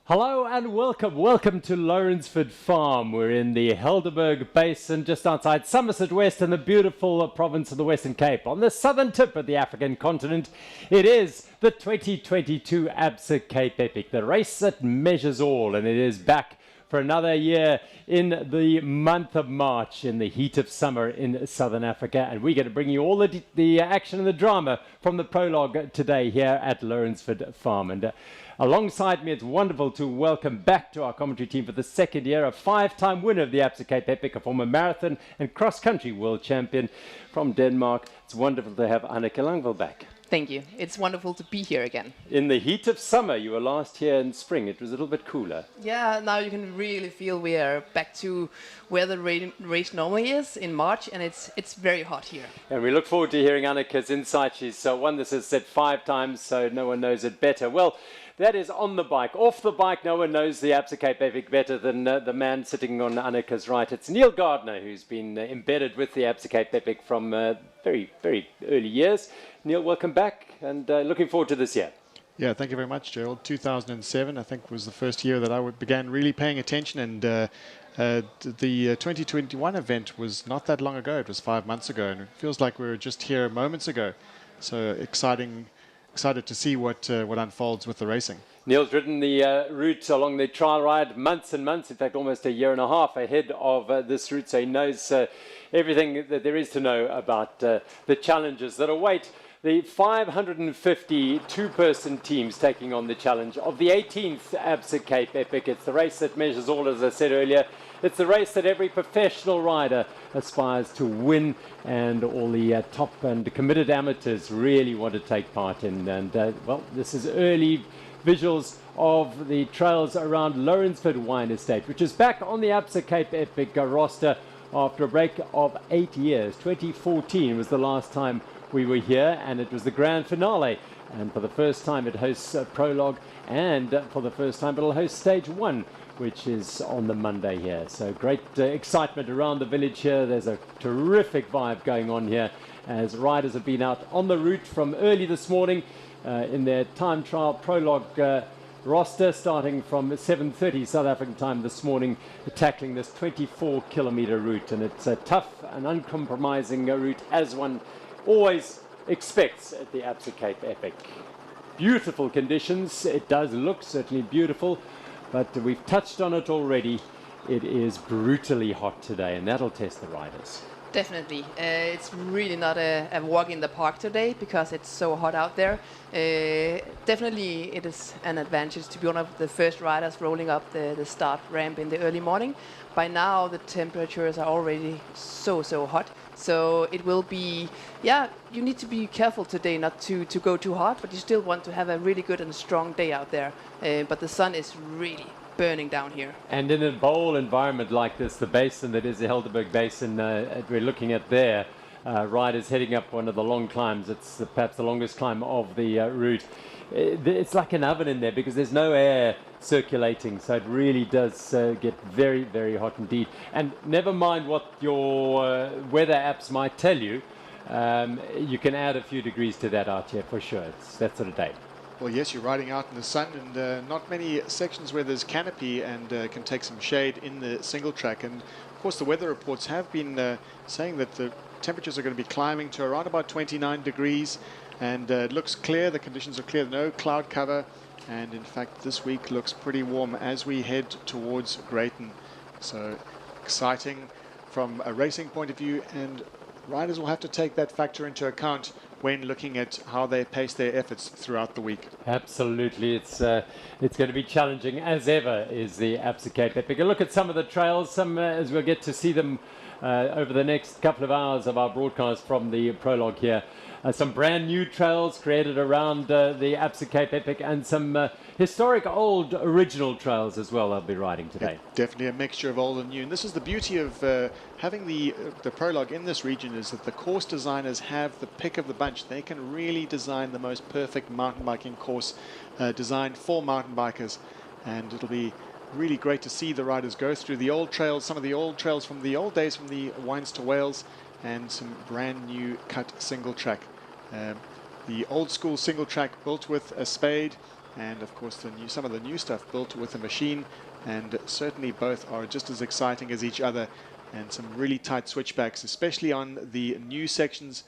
Hello and welcome to Lourensford Farm. We're in the Helderberg Basin just outside Somerset West in the beautiful province of the Western Cape. On the southern tip of the African continent, it is the 2022 Absa Cape Epic, the race that measures all, and it is back for another year in the month of March in the heat of summer in Southern Africa. And we're going to bring you all the action and the drama from the prologue today here at Lourensford Farm. And alongside me, it's wonderful to welcome back to our commentary team for the second year a five-time winner of the Absa Cape Epic, a former marathon and cross-country world champion from Denmark. It's wonderful to have Anneke Langveld back. Thank you. It's wonderful to be here again. In the heat of summer, you were last here in spring. It was a little bit cooler. Yeah, now you can really feel we are back to where the race normally is in March, and it's very hot here. And we look forward to hearing Anneke's insight. She's won this, as said, 5 times, so no one knows it better. Well, that is on the bike. Off the bike, no one knows the Absa Cape Epic better than the man sitting on Anneke's right. It's Neil Gardner, who's been embedded with the Absa Cape Epic from very, very early years. Neil, welcome back, and looking forward to this year. Yeah, thank you very much, Gerald. 2007, I think, was the first year that I began really paying attention, and the 2021 event was not that long ago. It was 5 months ago, and it feels like we were just here moments ago. So excited to see what unfolds with the racing. Neil's ridden the route along the trial ride months and months, in fact almost a year and a half ahead of this route, so he knows everything that there is to know about the challenges that await the 550 two-person teams taking on the challenge of the 18th Absa Cape Epic. It's the race that measures all, as I said earlier. It's the race that every professional rider aspires to win, and all the top and committed amateurs really want to take part in. And, well, this is early visuals of the trails around Lourensford Wine Estate, which is back on the Absa Cape Epic roster after a break of 8 years. 2014 was the last time we were here, and it was the grand finale. And for the first time it hosts Prologue, and for the first time it'll host stage 1, which is on the Monday here. So great excitement around the village here. There's a terrific vibe going on here as riders have been out on the route from early this morning in their time trial Prologue roster, starting from 7:30 South African time this morning, tackling this 24-kilometer route. And it's a tough and uncompromising route, as one always expects at the Absa Cape Epic. Beautiful conditions. It does look certainly beautiful, but we've touched on it already. It is brutally hot today, and that'll test the riders. Definitely. It's really not a walk in the park today because it's so hot out there. Definitely it is an advantage to be one of the first riders rolling up the start ramp in the early morning. By now the temperatures are already so hot. So it will be, yeah, you need to be careful today not to go too hard, but you still want to have a really good and strong day out there. But the sun is really burning down here. And in a bowl environment like this, the basin that is the Helderberg Basin we're looking at there, riders heading up one of the long climbs. It's perhaps the longest climb of the route. It's like an oven in there because there's no air circulating, so it really does get very, very hot indeed. And never mind what your weather apps might tell you, you can add a few degrees to that out here for sure. It's that sort of day. Well, yes, you're riding out in the sun, and not many sections where there's canopy and can take some shade in the single track. And of course, the weather reports have been saying that the temperatures are going to be climbing to around about 29 degrees, and it looks clear. The conditions are clear, no cloud cover, and in fact, this week looks pretty warm as we head towards Greyton. So exciting from a racing point of view, and riders will have to take that factor into account when looking at how they pace their efforts throughout the week. Absolutely, it's going to be challenging as ever is the Absa Cape Epic. A look at some of the trails, some as we'll get to see them over the next couple of hours of our broadcast from the Prologue here. Some brand new trails created around the Absa Cape Epic, and some historic old original trails as well I'll be riding today. Yeah, definitely a mixture of old and new. And this is the beauty of having the Prologue in this region, is that the course designers have the pick of the bunch. They can really design the most perfect mountain biking course designed for mountain bikers. And it'll be really great to see the riders go through the old trails, some of the old trails from the old days, from the Wines to Wales, and some brand new cut single track. The old school single track built with a spade, and of course some of the new stuff built with the machine, and certainly both are just as exciting as each other, and some really tight switchbacks, especially on the new sections,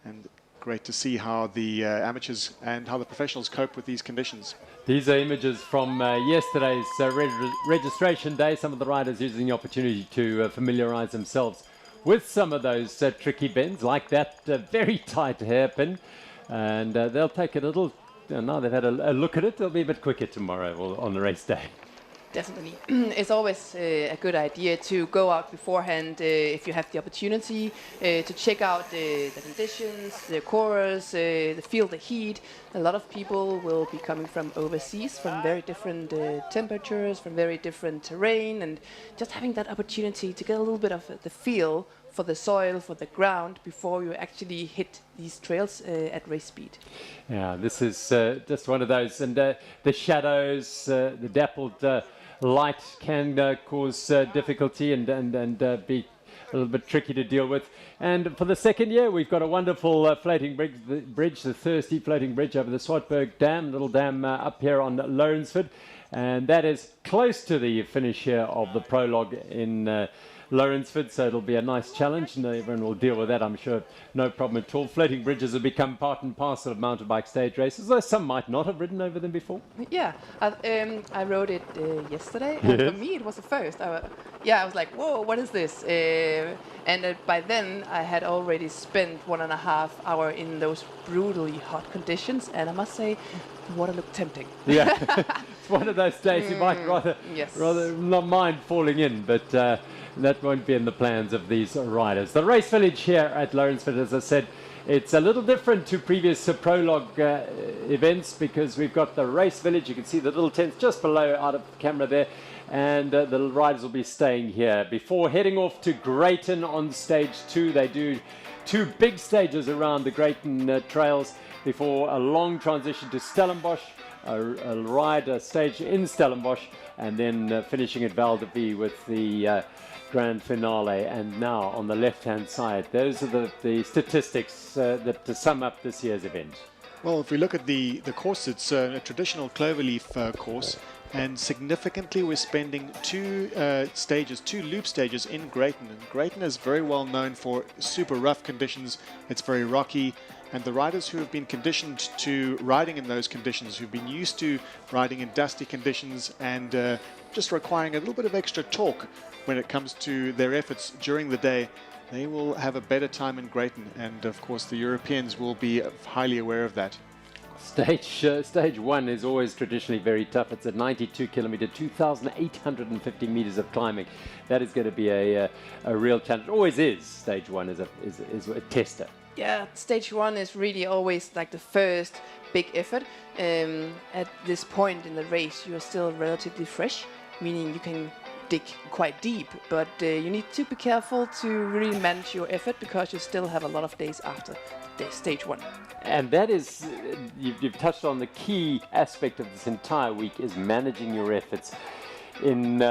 and great to see how the amateurs and how the professionals cope with these conditions. These are images from yesterday's registration day. Some of the riders using the opportunity to familiarize themselves with some of those tricky bends, like that very tight hairpin. And they'll take a little, now they've had a look at it, they'll be a bit quicker tomorrow or on the race day. Definitely. It's always a good idea to go out beforehand if you have the opportunity to check out the conditions, the course, the field, the heat. A lot of people will be coming from overseas, from very different temperatures, from very different terrain, and just having that opportunity to get a little bit of the feel for the soil, for the ground, before you actually hit these trails at race speed. Yeah, this is just one of those. And the shadows, the dappled light can cause difficulty and be a little bit tricky to deal with. And for the second year, we've got a wonderful floating bridge, the Thirsty floating bridge over the Swartberg Dam, little dam up here on Lourensford. And that is close to the finish here of the Prologue in Lourensford, so it'll be a nice challenge, and everyone will deal with that, I'm sure, no problem at all. Floating bridges have become part and parcel of mountain bike stage races, though some might not have ridden over them before. Yeah, I rode it yesterday, and for me it was the first. I was like, whoa, what is this? And by then I had already spent 1.5 hours in those brutally hot conditions, and I must say, the water looked tempting. Yeah, it's one of those days you might rather not mind falling in, but that won't be in the plans of these riders. The race village here at Lourensford, as I said, it's a little different to previous Prologue events, because we've got the race village. You can see the little tents just below out of camera there, and the riders will be staying here before heading off to Greyton on stage 2. They do 2 big stages around the Greyton trails before a long transition to Stellenbosch, a stage in Stellenbosch, and then finishing at Val de Vie with the grand finale. And now on the left-hand side, those are the statistics that to sum up this year's event. Well, if we look at the course, it's a traditional cloverleaf course, and significantly we're spending 2 loop stages in Greyton. And Greyton is very well known for super rough conditions. It's very rocky, and the riders who have been conditioned to riding in those conditions, who've been used to riding in dusty conditions and just requiring a little bit of extra torque when it comes to their efforts during the day, they will have a better time in Greyton, and of course the Europeans will be highly aware of that. Stage 1 is always traditionally very tough. It's a 92 kilometer, 2,850 meters of climbing. That is going to be a real challenge. It always is. Stage 1 is a tester. Yeah, stage 1 is really always like the first big effort. At this point in the race, you're still relatively fresh, meaning you can dig quite deep, but you need to be careful to really manage your effort, because you still have a lot of days after stage 1. And that is, you've touched on the key aspect of this entire week, is managing your efforts in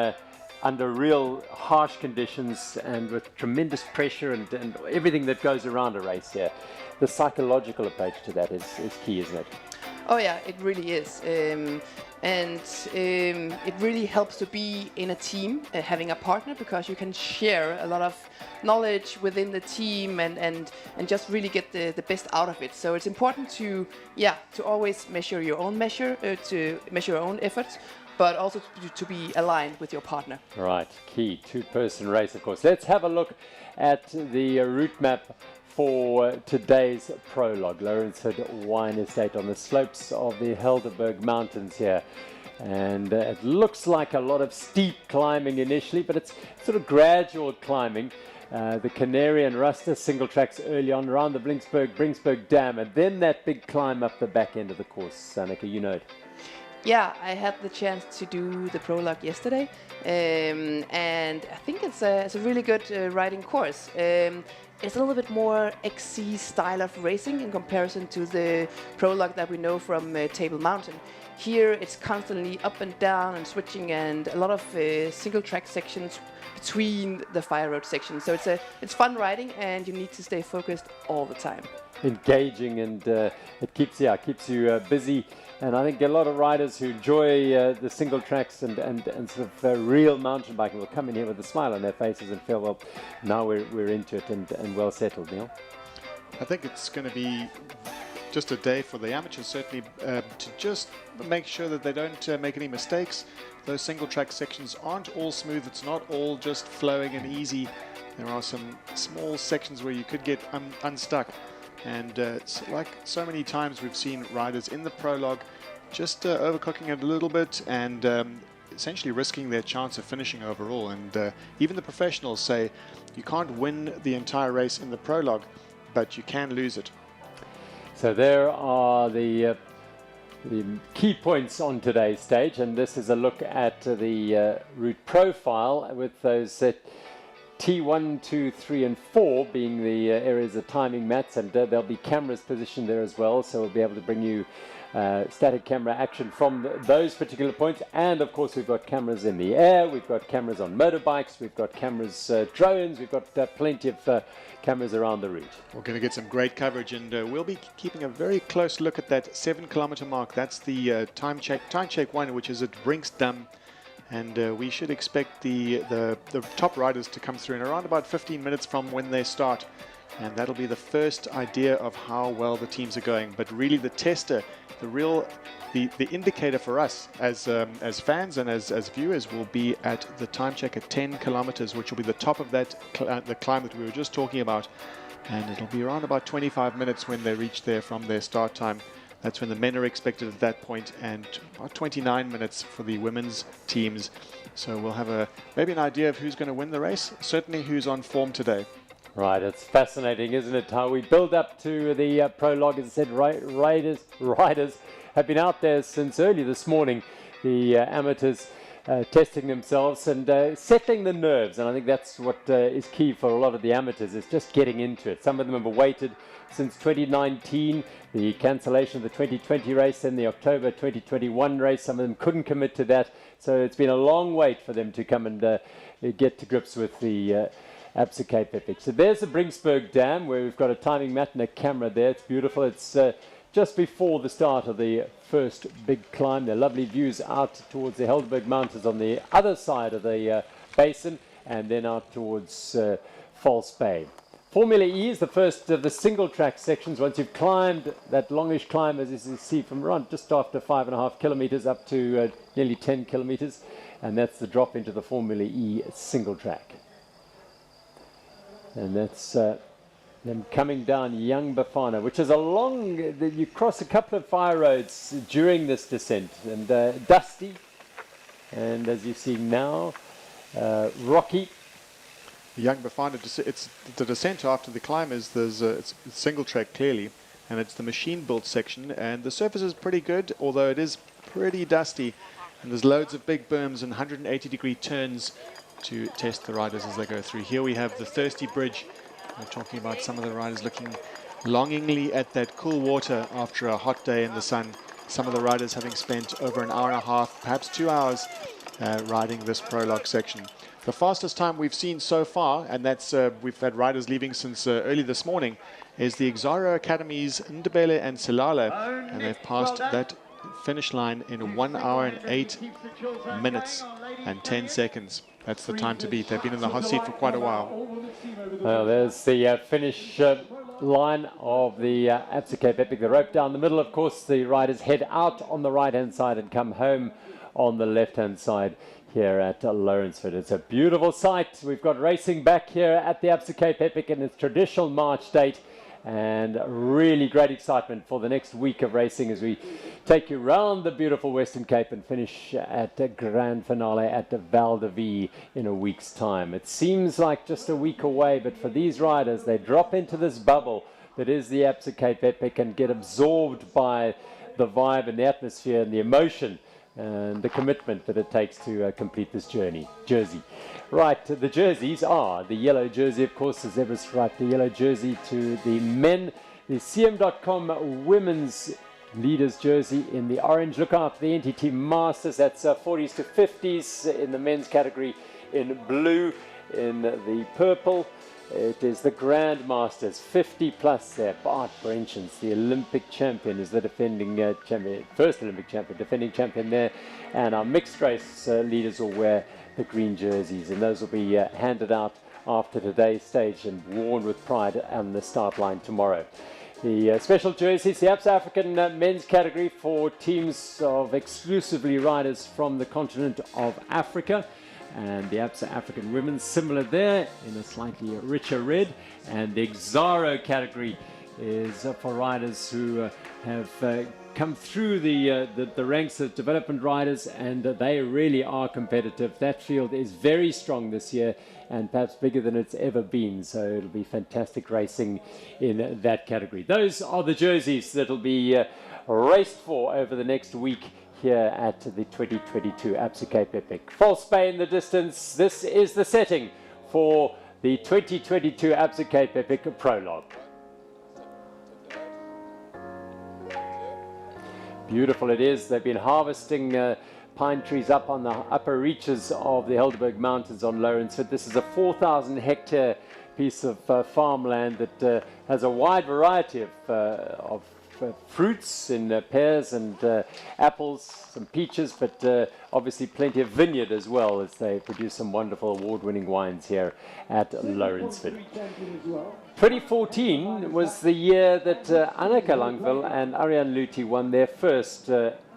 under real harsh conditions and with tremendous pressure and everything that goes around a race here. The psychological approach to that is key, isn't it? Oh yeah, it really is. It really helps to be in a team, having a partner, because you can share a lot of knowledge within the team and just really get the best out of it. So it's important to always measure your own efforts, but also to be aligned with your partner. Right, key 2-person race, of course. Let's have a look at the route map for today's Prologue. Lourensford Wine Estate on the slopes of the Helderberg Mountains here. And it looks like a lot of steep climbing initially, but it's sort of gradual climbing. The Canary and Ruster single tracks early on around the Bringsberg Dam, and then that big climb up the back end of the course. Annika, you know it. Yeah, I had the chance to do the Prologue yesterday, and I think it's a really good riding course. It's a little bit more XC style of racing in comparison to the Prologue that we know from Table Mountain. Here it's constantly up and down and switching, and a lot of single track sections between the fire road sections. So it's fun riding, and you need to stay focused all the time. engaging, and it keeps you busy. And I think a lot of riders who enjoy the single tracks and sort of real mountain biking will come in here with a smile on their faces and feel, well, now we're into it and well settled, Neil. I think it's going to be just a day for the amateurs, certainly, to just make sure that they don't make any mistakes. Those single track sections aren't all smooth. It's not all just flowing and easy. There are some small sections where you could get unstuck. And it's like so many times we've seen riders in the prologue just overcooking it a little bit and essentially risking their chance of finishing overall. And even the professionals say you can't win the entire race in the prologue, but you can lose it. So there are the key points on today's stage, and this is a look at the route profile with those T1, 2, 3 and 4 being the areas of timing mats, and there'll be cameras positioned there as well, so we'll be able to bring you static camera action from those particular points. And of course we've got cameras in the air, we've got cameras on motorbikes, we've got cameras, drones, we've got plenty of cameras around the route. We're going to get some great coverage, and we'll be keeping a very close look at that 7-kilometer mark. That's the time check 1, which is at Brinksdam. And we should expect the top riders to come through in around about 15 minutes from when they start. And that'll be the first idea of how well the teams are going. But really the tester, the indicator for us as fans and as viewers will be at the time check at 10 kilometers, which will be the top of that the climb that we were just talking about. And it'll be around about 25 minutes when they reach there from their start time. That's when the men are expected at that point, and about 29 minutes for the women's teams. So we'll have maybe an idea of who's going to win the race, certainly who's on form today. Right, it's fascinating, isn't it, how we build up to the prologue. As I said, riders have been out there since early this morning, the amateurs testing themselves and settling the nerves. And I think that's what is key for a lot of the amateurs, is just getting into it. Some of them have waited since 2019, the cancellation of the 2020 race and the October 2021 race. Some of them couldn't commit to that, so it's been a long wait for them to come and get to grips with the Absa Cape Epic. So there's the Brinksberg Dam, where we've got a timing mat and a camera there. It's beautiful. It's just before the start of the first big climb. There are lovely views out towards the Helderberg Mountains on the other side of the basin, and then out towards False Bay. Formula E is the first of the single track sections. Once you've climbed that longish climb, as you see, from around just after 5.5 kilometers up to nearly 10 kilometers, and that's the drop into the Formula E single track. And that's them coming down Young Bafana, which is you cross a couple of fire roads during this descent, and dusty, and as you see now, rocky. Young Bafana, it's the descent after the climb it's single track clearly, and it's the machine built section, and the surface is pretty good, although it is pretty dusty, and there's loads of big berms and 180-degree turns to test the riders as they go through. Here we have the Thirsty Bridge. We're talking about some of the riders looking longingly at that cool water after a hot day in the sun. Some of the riders having spent over an hour and a half, perhaps 2 hours, riding this prologue section. The fastest time we've seen so far, and that's we've had riders leaving since early this morning, is the Exaro Academies Ndebele and Silala, and they've passed that finish line in 1 hour and 8 minutes and 10 seconds. That's the time to beat. They've been in the hot seat for quite a while. Well, there's the finish line of the Absa Cape Epic. The rope down the middle, of course. The riders head out on the right-hand side and come home on the left-hand side here at Lourensford. It's a beautiful sight. We've got racing back here at the Absa Cape Epic in its traditional March date, and really great excitement for the next week of racing as we take you round the beautiful Western Cape and finish at the grand finale at the Val de Vie in a week's time. It seems like just a week away, but for these riders, they drop into this bubble that is the Absa Cape Epic and get absorbed by the vibe and the atmosphere and the emotion and the commitment that it takes to complete this jersey. Right, the jerseys are the yellow jersey, of course, the zebra stripe, the yellow jersey to the men, the CM.com women's leaders jersey in the orange. Look out for the NTT Masters, that's 40s to 50s in the men's category in blue, in the purple, It is the Grandmasters, 50 plus there. Bart Brenchens, the Olympic champion, is the defending champion, first Olympic champion, defending champion there. And our mixed race leaders will wear the green jerseys, and those will be handed out after today's stage and worn with pride on the start line tomorrow. The special jerseys, the Absa African men's category for teams of exclusively riders from the continent of Africa. And the Absa African women's similar there in a slightly richer red. And the Xaro category is for riders who have come through the ranks of development riders, and they really are competitive. That field is very strong this year and perhaps bigger than it's ever been, so it'll be fantastic racing in that category. Those are the jerseys that'll be raced for over the next week here at the 2022 Absa Cape Epic. False Bay in the distance. This is the setting for the 2022 Absa Cape Epic Prologue. Beautiful it is. They've been harvesting pine trees up on the upper reaches of the Helderberg Mountains on Lourensford. This is a 4,000 hectare piece of farmland that has a wide variety of fruits in pears and apples, some peaches, but obviously plenty of vineyard as well, as they produce some wonderful award-winning wines here at Lourensford. 2014 was the year that Annika Langville and Ariane Luthi won their first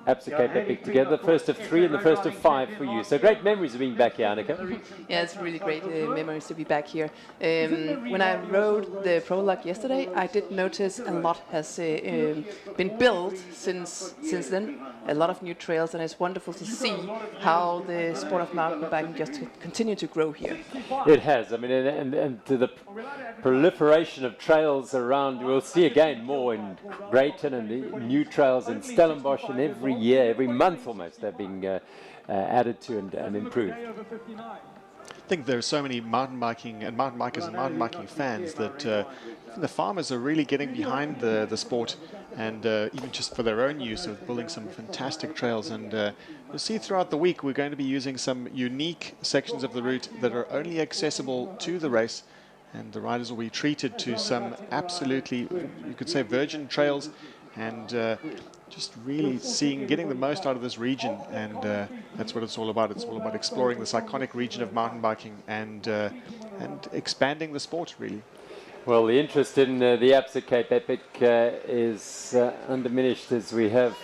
Absa Cape Epic together, the first of 3 and the first of 5 for you. So great memories of being back here, Annika. Yeah, it's really great memories to be back here. When I rode the Prologue yesterday, I did notice a lot has been built since then. A lot of new trails, and it's wonderful to see how the sport of mountain biking just continue to grow here. It has. I mean, and to the proliferation of trails around, we'll see again more in Greyton and the new trails in Stellenbosch, and every year, every month almost, they're being added to and improved. I think there are so many mountain biking and mountain bikers and mountain biking fans that the farmers are really getting behind the sport, and even just for their own use of building some fantastic trails. And you'll see throughout the week we're going to be using some unique sections of the route that are only accessible to the race, and the riders will be treated to some absolutely, you could say, virgin trails, and just really getting the most out of this region. And that's what it's all about. It's all about exploring this iconic region of mountain biking and expanding the sport, really. Well, the interest in the Absa Cape Epic is undiminished, as we have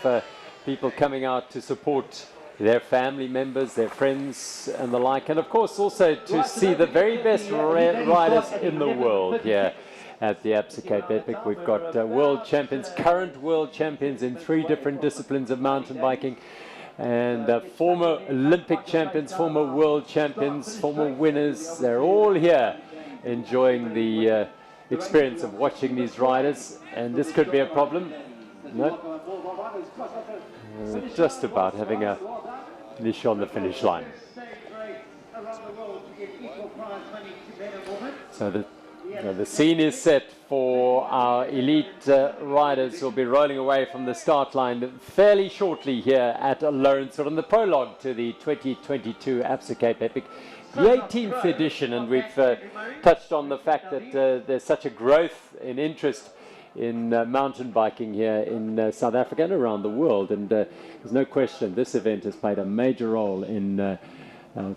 people coming out to support their family members, their friends and the like, and of course also to see the very best riders in the world here at the Absa Cape Epic. We've got world champions, current world champions in 3 different disciplines of mountain biking, and former Olympic champions, former world champions, former winners. They're all here enjoying the experience of watching these riders, and this could be a problem. No, just about having a finish on the finish line. So the scene is set for our elite riders who will be rolling away from the start line fairly shortly here at Lourensford on the prologue to the 2022 Absa Cape Epic, the 18th edition. And we've touched on the fact that there's such a growth in interest in mountain biking here in South Africa and around the world, and there's no question this event has played a major role in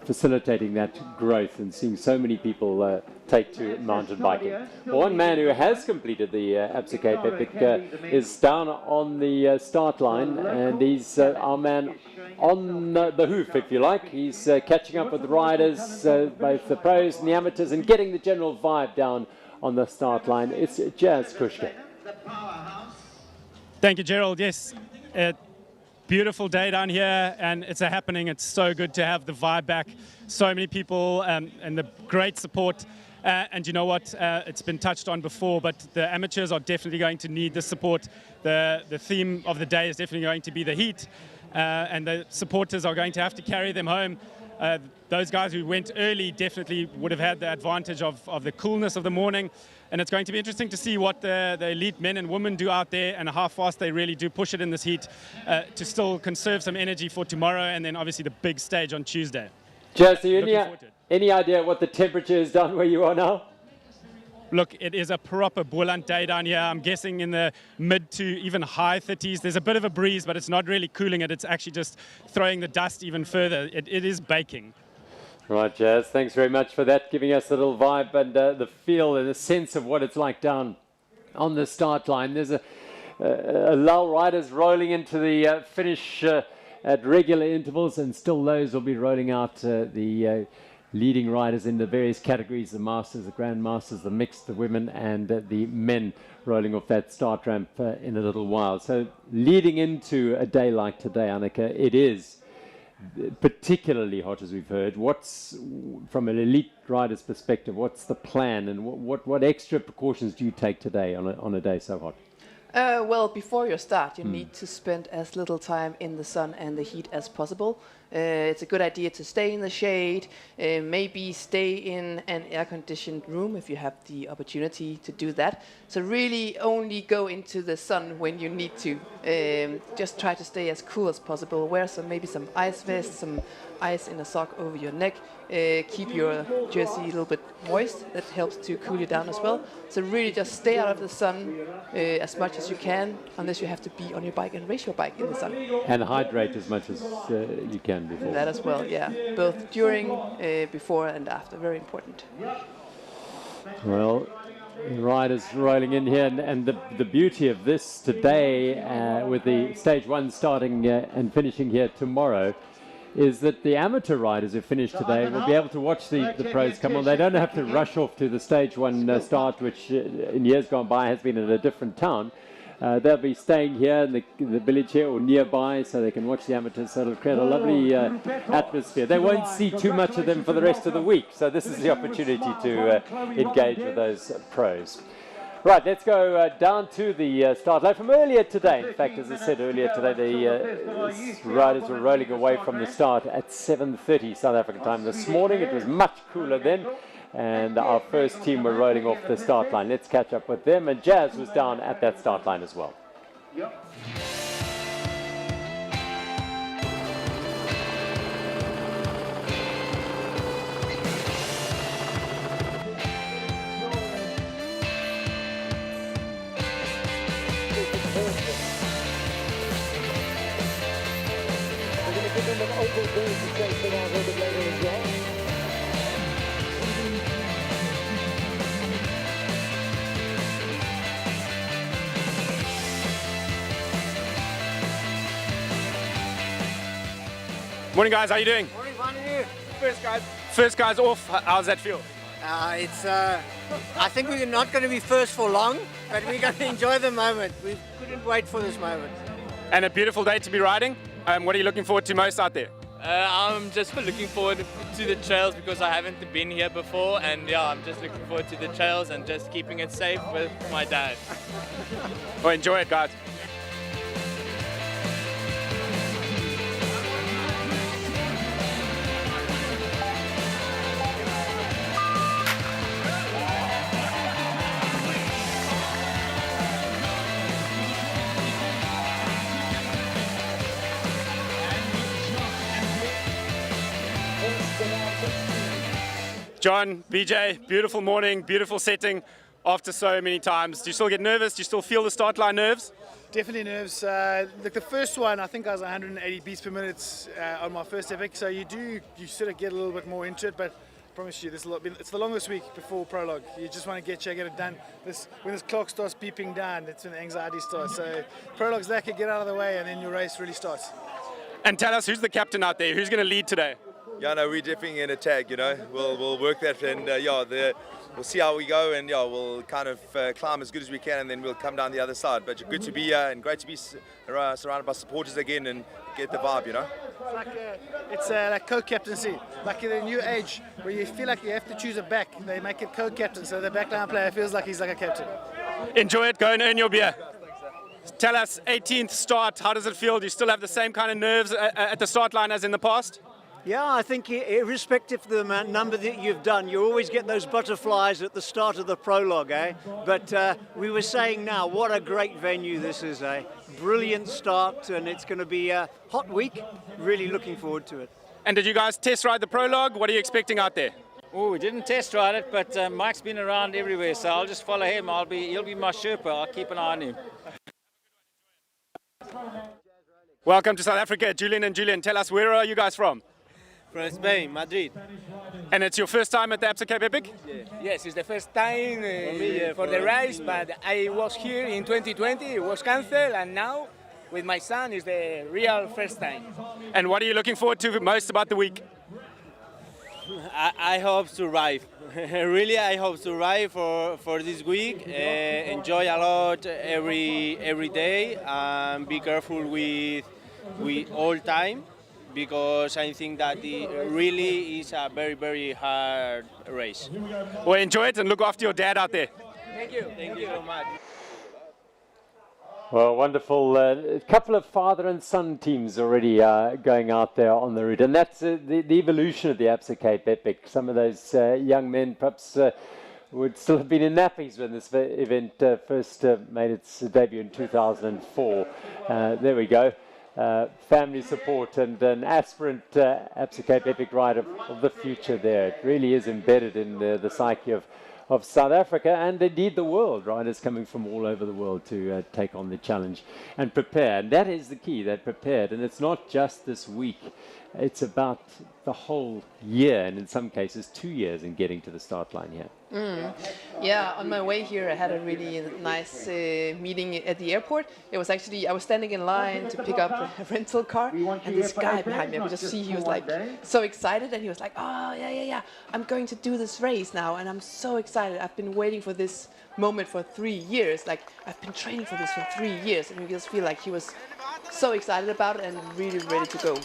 facilitating that growth and seeing so many people take to mountain biking. One man who has completed the Absa Cape Epic is down on the start line, and he's our man on the hoof, if you like. He's catching up with the riders, both the pros and the amateurs, and getting the general vibe down on the start line. It's Jazz Kushka. Thank you, Gerald. Yes, beautiful day down here, and it's a happening. It's so good to have the vibe back. So many people and the great support. And you know what? It's been touched on before, but the amateurs are definitely going to need the support. The theme of the day is definitely going to be the heat, and the supporters are going to have to carry them home. Those guys who went early definitely would have had the advantage of the coolness of the morning, and it's going to be interesting to see what the elite men and women do out there and how fast they really do push it in this heat to still conserve some energy for tomorrow, and then obviously the big stage on Tuesday. Jesse, any idea what the temperature is down where you are now? look, it is a proper Boland day down here. I'm guessing in the mid to even high 30s. There's a bit of a breeze, but it's not really cooling it. It's actually just throwing the dust even further. It is baking. Right, Jazz, thanks very much for that, giving us a little vibe and the feel and the sense of what it's like down on the start line. There's a lull, riders rolling into the finish at regular intervals, and still those will be rolling out the leading riders in the various categories, the Masters, the Grand Masters, the mixed, the women, and the men rolling off that start ramp in a little while. So leading into a day like today, Annika, it is particularly hot, as we've heard. What's, from an elite rider's perspective, what's the plan, and what extra precautions do you take today on a day so hot? Well, before you start, you need to spend as little time in the sun and the heat as possible. It's a good idea to stay in the shade, maybe stay in an air-conditioned room if you have the opportunity to do that. So really only go into the sun when you need to. Just try to stay as cool as possible. Wear maybe some ice vest, some ice in a sock over your neck. Keep your jersey a little bit moist. That helps to cool you down as well. So really just stay out of the sun as much as you can, unless you have to be on your bike and race your bike in the sun. And hydrate as much as you can before. That as well, yeah. Both during, before and after. Very important. Well, riders rolling in here, and the beauty of this today, with the stage one starting and finishing here tomorrow, is that the amateur riders who finish today will be able to watch the pros come on. They don't have to rush off to the stage one start, which in years gone by has been in a different town. They'll be staying here in the village here or nearby, so they can watch the amateurs. So it'll create a lovely atmosphere. They won't see too much of them for the rest of the week, so this is the opportunity to engage with those pros. Right, let's go down to the start line from earlier today. In fact, as I said earlier today, the riders were rolling away from the start at 7:30 South African time this morning. It was much cooler then, and our first team were rolling off the start line. Let's catch up with them, and Jazz was down at that start line as well. Yep. Morning, guys. How you doing? Morning, fine and you? First guys off. How's that feel? I think we're not going to be first for long, but we're going to enjoy the moment. We couldn't wait for this moment. And a beautiful day to be riding. What are you looking forward to most out there? I'm just looking forward to the trails because I haven't been here before, and yeah, I'm just looking forward to the trails and just keeping it safe with my dad. Well, enjoy it, guys. John, BJ, beautiful morning, beautiful setting after so many times. Do you still get nervous? Do you still feel the start line nerves? Definitely nerves. Like the first one, I think I was 180 beats per minute on my first epic, so you sort of get a little bit more into it, but I promise you, it's the longest week before Prologue. You just want to get it done. When this clock starts beeping down, that's when the anxiety starts. So Prologue's that could get out of the way, and then your race really starts. And tell us, who's the captain out there? Who's going to lead today? Yeah, no, we're definitely in a tag, you know. We'll work that, and we'll see how we go, and we'll kind of climb as good as we can, and then we'll come down the other side. But good to be here, and great to be surrounded by supporters again, and get the vibe, you know. It's like co-captaincy, like in a new age where you feel like you have to choose a back. They make it co-captain, so the backline player feels like he's like a captain. Enjoy it. Go and earn your beer. Tell us, 18th start. How does it feel? Do you still have the same kind of nerves at the start line as in the past? Yeah, I think irrespective of the number that you've done, you always get those butterflies at the start of the prologue, eh? But we were saying now, what a great venue this is, eh? Brilliant start, and it's going to be a hot week. Really looking forward to it. And did you guys test ride the prologue? What are you expecting out there? Oh, we didn't test ride it, but Mike's been around everywhere, so I'll just follow him. He'll be my Sherpa. I'll keep an eye on him. Welcome to South Africa, Julian and Julian. Tell us, where are you guys from? From Spain, Madrid. And it's your first time at the Absa Cape Epic? Yes, it's the first time for the race, but I was here in 2020, it was cancelled, and now with my son is the real first time. And what are you looking forward to most about the week? I hope to arrive. Really, I hope to arrive for this week. Enjoy a lot every day, and be careful with all time, because I think that it really is a very, very hard race. Well, enjoy it and look after your dad out there. Thank you. Thank you so much. Well, wonderful. A couple of father and son teams already going out there on the route. And that's the evolution of the Absa Cape Epic. Some of those young men perhaps would still have been in nappies when this event first made its debut in 2004. There we go. Family support and an aspirant Absa Cape Epic rider of the future there. It really is embedded in the psyche of South Africa and indeed the world. Riders coming from all over the world to take on the challenge and prepare. And that is the key, they're prepared. And it's not just this week, it's about the whole year, and in some cases 2 years in getting to the start line here. Yeah, on my way here I had a really nice meeting at the airport. It was actually, I was standing in line to pick up a rental car, and this guy behind me, I could just see he was like so excited, and he was like, oh yeah, I'm going to do this race now, and I'm so excited. I've been waiting for this moment for 3 years. Like, I've been training for this for 3 years, and you just feel like he was so excited about it and really ready to go.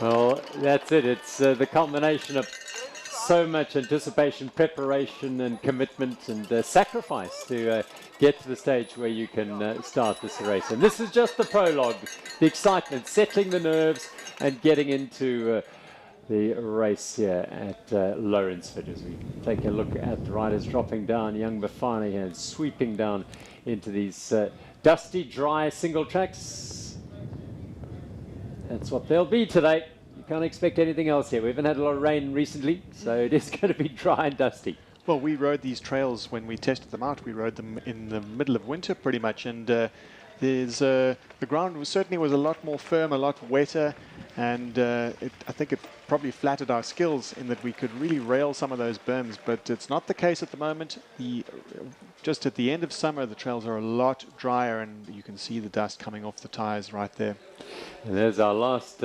Well, that's it. It's the culmination of so much anticipation, preparation and commitment and sacrifice to get to the stage where you can start this race. And this is just the prologue, the excitement, settling the nerves and getting into the race here at Lourensford, as we take a look at the riders dropping down. Young Bafana here sweeping down into these dusty, dry single tracks. That's what they'll be today. You can't expect anything else here. We haven't had a lot of rain recently, so it is going to be dry and dusty. Well, we rode these trails when we tested them out. We rode them in the middle of winter pretty much, and the ground certainly was a lot more firm, a lot wetter, and I think it probably flattered our skills in that we could really rail some of those berms, but it's not the case at the moment. Just at the end of summer, the trails are a lot drier, and you can see the dust coming off the tires right there. And there's our last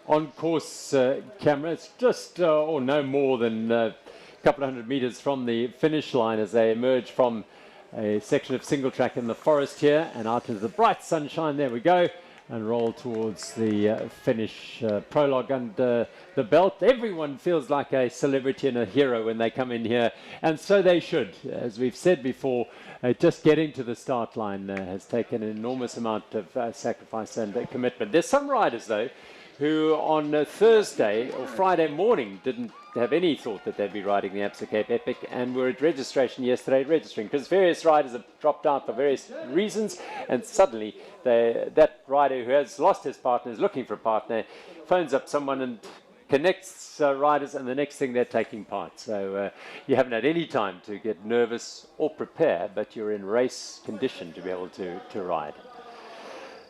on-course camera. It's just or no more than a couple of 100 meters from the finish line as they emerge from a section of single track in the forest here and out into the bright sunshine. There we go, and roll towards the finish. Prologue under the belt. Everyone feels like a celebrity and a hero when they come in here, and so they should. As we've said before, just getting to the start line has taken an enormous amount of sacrifice and commitment. There's some riders though who on Thursday or Friday morning didn't have any thought that they'd be riding the Absa Cape Epic, and were at registration yesterday registering, because various riders have dropped out for various reasons, and suddenly that rider who has lost his partner is looking for a partner, phones up someone and connects riders, and the next thing they're taking part. So you haven't had any time to get nervous or prepare, but you're in race condition to be able to ride.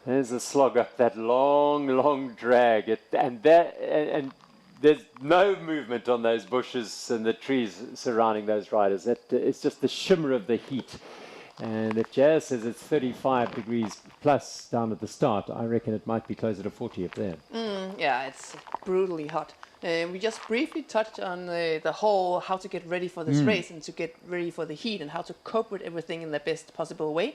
There's a slog up that long drag, and there's no movement on those bushes and the trees surrounding those riders. It's just the shimmer of the heat. And if Jazz says it's 35 degrees plus down at the start, I reckon it might be closer to 40 up there. Yeah, it's brutally hot. We just briefly touched on the whole how to get ready for this race and to get ready for the heat and how to cope with everything in the best possible way.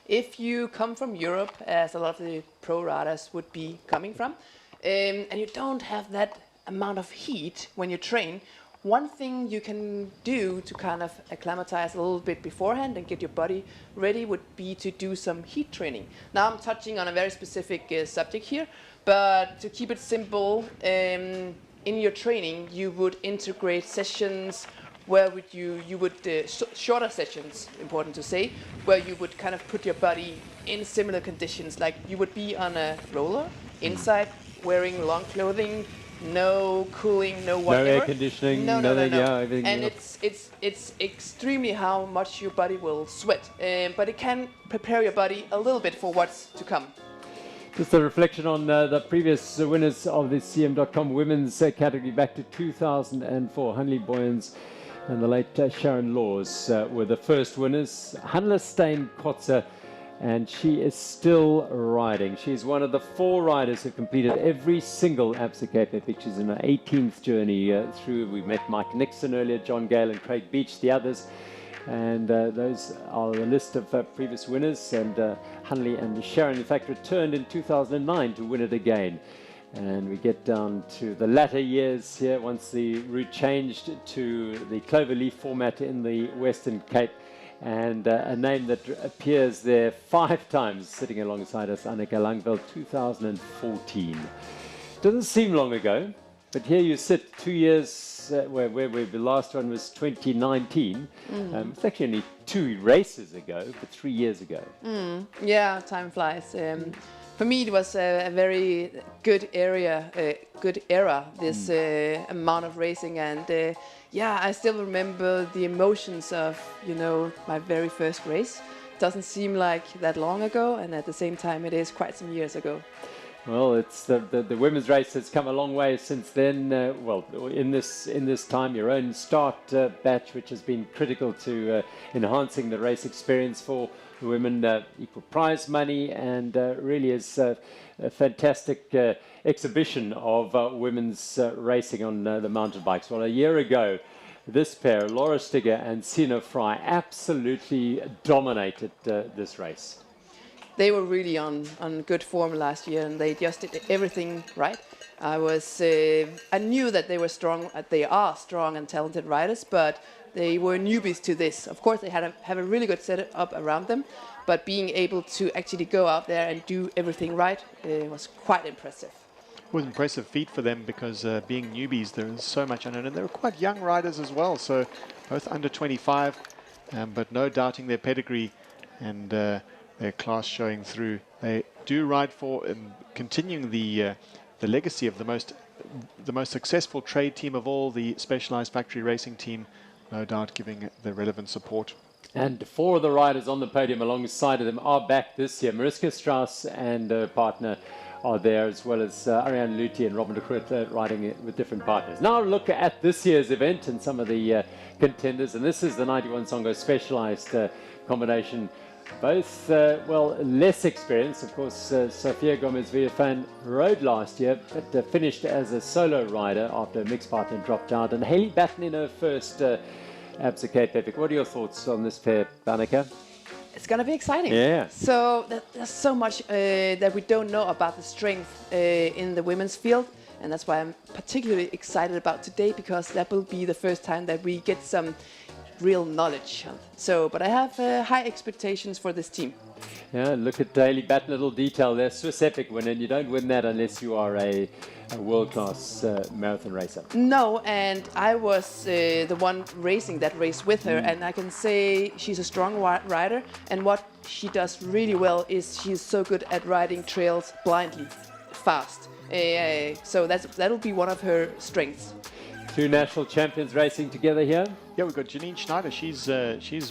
If you come from Europe, as a lot of the pro riders would be coming from, and you don't have that amount of heat when you train, one thing you can do to kind of acclimatize a little bit beforehand and get your body ready would be to do some heat training. Now I'm touching on a very specific subject here, but to keep it simple, in your training you would integrate sessions where you would shorter sessions, important to say, where you would kind of put your body in similar conditions, like you would be on a roller inside, wearing long clothing, no cooling, no No whatever. air conditioning, no, nothing, no. yeah, everything. And yeah. it's extremely how much your body will sweat. But it can prepare your body a little bit for what's to come. Just a reflection on the previous winners of the CM.com women's category back to 2004. Hanley Boyens and the late Sharon Laws were the first winners. Hanla Stein Kotze, and she is still riding. She's one of the 4 riders who completed every single Absa Cape Epic. She's in her 18th journey through. We met Mike Nixon earlier, John Gale and Craig Beach, the others. And those are the list of previous winners. And Hanley and Sharon, in fact, returned in 2009 to win it again. And we get down to the latter years here once the route changed to the cloverleaf format in the Western Cape. And a name that appears there 5 times, sitting alongside us, Annika Langveld, 2014. Doesn't seem long ago, but here you sit 2 years, where the last one was 2019. It's actually only 2 races ago, but 3 years ago. Yeah, time flies. For me, it was a very good era, this amount of racing. And yeah, I still remember the emotions of, my very first race. Doesn't seem like that long ago, and at the same time, it is quite some years ago. Well, it's the women's race has come a long way since then. Well, in this time, your own start batch, which has been critical to enhancing the race experience for the women, equal prize money, and really is a fantastic exhibition of women's racing on the mountain bikes. Well, a year ago, this pair, Laura Stigger and Sina Fry, absolutely dominated this race. They were really on good form last year, and they just did everything right. I knew that they were strong. They are strong and talented riders, but they were newbies to this. Of course, they have a really good setup around them, but being able to actually go out there and do everything right was quite impressive. It was an impressive feat for them because being newbies, there is so much unknown, and they were quite young riders as well. So both under 25, but no doubting their pedigree and their class showing through. They do ride for continuing the legacy of the most successful trade team of all, the Specialized Factory Racing Team, no doubt giving the relevant support. And 4 of the riders on the podium alongside of them are back this year. Mariska Strauss and her partner are there, as well as Ariane Luthi and Robin de Groot riding with different partners. Now look at this year's event and some of the contenders, and this is the 91 Songo Specialized combination. Both, well, less experienced. Of course, Sofia Gomez-Villafan rode last year, but finished as a solo rider after a mixed partner dropped out. And Hayley Batten in her first Absa Cape Epic. What are your thoughts on this pair, Annika? It's going to be exciting. Yeah. So there's so much that we don't know about the strength in the women's field. And that's why I'm particularly excited about today, because that will be the first time that we get some real knowledge. So, but I have high expectations for this team. Yeah, look at Hayley Batten, little detail there. Swiss Epic win, and you don't win that unless you are a world-class marathon racer. No, and I was the one racing that race with her, and I can say she's a strong rider, and what she does really well is she's so good at riding trails blindly, fast. So that'll be one of her strengths. 2 national champions racing together here. Yeah, we've got Janine Schneider. She's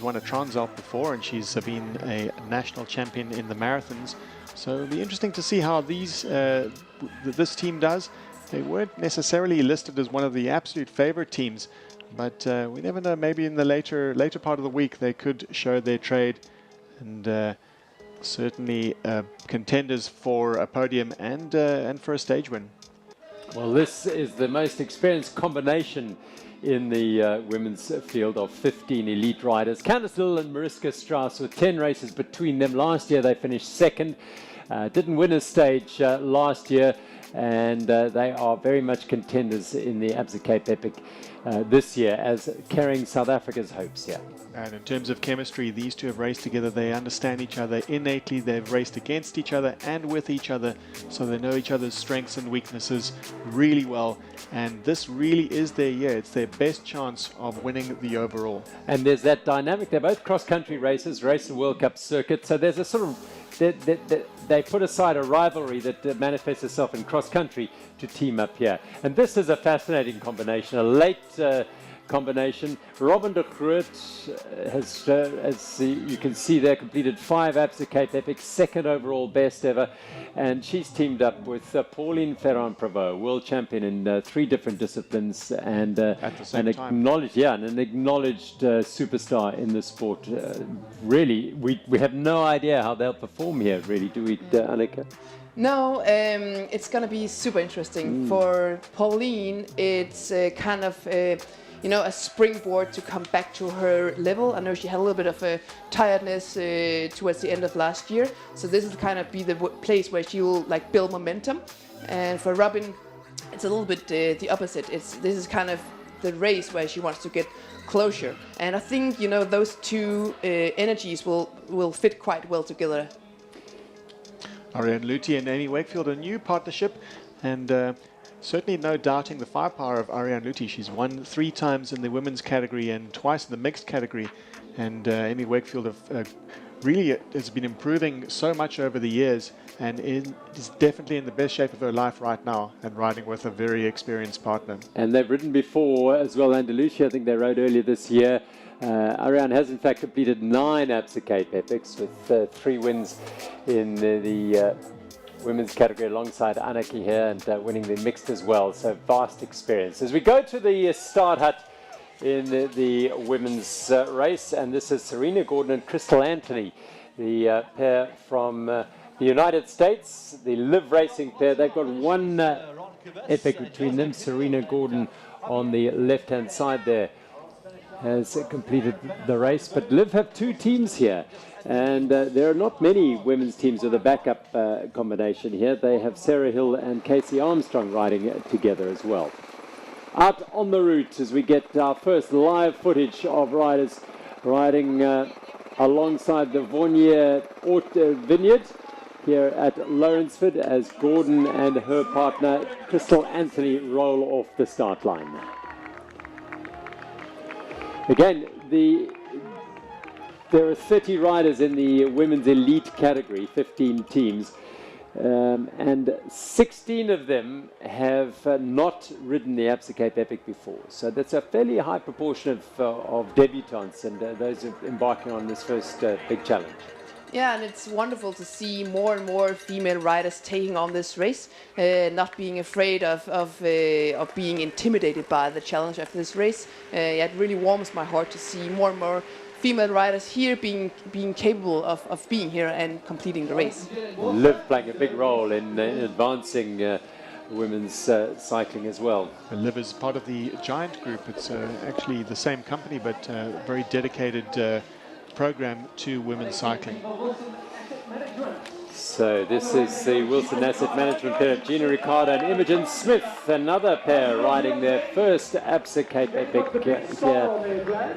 won a Transalp before, and she's been a national champion in the marathons. So it'll be interesting to see how this team does. They weren't necessarily listed as one of the absolute favorite teams, but we never know. Maybe in the later part of the week they could show their trade, and certainly contenders for a podium and for a stage win. Well, this is the most experienced combination in the women's field of 15 elite riders. Candice Little and Mariska Strauss with 10 races between them. Last year they finished second. Didn't win a stage last year, and they are very much contenders in the Absa Cape Epic this year, as carrying South Africa's hopes here. And in terms of chemistry, these two have raced together. They understand each other innately. They've raced against each other and with each other, so they know each other's strengths and weaknesses really well. And this really is their year. It's their best chance of winning the overall. And there's that dynamic. They're both cross-country racers, race the World Cup circuit, so there's a sort of they put aside a rivalry that manifests itself in cross-country to team up here. And this is a fascinating combination, a late combination. Robin de Groot has, as you can see there, completed 5 Absa Cape Epic, 2nd overall best ever. And she's teamed up with Pauline Ferrand-Prévot, world champion in 3 different disciplines, and at the same time. and an acknowledged superstar in the sport. Really, we have no idea how they'll perform here, really, do we, Annika? No, it's going to be super interesting. For Pauline, it's kind of a springboard to come back to her level. I know she had a little bit of a tiredness towards the end of last year, so this will kind of be the place where she will like build momentum. And for Robin, it's a little bit the opposite. This is kind of the race where she wants to get closure, and I think those two energies will fit quite well together. Ariane Luthi and Amy Wakefield, a new partnership, and certainly no doubting the firepower of Ariane Luthi. She's won 3 times in the women's category and twice in the mixed category. And Amy Wakefield really has been improving so much over the years and is definitely in the best shape of her life right now and riding with a very experienced partner. And they've ridden before as well, Andalusia. I think they rode earlier this year. Ariane has in fact completed 9 Absa Cape Epics with 3 wins in the women's category alongside Anaki here, and winning the mixed as well. So vast experience. As we go to the start hut in the women's race, and this is Serena Gordon and Crystal Anthony, the pair from the United States, the Liv Racing pair. They've got 1 epic between them. Serena Gordon on the left-hand side there has completed the race, but Liv have 2 teams here. And there are not many women's teams with a backup combination here. They have Sarah Hill and Casey Armstrong riding together as well. Out on the route as we get our first live footage of riders riding alongside the Vornier Vineyard here at Lourensford as Gordon and her partner Crystal Anthony roll off the start line. Again, there are 30 riders in the women's elite category, 15 teams, and 16 of them have not ridden the Absa Cape Epic before. So that's a fairly high proportion of debutantes and those embarking on this first big challenge. Yeah, and it's wonderful to see more and more female riders taking on this race, not being afraid of being intimidated by the challenge of this race. It really warms my heart to see more and more female riders here being capable of being here and completing the race. Liv playing a big role in advancing women's cycling as well. And Liv is part of the Giant Group. It's actually the same company, but a very dedicated program to women's cycling. So this is the Wilson Asset Management pair of Gina Ricardo and Imogen Smith, another pair riding their first Absa Cape Epic here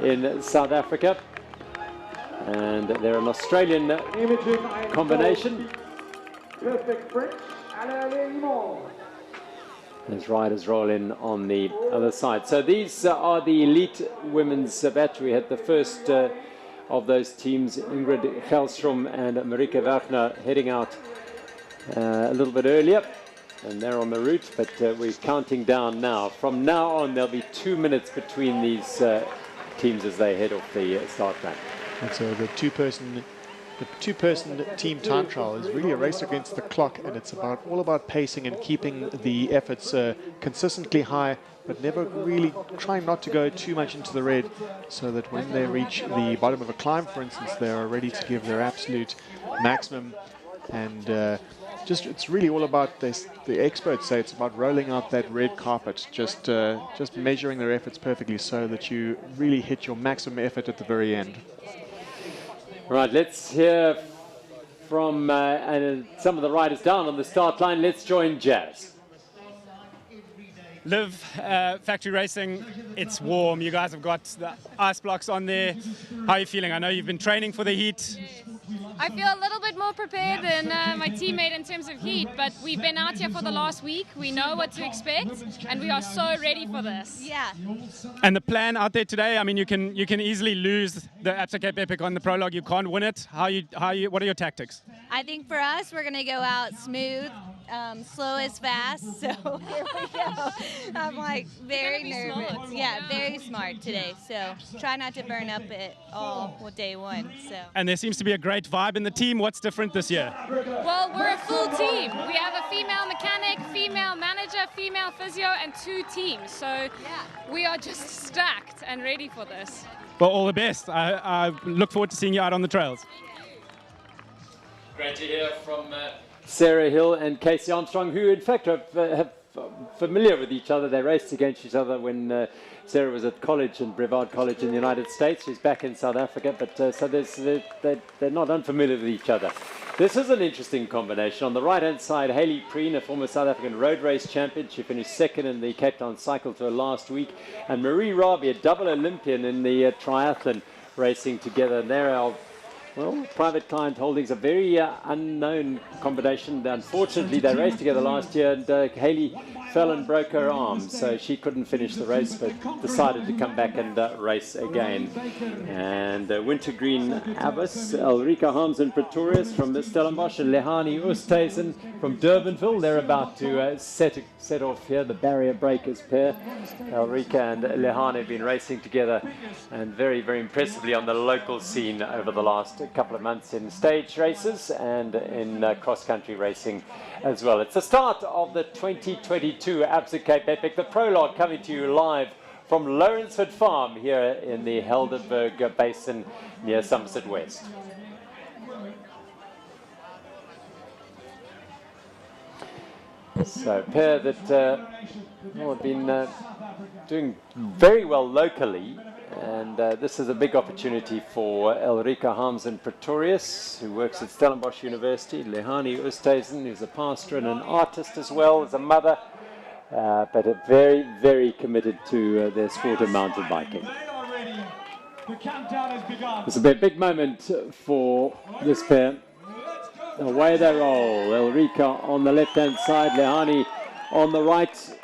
in South Africa. And they're an Australian combination. As riders roll in on the other side. So these are the elite women's battery. We had the first of those teams, Ingrid Gelstrom and Marika Wagner, heading out a little bit earlier, and they're on the route, but we're counting down now. From now on, there'll be 2 minutes between these teams as they head off the start line. And so the two-person team time trial is really a race against the clock, and it's all about pacing and keeping the efforts consistently high, but never really trying not to go too much into the red, so that when they reach the bottom of a climb, for instance, they are ready to give their absolute maximum. And it's really all about this. The experts say it's about rolling out that red carpet, just measuring their efforts perfectly so that you really hit your maximum effort at the very end. Right, let's hear from some of the riders down on the start line. Let's join Jazz. Liv Factory Racing, it's warm. You guys have got the ice blocks on there. How are you feeling? I know you've been training for the heat. I feel a little bit more prepared than my teammate in terms of heat, but we've been out here for the last week. We know what to expect, and we are so ready for this. Yeah. And the plan out there today, I mean, you can easily lose the Absa Cape Epic on the Prologue. You can't win it. What are your tactics? I think for us, we're going to go out smooth, slow is fast. So here we go. I'm like very nervous. Smart. Yeah, very smart today. So try not to burn up it all with day one. So. And there seems to be a great vibe in the team. What's different this year? Well, we're a full team. We have a female mechanic, female manager, female physio, and 2 teams. So we are just stacked and ready for this. Well, all the best. I look forward to seeing you out on the trails. Great to hear from Sarah Hill and Casey Armstrong, who in fact have familiar with each other. They raced against each other when Sarah was at college in Brevard College in the United States. She's back in South Africa, but so they're not unfamiliar with each other. This is an interesting combination. On the right-hand side, Hayley Preen, a former South African road race champion. She finished second in the Cape Town Cycle Tour last week. And Marie Rabi, a double Olympian in the triathlon, racing together. And they're our, well, private client holdings, a very unknown combination. Unfortunately, they raced together last year, and Hayley fell and broke her arm, so she couldn't finish the race, but decided to come back and race again. And wintergreen Abbas, Ulrika Harms and Pretorius from Stellenbosch, and Lehani Oosthuizen from Durbanville. They're about to set off here, the barrier breakers pair. Ulrika and Lehani have been racing together, and very, very impressively on the local scene over the last couple of months in stage races and in cross-country racing as well. It's the start of the 2022 Absa Cape Epic, the Prologue, coming to you live from Lourensford Farm here in the Helderberg Basin near Somerset West. So a pair that have been doing very well locally, and this is a big opportunity for Ulrika Harms and Pretorius, who works at Stellenbosch University, Lehani Oosthuizen, who's a pastor and an artist as well as a mother, but are very, very committed to their sport of mountain biking. It's a big moment for this pair. Away they roll. Ulrika on the left-hand side, Lehani on the right,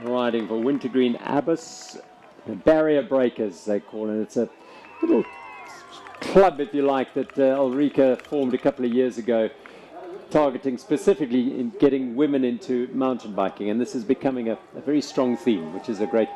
riding for wintergreen Abbas. The barrier breakers, they call it. It's a little club, if you like, that Ulrika formed a couple of years ago, targeting specifically in getting women into mountain biking. And this is becoming a very strong theme, which is a great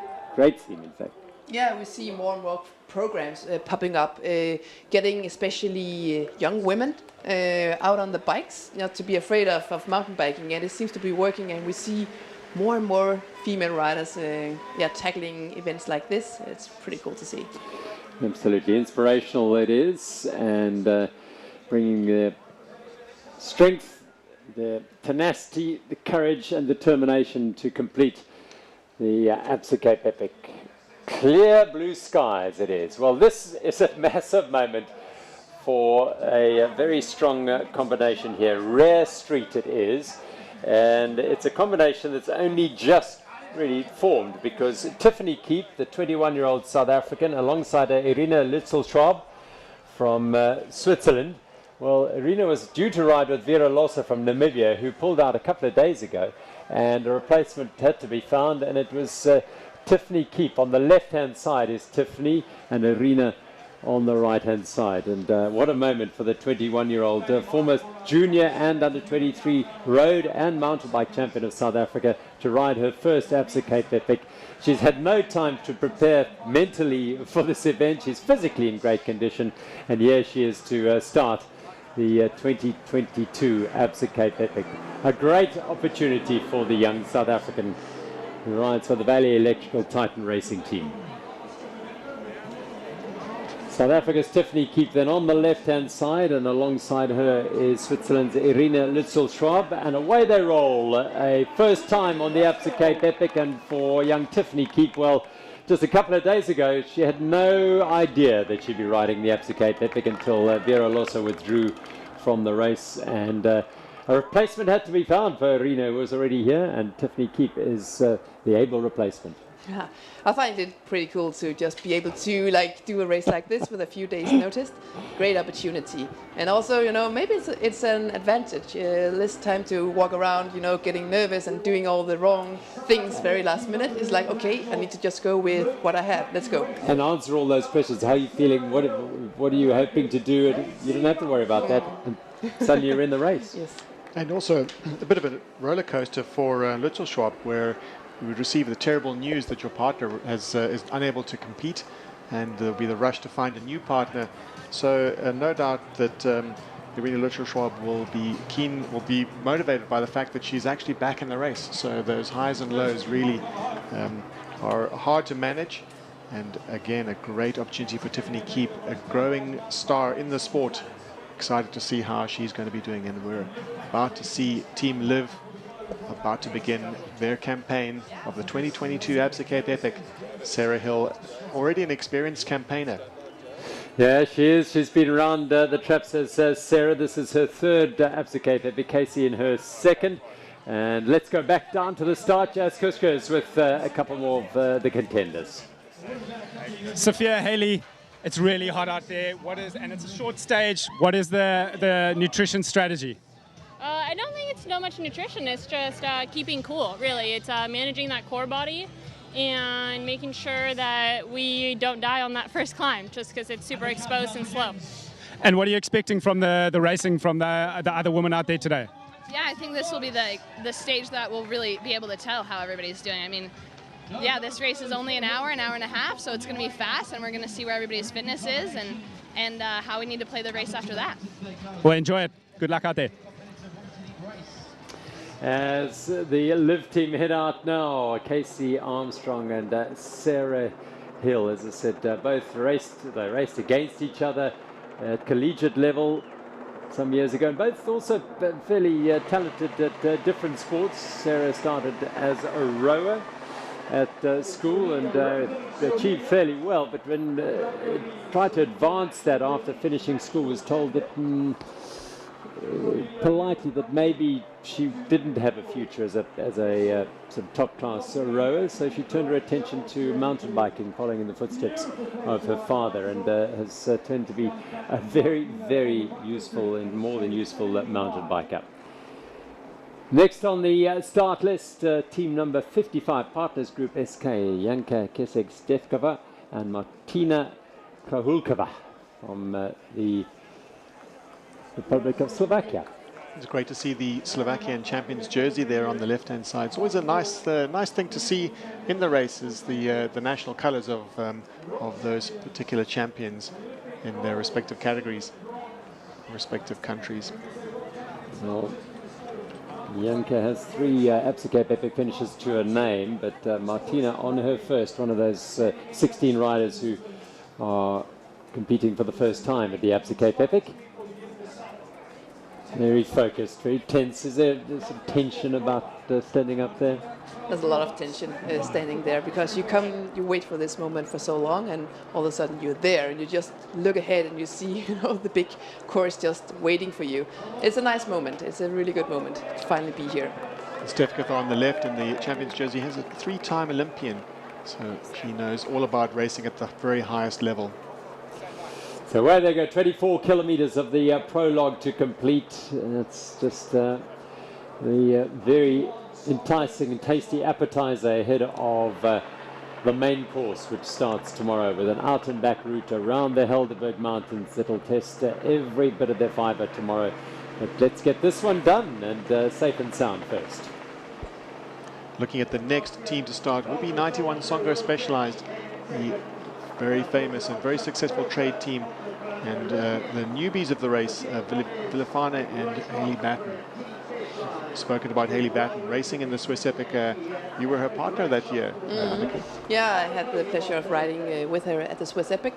theme, in fact. Yeah, we see more and more programs popping up, getting especially young women out on the bikes, not to be afraid of mountain biking, and it seems to be working, and we see more and more female riders tackling events like this. It's pretty cool to see. Absolutely inspirational it is, and bringing the strength, the tenacity, the courage and determination to complete the Absa Cape Epic. Clear blue skies it is. Well, this is a massive moment for a very strong combination here. Rare street it is, and it's a combination that's only just really formed because Tiffany Keep, the 21-year-old South African, alongside Irina Litzelschwab from Switzerland. Well, Irina was due to ride with Vera Lossa from Namibia, who pulled out a couple of days ago, and a replacement had to be found, and it was Tiffany Keep. On the left-hand side is Tiffany, and Irina on the right-hand side. And what a moment for the 21-year-old former junior and under-23 road and mountain bike champion of South Africa to ride her first Absa Cape Epic. She's had no time to prepare mentally for this event. She's physically in great condition, and here she is to start the 2022 Absa Cape Epic. A great opportunity for the young South African who rides for the Valley Electrical Titan Racing Team. South Africa's Tiffany Keep then on the left-hand side, and alongside her is Switzerland's Irina Litzelschwab, and away they roll. A first time on the Absa Cape Epic, and for young Tiffany Keep, well, just a couple of days ago, she had no idea that she'd be riding the Absa Cape Epic until Vera Lossa withdrew from the race, and a replacement had to be found for Irina, who was already here, and Tiffany Keep is the able replacement. Yeah, I find it pretty cool to just be able to like do a race like this with a few days notice. Great opportunity, and also maybe it's an advantage. Less time to walk around, getting nervous and doing all the wrong things very last minute. It's like, okay, I need to just go with what I have. Let's go. And answer all those questions. How are you feeling? What are you hoping to do? And you don't have to worry about that. And suddenly you're in the race. Yes. And also a bit of a roller coaster for Lourensford, where you would receive the terrible news that your partner is unable to compete, and there'll be the rush to find a new partner. So no doubt that Irina Lourensford will be motivated by the fact that she's actually back in the race. So those highs and lows really are hard to manage. And again, a great opportunity for Tiffany Keep, a growing star in the sport. Excited to see how she's going to be doing, and we're about to see Team Liv about to begin their campaign of the 2022 Absa Cape Epic. Sarah Hill, already an experienced campaigner. Yeah, she is. She's been around the traps as Sarah. This is her third Absa Cape Epic. Casey in her second. And let's go back down to the start. Jas Kuskers with a couple more of the contenders. Sophia, Haley, it's really hot out there. And it's a short stage. What is the nutrition strategy? I don't think it's so much nutrition. It's just keeping cool, really. It's managing that core body and making sure that we don't die on that first climb, just because it's super exposed and slow. And what are you expecting from the racing from the other women out there today? Yeah, I think this will be the stage that will really be able to tell how everybody's doing. I mean, yeah, this race is only an hour and a half, so it's going to be fast, and we're going to see where everybody's fitness is and how we need to play the race after that. Well, enjoy it. Good luck out there. As the Liv team head out now, Casey Armstrong and Sarah Hill, as I said, both raced against each other at collegiate level some years ago, and both also fairly talented at different sports. Sarah started as a rower at school and achieved fairly well, but when tried to advance that after finishing school, was told that politely that maybe she didn't have a future as a sort of top-class rower, so she turned her attention to mountain biking, following in the footsteps of her father, and has turned to be a very, very useful and more than useful mountain biker. Next on the start list, team number 55, Partners Group SK, Janka Kesek-Stefkova and Martina Krahulkova from the Republic of Slovakia. It's great to see the Slovakian champions jersey there on the left-hand side. It's always a nice thing to see in the races, the national colours of those particular champions in their respective categories, respective countries. Well, Janka has 3 Absa Cape Epic finishes to her name, but Martina on her first, one of those 16 riders who are competing for the first time at the Absa Cape Epic. Very focused, very tense. Is there some tension about standing up there? There's a lot of tension standing there, because you wait for this moment for so long, and all of a sudden you're there, and you just look ahead and you see the big course just waiting for you. It's a nice moment. It's a really good moment to finally be here. Stefkova on the left in the champions jersey has a 3-time Olympian, so she knows all about racing at the very highest level. So away they go, 24 kilometers of the prologue to complete. It's just the very enticing and tasty appetizer ahead of the main course, which starts tomorrow with an out and back route around the Helderberg Mountains that'll test every bit of their fiber tomorrow. But let's get this one done and safe and sound first. Looking at the next team to start will be 91 Songo Specialized, the very famous and very successful trade team, and the newbies of the race, Villafana and Haley Batten. Spoken about Haley Batten racing in the Swiss Epic. You were her partner that year. Yeah, I had the pleasure of riding with her at the Swiss Epic.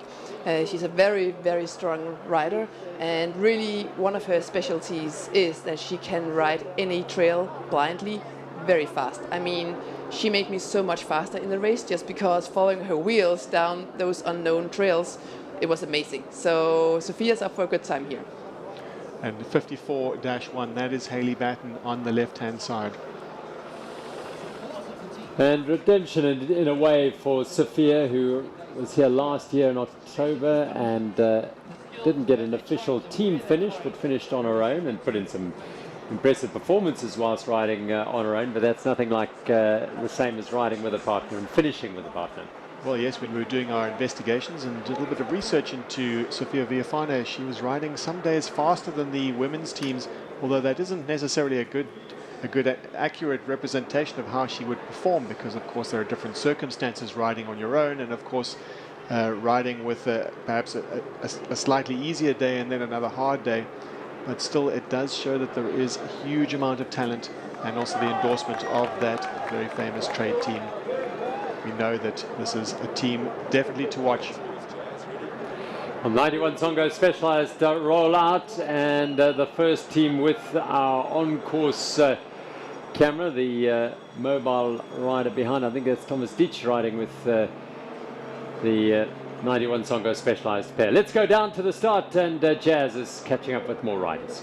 She's a very, very strong rider, and really one of her specialties is that she can ride any trail blindly very fast. I mean, she made me so much faster in the race just because following her wheels down those unknown trails, it was amazing. So Sophia's up for a good time here. And 54-1, that is Haley Batten on the left-hand side. And redemption in a way for Sophia, who was here last year in October and didn't get an official team finish, but finished on her own and put in some impressive performances whilst riding on her own. But that's nothing like the same as riding with a partner and finishing with a partner. Well, yes, when we were doing our investigations and did a little bit of research into Sophia Viafana, she was riding some days faster than the women's teams, although that isn't necessarily a good accurate representation of how she would perform, because of course there are different circumstances riding on your own, and of course riding with perhaps a slightly easier day and then another hard day. But still, it does show that there is a huge amount of talent, and also the endorsement of that very famous trade team. We know that this is a team definitely to watch. On 91 Songo Specialized rollout, and the first team with our on-course camera, the mobile rider behind. I think that's Thomas Ditch riding with the 91 Songo Specialized pair. Let's go down to the start, and Jazz is catching up with more riders.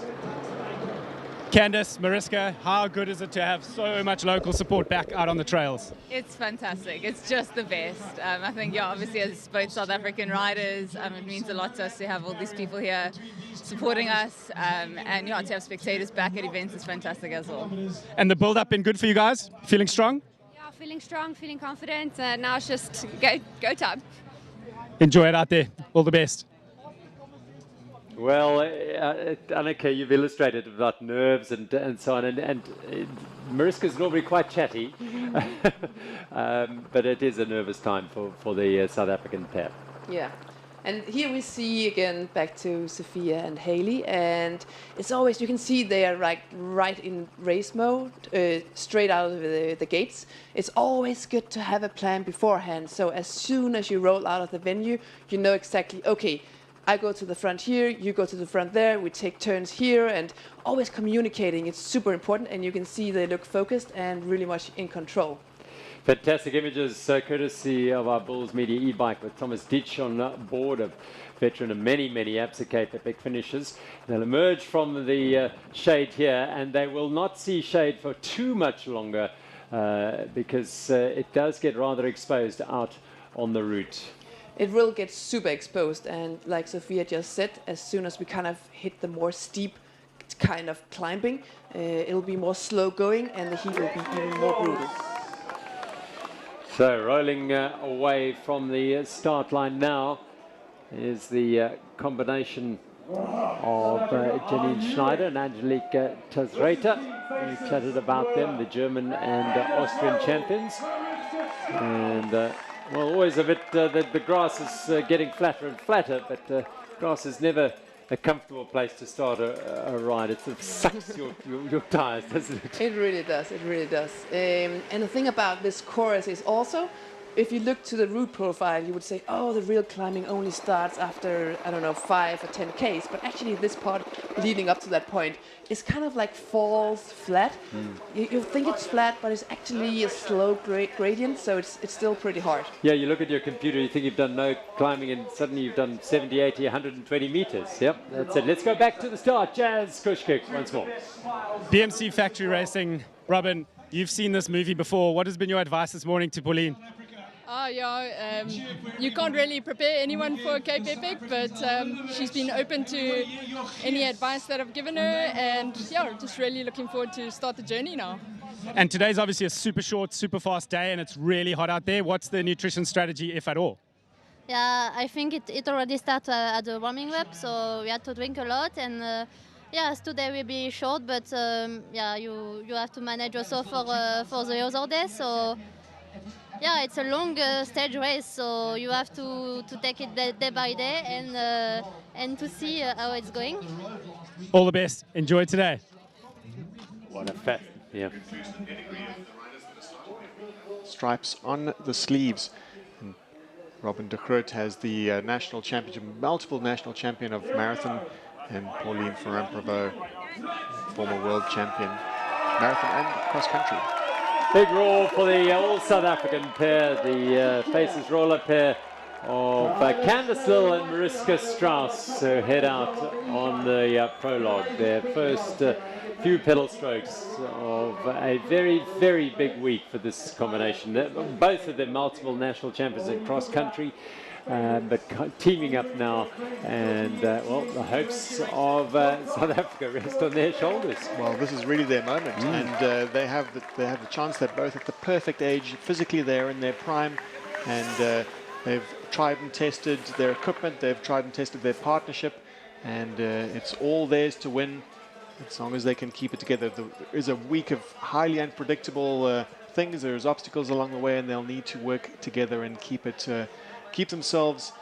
Candice, Mariska, how good is it to have so much local support back out on the trails? It's fantastic. It's just the best. I think, yeah, obviously as both South African riders, it means a lot to us to have all these people here supporting us, and yeah, to have spectators back at events is fantastic as well. And the build-up been good for you guys? Feeling strong? Yeah, feeling strong, feeling confident. Now it's just go time. Enjoy it out there. All the best. Well, Annika, you've illustrated about nerves and so on, and Mariska's normally quite chatty, but it is a nervous time for the South African pair. Yeah. And here we see again back to Sophia and Haley, and it's always, you can see they are right in race mode, straight out of the gates. It's always good to have a plan beforehand, so as soon as you roll out of the venue, you know exactly, okay, I go to the front here, you go to the front there, we take turns here, and always communicating. It's super important, and you can see they look focused and really much in control. Fantastic images, courtesy of our Bulls Media e-bike with Thomas Ditch on board, a veteran of many Absa Cape Epic finishes. They'll emerge from the shade here, and they will not see shade for too much longer because it does get rather exposed out on the route. It will get super exposed, and like Sophia just said, as soon as we kind of hit the more steep kind of climbing, it'll be more slow going, and the heat will be even more brutal. So rolling away from the start line now is the combination of Janine Schneider and Angelique Tazreiter. We chatted about them, the German and Austrian champions. And well, always a bit the grass is getting flatter and flatter, but grass is never a comfortable place to start a ride. It sort of sucks your tires, doesn't it? It really does, it really does. And the thing about this course is also, if you look to the route profile, you would say, oh, the real climbing only starts after, I don't know, 5 or 10 Ks. But actually this part leading up to that point is kind of like falls flat. You think it's flat, but it's actually a slow gradient, so it's still pretty hard. Yeah, you look at your computer, you think you've done no climbing, and suddenly you've done 70, 80, 120 meters. Yep, that's it. Let's go back to the start. Jazz Kushkik once more. BMC Factory Racing. Robin, you've seen this movie before. What has been your advice this morning to Pauline? Yeah, you can't really prepare anyone for Cape Epic, but she's been open to any advice that I've given her, and yeah, just really looking forward to start the journey now. And today's obviously a super short, super fast day, and it's really hot out there. What's the nutrition strategy, if at all? Yeah, I think it already started at the warming up, so we had to drink a lot, and yes, today will be short, but yeah, you have to manage also for the other day, so. Yeah, it's a long stage race, so you have to take it day by day and to see how it's going. All the best. Enjoy today. What a fat, yeah. Stripes on the sleeves. And Robin de Groot has the national championship, multiple national champion of marathon, and Pauline Ferrand-Prévot, former world champion, marathon and cross country. Big roar for the all South African pair, the Faces Roller pair of Candice Lill and Mariska Strauss who head out on the prologue. Their first few pedal strokes of a very, very big week for this combination. Both of them multiple national champions in cross country. But teaming up now, and well, the hopes of South Africa rest on their shoulders. Well, this is really their moment, and they have the chance. They're both at the perfect age. Physically, they're in their prime, and they've tried and tested their equipment. They've tried and tested their partnership, and it's all theirs to win, as long as they can keep it together. There is a week of highly unpredictable things. There's obstacles along the way, and they'll need to work together and keep themselves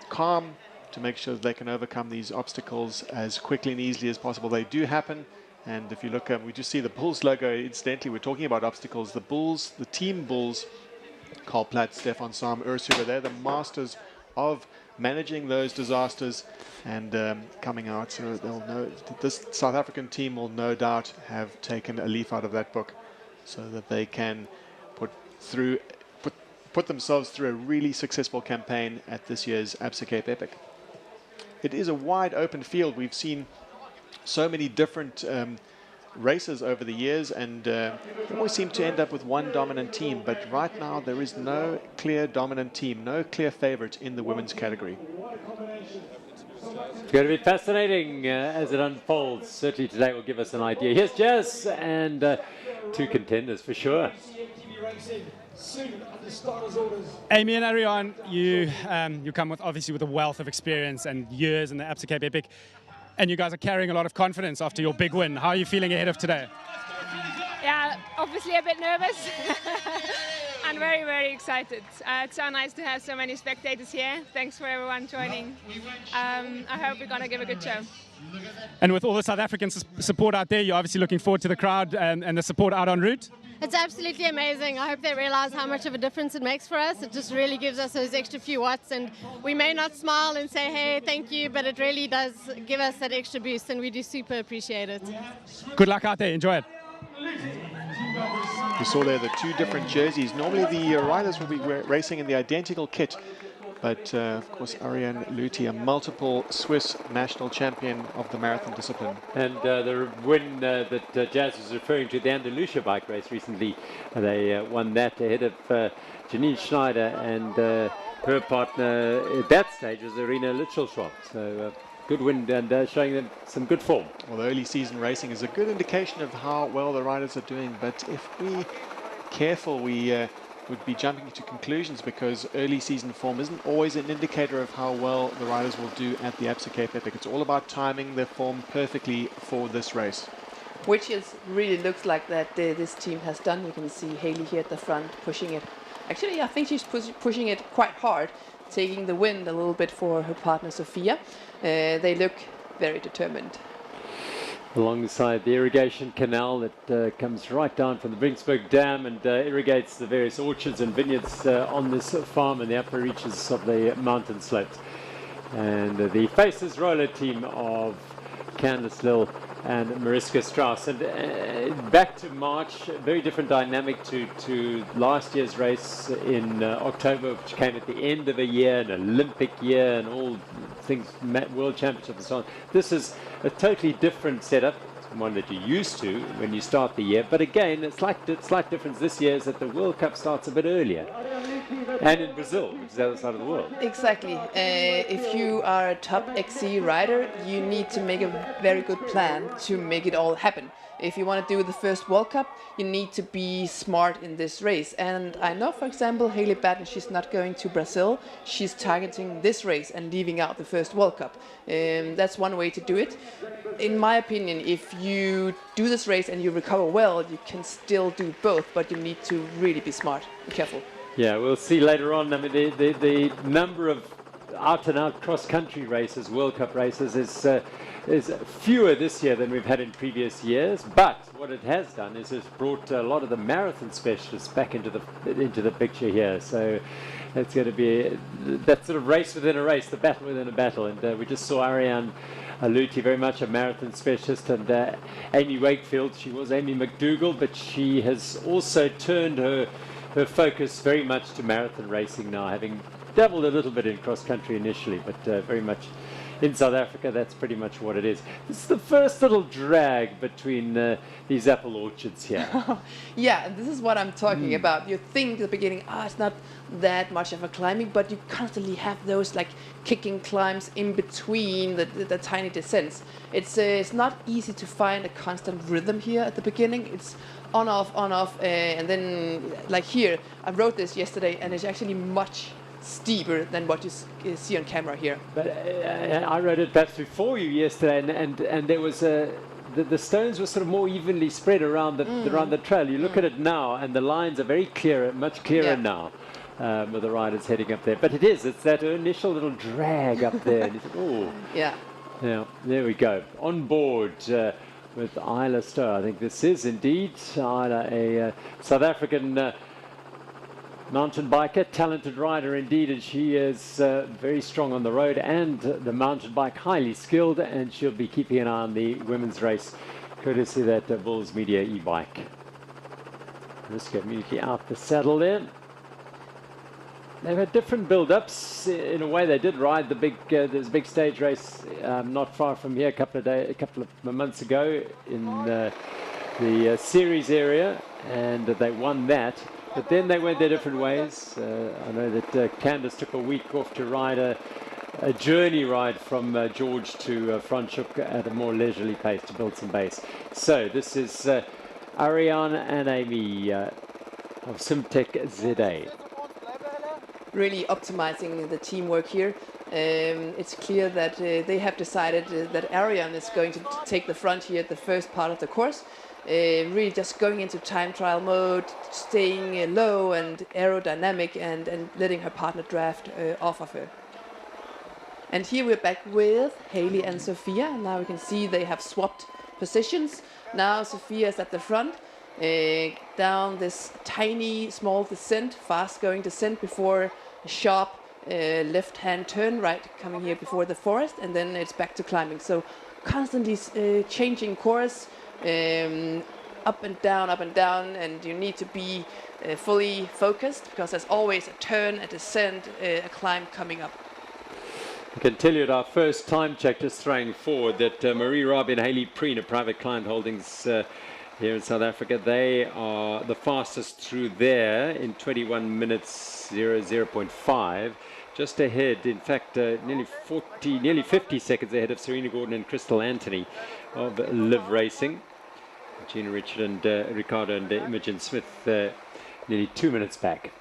calm to make sure that they can overcome these obstacles as quickly and easily as possible. They do happen, and if you look, we just see the Bulls logo. Incidentally, we're talking about obstacles. The Bulls, the team Bulls, Carl Platt, Stefan Sam, Ursula, they're the masters of managing those disasters and coming out. So they'll know, this South African team will no doubt have taken a leaf out of that book, so that they can put themselves through a really successful campaign at this year's Absa Cape Epic. It is a wide open field. We've seen so many different races over the years, and they always seem to end up with one dominant team, but right now there is no clear dominant team, no clear favorite in the women's category. It's going to be fascinating as it unfolds. Certainly today will give us an idea. Here's Jazz and two contenders for sure. Amy and Ariane, you come with obviously with a wealth of experience and years in the Absa Cape Epic, and you guys are carrying a lot of confidence after your big win. How are you feeling ahead of today? Yeah, obviously a bit nervous and very, very excited. It's so nice to have so many spectators here. Thanks for everyone joining. I hope we're going to give a good show. And with all the South African support out there, you're obviously looking forward to the crowd and the support out en route? It's absolutely amazing. I hope they realize how much of a difference it makes for us. It just really gives us those extra few watts, and we may not smile and say, hey, thank you, but it really does give us that extra boost, and we do super appreciate it. Good luck out there. Enjoy it. You saw there the two different jerseys. Normally the riders will be racing in the identical kit, but of course Ariane Luthi, a multiple Swiss national champion of the marathon discipline. And the win that Jazz was referring to, the Andalusia bike race recently, they won that ahead of Janine Schneider, and her partner at that stage was Irina Litschelschwab. So good win and showing them some good form. Well, the early season racing is a good indication of how well the riders are doing, but if we're careful, we would be jumping to conclusions, because early season form isn't always an indicator of how well the riders will do at the Absa Cape Epic. It's all about timing their form perfectly for this race. Which is really looks like that this team has done. You can see Haley here at the front pushing it. Actually, I think she's pushing it quite hard, taking the wind a little bit for her partner Sophia. They look very determined. Alongside the irrigation canal that comes right down from the Brinksburg Dam and irrigates the various orchards and vineyards on this farm in the upper reaches of the mountain slopes. And the Faces roller team of Candice Lill and Mariska Strauss. And back to March, a very different dynamic to last year's race in October, which came at the end of a year, an Olympic year, and all things, World Championship and so on. This is a totally different setup, one that you're used to when you start the year. But again, it's like the slight difference this year is that the World Cup starts a bit earlier. And in Brazil, which is the other side of the world. Exactly. If you are a top XC rider, you need to make a very good plan to make it all happen. If you want to do the first World Cup, you need to be smart in this race. And I know, for example, Haley Batten, she's not going to Brazil. She's targeting this race and leaving out the first World Cup. That's one way to do it. In my opinion, if you do this race and you recover well, you can still do both, but you need to really be smart and careful. Yeah, we'll see later on. I mean, the number of out-and-out cross-country races, World Cup races, is fewer this year than we've had in previous years. But what it has done is it's brought a lot of the marathon specialists back into the picture here. So it's going to be that sort of race within a race, the battle within a battle. And we just saw Ariane Luthi, very much a marathon specialist, and Amy Wakefield. She was Amy McDougall, but she has also turned her her focus very much to marathon racing now, having dabbled a little bit in cross country initially, but very much in South Africa, that's pretty much what it is. This is the first little drag between these apple orchards here. Yeah, and this is what I'm talking about. You think at the beginning, it's not that much of a climbing, but you constantly have those like kicking climbs in between the tiny descents. It's not easy to find a constant rhythm here at the beginning. It's on off, and then like here, I wrote this yesterday, and it's actually much steeper than what you see on camera here. But I wrote it perhaps before you yesterday, and there was the stones were sort of more evenly spread around the trail. You look at it now, and the lines are very clearer, much clearer now. With the riders heading up there, but it's that initial little drag up there. And you think, oh, yeah. There we go. On board with Isla Stowe. I think this is indeed Isla, a South African mountain biker, talented rider indeed, and she is very strong on the road and the mountain bike, highly skilled, and she'll be keeping an eye on the women's race, courtesy of that Bulls Media e-bike. Just get immediately out the saddle there. They've had different build-ups. In a way, they did ride the big, there's a big stage race not far from here a couple of months ago in the series area, and they won that. But then they went their different ways. I know that Candace took a week off to ride a journey ride from George to Franschhoek at a more leisurely pace to build some base. So this is Ariane and Amy of Simtech ZA. Really optimizing the teamwork here. It's clear that they have decided that Ariane is going to take the front here at the first part of the course. Really just going into time trial mode, staying low and aerodynamic, and letting her partner draft off of her. And here we're back with Haley and Sophia. Now we can see they have swapped positions. Now Sophia is at the front, down this tiny small descent, fast going descent before a sharp left-hand turn right coming here before the forest, and then it's back to climbing. So constantly changing course, up and down, and you need to be fully focused because there's always a turn, a descent, a climb coming up. I can tell you at our first time check, just throwing forward, that Marie Rabi and Haley Preen, a private client holdings here in South Africa, they are the fastest through there in 21 minutes 0.5, just ahead, in fact, nearly 50 seconds ahead of Serena Gordon and Crystal Anthony of Live Racing. Gina Richard and Ricardo and Imogen Smith nearly 2 minutes back.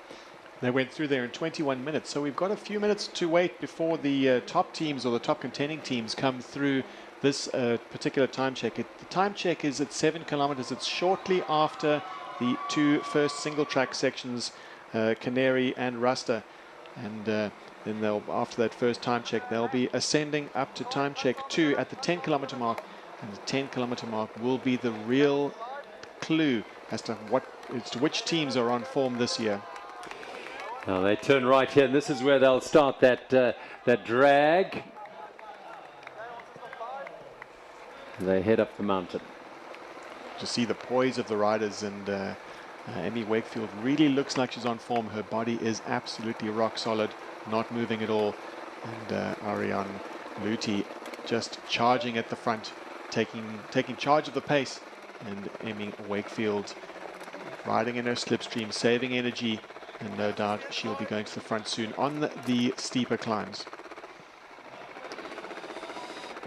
They went through there in 21 minutes, so we've got a few minutes to wait before the top teams or the top contending teams come through this particular time check. The time check is at 7 kilometers. It's shortly after the two first single track sections, Canary and Rasta, and then after that first time check they'll be ascending up to time check 2 at the 10 kilometer mark, and the 10 kilometer mark will be the real clue as to which teams are on form this year. Now they turn right here, and this is where they'll start that drag. They head up the mountain. To see the poise of the riders, and Emmy Wakefield really looks like she's on form. Her body is absolutely rock solid, not moving at all. And Ariane Luthi just charging at the front, taking charge of the pace. And Emmy Wakefield riding in her slipstream, saving energy. And no doubt she'll be going to the front soon on the steeper climbs.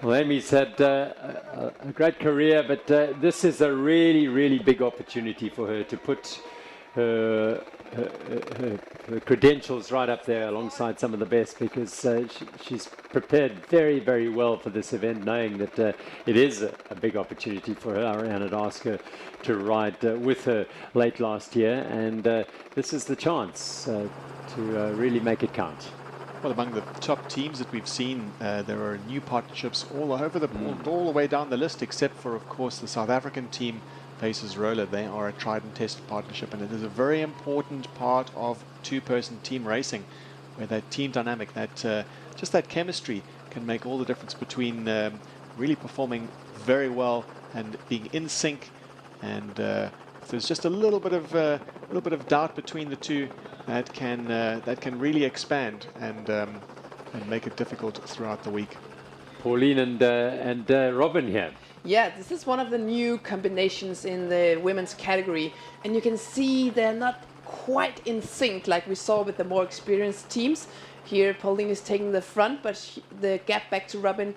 Well, Amy's had a great career, but this is a really, really big opportunity for her to put her credentials right up there alongside some of the best, because she's prepared very, very well for this event, knowing that it is a big opportunity for her. Ariane had asked her to ride with her late last year, and this is the chance to really make it count. Well, among the top teams that we've seen, there are new partnerships all the way down the list, except for, of course, the South African team, Faces Roller. They are a tried and tested partnership, and it is a very important part of two-person team racing, where that team dynamic, that just that chemistry can make all the difference between really performing very well and being in sync and If there's just a little bit of doubt between the two, that can really expand and make it difficult throughout the week. Pauline and Robin here. Yeah, this is one of the new combinations in the women's category, and you can see they're not quite in sync like we saw with the more experienced teams. Here Pauline is taking the front, but the gap back to Robin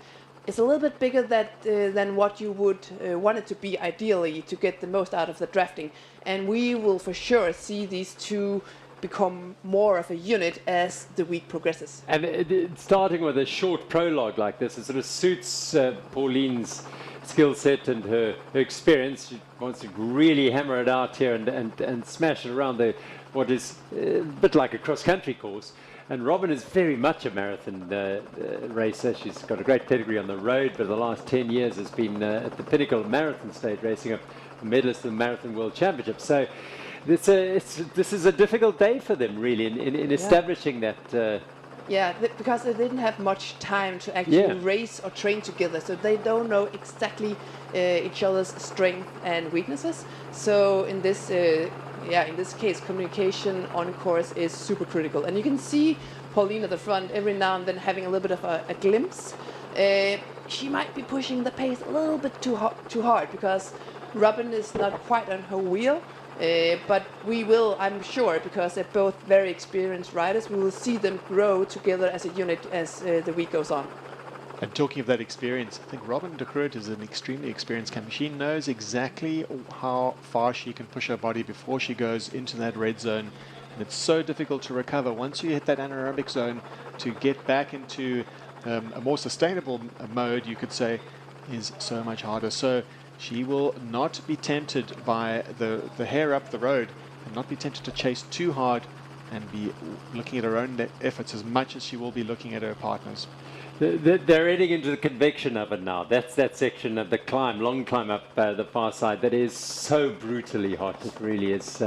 is a little bit bigger than what you would want it to be ideally to get the most out of the drafting. And we will for sure see these two become more of a unit as the week progresses. And starting with a short prologue like this, it sort of suits Pauline's skill set and her experience. She wants to really hammer it out here and smash it around what is a bit like a cross-country course. And Robin is very much a marathon racer. She's got a great pedigree on the road, but the last 10 years has been at the pinnacle of marathon stage, racing up a medalist in the Marathon World Championship. So this is a difficult day for them, really, in establishing that. Because they didn't have much time to actually race or train together, so they don't know exactly each other's strengths and weaknesses. So in this case, communication on course is super critical. And you can see Pauline at the front every now and then having a little bit of a glimpse. She might be pushing the pace a little bit too hard because Robin is not quite on her wheel. But we will, I'm sure, because they're both very experienced riders, we will see them grow together as a unit as the week goes on. And talking of that experience, I think Robin de Groot is an extremely experienced camper. She knows exactly how far she can push her body before she goes into that red zone. And it's so difficult to recover. Once you hit that anaerobic zone, to get back into a more sustainable mode, you could say, is so much harder. So she will not be tempted by the hair up the road and not be tempted to chase too hard and be looking at her own efforts as much as she will be looking at her partners. They're heading into the convection of it now. That's that section of the climb, long climb up the far side that is so brutally hot. It really is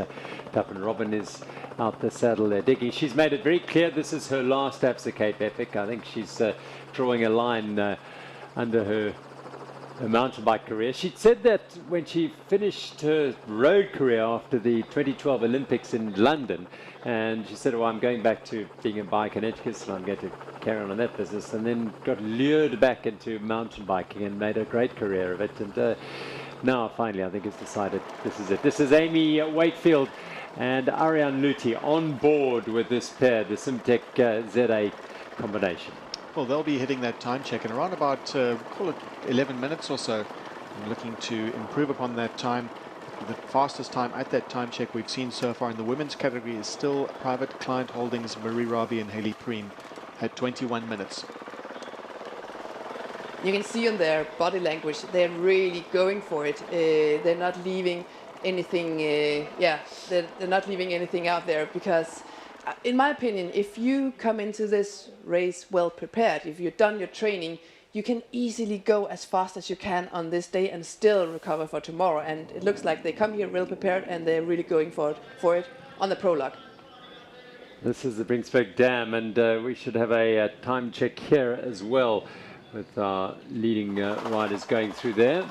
tough. And Robin is out the saddle there digging. She's made it very clear this is her last Absa Cape Epic. I think she's drawing a line under her mountain bike career. She said that when she finished her road career after the 2012 Olympics in London, and she said, well, I'm going back to being a bike and educator, and I'm going to carry on that business, and then got lured back into mountain biking and made a great career of it. And now finally I think has decided this is it. This is Amy Wakefield and Ariane Luti on board with this pair, the Simtech ZA combination. Well, they'll be hitting that time check in around about, call it 11 minutes or so. I'm looking to improve upon that time. The fastest time at that time check we've seen so far in the women's category is still Private Client Holdings, Marie Robbie and Haley Preen at 21 minutes. You can see on their body language, they're really going for it. They're not leaving anything, they're not leaving anything out there because in my opinion, if you come into this race well prepared, if you've done your training, you can easily go as fast as you can on this day and still recover for tomorrow. And it looks like they come here well prepared and they're really going for it on the prologue. This is the Bringsberg Dam, and we should have a time check here as well with our leading riders going through there.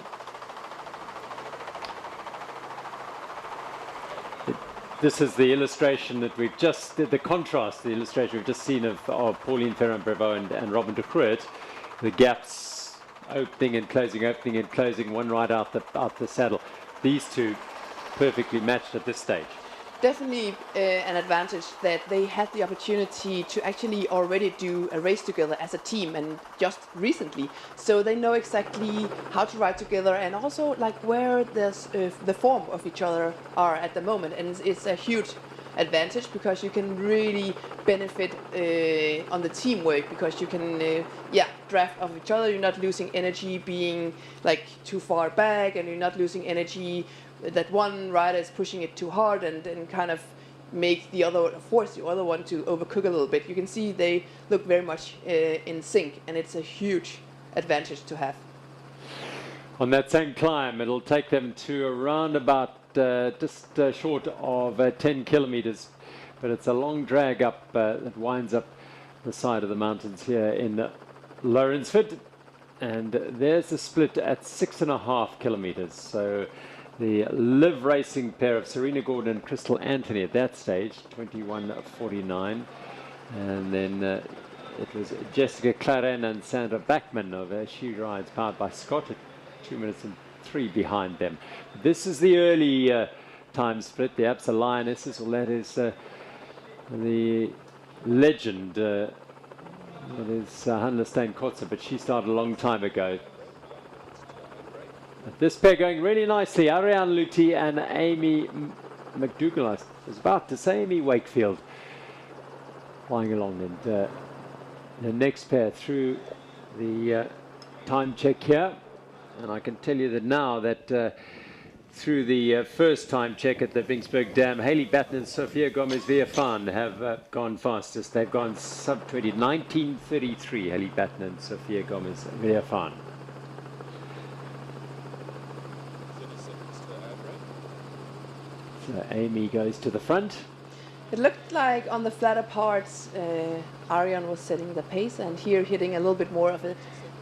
This is the illustration that we've just, the contrast, the illustration we've just seen of Pauline Ferrand-Prévot and Robin de Groot. The gaps opening and closing, one right out the saddle. These two perfectly matched at this stage. Definitely an advantage that they had the opportunity to actually already do a race together as a team and just recently. So they know exactly how to ride together and also like where the form of each other are at the moment. And it's a huge advantage because you can really benefit on the teamwork because you can draft off each other. You're not losing energy being like too far back and you're not losing energy that one rider is pushing it too hard and kind of make force the other one to overcook a little bit. You can see they look very much in sync and it's a huge advantage to have. On that same climb, it'll take them to around about just short of 10 kilometers, but it's a long drag up that winds up the side of the mountains here in Lourensford, and there's a split at 6.5 kilometers. So the live racing pair of Serena Gordon and Crystal Anthony at that stage, 21:49. And then it was Jessica Claren and Sandra Backman of She Rides, powered by Scott, at 2 minutes and 3 behind them. This is the early time split, the Absa Lionesses. Well, that is the legend, that is Hanna Steyn-Kotze, but she started a long time ago. This pair going really nicely, Ariane Luthi and Amy McDougall. I was about to say Amy Wakefield, flying along. And the next pair through the time check here. And I can tell you that now that through the first time check at the Vingsburg Dam, Haley Batten and Sofia Gomez-Villafan have gone fastest. They've gone sub-20, 19:33, Haley Batten and Sofia Gomez-Villafan. So Amy goes to the front. It looked like on the flatter parts, Ariane was setting the pace, and here hitting a little bit more of a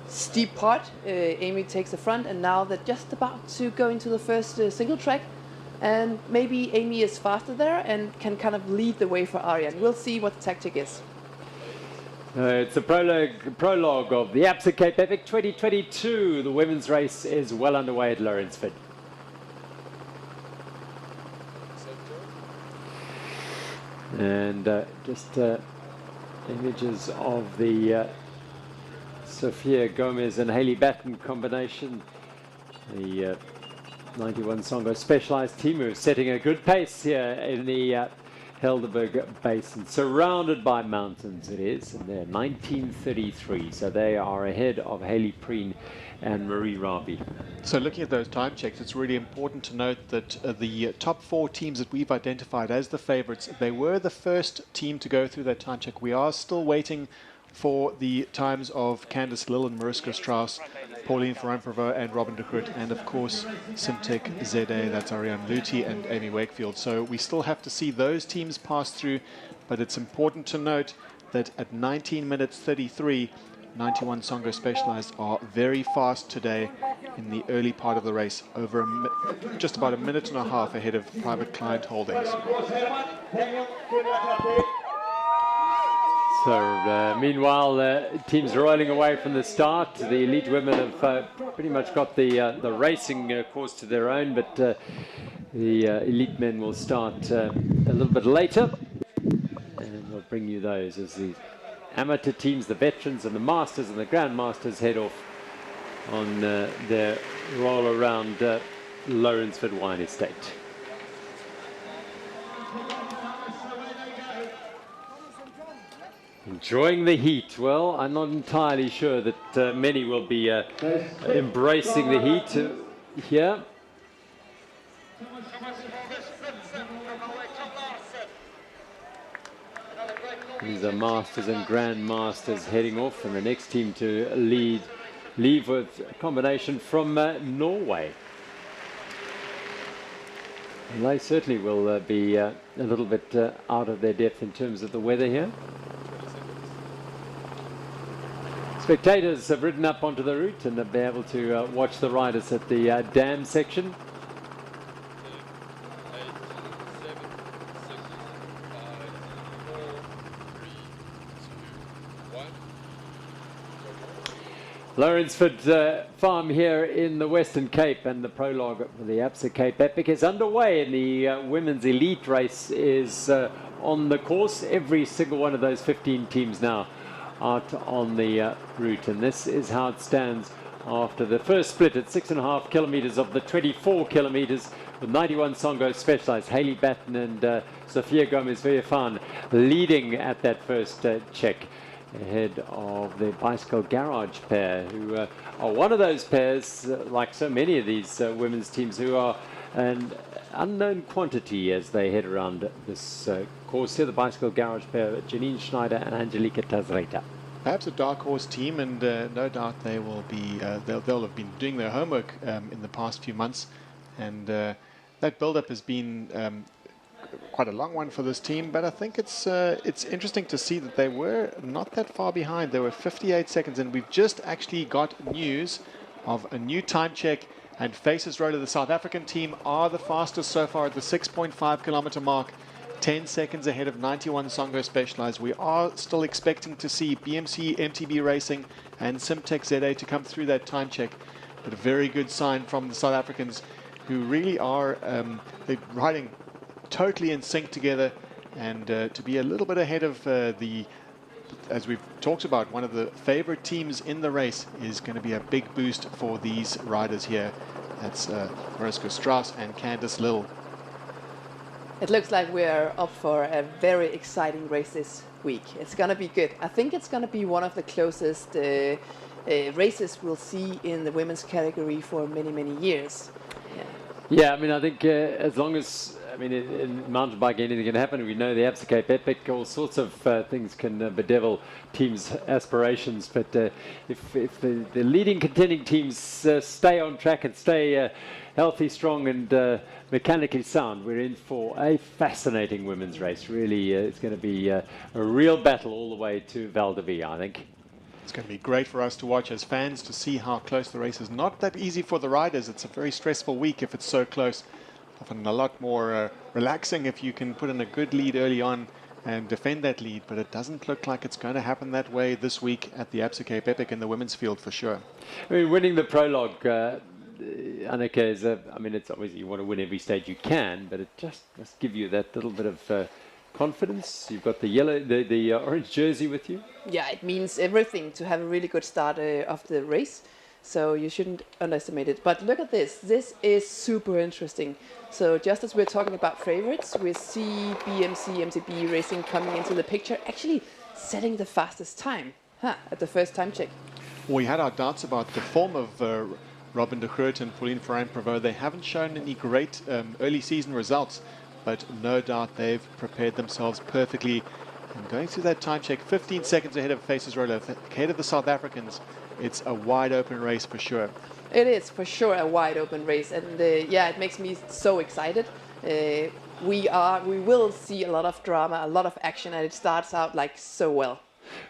steep part. Amy takes the front, and now they're just about to go into the first single track, and maybe Amy is faster there and can kind of lead the way for Ariane. We'll see what the tactic is. It's a prologue of the Absa Cape Epic 2022. The women's race is well underway at Lourensford. And just images of the Sofia Gomez and Haley Batten combination. The 91 Songo Specialized team who are setting a good pace here in the Helderberg Basin. Surrounded by mountains it is, and they're 19:33, so they are ahead of Haley Preen and Marie Rabi. So looking at those time checks, it's really important to note that the top 4 teams that we've identified as the favorites, they were the first team to go through that time check. We are still waiting for the times of Candice Lill and Mariska Strauss, Pauline Ferrand-Prevot and Robin de Groot, and of course Simtek Zede, that's Ariane Luthi and Amy Wakefield. So we still have to see those teams pass through, but it's important to note that at 19 minutes 33, 91 Songo Specialized are very fast today in the early part of the race, over just about a minute and a half ahead of Private Client Holdings. So meanwhile, teams are rolling away from the start. The elite women have pretty much got the racing course to their own, but the elite men will start a little bit later, and we'll bring you those as the amateur teams, the veterans and the masters and the grandmasters head off on their roll around Lourensford Wine Estate. Enjoying the heat. Well, I'm not entirely sure that many will be embracing the heat here. These are masters and grandmasters heading off, and the next team to leave with a combination from Norway. And they certainly will be a little bit out of their depth in terms of the weather here. Spectators have ridden up onto the route and they'll be able to watch the riders at the dam section. Lourensford Farm here in the Western Cape, and the prologue for the Absa Cape Epic is underway, and the women's elite race is on the course. Every single one of those 15 teams now out on the route, and this is how it stands after the first split at 6.5 kilometers of the 24 kilometers, with 91 Songo Specialized, Haley Batten and Sofia Gomez-Villafan leading at that first check, ahead of the Bicycle Garage pair, who are one of those pairs, like so many of these women's teams, who are an unknown quantity as they head around this course here. The Bicycle Garage pair, Janine Schneider and Angelica Tazreta. Perhaps a dark horse team, and no doubt they will be. They'll have been doing their homework in the past few months, and that build-up has been quite a long one for this team. But I think it's interesting to see that they were not that far behind. They were 58 seconds, and we've just actually got news of a new time check And Faces Roller, the South African team, are the fastest so far at the 6.5 kilometer mark, 10 seconds ahead of 91 Songo Specialized. We are still expecting to see BMC, MTB Racing and Simtech ZA to come through that time check. But a very good sign from the South Africans, who really are they're riding totally in sync together, and to be a little bit ahead of as we've talked about, one of the favorite teams in the race is going to be a big boost for these riders here. That's Mariska Strauss and Candice Lill. It looks like we're up for a very exciting race this week. It's going to be good. I think it's going to be one of the closest races we'll see in the women's category for many, many years. Yeah, I mean, I think as long as, I mean, in mountain bike, anything can happen. We know the Absa Cape Epic, all sorts of things can bedevil teams' aspirations. But if the leading contending teams stay on track and stay healthy, strong, and mechanically sound, we're in for a fascinating women's race. Really, it's going to be a real battle all the way to Val de Vie, I think. It's going to be great for us to watch as fans, to see how close the race is. Not that easy for the riders. It's a very stressful week if it's so close. Often a lot more relaxing if you can put in a good lead early on and defend that lead. But it doesn't look like it's going to happen that way this week at the Absa Cape Epic in the women's field for sure. I mean, winning the Prologue, Anneke, is I mean, it's obviously you want to win every stage you can, but it just must give you that little bit of confidence. You've got the yellow, the orange jersey with you. Yeah, it means everything to have a really good start of the race. So you shouldn't underestimate it. But look at this. This is super interesting. So just as we're talking about favorites, we see BMC, MTB Racing coming into the picture, actually setting the fastest time at the first time check. We had our doubts about the form of Robin de Groot and Pauline Ferrand-Prévot. They haven't shown any great early season results, but no doubt they've prepared themselves perfectly. And going through that time check, 15 seconds ahead of Faces Roller, ahead of the South Africans. It's a wide open race for sure. It is for sure a wide open race, and yeah, it makes me so excited. We will see a lot of drama, a lot of action, and it starts out like so well.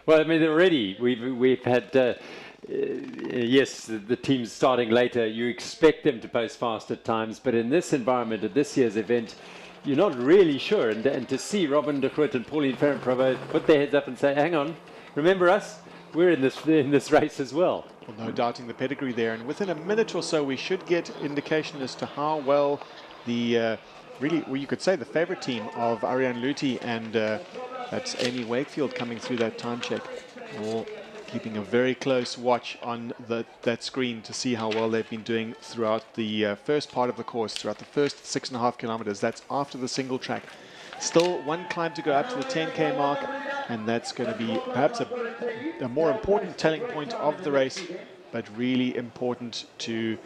Well, I mean, already we've had. Yes, the teams starting later, you expect them to post faster times, but in this environment, at this year's event, you're not really sure. And to see Robin de Groot and Pauline Ferrand-Prévot put their heads up and say, hang on, remember us? We're in this race as well. Well, no doubting the pedigree there. And within a minute or so, we should get indication as to how well the, really, well, you could say the favorite team of Ariane Luthi and that's Amy Wakefield coming through that time check. All keeping a very close watch on that screen to see how well they've been doing throughout the first part of the course, throughout the first 6.5 kilometers. That's after the single track. Still one climb to go up to the 10K mark, and that's going to be perhaps a more important telling point of the race, but really important to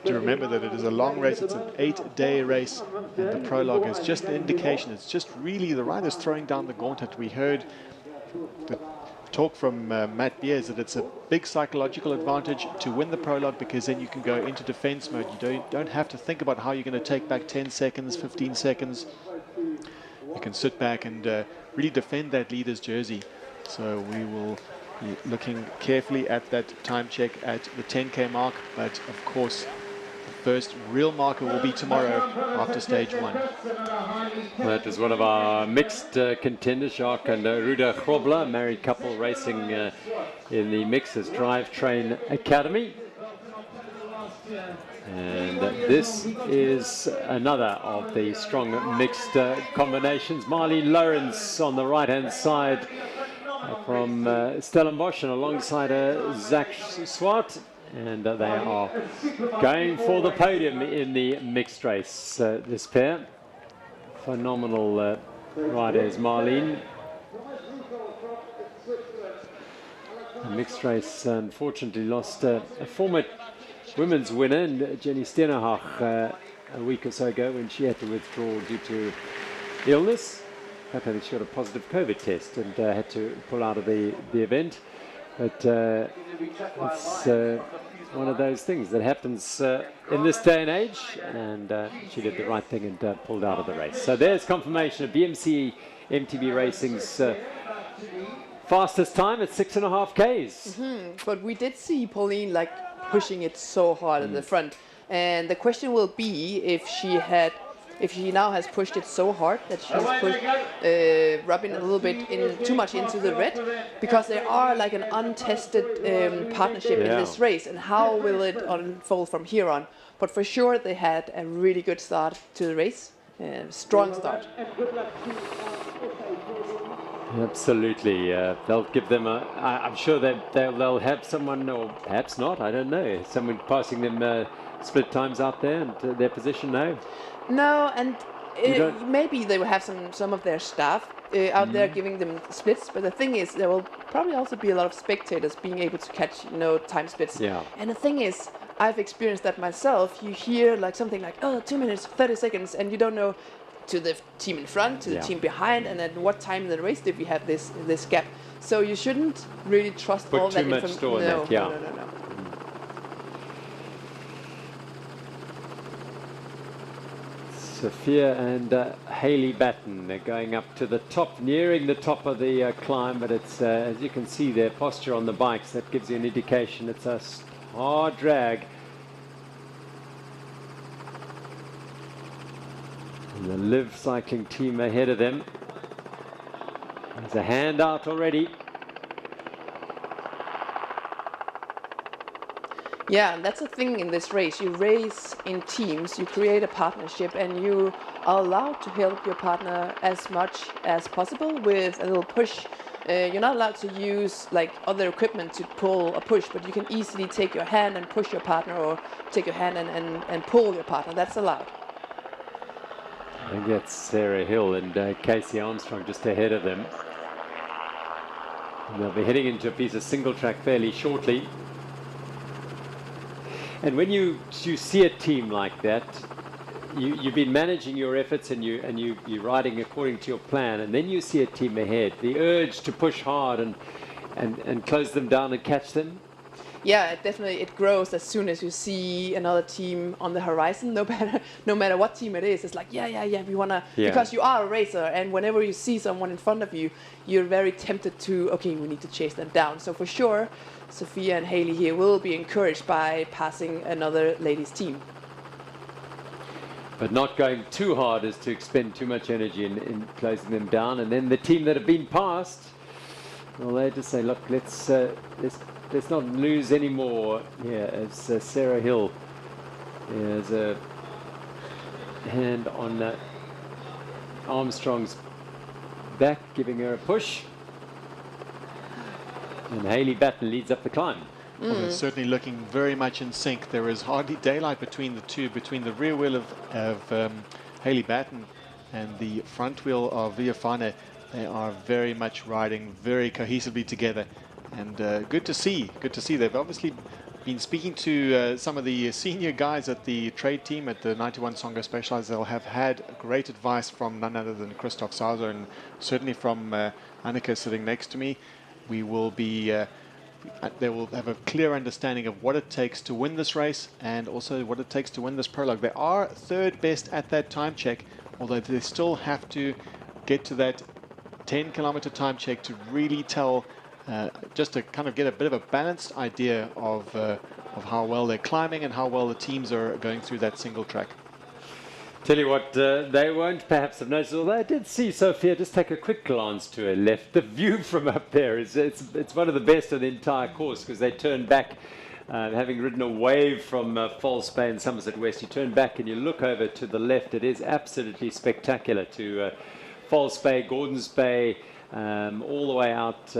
remember that it is a long race. It's an 8-day race, and the Prologue is just an indication. It's just really the riders throwing down the gauntlet. We heard the talk from Matt Beers that it's a big psychological advantage to win the Prologue, because then you can go into defense mode. You don't have to think about how you're going to take back 10 seconds, 15 seconds. You can sit back and really defend that leader's jersey. So we will be looking carefully at that time check at the 10K mark, but of course the first real marker will be tomorrow after stage 1. That was one of our mixed contenders, Jacques and Ruda Grobler, married couple racing in the Mixers Drivetrain Academy. And this is another of the strong mixed combinations. Marlene Lourens on the right-hand side from Stellenbosch, and alongside Zach Swart. And they are going for the podium in the mixed race, this pair. Phenomenal riders, Marlene. The mixed race unfortunately lost a former women's winner, Jenny Steenhoch, a week or so ago when she had to withdraw due to illness. I think she got a positive COVID test and had to pull out of the event. But it's one of those things that happens in this day and age, and she did the right thing and pulled out of the race. So there's confirmation of BMC MTB Racing's fastest time at 6.5 Ks. But we did see Pauline pushing it so hard at the front. And the question will be if she now has pushed it so hard that she's pushed rubbing a little bit too much into the red, because they are like an untested partnership in this race, and how will it unfold from here on? But for sure they had a really good start to the race, strong start. Absolutely, they'll give them I'm sure that they'll have someone, or perhaps not, I don't know, someone passing them split times out there and their position now. No, and maybe they will have some of their staff out there giving them splits, but the thing is there will probably also be a lot of spectators being able to catch time splits. Yeah. And the thing is, I've experienced that myself. You hear like something like, oh, 2 minutes, 30 seconds, and you don't know to the team in front, to the team behind, and at what time in the race did we have this gap. So you shouldn't really trust all that information. No. Sophia and Hayley Batten, they're going up to the top, nearing the top of the climb, but it's, as you can see, their posture on the bikes, that gives you an indication it's a hard drag. And the Liv cycling team ahead of them. There's a hand out already. Yeah, and that's the thing in this race. You race in teams, you create a partnership, and you are allowed to help your partner as much as possible with a little push. You're not allowed to use like other equipment to pull or push, but you can easily take your hand and push your partner, or take your hand and pull your partner. That's allowed. I think that's Sarah Hill and Casey Armstrong just ahead of them. And they'll be heading into a piece of single track fairly shortly. And when you see a team like that, you've been managing your efforts and you're riding according to your plan, and then you see a team ahead, the urge to push hard and close them down and catch them. Yeah, it grows as soon as you see another team on the horizon. No matter what team it is, it's like yeah, we wanna, because you are a racer, and whenever you see someone in front of you, you're very tempted to, okay, we need to chase them down. So for sure, Sophia and Hayley here will be encouraged by passing another ladies' team. But not going too hard as to expend too much energy in closing them down. And then the team that have been passed, well, they just say, look, let's not lose any more here. As Sarah Hill, there's a hand on Armstrong's back, giving her a push. And Hayley Batten leads up the climb. Well, they're certainly looking very much in sync. There is hardly daylight between the two, between the rear wheel of Hayley Batten and the front wheel of Viafane. They are very much riding very cohesively together, and good to see. They've obviously been speaking to some of the senior guys at the trade team at the 91 Songo Specialized. They'll have had great advice from none other than Christoph Sauser, and certainly from Annika sitting next to me. We will be, they will have a clear understanding of what it takes to win this race, and also what it takes to win this prologue. They are third best at that time check, although they still have to get to that 10-kilometer time check to really tell, just to kind of get a bit of a balanced idea of how well they're climbing and how well the teams are going through that single track. Tell you what, they won't perhaps have noticed, although I did see Sophia just take a quick glance to her left. The view from up there is it's one of the best of the entire course, because they turn back, having ridden a wave from False Bay and Somerset West. You turn back and you look over to the left. It is absolutely spectacular to False Bay, Gordons Bay, all the way out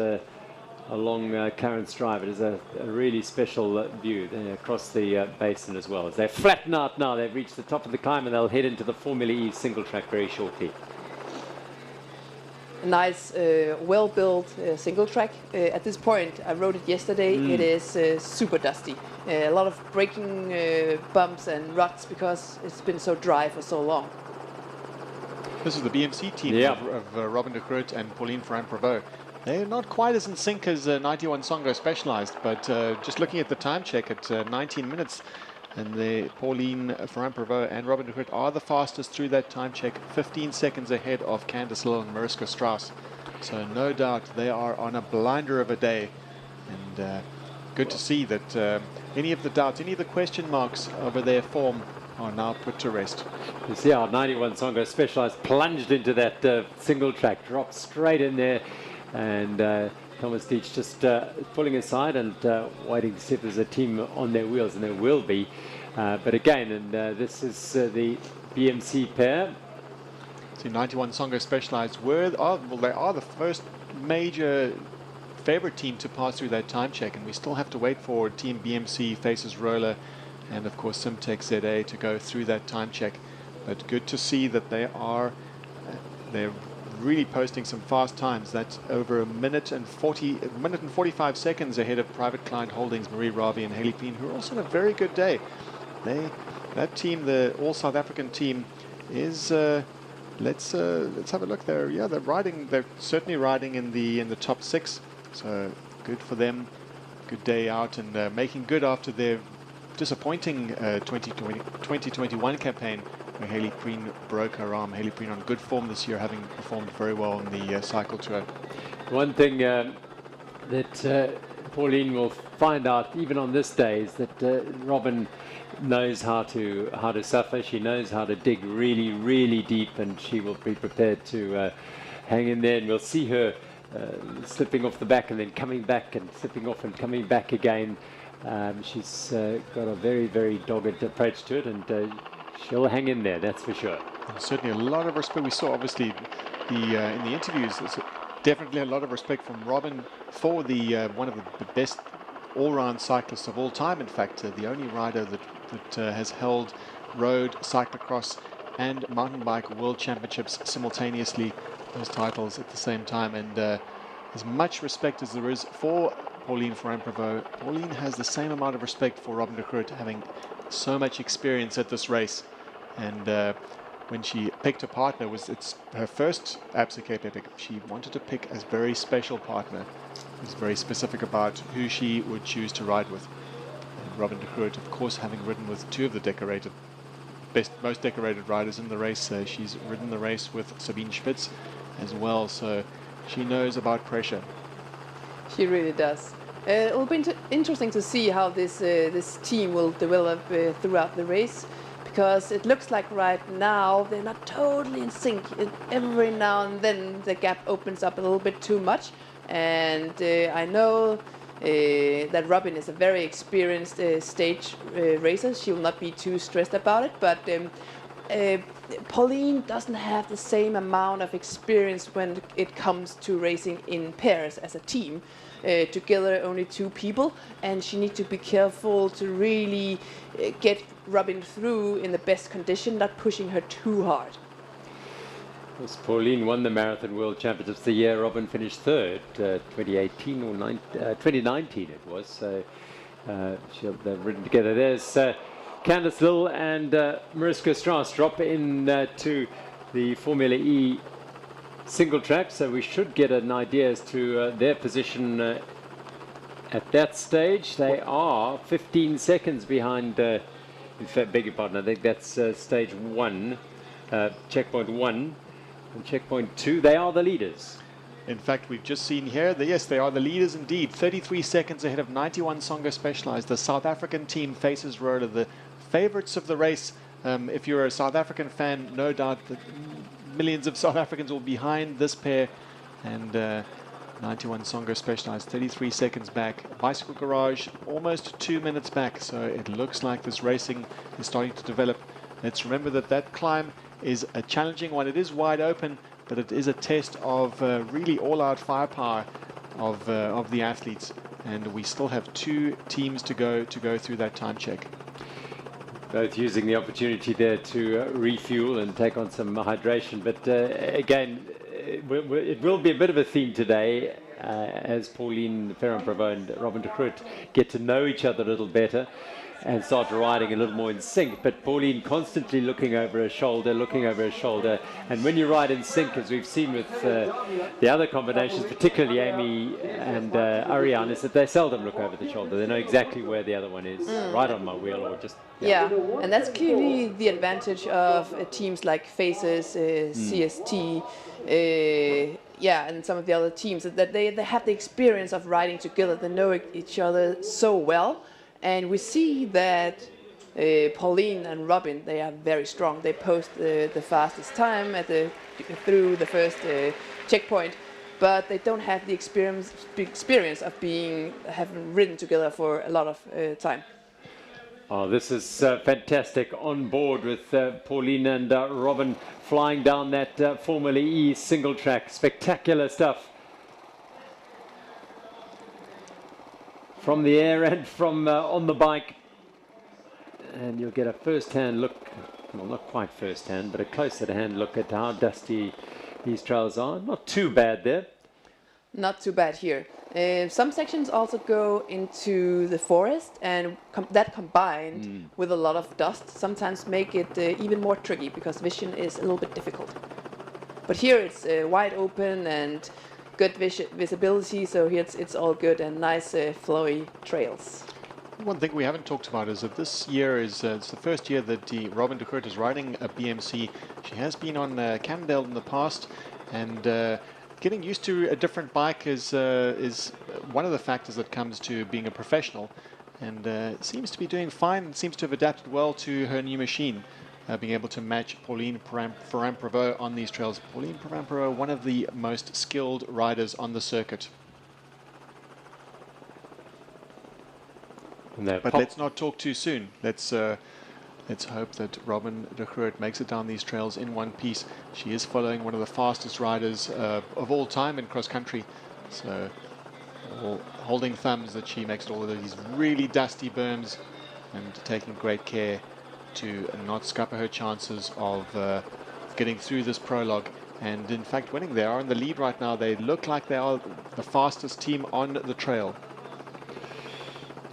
along Clarence Drive. It is a really special view across the basin as well. As they flatten out now, they've reached the top of the climb, and they'll head into the Formula E single track very shortly. A nice, well-built single track. At this point, I rode it yesterday. It is super dusty. A lot of braking bumps and ruts because it's been so dry for so long. This is the BMC team of Robin de Groot and Pauline Ferrand-Prévot. They're not quite as in sync as 91 Songo Specialized, but just looking at the time check at 19 minutes, and Pauline Ferrand-Prévot and Robin de Groot are the fastest through that time check, 15 seconds ahead of Candice Lill and Mariska Strauss. So no doubt they are on a blinder of a day, and good to see that any of the doubts, any of the question marks over their form are now put to rest. You see our 91 Songo Specialized plunged into that single track, dropped straight in there, and Thomas Deach just pulling aside and waiting to see if there's a team on their wheels, and there will be. But again, and this is the BMC pair. So 91 Songo Specialized they are the first major favorite team to pass through that time check, and we still have to wait for Team BMC, Faces Roller, and of course Simtech ZA to go through that time check. But good to see that they're really posting some fast times. That's over a minute and 45 seconds ahead of Private Client Holdings, Marie Ravi and Haley Peen, who are also on a very good day. That team, the all South African team, is let's have a look. They're certainly riding in the top 6. So good for them. Good day out, and making good after their disappointing 2021 campaign where Haley Preen broke her arm. Haley Preen on good form this year, having performed very well on the cycle tour. One thing that Pauline will find out even on this day is that Robin knows how to suffer. She knows how to dig really, really deep, and she will be prepared to hang in there, and we'll see her slipping off the back and then coming back and slipping off and coming back again. She's got a very, very dogged approach to it, and she'll hang in there, that's for sure. And certainly a lot of respect. We saw obviously in the interviews, there's definitely a lot of respect from Robin for the one of the best all-round cyclists of all time. In fact, the only rider that has held road, cyclocross and mountain bike world championships simultaneously, those titles at the same time. And as much respect as there is for Pauline Ferrand-Prévot, Pauline has the same amount of respect for Robin de Groot, having so much experience at this race. And when she picked a partner, it's her first Absa Cape Epic. She wanted to pick a very special partner. She was very specific about who she would choose to ride with. And Robin de Groot, of course, having ridden with two of the most decorated riders in the race, she's ridden the race with Sabine Spitz as well, so she knows about pressure. She really does. It will be interesting to see how this team will develop throughout the race, because it looks like right now they're not totally in sync. Every now and then the gap opens up a little bit too much, and I know that Robin is a very experienced stage racer. She will not be too stressed about it, but Pauline doesn't have the same amount of experience when it comes to racing in pairs as a team. Together only 2 people, and she needs to be careful to really get Robin through in the best condition, not pushing her too hard. Yes, Pauline won the Marathon World Championships the year Robin finished 3rd, 2018 or 2019 it was. So they've ridden together. There's Candice Lill and Mariska Strauss drop in to the Formula E single track, so we should get an idea as to their position at that stage. They are 15 seconds behind, in fact, beg your pardon, I think that's stage 1, checkpoint 1, and checkpoint 2. They are the leaders. In fact, we've just seen here that yes, they are the leaders indeed. 33 seconds ahead of 91 Songo Specialized. The South African team Faces Roller, the favorites of the race. If you're a South African fan, no doubt that millions of South Africans will be behind this pair. And 91 Songo Specialized 33 seconds back. Bicycle Garage almost 2 minutes back. So it looks like this racing is starting to develop. Let's remember that climb is a challenging one. It is wide open, but it is a test of really all-out firepower of the athletes. And we still have 2 teams to go through that time check. Both using the opportunity there to refuel and take on some hydration. But again, it will be a bit of a theme today as Pauline Ferrand-Prévot and Robin de Groot get to know each other a little better and start riding a little more in sync. But Pauline constantly looking over her shoulder. And when you ride in sync, as we've seen with the other combinations, particularly Amy and Ariane, is that they seldom look over the shoulder. They know exactly where the other one is, right on my wheel, or just... Yeah, and that's clearly the advantage of teams like Faces, CST, and some of the other teams, that they have the experience of riding together. They know each other so well, and we see that Pauline and Robin, they are very strong. They post the fastest time through the first checkpoint, but they don't have the experience of having ridden together for a lot of time. Oh, this is fantastic. On board with Pauline and Robin flying down that Formula E single track. Spectacular stuff. From the air and from on the bike. And you'll get a first-hand look, well, not quite first-hand, but a closer-to-hand look at how dusty these trails are. Not too bad there. Not too bad here. Some sections also go into the forest, and that combined with a lot of dust sometimes make it even more tricky, because vision is a little bit difficult. But here it's wide open and good visibility, so here it's all good and nice flowy trails. One thing we haven't talked about is that this year is it's the first year that Robin de Groot is riding a BMC. She has been on Cannondale in the past, and getting used to a different bike is one of the factors that comes to being a professional, and seems to be doing fine and seems to have adapted well to her new machine, being able to match Pauline Ferrand-Prévot on these trails. Pauline Ferrand-Prévot, one of the most skilled riders on the circuit. But let's not talk too soon. Let's hope that Robin de Groot makes it down these trails in one piece. She is following one of the fastest riders of all time in cross country. So holding thumbs that she makes it all of these really dusty berms, and taking great care to not scupper her chances of getting through this prologue. And in fact winning. They are in the lead right now. They look like they are the fastest team on the trail.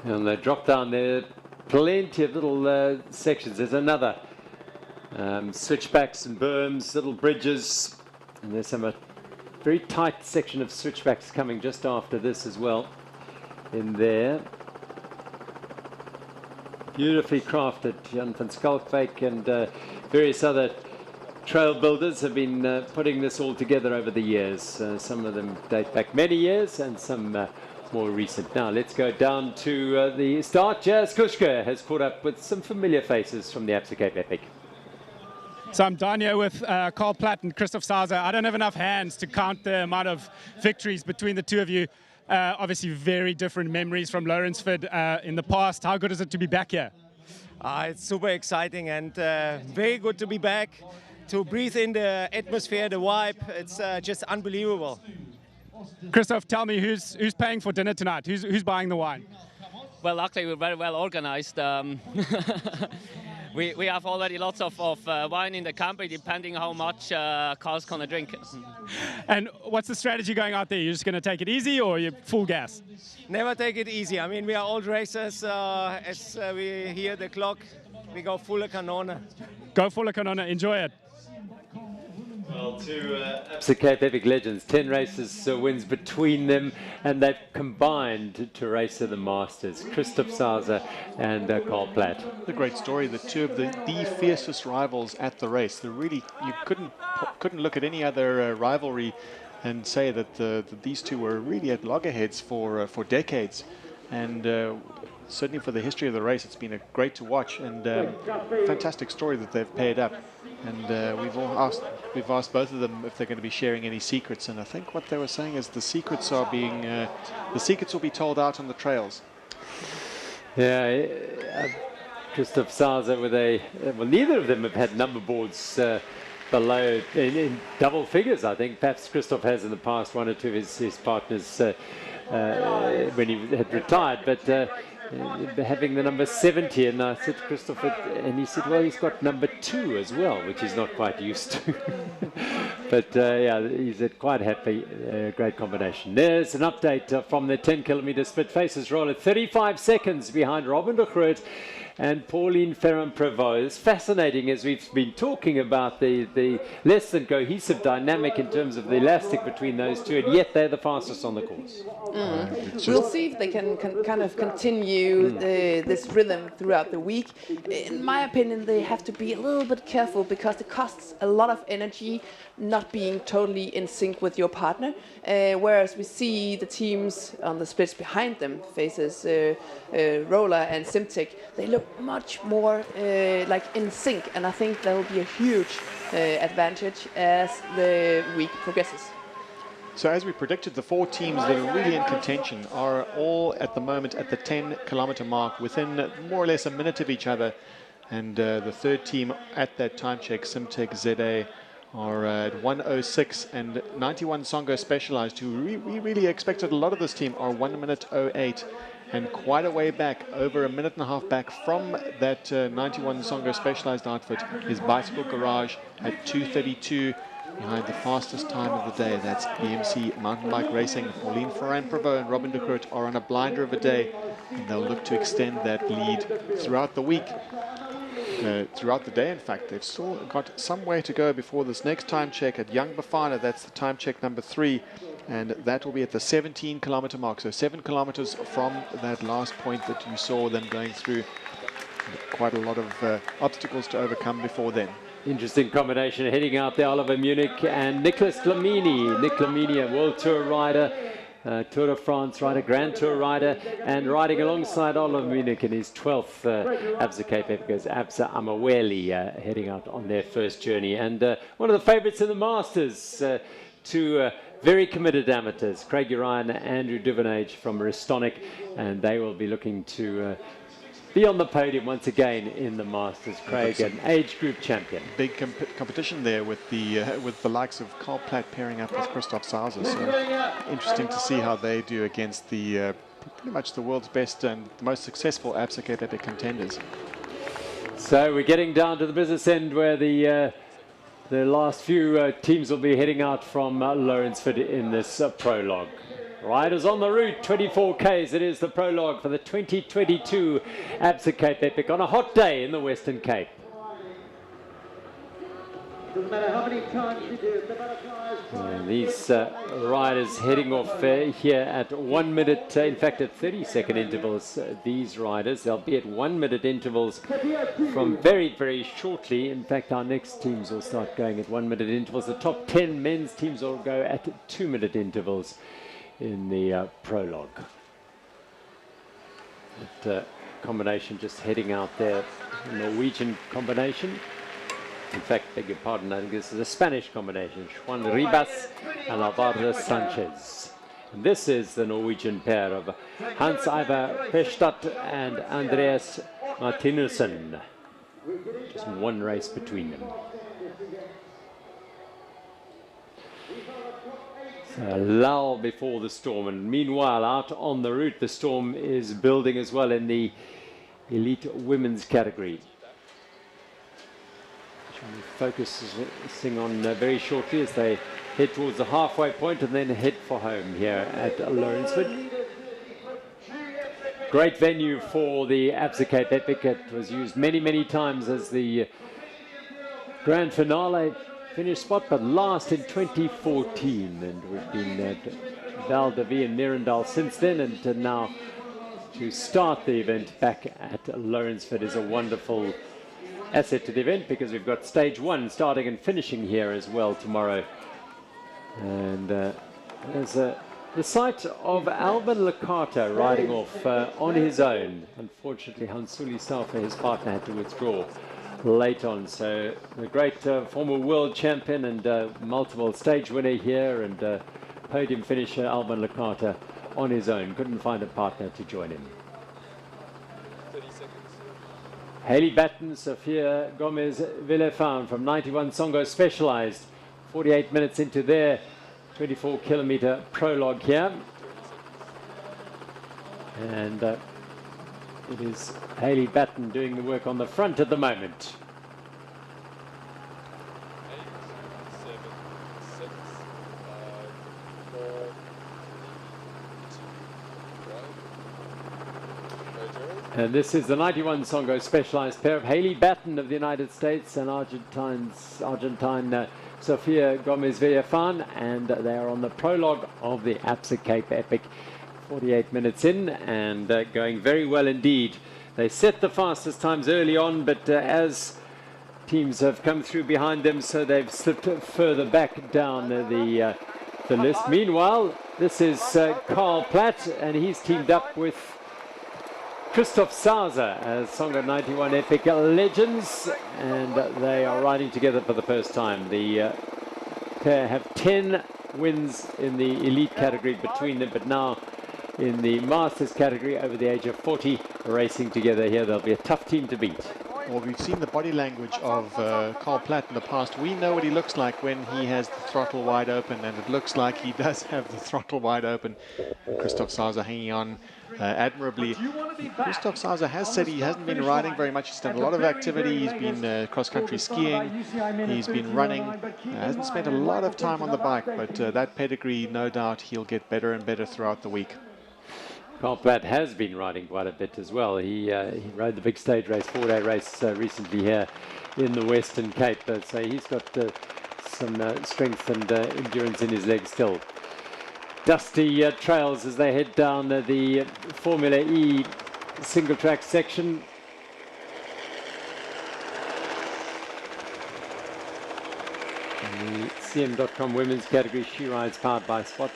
And they drop down there, plenty of little sections. There's another switchbacks and berms, little bridges, and there's a very tight section of switchbacks coming just after this as well in there. Beautifully crafted. Jan van Schalkwyk and various other trail builders have been putting this all together over the years. Some of them date back many years, and some more recent. Now let's go down to the start. Jas Kushka has caught up with some familiar faces from the Absa Cape Epic. So I'm down here with Carl Platt and Christoph Sauser. I don't have enough hands to count the amount of victories between the two of you. Obviously very different memories from Lourensford in the past. How good is it to be back here? It's super exciting and very good to be back, to breathe in the atmosphere, the vibe. It's just unbelievable. Christoph, tell me, who's paying for dinner tonight? Who's buying the wine? Well, luckily we're very well organized. We have already lots of wine in the company, depending how much Carl's gonna drink. And what's the strategy going out there? You're just going to take it easy, or you full gas? Never take it easy. I mean, we are old racers. As we hear the clock, we go full canona. Go full canona. Enjoy it. Well, two Absa Cape Epic legends, 10 races wins between them, and they've combined to race at the Masters. Christoph Sauser and Carl Platt. A great story. The two of the fiercest rivals at the race. You couldn't look at any other rivalry and say that these two were really at loggerheads for decades. And certainly for the history of the race, it's been great to watch, and fantastic story that they've paired up. And we've asked both of them if they're going to be sharing any secrets, and I think what they were saying is the secrets will be told out on the trails. Yeah, Christoph Sauser with well, neither of them have had number boards below in double figures. I think perhaps Christoph has in the past, one or two of his partners when he had retired, but having the number 70, and I said to Christoph, and he said, well, he's got number 2 as well, which he's not quite used to. But yeah, he's quite happy. Great combination. There's an update from the 10 kilometer split. Faces roll at 35 seconds behind Robin de Groot and Pauline Ferrand-Prévot. It's fascinating as we've been talking about the less than cohesive dynamic in terms of the elastic between those two, and yet they're the fastest on the course. We'll see if they can kind of continue this rhythm throughout the week. In my opinion, they have to be a little bit careful because it costs a lot of energy not being totally in sync with your partner. Whereas we see the teams on the splits behind them, faces Roller and Simtech, they look much more like in sync, and I think that will be a huge advantage as the week progresses. So as we predicted, the 4 teams that are really in contention are all at the moment at the 10-kilometer mark, within more or less a minute of each other. And the third team at that time check, Simtech ZA, are at 1:06, and 91 Songo Specialized, who we really expected a lot of this team, are 1:08, and quite a way back, over a minute and a half back from that 91 Songo Specialized outfit is Bicycle Garage at 2:32. Behind the fastest time of the day, that's EMC Mountain Bike Racing. Pauline Ferrand-Prévot and Robin de Groot are on a blinder of a day, and they'll look to extend that lead throughout the week. Throughout the day, in fact, they've still got some way to go before this next time check at Young Bafana. That's the time check number 3, and that will be at the 17-kilometer mark. So 7 kilometers from that last point that you saw them going through. Quite a lot of obstacles to overcome before then. Interesting combination heading out there, Oliver Munich and Nicolas Clamini. Nick Clamini, a World Tour rider, Tour de France rider, Grand Tour rider, and riding alongside Oliver Munich in his 12th Absa Cape Epic is Absa Amaweli heading out on their first journey. And one of the favourites in the Masters, two very committed amateurs, Craig Urian and Andrew Duvenage from Restonic, and they will be looking to be on the podium once again in the Masters. Craig, an age group champion. Big competition there with the likes of Carl Platt pairing up with Christoph Sauser. So interesting to see how they do against the pretty much the world's best and the most successful Absa Cape Epic contenders. So we're getting down to the business end where the last few teams will be heading out from Lourensford in this prologue. Riders on the route, 24 Ks. It is the prologue for the 2022 Absa Cape Epic on a hot day in the Western Cape. Doesn't matter how many times you do, the butterflies. And these riders heading off here at 1 minute, in fact at 30-second intervals, these riders, they'll be at 1 minute intervals from very, very shortly. In fact, our next teams will start going at 1 minute intervals. The top 10 men's teams will go at 2 minute intervals in the prologue. That combination just heading out there, Norwegian combination. In fact, beg your pardon, I think this is a Spanish combination, Juan Ribas and Alvaro Sanchez. And this is the Norwegian pair of Hans-Ivar Pestad and Andreas Martinussen. Just one race between them. A lull before the storm, and meanwhile out on the route the storm is building as well in the elite women's category. Focusing on very shortly as they head towards the halfway point and then head for home here at Lourensford. Great venue for the Absa Cape Epic. It was used many, many times as the grand finale finish spot, but last in 2014, and we've been at Val de Vie and Nerendal since then, and now to start the event back at Lourensford is a wonderful asset to the event, because we've got stage 1 starting and finishing here as well tomorrow. And there's the sight of Alban Lecata riding off on his own. Unfortunately, Hansuli Salfa, his partner, had to withdraw late on. So the great former world champion and multiple stage winner here and podium finisher Alban Lecata on his own. Couldn't find a partner to join him. 30 seconds. Haley Batten, Sophia Gomez Villefan from 91 Songo Specialized. 48 minutes into their 24-kilometer prologue here. And it is Haley Batten doing the work on the front at the moment. 8, 7, 6, 5, 4, 3, 2, 1. And this is the 91 Songo specialized pair of Haley Batten of the United States and Argentine Sofia Gomez Villafan, and they are on the prologue of the Absa Cape Epic. 48 minutes in and going very well indeed. They set the fastest times early on, but as teams have come through behind them, so they've slipped further back down the list. Meanwhile, this is Carl Platt, and he's teamed up with Christoph Sauser as Songo 91 Epic legends, and they are riding together for the first time. The pair have 10 wins in the elite category between them, but now in the Masters category over the age of 40 racing together here. They'll be a tough team to beat. Well, we've seen the body language of Carl Platt in the past. We know what he looks like when he has the throttle wide open, and it looks like he does have the throttle wide open. Christoph Sauser hanging on admirably. Christoph Sauser has said he hasn't been riding very much. He's done a lot of activity. He's been cross-country skiing. He's been running. Hasn't spent a lot of time on the bike, but that pedigree, no doubt, he'll get better and better throughout the week. Carl Platt has been riding quite a bit as well. He rode the big stage race, 4-day race recently here in the Western Cape. So he's got some strength and endurance in his legs still. Dusty trails as they head down the Formula E single track section. In the CM.com women's category, she rides powered by Spot.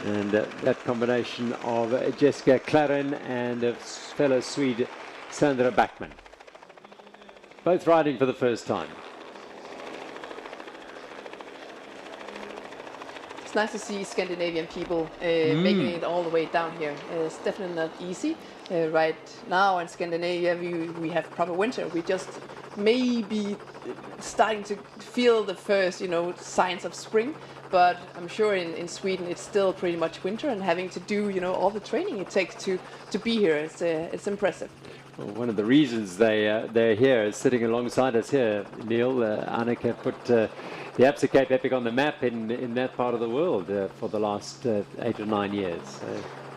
And that combination of Jessica Claren and fellow Swede Sandra Backman. Both riding for the first time. It's nice to see Scandinavian people making it all the way down here. It's definitely not easy. Right now in Scandinavia we have proper winter. We just may be starting to feel the first, signs of spring. But I'm sure in Sweden it's still pretty much winter, and having to do all the training it takes to be here, it's impressive. Well, one of the reasons they're here is sitting alongside us here, Neil. Anneke put the Absa Cape Epic on the map in that part of the world for the last 8 or 9 years. So.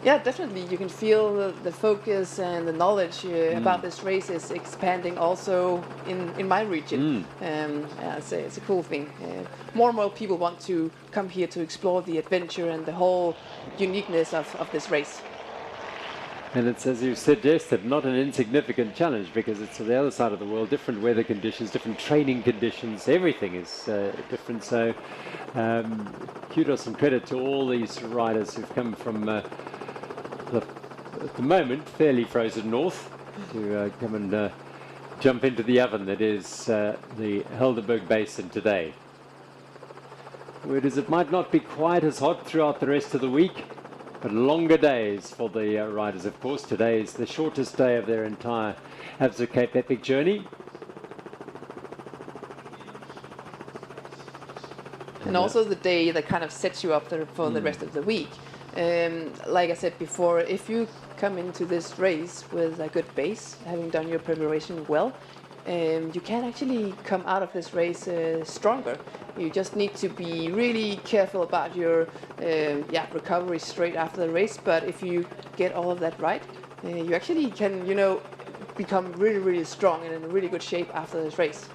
Yeah, definitely. You can feel the focus and the knowledge about this race is expanding also in my region. Yeah, it's a cool thing. More and more people want to come here to explore the adventure and the whole uniqueness of this race. And it's, as you suggested, not an insignificant challenge, because it's on the other side of the world, different weather conditions, different training conditions, everything is different. So kudos and credit to all these riders who've come from at the moment fairly frozen north to come and jump into the oven that is the Helderberg Basin today. Word is it might not be quite as hot throughout the rest of the week, but longer days for the riders, of course. Today is the shortest day of their entire Absa Cape Epic journey. And also the day that kind of sets you up for the rest of the week. Like I said before, if you come into this race with a good base, having done your preparation well, you can actually come out of this race stronger. You just need to be really careful about your recovery straight after the race. But if you get all of that right, you actually can, become really, really strong and in really good shape after this race.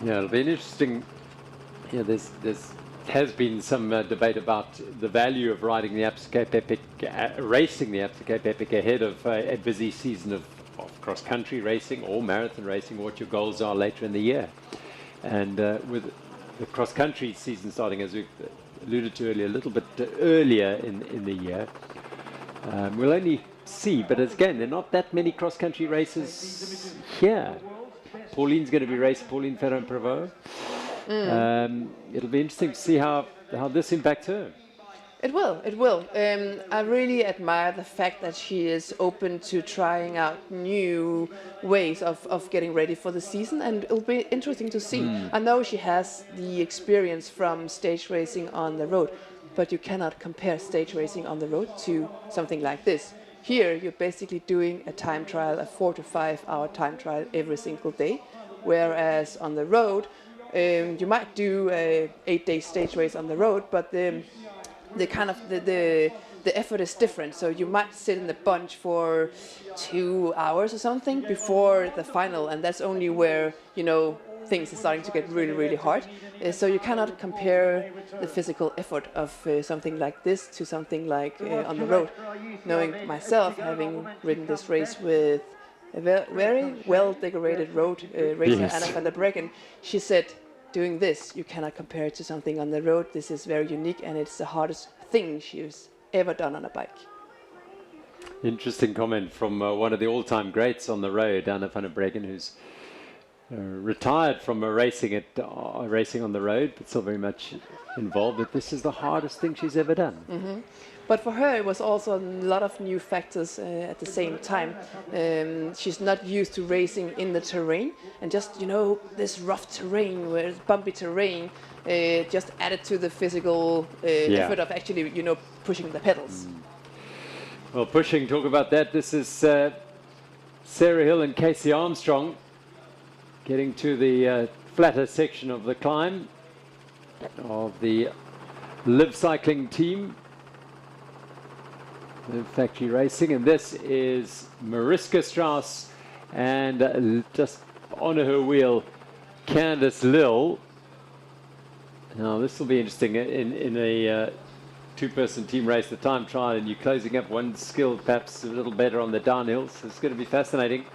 Yeah, it'll be interesting. Yeah, there's has been some debate about the value of riding the Absa Cape Epic, racing the Absa Cape Epic ahead of a busy season of cross-country racing or marathon racing, what your goals are later in the year. And with the cross-country season starting, as we alluded to earlier, a little bit earlier in the year, we'll only see, but again, there are not that many cross-country races here. Pauline's going to be racing, Pauline Ferrand-Prévot. It'll be interesting to see how this impacts her. It will. I really admire the fact that she is open to trying out new ways of getting ready for the season, and it'll be interesting to see. I know she has the experience from stage racing on the road, but you cannot compare stage racing on the road to something like this. Here, you're basically doing a time trial, a 4 to 5 hour time trial every single day, whereas on the road, you might do a 8-day stage race on the road, but the the effort is different. So you might sit in the bunch for 2 hours or something before the final, and that's only where, you know, things are starting to get really, really hard. So you cannot compare the physical effort of something like this to something like on the road. Knowing myself, having ridden this race with a very well-decorated road racer, Yes. Anna van der Breggen, she said, doing this, you cannot compare it to something on the road. This is very unique, and it's the hardest thing she's ever done on a bike. Interesting comment from one of the all-time greats on the road, Anna van der Breggen, who's retired from racing on the road, but still very much involved. But this is the hardest thing she's ever done. Mm-hmm. But for her, it was also a lot of new factors at the same time. She's not used to racing in the terrain, and just, you know, this rough terrain, where it's bumpy terrain, just added to the physical effort of actually, you know, pushing the pedals. Well, pushing, talk about that. This is Sarah Hill and Casey Armstrong getting to the flatter section of the climb of the Live Cycling team. Live Factory Racing, and this is Mariska Strauss and just on her wheel, Candice Lill. Now this will be interesting in a two-person team race, the time trial, and you're closing up one skill perhaps a little better on the downhills. So it's going to be fascinating.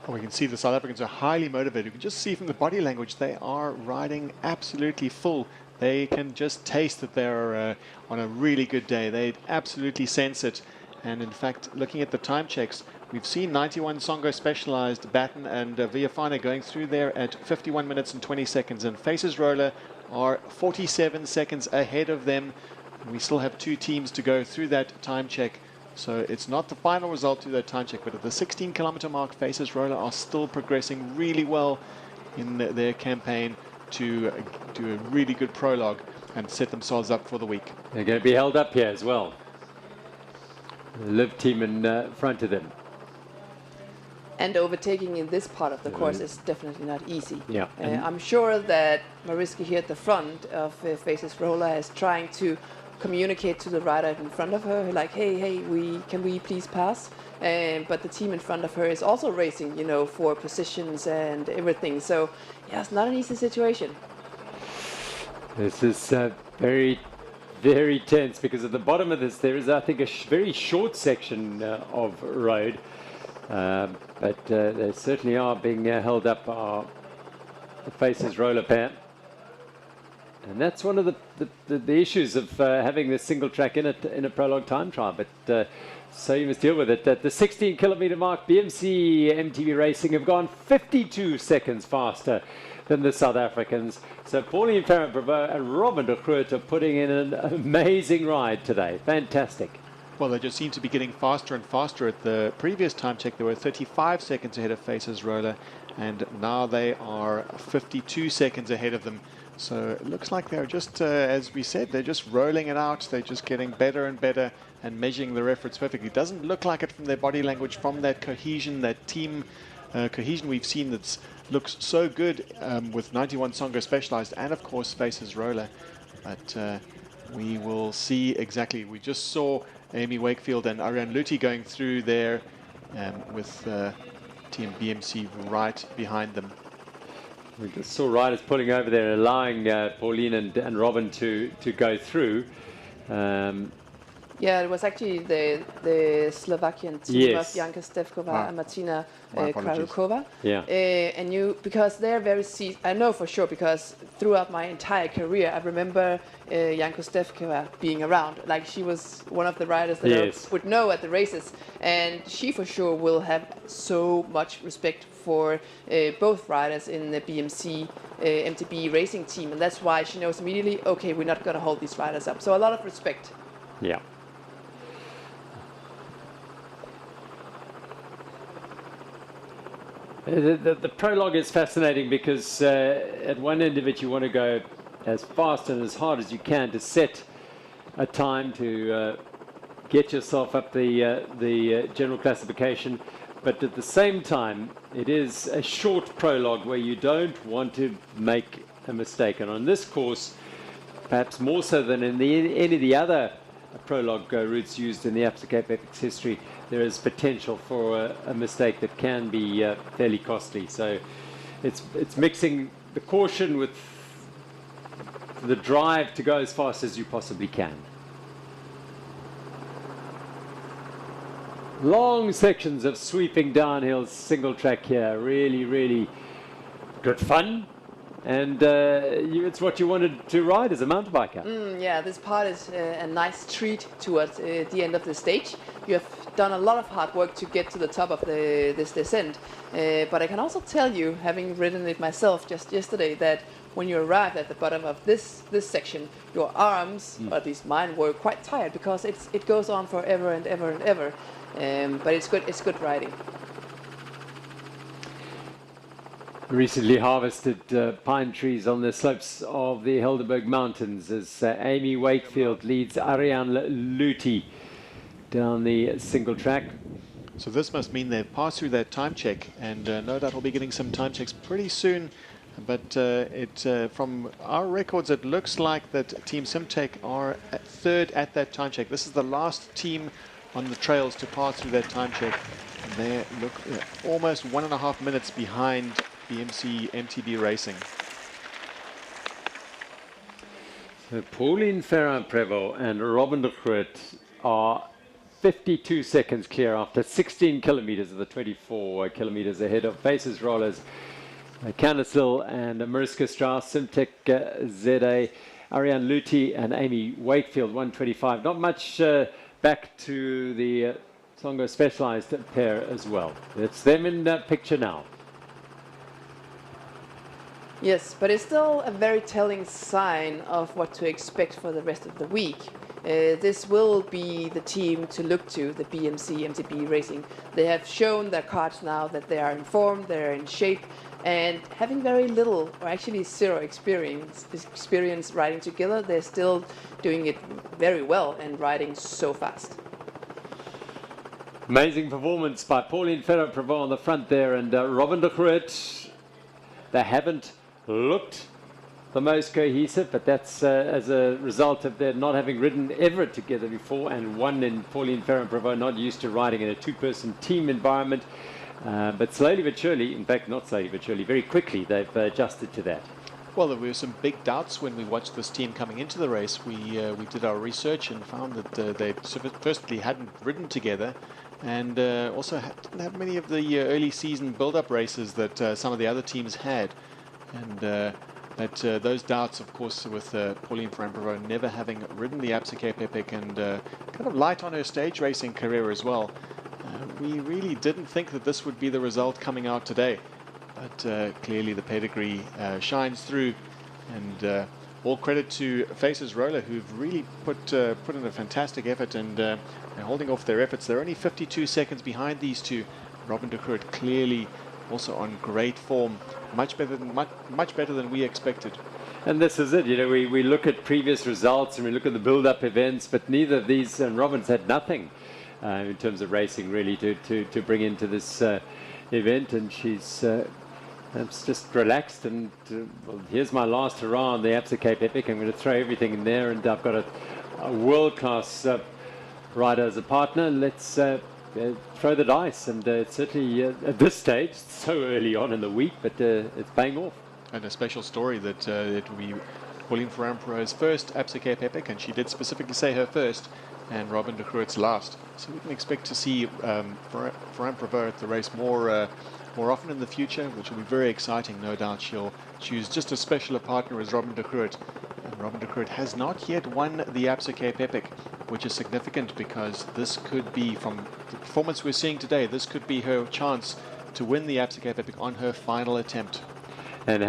We can see the South Africans are highly motivated. You can just see from the body language they are riding absolutely full. They can just taste that they're on a really good day. They absolutely sense it. And in fact, looking at the time checks, we've seen 91 Songo Specialized, Batten and Viafana going through there at 51 minutes and 20 seconds. And Faces Roller are 47 seconds ahead of them. We still have two teams to go through that time check. So it's not the final result to that time check, but at the 16-kilometer mark, Faces Roller are still progressing really well in their campaign to do a really good prologue and set themselves up for the week. They're going to be held up here as well. The Live team in front of them. And overtaking in this part of the course is definitely not easy. Yeah. I'm sure that Mariska here at the front of Faces Roller is trying to communicate to the rider in front of her, like, hey, can we please pass? But the team in front of her is also racing, you know, for positions and everything. So, yeah, it's not an easy situation. This is very, very tense, because at the bottom of this there is, I think, a very short section of road. But they certainly are being held up, the Faces Roller pair. And that's one of the issues of having this single track in a prologue time trial. But so you must deal with it. At the 16-kilometer mark, BMC MTB Racing have gone 52 seconds faster than the South Africans. So Pauline Farrant-Bravo and Robin de Groot are putting in an amazing ride today. Fantastic. Well, they just seem to be getting faster and faster. At the previous time check, they were 35 seconds ahead of Faces Roller, and now they are 52 seconds ahead of them. So it looks like they're just, as we said, they're just rolling it out. They're just getting better and better and measuring their efforts perfectly. It doesn't look like it from their body language, from that cohesion, that team cohesion we've seen that looks so good with 91 Songo Specialized and, of course, Faces Roller. But we will see exactly. We just saw Amy Wakefield and Ariane Luthi going through there with Team BMC right behind them. We just saw riders pulling over there, allowing Pauline and Robin to go through. Yeah, it was actually the Slovakian team of Janka Stevkova and Martina Kralukova. Yeah. And because they're very I know for sure, because throughout my entire career, I remember Janka Stevkova being around. Like, she was one of the riders that I would know at the races. And she for sure will have so much respect for both riders in the BMC MTB racing team. And that's why she knows immediately, okay, we're not going to hold these riders up. So a lot of respect. Yeah. The prologue is fascinating because at one end of it you want to go as fast and as hard as you can to set a time to get yourself up the general classification, but at the same time it is a short prologue where you don't want to make a mistake. And on this course, perhaps more so than in any of the other prologue routes used in the Absa Cape Epic's history, there is potential for a mistake that can be fairly costly. So it's mixing the caution with the drive to go as fast as you possibly can. Long sections of sweeping downhill single track here. Really, really good fun. And it's what you wanted to ride as a mountain biker. Yeah, this part is a nice treat towards the end of the stage. You have done a lot of hard work to get to the top of this descent. But I can also tell you, having ridden it myself just yesterday, that when you arrive at the bottom of this section, your arms, or at least mine, were quite tired because it goes on forever and ever and ever. But it's good riding. Recently harvested pine trees on the slopes of the Helderberg Mountains as Amy Wakefield leads Ariane Luti down the single track. So this must mean they've passed through that time check, and no doubt we'll be getting some time checks pretty soon. But from our records, it looks like that Team Simtech are third at that time check. This is the last team on the trails to pass through that time check. And they look almost 1.5 minutes behind BMC MTB Racing. So Pauline Ferrand-Prévot and Robin de Groot are 52 seconds clear after 16 kilometers of the 24 kilometers ahead of Faces Rollers, Candice Lill and Mariska Strauss, Simtech ZA, Ariane Luti and Amy Wakefield, 125. Not much back to the Songo Specialized pair as well. It's them in that picture now. Yes, but it's still a very telling sign of what to expect for the rest of the week. This will be the team to look to, the BMC MTB Racing. They have shown their cards now that they are in form, they're in shape, and having very little, or actually zero experience riding together, they're still doing it very well and riding so fast. Amazing performance by Pauline Ferrand-Prévot on the front there, and Robin de Groot. They haven't looked the most cohesive, but that's as a result of their not having ridden ever together before, and one in Pauline Ferrand-Prévot not used to riding in a two-person team environment. But slowly but surely, in fact not slowly but surely, very quickly they've adjusted to that. Well, there were some big doubts when we watched this team coming into the race. We did our research and found that they firstly hadn't ridden together, and also didn't have many of the early season build-up races that some of the other teams had. And those doubts, of course, with Pauline Ferrand-Prévot never having ridden the Absa Cape Epic and kind of light on her stage racing career as well. We really didn't think that this would be the result coming out today. But clearly the pedigree shines through, and all credit to Faces Roller, who've really put in a fantastic effort, and they're holding off their efforts. They're only 52 seconds behind these two. Robin de Groot clearly also on great form, much better than we expected. And this is it, you know, we look at previous results and we look at the build-up events, but neither of these, and Robin's had nothing in terms of racing really to bring into this event, and she's just relaxed, and well, here's my last hurrah on the Absa Cape Epic. I'm going to throw everything in there, and I've got a world-class rider as a partner. Let's throw the dice, and certainly at this stage, it's so early on in the week, but it's paying off. And a special story that it will be Pauline Ferrand-Prévot's first Absa Cape Epic, and she did specifically say her first, and Robin de Groot's last. So we can expect to see Ferrand-Prévot at the race more often in the future, which will be very exciting. No doubt she'll choose just as special a partner as Robin de Groot. And Robin de Groot has not yet won the Absa Cape Epic, which is significant because this could be, from the performance we're seeing today, this could be her chance to win the Absa Cape Epic on her final attempt. And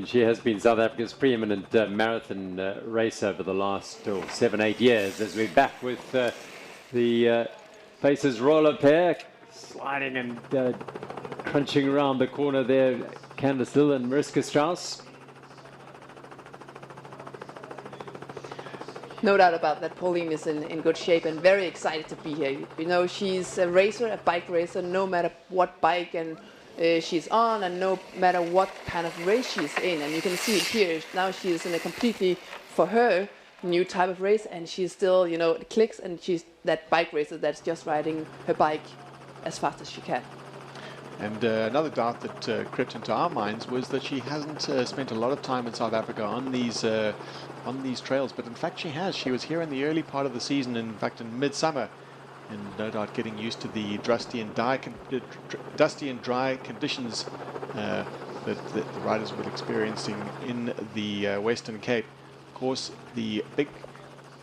she has been South Africa's preeminent marathon racer over the last 7-8 years, as we're back with the Faces Roller pair sliding and crunching around the corner there, Candice Lill and Mariska Strauss. No doubt about that. Pauline is in good shape and very excited to be here. You know, she's a racer, a bike racer, no matter what bike and she's on, and no matter what kind of race she's in. And you can see it here. Now she is in a completely, for her, new type of race, and she's still, you know, it clicks, and she's that bike racer that's just riding her bike as fast as she can. And another doubt that crept into our minds was that she hasn't spent a lot of time in South Africa on these trails, but in fact she has. She was here in the early part of the season, in fact in midsummer, and no doubt getting used to the dusty and dry conditions that the riders were experiencing in the Western Cape. Of course, the big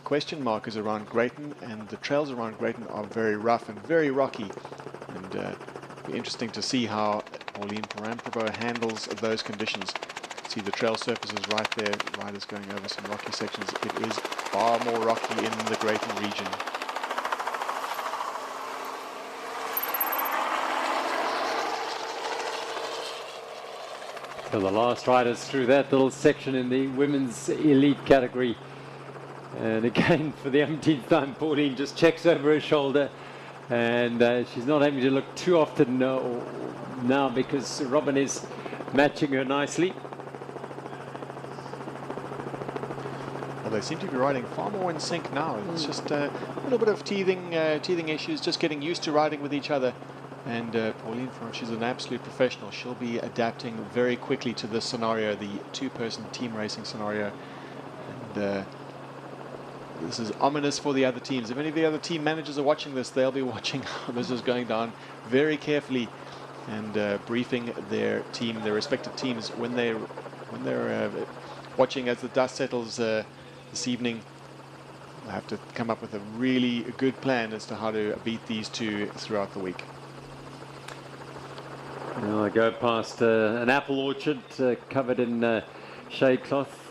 question mark is around Greyton, and the trails around Greyton are very rough and very rocky, and it'll be interesting to see how Pauline Paramprovo handles those conditions. See the trail surfaces right there, riders going over some rocky sections. It is far more rocky in the Greyton region. So the last riders through that little section in the women's elite category. And again, for the umpteenth time, Pauline just checks over her shoulder. And she's not having to look too often now because Robin is matching her nicely. Well, they seem to be riding far more in sync now. It's just a little bit of teething issues, just getting used to riding with each other. And Pauline, she's an absolute professional. She'll be adapting very quickly to this scenario, the two-person team racing scenario. And this is ominous for the other teams. If any of the other team managers are watching this, they'll be watching how this is going down very carefully and briefing their team, their respective teams, when they're watching as the dust settles this evening. They'll have to come up with a really good plan as to how to beat these two throughout the week. Now I go past an apple orchard covered in shade cloth.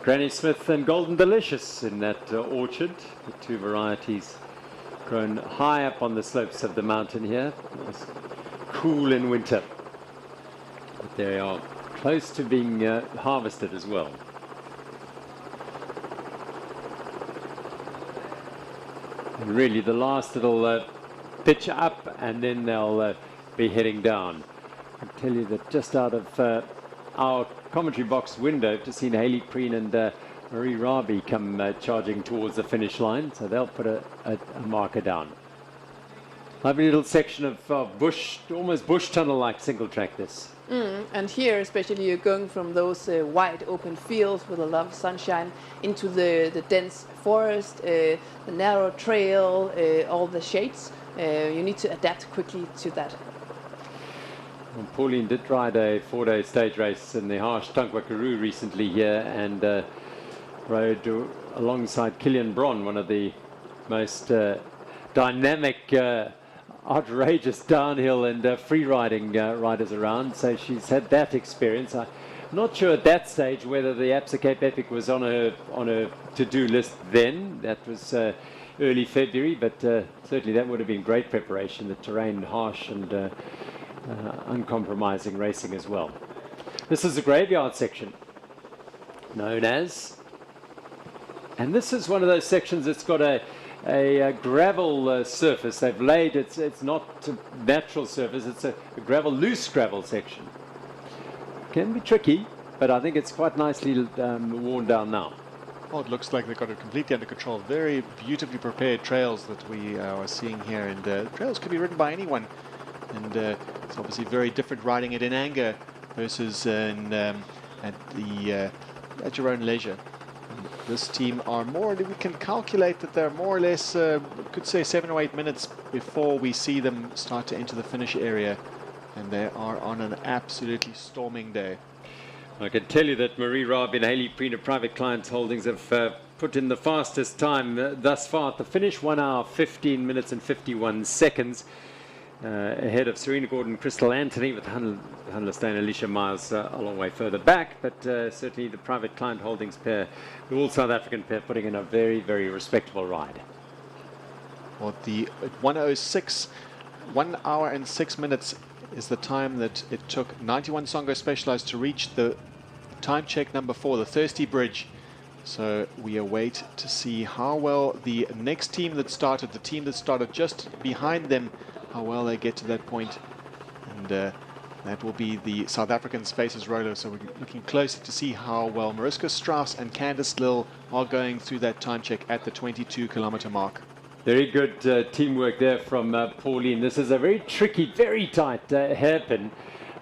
Granny Smith and Golden Delicious in that orchard, the two varieties grown high up on the slopes of the mountain here. It's cool in winter, but they are close to being harvested as well. And really the last little pitch up, and then they'll be heading down. I can tell you that just out of our commentary box window, to see Hayley Preen and Marie Rabi come charging towards the finish line, so they'll put a marker down. Lovely little section of bush, almost bush tunnel-like single track this. And here especially you're going from those wide open fields with a lot of sunshine into the dense forest, the narrow trail, all the shades. You need to adapt quickly to that. Well, Pauline did ride a 4-day stage race in the harsh Tankwa Karoo recently here, and rode alongside Killian Bron, one of the most dynamic, outrageous downhill and free riding riders around. So she's had that experience. I'm not sure at that stage whether the Absa Cape Epic was on her to-do list then. That was early February, but certainly that would have been great preparation. The terrain harsh and uncompromising racing as well. This is the graveyard section, known as, and this is one of those sections that's got a gravel surface. They've laid, it's not a natural surface, it's a loose gravel section. Can be tricky, but I think it's quite nicely worn down now. Well, it looks like they've got it completely under control. Very beautifully prepared trails that we are seeing here, and trails could be ridden by anyone. And it's obviously very different riding it in anger versus at your own leisure. And this team are more, we can calculate that they're more or less, could say 7 or 8 minutes before we see them start to enter the finish area. And they are on an absolutely storming day. I can tell you that Marie Rabi and Hayley Preen of Private Clients Holdings have put in the fastest time thus far at the finish, 1 hour, 15 minutes and 51 seconds. Ahead of Serena Gordon, Crystal Anthony, with Hanla Stone, Alicia Miles a long way further back, but certainly the Private Client Holdings pair, the all South African pair, putting in a very, very respectable ride. Well, the 1:06, 1 hour and 6 minutes is the time that it took 91 Songo Specialized to reach the time check number 4, the Thirsty Bridge. So we await to see how well the next team that started, the team that started just behind them, how well they get to that point. And That will be the South African's faces roller, so we're looking closer to see how well Mariska Strauss and Candice Lill are going through that time check at the 22-kilometer mark. Very good teamwork there from Pauline. This is a very tricky, very tight hairpin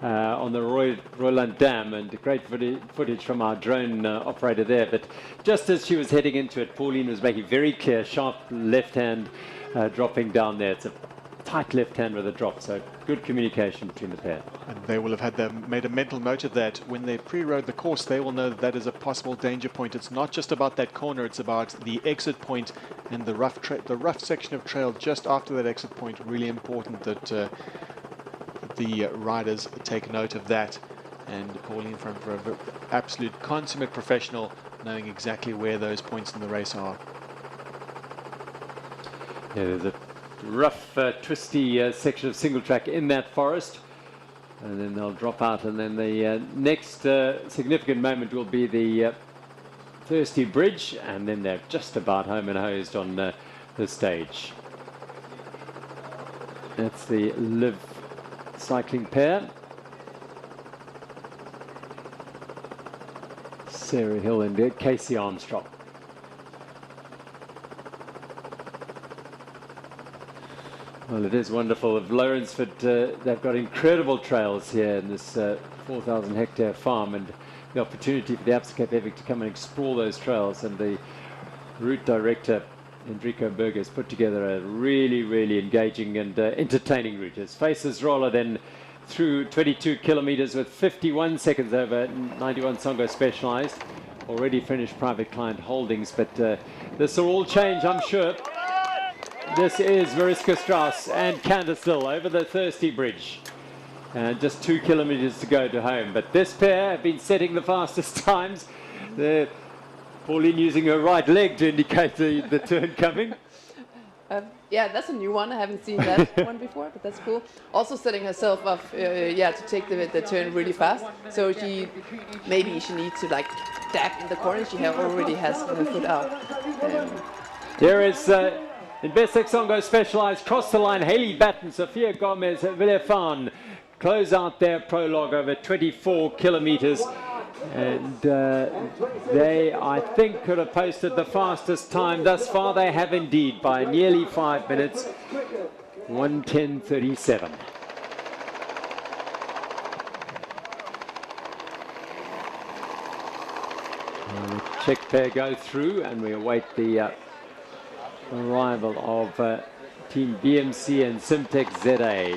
on the Royland Dam, and great footage from our drone operator there. But just as she was heading into it, Pauline was making very clear, sharp left hand dropping down there. It's a tight left hand with a drop, so good communication between the pair. And they will have had made a mental note of that. When they pre-rode the course, they will know that that is a possible danger point. It's not just about that corner, it's about the exit point and the rough section of trail just after that exit point. Really important that the riders take note of that. And Pauline, for an absolute consummate professional, knowing exactly where those points in the race are. Yeah, there's a rough, twisty section of single track in that forest, and then they'll drop out, and then the next significant moment will be the Thirsty Bridge, and then they're just about home and hosed on the stage. That's the Liv cycling pair. Sarah Hill and Casey Armstrong. Well, it is wonderful. Of Lourensford, they've got incredible trails here in this 4,000 hectare farm, and the opportunity for the Absa Cape Epic to come and explore those trails. And the route director, Enrico Berger, has put together a really, really engaging and entertaining route. His faces roller then through 22 kilometers with 51 seconds over 91 Songo Specialized. Already finished private client holdings, but this will all change, I'm sure. This is Mariska Strauss and Candice Lill over the Thirsty Bridge. And just 2 kilometers to go to home. But this pair have been setting the fastest times. Pauline using her right leg to indicate the turn coming. Yeah, that's a new one. I haven't seen that one before, but that's cool. Also setting herself up, to take the turn really fast. So maybe she needs to like dab in the corner. She already has her foot out. Here is Investec Songo Specialized, cross the line, Haley Batten, Sophia Gomez, Villefan close out their prologue over 24 kilometers. And they, I think, could have posted the fastest time thus far. They have indeed by nearly 5 minutes, 1:10:37. The Czech pair go through, and we await the arrival of Team BMC and Simtech ZA.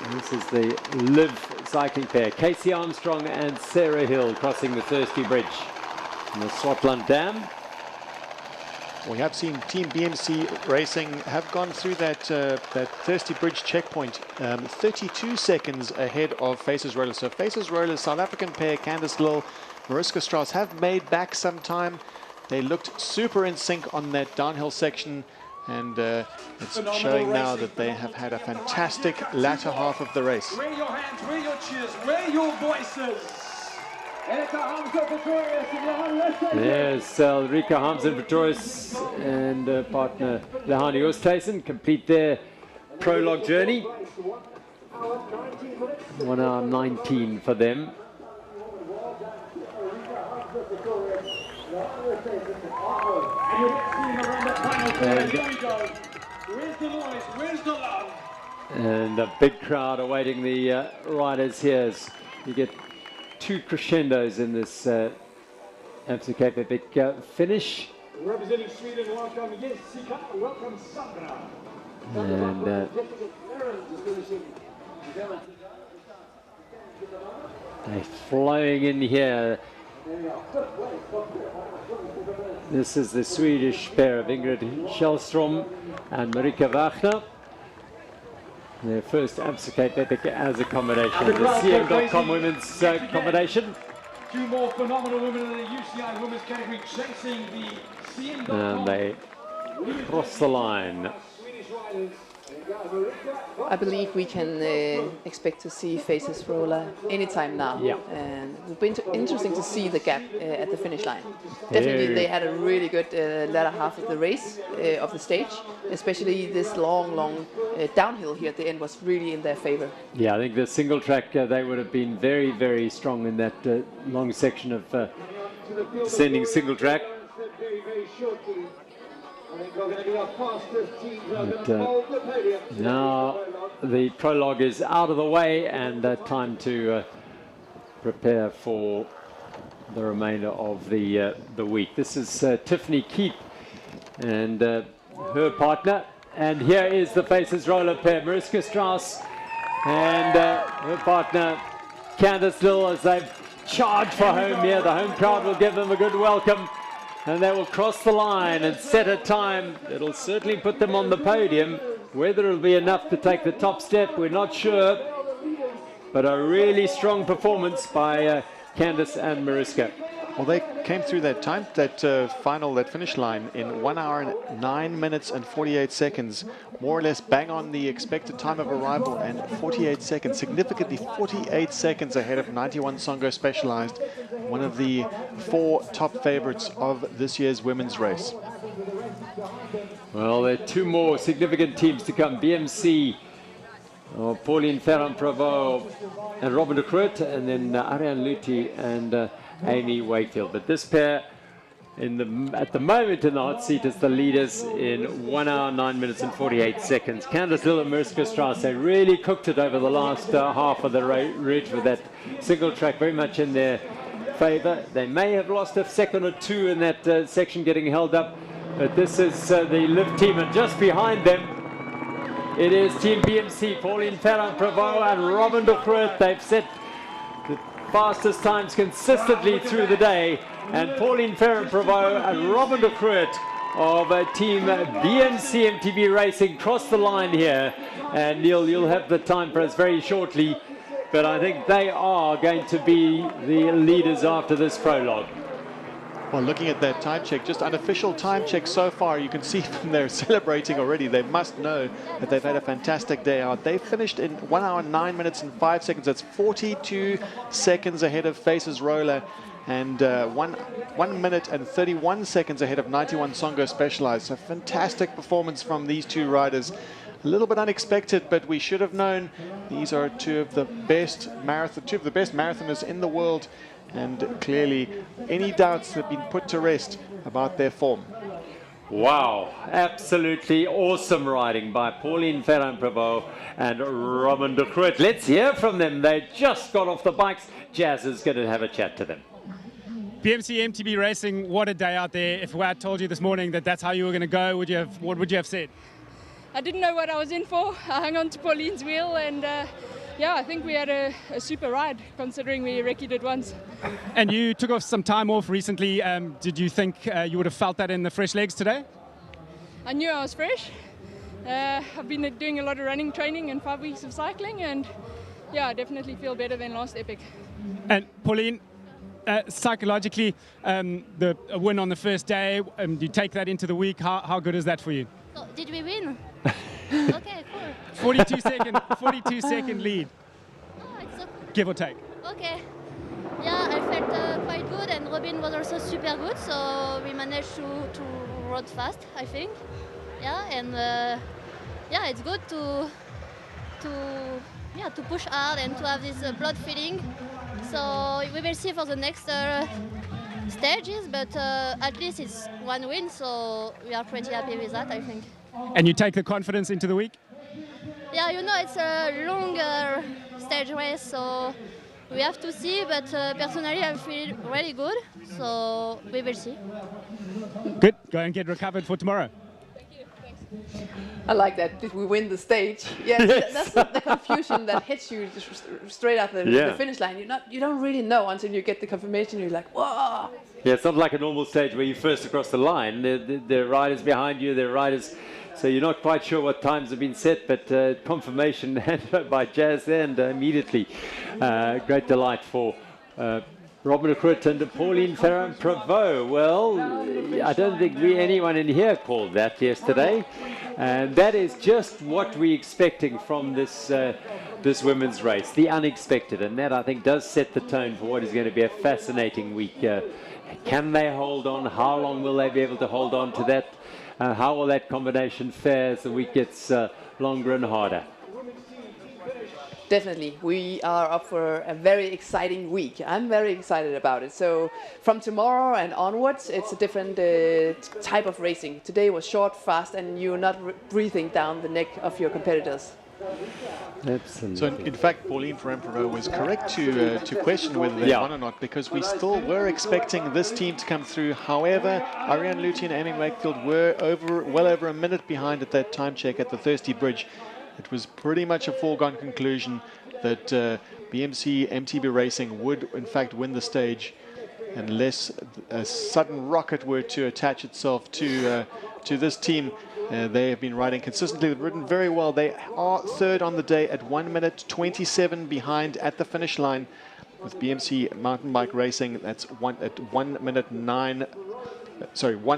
And this is the Liv cycling pair, Casey Armstrong and Sarah Hill crossing the Thirsty Bridge from the Swartland Dam. We have seen Team BMC Racing have gone through that Thirsty Bridge checkpoint 32 seconds ahead of Faces Roller. So Faces Roller, South African pair, Candice Lill, Mariska Strauss have made back some time. They looked super in sync on that downhill section, and it's showing now that they have had a fantastic latter half of the race. Where your hands, where your cheers, where your voices. There's Ulrika Hamsen Pretorius and partner Lehani Oosthuizen complete their prologue journey. 1 hour 19 for them. And a big crowd awaiting the riders here as you get 2 crescendos in this Absa Cape Epic finish. Representing Sweden, welcome. Yes, Sika, welcome Sandra. And they're flowing in here. This is the Swedish pair of Ingrid Källström and Marika Wagner. Their first Absa Cape Epic as a combination. The CM.com women's combination. 2 more phenomenal women in the UCI women's category chasing the CM.com. And they cross the line. I believe we can expect to see Faces Roller anytime now. Yeah. And it will be interesting to see the gap at the finish line. Definitely, they had a really good latter half of the race, of the stage. Especially this long downhill here at the end was really in their favor. Yeah, I think the single track, they would have been very, very strong in that long section of descending single track. But, now the prologue is out of the way and time to prepare for the remainder of the week. This is Tiffany Keep and her partner, and here is the Faces Roller pair, Mariska Strauss and her partner Candice Lill, as they've charged for home here. The home crowd will give them a good welcome. And they will cross the line and set a time. It'll certainly put them on the podium. Whether it'll be enough to take the top step, we're not sure. But a really strong performance by Candice and Mariska. Well, they came through that time, that finish line in 1 hour and 9 minutes and 48 seconds, more or less bang on the expected time of arrival, and 48 seconds, significantly 48 seconds ahead of 91 Songo Specialized, one of the 4 top favorites of this year's women's race. Well, there are 2 more significant teams to come. BMC, Pauline Ferrand-Prévot and Robin de Groot, and then Ariane Luthi and Amy Wakefield. But this pair at the moment in the hot seat is the leaders in 1 hour, 9 minutes and 48 seconds. Candice Lill and Mariska Strauss, they really cooked it over the last half of the route with that single track very much in their favor. They may have lost a second or 2 in that section getting held up, but this is the Liv team, and just behind them it is Team BMC, Pauline Ferrand-Prévot and Robin de Groot. They've set the fastest times consistently through the day, and Pauline Ferrand-Prévot and Robin de Groot of Team BMC MTB Racing cross the line here, and Neil, you'll have the time for us very shortly, but I think they are going to be the leaders after this prologue. Well, looking at that time check, just unofficial time check so far, you can see from there celebrating already. They must know that they've had a fantastic day out. They finished in 1 hour, 9 minutes and 5 seconds. That's 42 seconds ahead of Faces Roller, and 1 minute and 31 seconds ahead of 91 Songo Specialized. So fantastic performance from these 2 riders. A little bit unexpected, but we should have known. These are two of the best marathoners in the world, and clearly any doubts have been put to rest about their form. Wow, absolutely awesome riding by Pauline Ferrand-Prévot and Robin de Groot. Let's hear from them. They just got off the bikes. Jazz is going to have a chat to them. BMC MTB Racing, what a day out there. If I had told you this morning that that's how you were going to go, what would you have said? I didn't know what I was in for. I hung on to Pauline's wheel, and yeah, I think we had a super ride, considering we recce'd it once. And you took off some time off recently. Did you think you would have felt that in the fresh legs today? I knew I was fresh. I've been doing a lot of running training and 5 weeks of cycling, and yeah, I definitely feel better than last Epic. And Pauline, psychologically, the win on the first day, you take that into the week. How good is that for you? So, did we win? Okay, cool. 42 second lead. Oh, it's give or take. Okay. Yeah, I felt quite good, and Robin was also super good, so we managed to ride fast, I think. Yeah, and yeah, it's good to push hard and to have this blood feeling. So we will see for the next stages, but at least it's 1 win, so we are pretty happy with that, I think. And you take the confidence into the week? Yeah, you know, it's a longer stage race, so we have to see, but personally I feel really good, so we will see. Good, go and get recovered for tomorrow. I like that. Did we win the stage? Yes. That's the confusion that hits you just straight after the finish line. You don't really know until you get the confirmation. You're like, whoa! Yeah, it's not like a normal stage where you first across the line. The riders behind you, the riders. So you're not quite sure what times have been set, but confirmation by Jazz and immediately. Great delight for Robin Krutt and Pauline Ferrand-Prévot. Well, I don't think anyone in here called that yesterday. And that is just what we're expecting from this this women's race, the unexpected. And that, I think, does set the tone for what is going to be a fascinating week. Can they hold on? How long will they be able to hold on to that? How will that combination fare as the week gets longer and harder? Definitely, we are up for a very exciting week. I'm very excited about it. So from tomorrow and onwards, it's a different type of racing. Today was short, fast, and you're not breathing down the neck of your competitors. Absolutely. So in fact, Pauline Ferrand-Prévot was correct to question whether they won or not, because we still were expecting this team to come through. However, Ariane Luthi and Amy Wakefield were well over a minute behind at that time check at the Thirsty Bridge. It was pretty much a foregone conclusion that BMC MTB Racing would in fact win the stage unless a sudden rocket were to attach itself to this team. They have been riding consistently. They've ridden very well. They are third on the day at 1 minute 27 behind at the finish line. With BMC Mountain Bike Racing, that's 1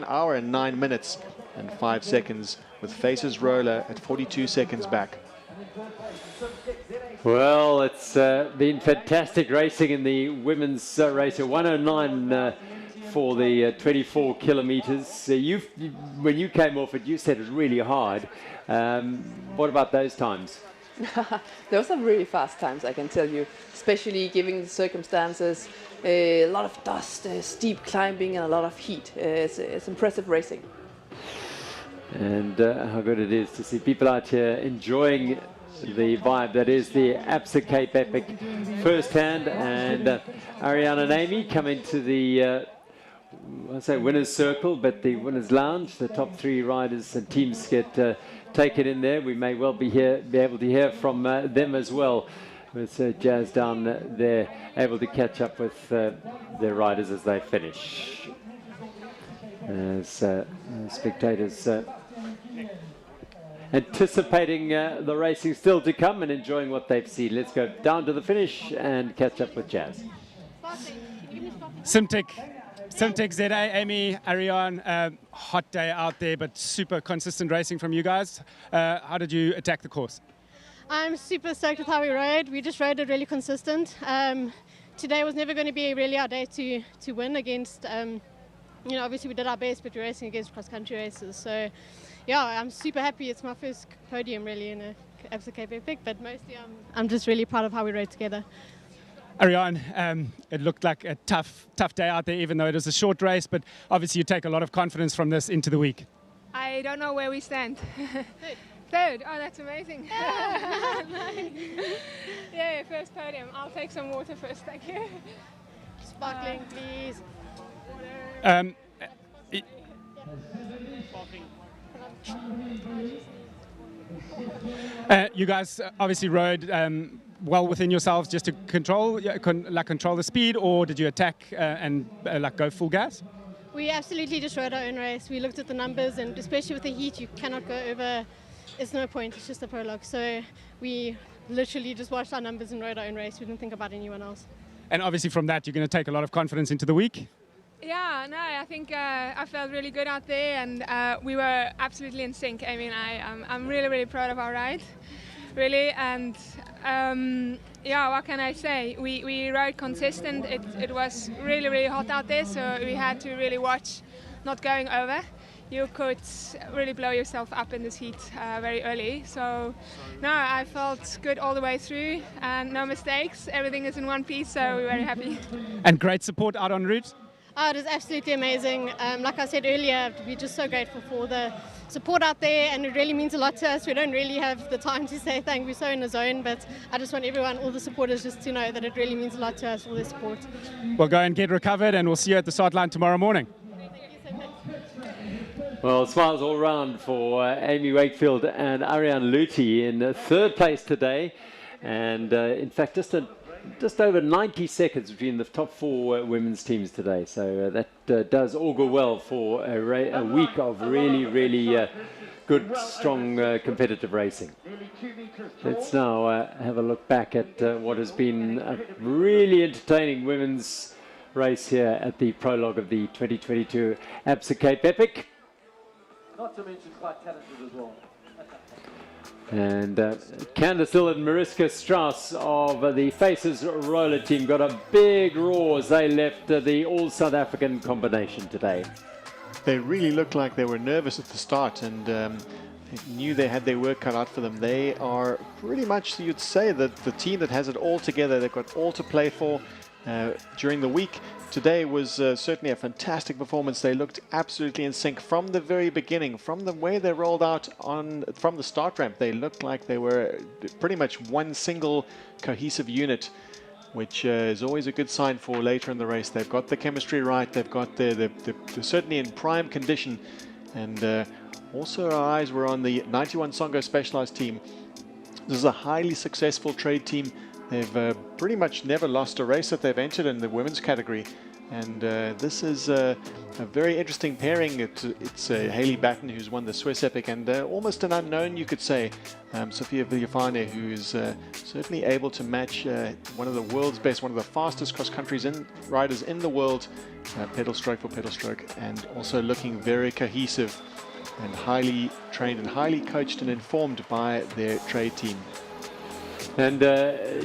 hour and 9 minutes and 5 seconds, with Faces Roller at 42 seconds back. Well, it's been fantastic racing in the women's race. 109 for the 24 kilometers. When you came off it, you said it was really hard. What about those times? Those are really fast times, I can tell you, especially given the circumstances. A lot of dust, steep climbing, and a lot of heat. It's impressive racing. And how good it is to see people out here enjoying the vibe that is the Absa Cape Epic firsthand. And Ariane and Amy come into the I'll say winners circle, but the winners lounge. The top 3 riders and teams get taken in there. We may well be able to hear from them as well, with Jazz down there able to catch up with their riders as they finish. As spectators anticipating the racing still to come and enjoying what they've seen. Let's go down to the finish and catch up with Jazz. Simtek, ZA, Amy, Ariane, hot day out there, but super consistent racing from you guys. How did you attack the course? I'm super stoked with how we rode. We just rode it really consistent. Today was never going to be really our day to win against, obviously we did our best, but we're racing against cross-country races. So, yeah, I'm super happy. It's my first podium really in a Absa Cape Epic, but mostly I'm just really proud of how we rode together. Ariane, it looked like a tough day out there, even though it was a short race, but obviously you take a lot of confidence from this into the week. I don't know where we stand. Third. Oh, that's amazing. Yeah, first podium. I'll take some water first, thank you. Sparkling, please. You guys obviously rode well within yourselves just to control the speed, or did you attack and go full gas? We absolutely just rode our own race. We looked at the numbers, and especially with the heat, you cannot go over. It's no point. It's just a prologue. So we literally just watched our numbers and rode our own race. We didn't think about anyone else. And obviously from that, you're going to take a lot of confidence into the week. Yeah, no, I think I felt really good out there, and we were absolutely in sync. I mean, I'm really, really proud of our ride, really, and yeah, what can I say? We rode consistent. It was really, really hot out there, so we had to really watch not going over. You could really blow yourself up in this heat very early. So, no, I felt good all the way through, and no mistakes. Everything is in one piece, so we're very happy. And great support out en route. Oh, it was absolutely amazing. Like I said earlier, we're just so grateful for the support out there, and it really means a lot to us. We don't really have the time to say thank you. We're so in the zone, but I just want everyone, all the supporters, just to know that it really means a lot to us, all their support. We'll go and get recovered, and we'll see you at the start line tomorrow morning. Well, smiles all round for Amy Wakefield and Ariane Luthi in third place today, and in fact just over 90 seconds between the top 4 women's teams today. So that does augur well for a week of really, really good, strong, competitive racing. Let's now have a look back at what has been a really entertaining women's race here at the prologue of the 2022 Absa Cape Epic. Not to mention quite talented as well. And Candice Hill and Mariska Strauss of the Faces roller team got a big roar as they left the all-South African combination today. They really looked like they were nervous at the start and knew they had their work cut out for them. They are pretty much, you'd say, that the team that has it all together. They've got all to play for during the week. Today was certainly a fantastic performance. They looked absolutely in sync from the very beginning. From the way they rolled out from the start ramp, they looked like they were pretty much one single cohesive unit, which is always a good sign for later in the race. They've got the chemistry right. They've got they're certainly in prime condition. And also our eyes were on the 91 Songo Specialized team. This is a highly successful trade team. They've pretty much never lost a race that they've entered in the women's category. And this is a very interesting pairing. It's Hayley Batten, who's won the Swiss Epic, and almost an unknown, you could say, Sofia Villafane, who is certainly able to match one of the world's best, one of the fastest cross-country riders in the world, pedal stroke for pedal stroke, and also looking very cohesive and highly trained and highly coached and informed by their trade team. And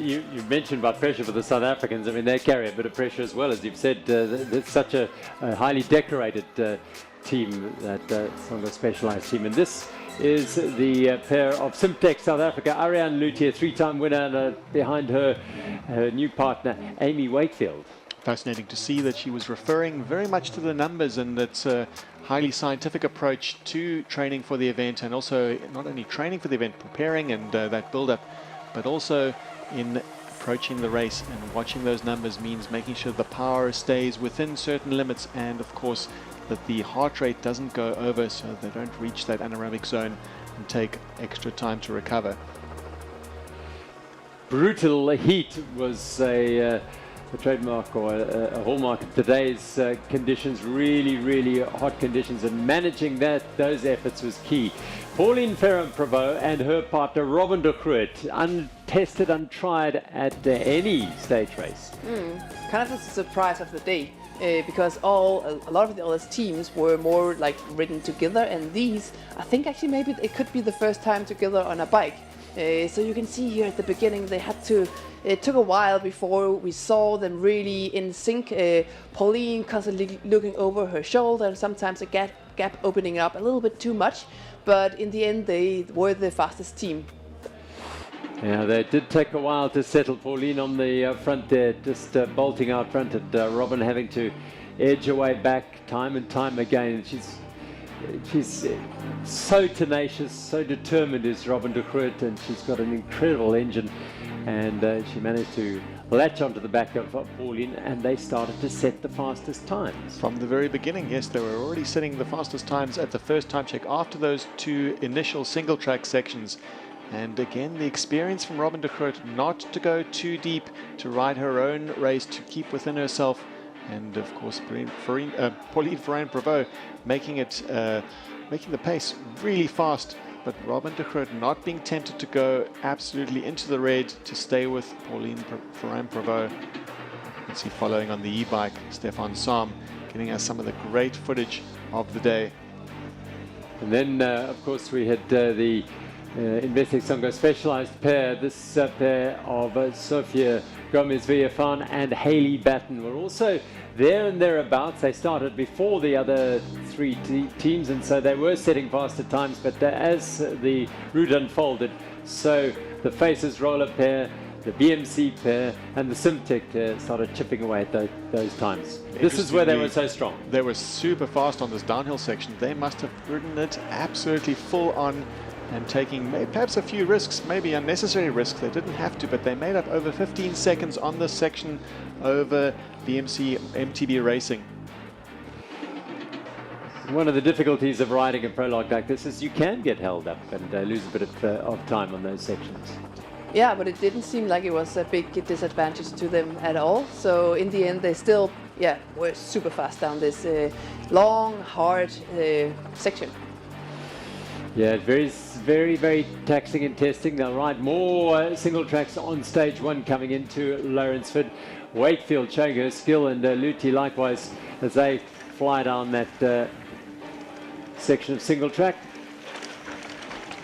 you mentioned about pressure for the South Africans. I mean, they carry a bit of pressure as well, as you've said. It's such a highly decorated team, that Songo Specialized team. And this is the pair of Simtech South Africa, Ariane Luthier, three-time winner, and behind her new partner, Amy Wakefield. Fascinating to see that she was referring very much to the numbers and that's a highly scientific approach to training for the event, and also not only training for the event, preparing and that build-up, but also in approaching the race and watching those numbers means making sure the power stays within certain limits, and of course that the heart rate doesn't go over so they don't reach that anaerobic zone and take extra time to recover. Brutal heat was a trademark or a hallmark of today's conditions. Really hot conditions, and managing those efforts was key. Pauline Ferrand-Prévot and her partner Robin de Groot, untested, untried at any stage race. Kind of a surprise of the day, because a lot of the other teams were more like ridden together, and these, I think actually maybe it could be the first time together on a bike. So you can see here at the beginning they had to, it took a while before we saw them really in sync. Pauline constantly looking over her shoulder, and sometimes a gap opening up a little bit too much, but in the end they were the fastest team. Yeah, they did take a while to settle. Pauline on the front there, just bolting out front, and Robin having to edge her way back time and time again. She's so tenacious, so determined is Robin de Groot, and she's got an incredible engine, and she managed to latch onto the back of Pauline, and they started to set the fastest times. From the very beginning, yes, they were already setting the fastest times at the first time check after those two initial single track sections. And again, the experience from Robin de Groot not to go too deep, to ride her own race, to keep within herself. And of course, Pauline Ferrand-Prévot making the pace really fast, but Robin de Groot not being tempted to go absolutely into the red, to stay with Pauline Ferrand-Prévot. Let's see, following on the e-bike, Stefan Sam, getting us some of the great footage of the day. And then, of course, we had the Investec Songo Specialized pair. This pair of Sofia Gomez-Villafane and Hayley Batten were also there and thereabouts. They started before the other three teams, and so they were setting faster times, but as the route unfolded, so the Faces roller pair, the BMC pair and the Simtech pair started chipping away at those times. This is where they were so strong. They were super fast on this downhill section. They must have ridden it absolutely full on and taking perhaps a few risks, maybe unnecessary risks. They didn't have to, but they made up over 15 seconds on this section over BMC MTB Racing. One of the difficulties of riding a prologue like this is you can get held up and lose a bit of time on those sections. Yeah, but it didn't seem like it was a big disadvantage to them at all. So in the end, they still, were super fast down this long, hard section. Yeah, very taxing and testing. They'll ride more single tracks on stage one coming into Lourensford. Wakefield showing her skill, and Luti likewise as they fly down that section of single track.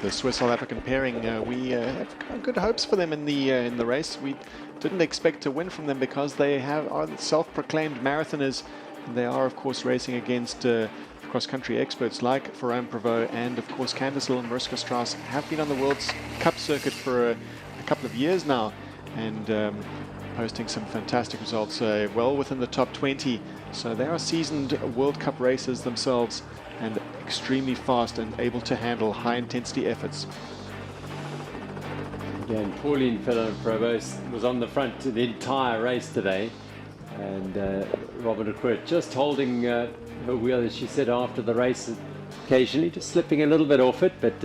The Swiss-South African pairing, we have good hopes for them in the race. We didn't expect to win from them because they are self-proclaimed marathoners. They are, of course, racing against cross-country experts like Ferran Prevot, and of course Candice Lill and Mariska Strauss have been on the World Cup circuit for a couple of years now, and posting some fantastic results, well within the top 20. So they are seasoned World Cup racers themselves, and extremely fast and able to handle high-intensity efforts. Again, Pauline Ferrand-Prevot was on the front the entire race today, and Robin de Kruijt just holding her wheel, as she said after the race, occasionally just slipping a little bit off it, but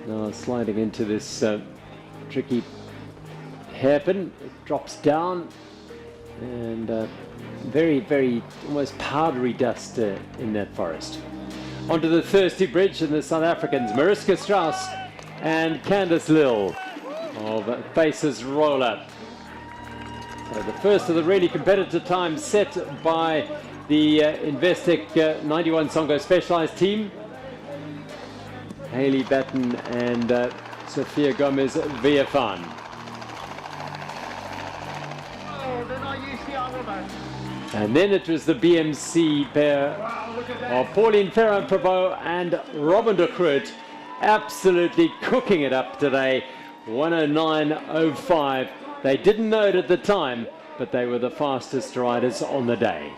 now sliding into this tricky hairpin. It drops down, and very, very almost powdery dust in that forest. Onto the Thirsty Bridge, and the South Africans, Mariska Strauss and Candice Lill of Faces Roller. So the first of the really competitive times set by the Investec 91 Songo Specialized team. Hayley Batten and Sophia Gomez Viafan. And then it was the BMC pair of Pauline Ferrand-Prevot and Robin de Kruijt, absolutely cooking it up today, 109.05. They didn't know it at the time, but they were the fastest riders on the day.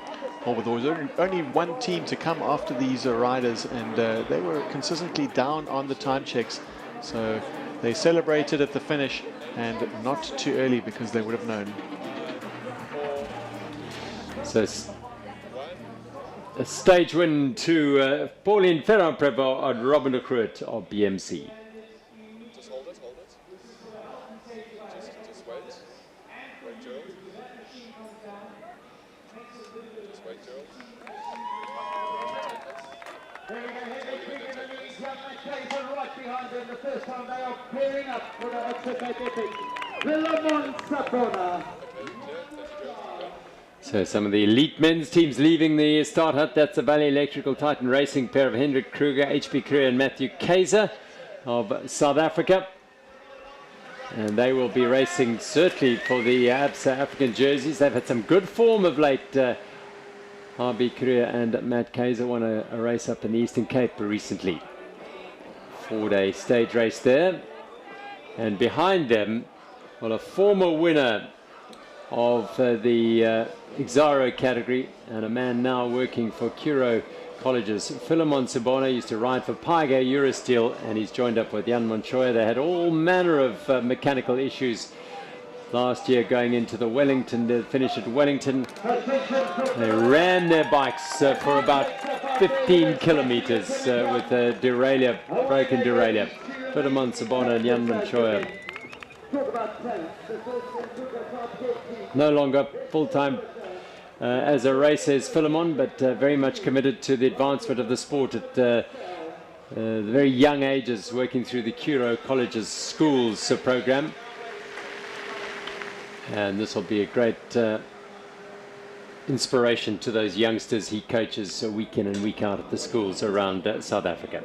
Well, there was only one team to come after these riders, and they were consistently down on the time checks. So they celebrated at the finish, and not too early because they would have known. So a stage win to Pauline Ferrand-Prevot and Robin de Kruijt of BMC. Just hold it, hold it. Just wait. Wait, Gerald. Just wait, Gerald. Right behind them, the first time they are pairing up for the Absa Cape Epic. The Le Mans Sabrona. So some of the elite men's teams leaving the start hut. That's the Valley Electrical Titan Racing pair of Hendrik Kruger, HB Kruger and Matthew Kaiser of South Africa. And they will be racing certainly for the Absa African jerseys. They've had some good form of late. HB Kruger and Matt Kaiser won a race up in the Eastern Cape recently. 4-day stage race there. And behind them, well, a former winner of the Exaro category, and a man now working for Curo Colleges. Philemon Sibona used to ride for Paiga Eurosteel, and he's joined up with Jan Monchoya. They had all manner of mechanical issues last year going into the Wellington, the finish at Wellington. They ran their bikes for about 15 kilometers with a derailleur, broken derailleur. Philemon Sibona and Jan Monchoya. No longer full-time as a racer as Philemon, but very much committed to the advancement of the sport at very young ages, working through the Curo Colleges schools program. And this will be a great inspiration to those youngsters he coaches week in and week out at the schools around South Africa.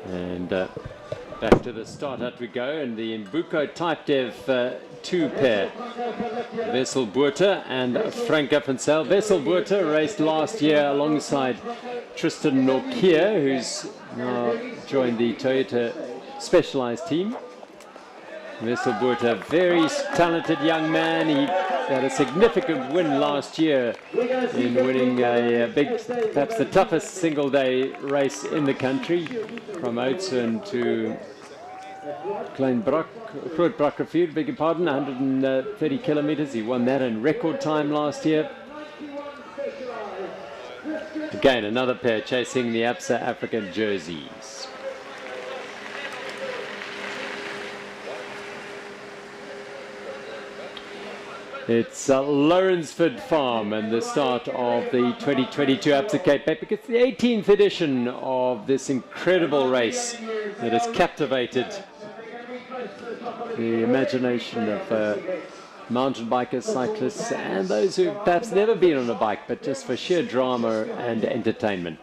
And back to the start hut we go, and the Mbuko Type Dev 2 pair, Wessel Botha and Franka van Zyl. Wessel Botha raced last year alongside Tristan Norkier, who's now joined the Toyota Specialized team. Wessel Botha, very talented young man. He had a significant win last year in winning a big, perhaps the toughest single-day race in the country, from Oudtshoorn to Grootbrakkerveld, beg your pardon, 130 kilometers. He won that in record time last year. Again, another pair chasing the Absa African jerseys. It's Lourensford Farm and the start of the 2022 Absa Cape Epic. It's the 18th edition of this incredible race that has captivated the imagination of mountain bikers, cyclists, and those who've perhaps never been on a bike, but just for sheer drama and entertainment.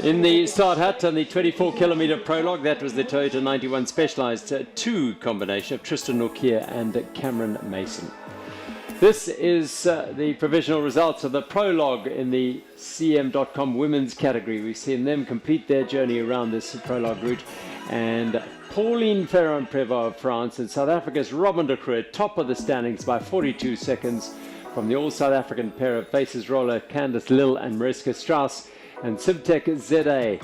In the start hut on the 24-kilometre prologue, that was the Toyota 91 Specialized 2 combination of Tristan Nokia and Cameron Mason. This is the provisional results of the prologue in the CM.com women's category. We've seen them complete their journey around this prologue route, and Pauline Ferrand-Prévot of France and South Africa's Robin de Groot, top of the standings by 42 seconds from the all-South African pair of faces roller Candice Lill and Mariska Strauss, and Simtech ZA,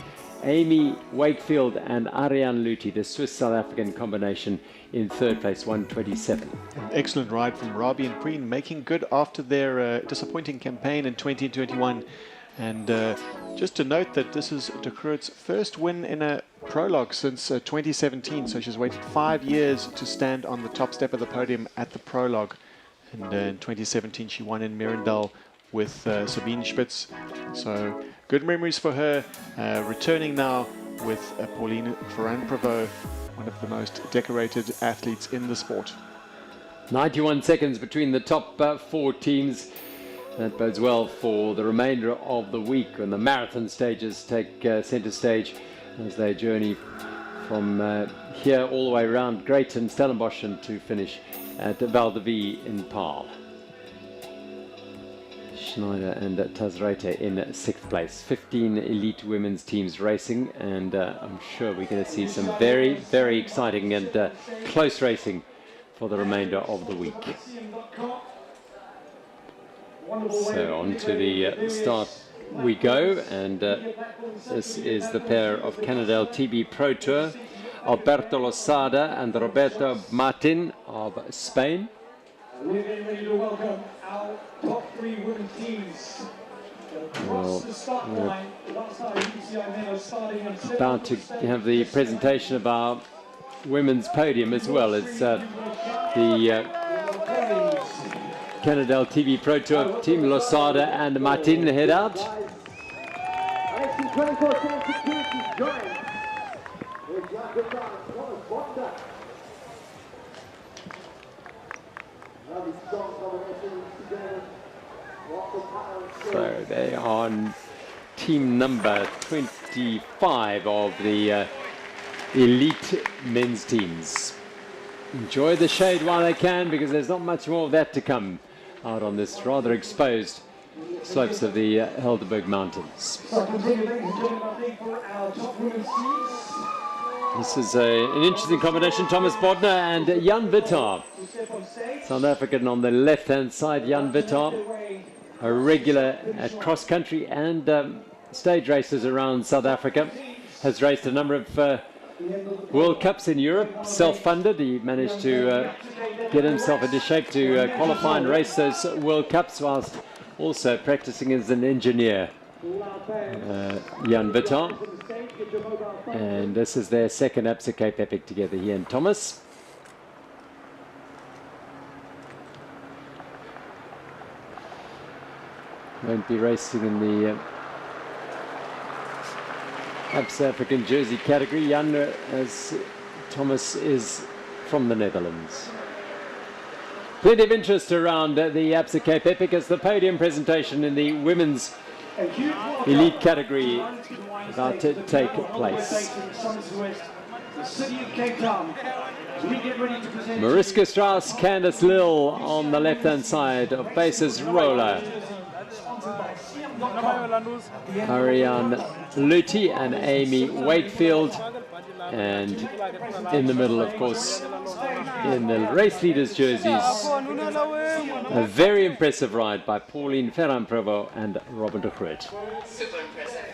Amy Wakefield and Ariane Luthi, the Swiss-South African combination, in third place, 127. Excellent ride from Robbie and Preen, making good after their disappointing campaign in 2021. And just to note that this is de Groot's first win in a prologue since 2017, so she's waited 5 years to stand on the top step of the podium at the prologue. And in 2017 she won in Mirandel with Sabine Spitz. So good memories for her, returning now with Pauline Ferrand-Prévot, one of the most decorated athletes in the sport. 91 seconds between the top 4 teams. That bodes well for the remainder of the week when the marathon stages take centre stage as they journey from here all the way around Greyton, Stellenbosch, and to finish at Val de Vie in Paarl. Schneider and Tazreite in 6th place. 15 elite women's teams racing, and I'm sure we're going to see some very, very exciting and close racing for the remainder of the week. So on to the start we go, and this is the pair of Cannondale TB Pro Tour, Alberto Losada and Roberto Martin of Spain. We're getting ready to welcome our top 3 women's teams. Across the start line, About to have the presentation of our women's podium as well. It's the Cannondale TV Pro Tour team, Losada and Martin head out. So they are on team number 25 of the elite men's teams. Enjoy the shade while they can, because there's not much more of that to come out on this rather exposed slopes of the Helderberg Mountains. This is an interesting combination. Thomas Bodner and Jan Vittar. South African on the left-hand side. Jan Vittar, a regular at cross-country and stage races around South Africa. Has raced a number of World Cups in Europe, self-funded. He managed to get himself into shape to qualify and race those World Cups whilst also practicing as an engineer. Jan Vittar. And this is their second Absa Cape Epic together, he and Thomas. Won't be racing in the Absa African jersey category. Jan, as Thomas is from the Netherlands. Plenty of interest around the Absa Cape Epic as the podium presentation in the women's elite category about to take place. Mariska Strauss, Candice Lill on the left-hand side of Faces Roller. Ariane Luthi and Amy Wakefield, and in the middle, of course, in the race leaders' jerseys, a very impressive ride by Pauline Ferrand-Prévot and Robin de Groot. Super impressive.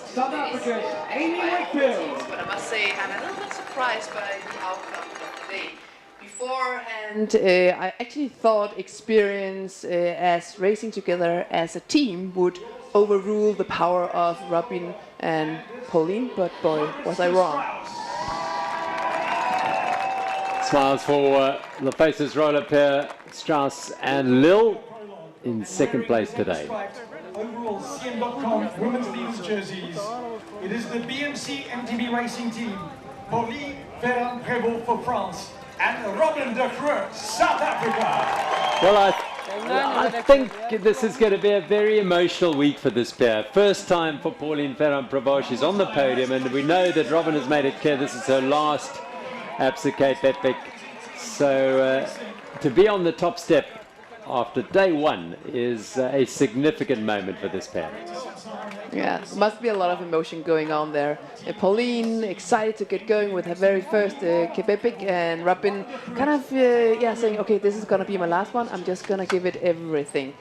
South Africa's Amy Wakefield. But I must say, I'm a little bit surprised by the outcome of the day. Beforehand, I actually thought experience as racing together as a team would overrule the power of Robin and Pauline, but boy, was I wrong. Smiles for the faces roller pair, Strauss and Lil, in second place today. Overall, CM.com women's leaders jerseys. It is the BMC MTB racing team, Pauline Ferrand-Prévot for France, and Robin de Creux, South Africa. Well, I think this is going to be a very emotional week for this pair. First time for Pauline Ferrand-Prévot. She's on the podium, and we know that Robin has made it clear this is her last Absa Cape Epic. So to be on the top step after day one is a significant moment for this pair. Yeah, must be a lot of emotion going on there. Pauline excited to get going with her very first Cape Epic, and Robin kind of saying, okay, this is gonna be my last one. I'm just gonna give it everything.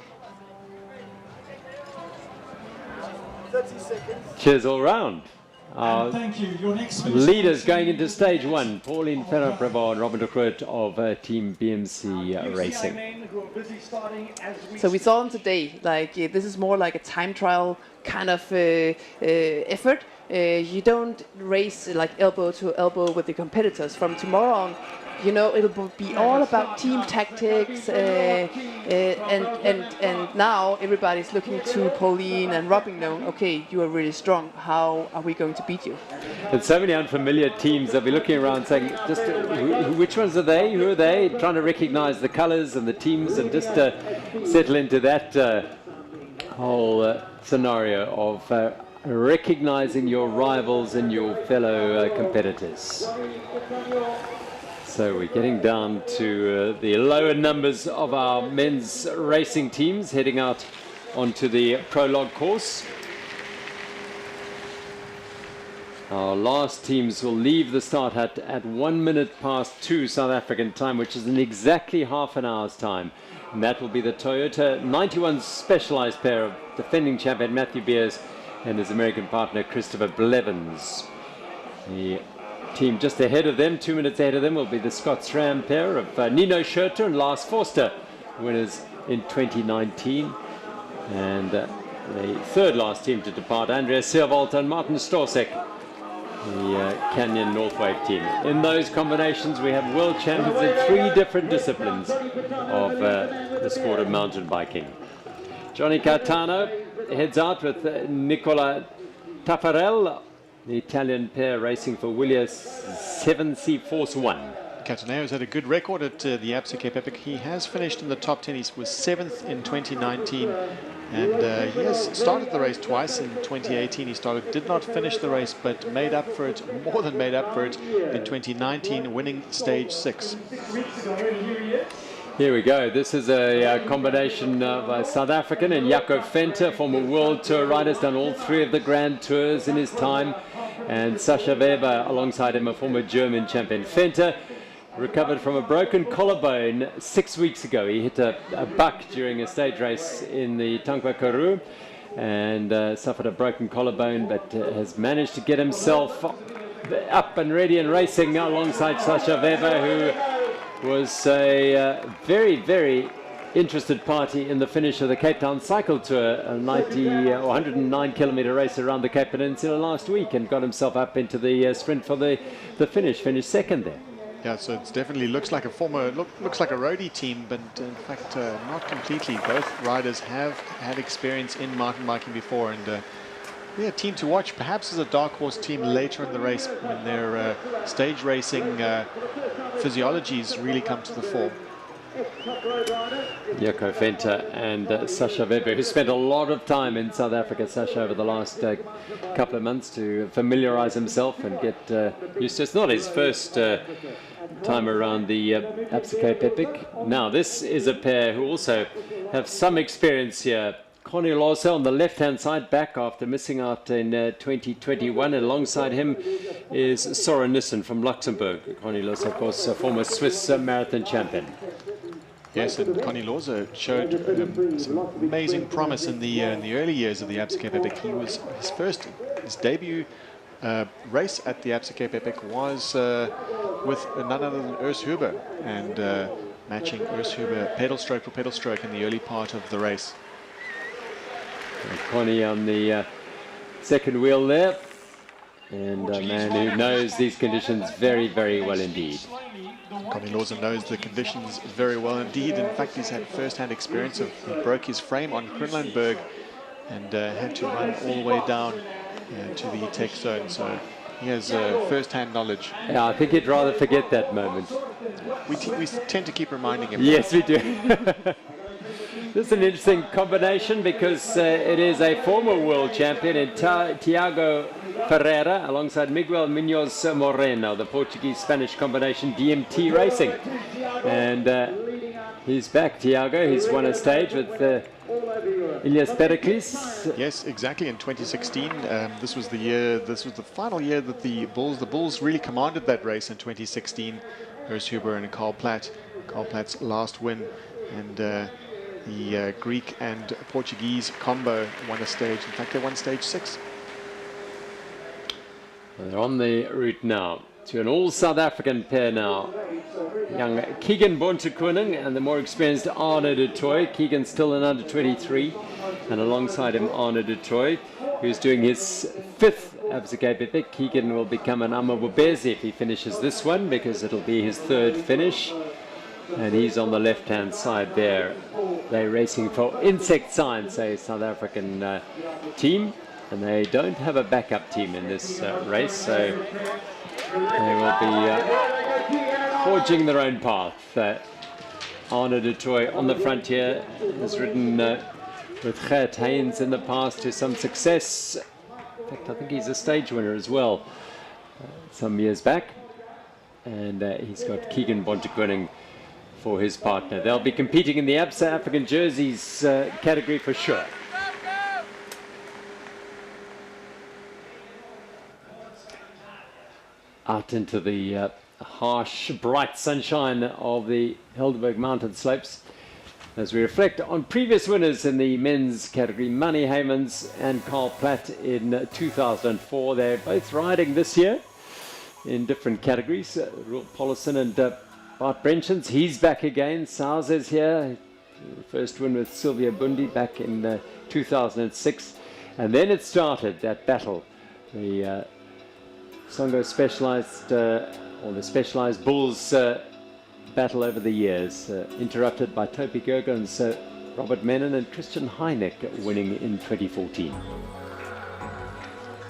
30 seconds. Cheers all round. Thank you. Your next Leaders going into stage one, Pauline Ferrand-Prévot and Robin de Creux of Team BMC Racing. So we saw them today, like this is more like a time trial kind of effort. You don't race like elbow to elbow with the competitors. From tomorrow on, you know, it'll be all about team tactics, and now everybody's looking to Pauline and Robin, knowing, okay, you are really strong. How are we going to beat you? And so many unfamiliar teams. They'll be looking around saying, just which ones are they? Who are they? Trying to recognize the colors and the teams and just settle into that whole scenario of recognizing your rivals and your fellow competitors. So we're getting down to the lower numbers of our men's racing teams heading out onto the Prologue course. Our last teams will leave the start hut at 1 minute past 2 South African time, which is in exactly half an hour's time. And that will be the Toyota 91 Specialized pair of defending champion Matthew Beers and his American partner Christopher Blevins. The team just ahead of them, 2 minutes ahead of them, will be the Scott SRAM pair of Nino Schurter and Lars Forster, winners in 2019. And the third last team to depart, Andreas Seerwald and Martin Storsek, the Canyon Northwave team. In those combinations, we have world champions in 3 different disciplines of the sport of mountain biking. Johnny Cartano heads out with Nicola Taffarel, the Italian pair racing for Williams 7C Force 1. Cataneo's had a good record at the Absa Cape Epic. He has finished in the top 10. He was 7th in 2019. And he has started the race twice. In 2018 he did not finish the race, but made up for it, more than made up for it, in 2019, winning stage 6. Here we go. This is a combination of a South African and Jaco Venter, former World Tour rider, has done all 3 of the Grand Tours in his time. And Sascha Weber alongside him, a former German champion. Venter recovered from a broken collarbone 6 weeks ago. He hit a buck during a stage race in the Tankwa Karoo and suffered a broken collarbone, but has managed to get himself up and ready and racing alongside Sascha Weber, who was a very, very interested party in the finish of the Cape Town Cycle Tour, a 109 kilometer race around the Cape Peninsula last week, and got himself up into the sprint for the finish, finished second there. Yeah, so it definitely looks like a looks like a roadie team, but in fact not completely. Both riders have had experience in mountain biking before, and yeah, team to watch. Perhaps as a dark horse team later in the race when their stage racing physiologies really come to the fore. Jaco Venter and Sascha Weber, who spent a lot of time in South Africa, Sascha, over the last couple of months to familiarize himself and get used to it. It's not his first time around the Absa Cape Epic. Now, this is a pair who also have some experience here. Connie Losse on the left-hand side, back after missing out in 2021. And alongside him is Soren Nissen from Luxembourg. Connie Losse, of course, a former Swiss marathon champion. Yes, and Connie Losse showed some amazing promise in the early years of the Absa Cape Epic. He was his debut race at the Absa Cape Epic was with none other than Urs Huber, and matching Urs Huber pedal stroke for pedal stroke in the early part of the race. And Connie on the second wheel there, and a man who knows these conditions very, very well indeed. Connie Lawson knows the conditions very well indeed. In fact, he's had first-hand experience of he broke his frame on Kronlandberg and had to run all the way down to the tech zone. So he has first-hand knowledge. Yeah, I think he'd rather forget that moment. We tend to keep reminding him. Yes, we do. This is an interesting combination because it is a former world champion in Tiago Ferreira alongside Miguel Munoz Moreno, the Portuguese-Spanish combination DMT Racing. And he's back, Tiago. He's won a stage with Ilias Pericles. Yes, exactly. In 2016, this was the final year that the Bulls really commanded that race in 2016. Urs Huber and Carl Platt. Carl Platt's last win, and the Greek and Portuguese combo won a stage. In fact, they won stage 6. They're on the route now to an all-South African pair now. Young Keegan Bontekoning and the more experienced Arno de Toy. Keegan still an under 23, and alongside him Arno de Toy, who's doing his 5th Absa Cape Epic. Keegan will become an Amabubezi if he finishes this one, because it'll be his 3rd finish. And he's on the left-hand side there. They're racing for Insect Science, a South African team, and they don't have a backup team in this race, so they will be forging their own path. Arno de Toy on the frontier has ridden with Gert Haynes in the past to some success. In fact, I think he's a stage winner as well some years back. And he's got Keegan Bontekoning for his partner. They'll be competing in the Absa African Jerseys category for sure. Out into the harsh, bright sunshine of the Helderberg mountain slopes as we reflect on previous winners in the men's category, Manny Heymans and Carl Platt in 2004. They're both riding this year in different categories. Roel Pollison and Bart Brenchens, he's back again. Saz is here. First win with Sylvia Bundi back in 2006. And then it started, that battle. The Songo Specialized, or the Specialized Bulls battle over the years, interrupted by Topi Gergens, Robert Mennen and Christian Heineck winning in 2014.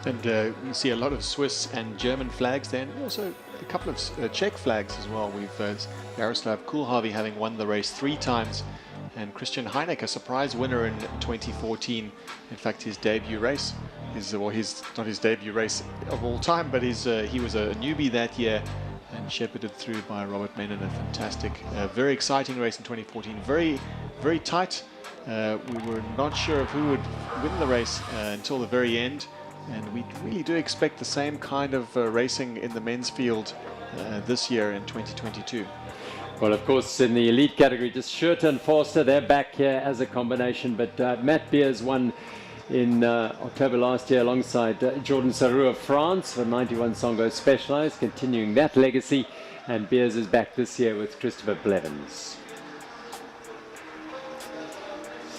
And we see a lot of Swiss and German flags there, and also a couple of Czech flags as well. We've Jaroslav Kulhavy having won the race 3 times, and Christian Heineck, a surprise winner in 2014. In fact, his debut race, not his debut race of all time, but he was a newbie that year and shepherded through by Robert Mennen. A fantastic, very exciting race in 2014. Very, very tight. We were not sure of who would win the race until the very end. And we really do expect the same kind of racing in the men's field this year in 2022. Well, of course, in the elite category, just Schurter and Forster, they're back here as a combination. But Matt Beers won in October last year alongside Jordan Sarrou of France for 91 Songo Specialized, continuing that legacy. And Beers is back this year with Christopher Blevins.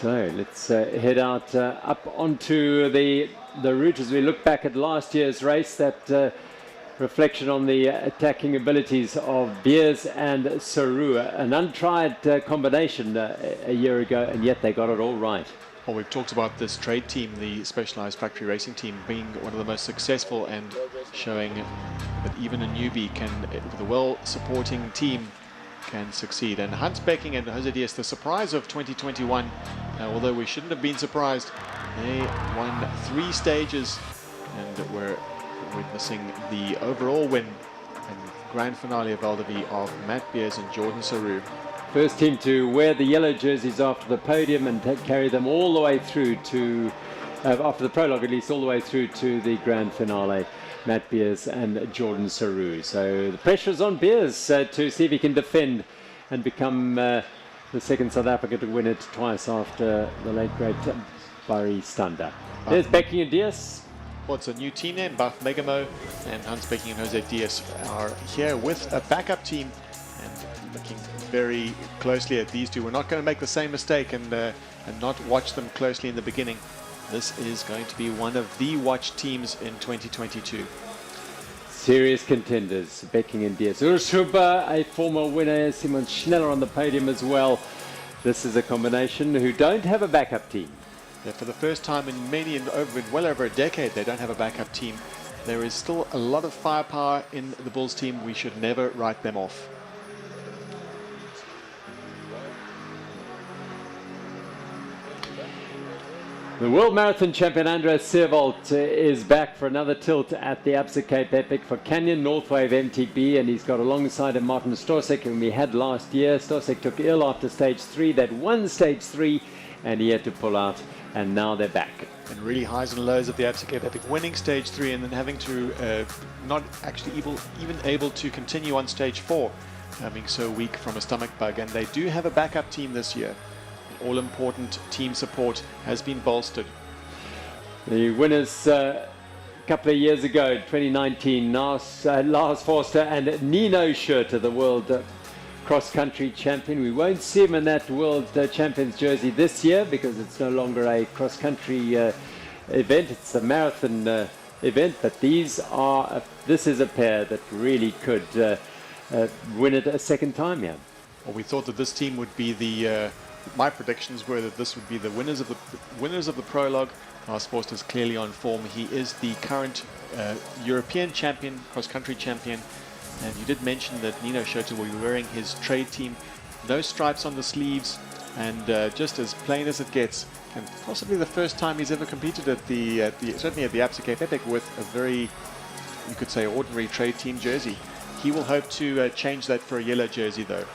So let's head out up onto the route as we look back at last year's race. That reflection on the attacking abilities of Beers and Sarrou, an untried combination a year ago, and yet they got it all right. Well, we've talked about this trade team, the Specialized Factory Racing team, being one of the most successful and showing that even a newbie can, with a well-supporting team, can succeed. And Hans Becking and Jose Diaz, the surprise of 2021, although we shouldn't have been surprised, they won 3 stages and were witnessing the overall win and grand finale of Val-de-Vie of Matt Beers and Jordan Sarrou. First team to wear the yellow jerseys after the podium and carry them all the way through to, after the prologue at least, all the way through to the grand finale. Matt Beers and Jordan Sarrou. So the pressure is on Beers to see if he can defend and become the second South African to win it twice after the late great Barry Stander. There's Becking and Diaz. Well, it's a new team name. Baf Megamo and Hans Becking and Jose Diaz are here with a backup team and looking very closely at these two. We're not going to make the same mistake and not watch them closely in the beginning. This is going to be one of the watched teams in 2022. Serious contenders, Becking and Diaz. Urschuber, a former winner, Simon Schneller on the podium as well. This is a combination who don't have a backup team. Yeah, for the first time in well over a decade, they don't have a backup team. There is still a lot of firepower in the Bulls team. We should never write them off. The World Marathon champion Andreas Seerwold is back for another tilt at the Absa Cape Epic for Canyon Northwave MTB, and he's got alongside him Martin Stosek, whom we had last year. Stosek took ill after stage 3. They'd won stage 3 and he had to pull out, and now they're back. And really highs and lows of the Absa Cape Epic, winning stage 3 and then having to not actually even able to continue on stage 4, having so weak from a stomach bug. And they do have a backup team this year. All-important team support has been bolstered. The winners a couple of years ago, 2019, Lars Forster and Nino Schurter, the world cross-country champion. We won't see him in that world champions jersey this year because it's no longer a cross-country event. It's a marathon event, but this is a pair that really could win it a second time. Yeah. Well, we thought that this team would be the my predictions were that this would be the winners of the Prologue. Lars Forster is clearly on form. He is the current European champion, cross-country champion. And you did mention that Nino Schurter will be wearing his trade team. No stripes on the sleeves, and just as plain as it gets. And possibly the first time he's ever competed at certainly at the Absa Cape Epic with a very, you could say, ordinary trade team jersey. He will hope to change that for a yellow jersey, though.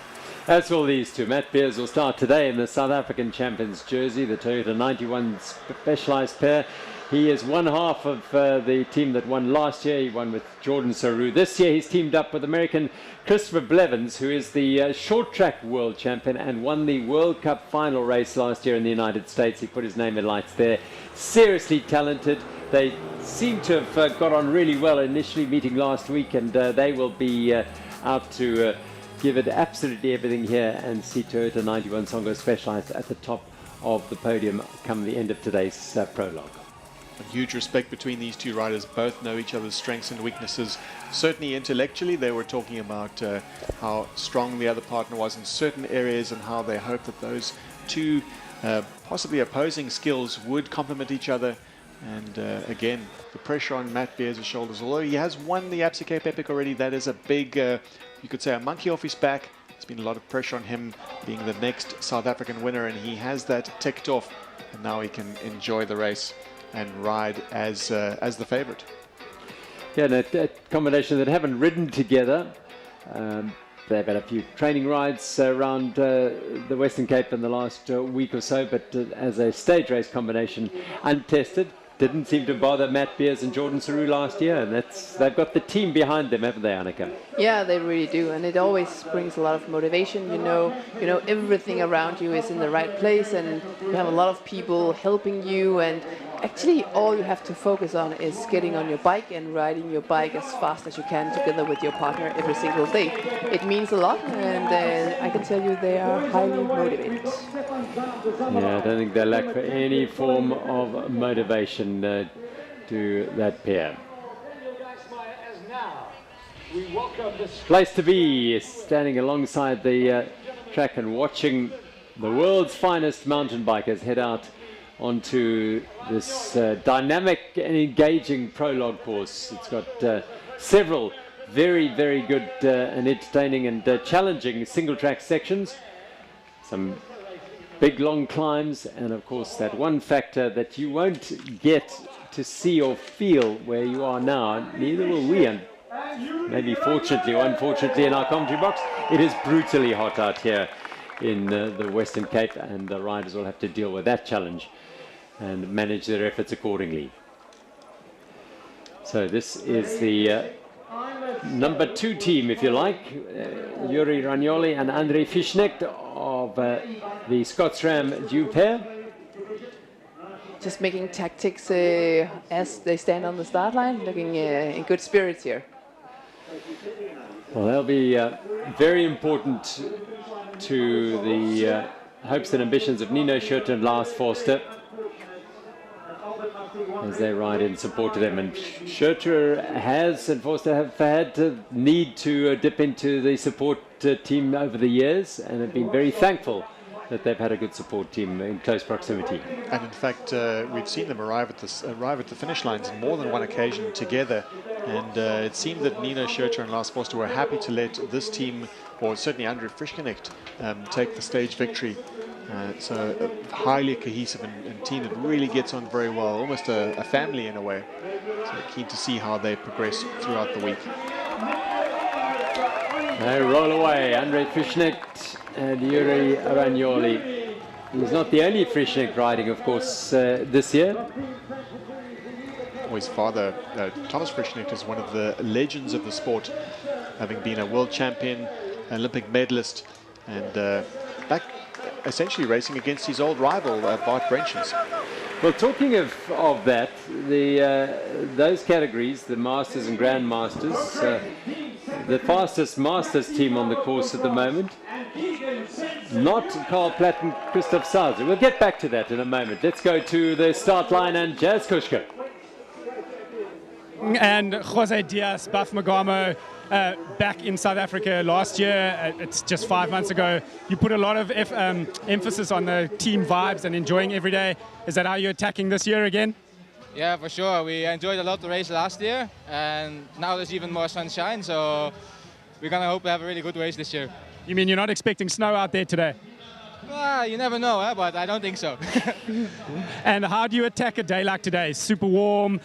As will these two. Matt Beers will start today in the South African champions jersey, the Toyota 91 Specialized pair. He is one half of the team that won last year. He won with Jordan Saru. This year he's teamed up with American Christopher Blevins, who is the short track world champion and won the World Cup final race last year in the United States. He put his name in lights there. Seriously talented. They seem to have got on really well initially, meeting last week, and they will be out to give it absolutely everything here and see Toyota 91 Songo Specialized at the top of the podium come the end of today's prologue. A huge respect between these two riders. Both know each other's strengths and weaknesses. Certainly intellectually, they were talking about how strong the other partner was in certain areas and how they hoped that those two possibly opposing skills would complement each other. And again, the pressure on Matt Beers' shoulders. Although he has won the Absa Cape Epic already, that is a big, you could say, a monkey off his back. There's been a lot of pressure on him being the next South African winner, and he has that ticked off. And now he can enjoy the race and ride as the favorite. Yeah, a combination that haven't ridden together. They've had a few training rides around the Western Cape in the last week or so, but as a stage race combination, untested. Didn't seem to bother Matt Beers and Jordan Saru last year, and they've got the team behind them, haven't they, Annika? Yeah, they really do, and it always brings a lot of motivation. You know, everything around you is in the right place, and you have a lot of people helping you, and actually all you have to focus on is getting on your bike and riding your bike as fast as you can together with your partner every single day. It means a lot, and I can tell you they are highly motivated. Yeah, I don't think they lack for any form of motivation to that pair. Place to be, standing alongside the track and watching the world's finest mountain bikers head out onto this dynamic and engaging prologue course. It's got several very, very good and entertaining and challenging single track sections. Some big long climbs, and of course that one factor that you won't get to see or feel where you are now, neither will we, and maybe fortunately or unfortunately in our commentary box, it is brutally hot out here in the Western Cape, and the riders will have to deal with that challenge and manage their efforts accordingly. So this is the number 2 team, if you like, Yuri Ragnoli and André Fischnecht of the Scotsram Dew pair. Just making tactics as they stand on the start line, looking in good spirits here. Well, they'll be very important to the hopes and ambitions of Nino Schurter and Lars Forster. as they ride in support of them. And Schurter has and Forster have had to need to dip into the support team over the years, and have been very thankful that they've had a good support team in close proximity. And in fact, we've seen them arrive at the finish lines on more than one occasion together. And it seemed that Nina Schurter and Lars Forster were happy to let this team, or certainly Andre Frischknecht, take the stage victory. So a highly cohesive and team that really gets on very well, almost a family in a way. So keen to see how they progress throughout the week. They roll away, Andre Frischknecht and Yuri Aragnoli. He's not the only Frischknecht riding, of course, this year. His father, Thomas Frischknecht, is one of the legends of the sport, having been a world champion, Olympic medalist, and back essentially racing against his old rival, Bart Brenchens. Well, talking of that, those categories, the Masters and Grandmasters, the fastest Masters team on the course at the moment, not Carl Platt and Christoph Sauser. We'll get back to that in a moment. Let's go to the start line and Jazz Kushka. And Jose Diaz, Buff Magamo, back in South Africa last year. It's just 5 months ago. You put a lot of emphasis on the team vibes and enjoying every day. Is that how you're attacking this year again? Yeah, for sure. We enjoyed a lot the race last year, and now there's even more sunshine, so we're going to hope to have a really good race this year. You mean you're not expecting snow out there today? You never know, but I don't think so. And how do you attack a day like today? Super warm.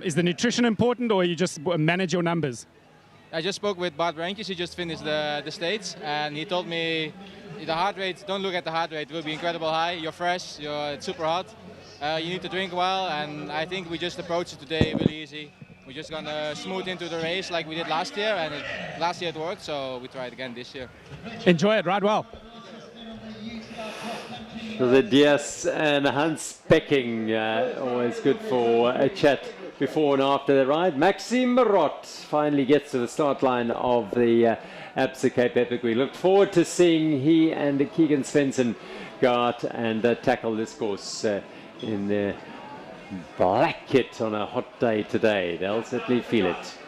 Is the nutrition important, or you just manage your numbers? I just spoke with Bart Brenchens. He just finished the States, and he told me the heart rate, don't look at the heart rate, it will be incredible high. You're fresh, it's super hot. You need to drink well, and I think we just approached it today really easy. We're just going to smooth into the race like we did last year, and last year it worked, so we try it again this year. Enjoy it, ride well. So the Diaz and Hans Pecking, always good for a chat before and after the ride. Maxime Marot finally gets to the start line of the Absa Cape Epic. We look forward to seeing he and Keegan Svensson go out and tackle this course in the black kit on a hot day today. They'll certainly feel it.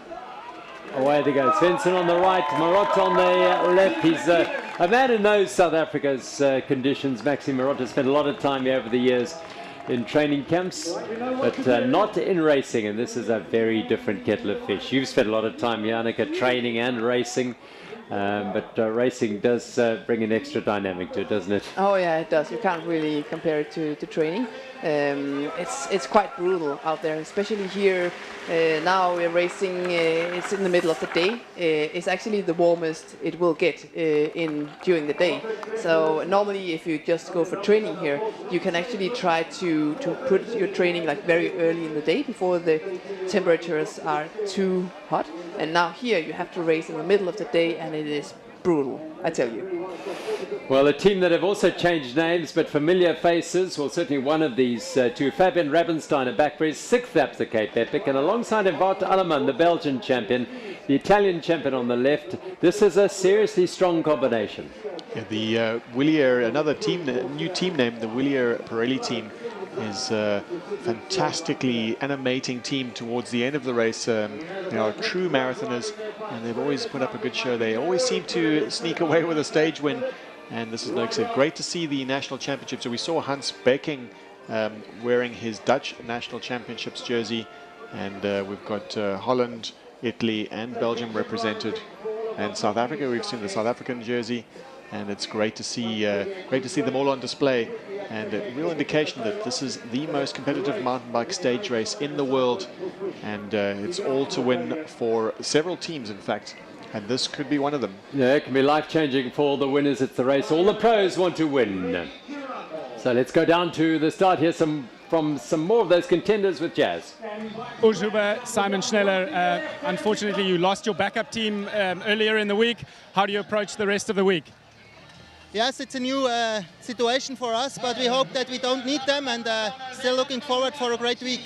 Away they go. Svensson on the right, Marot on the left. He's a man who knows South Africa's conditions. Maxime Marot has spent a lot of time here over the years in training camps, but not in racing, and this is a very different kettle of fish. You've spent a lot of time, Janneke, training and racing, but racing does bring an extra dynamic to it, doesn't it? Oh yeah, it does. You can't really compare it to training. It's quite brutal out there, especially here. Now we're racing, it's in the middle of the day. It's actually the warmest it will get during the day. So normally if you just go for training here, you can actually try to put your training like very early in the day before the temperatures are too hot. And now here you have to race in the middle of the day, and it is brutal, I tell you. Well, a team that have also changed names, but familiar faces. Well, certainly one of these two. Fabian Rabensteiner back for his 6th Absa Cape Epic, and alongside him, Wout Alleman, the Belgian champion, the Italian champion on the left. This is a seriously strong combination. Yeah, the Willier, another team, new team name, the Willier Pirelli team, is a fantastically animating team towards the end of the race. They are true marathoners, and they've always put up a good show. They always seem to sneak away with a stage win, and this is, like I said, great to see the national championship. So we saw Hans Becking wearing his Dutch national championships jersey, and we've got Holland, Italy and Belgium represented, and South Africa. We've seen the South African jersey, and it's great to see them all on display, and a real indication that this is the most competitive mountain bike stage race in the world, and it's all to win for several teams, in fact, and this could be one of them. Yeah, it can be life-changing for the winners. It's the race all the pros want to win. So let's go down to the start here, from some more of those contenders with Jazz. Urs Huber, Simon Schneller, unfortunately you lost your backup team earlier in the week. How do you approach the rest of the week? Yes, it's a new situation for us, but we hope that we don't need them, and still looking forward for a great week.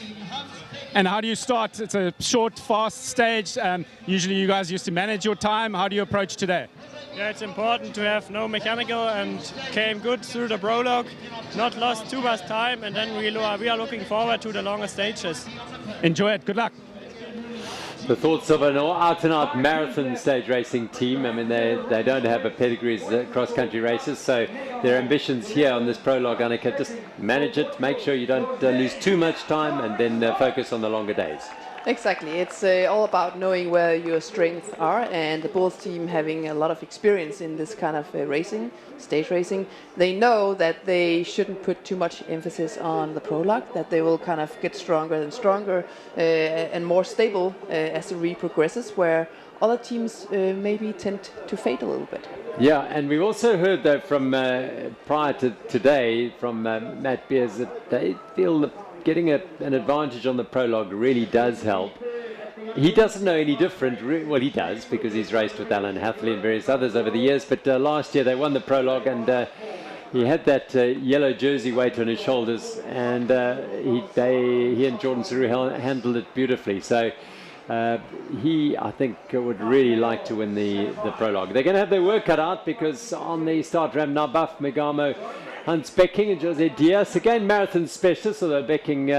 And how do you start? It's a short, fast stage. Usually you guys used to manage your time. How do you approach today? Yeah, it's important to have no mechanical and came good through the prologue, not lost too much time, and then we are looking forward to the longer stages. Enjoy it. Good luck. The thoughts of an out-and-out marathon stage racing team. I mean, they don't have a pedigree as cross-country races, so their ambitions here on this prologue, Annika, just manage it, make sure you don't lose too much time, and then focus on the longer days. Exactly. It's all about knowing where your strengths are, and the both team having a lot of experience in this kind of racing, stage racing. They know that they shouldn't put too much emphasis on the prologue, that they will kind of get stronger and stronger and more stable as the week progresses, where other teams maybe tend to fade a little bit. Yeah, and we've also heard though from prior to today from Matt Beers that they feel that getting an advantage on the prologue really does help. He doesn't know any different. Well, he does, because he's raced with Alan Hathley and various others over the years, but last year they won the prologue, and he had that yellow jersey weight on his shoulders, and he and Jordan Saru handled it beautifully. So he, I think, would really like to win the prologue. They're going to have their work cut out, because on the start ramp now, Buff Megamo, Hans Becking and Jose Diaz, again marathon specialist, although Becking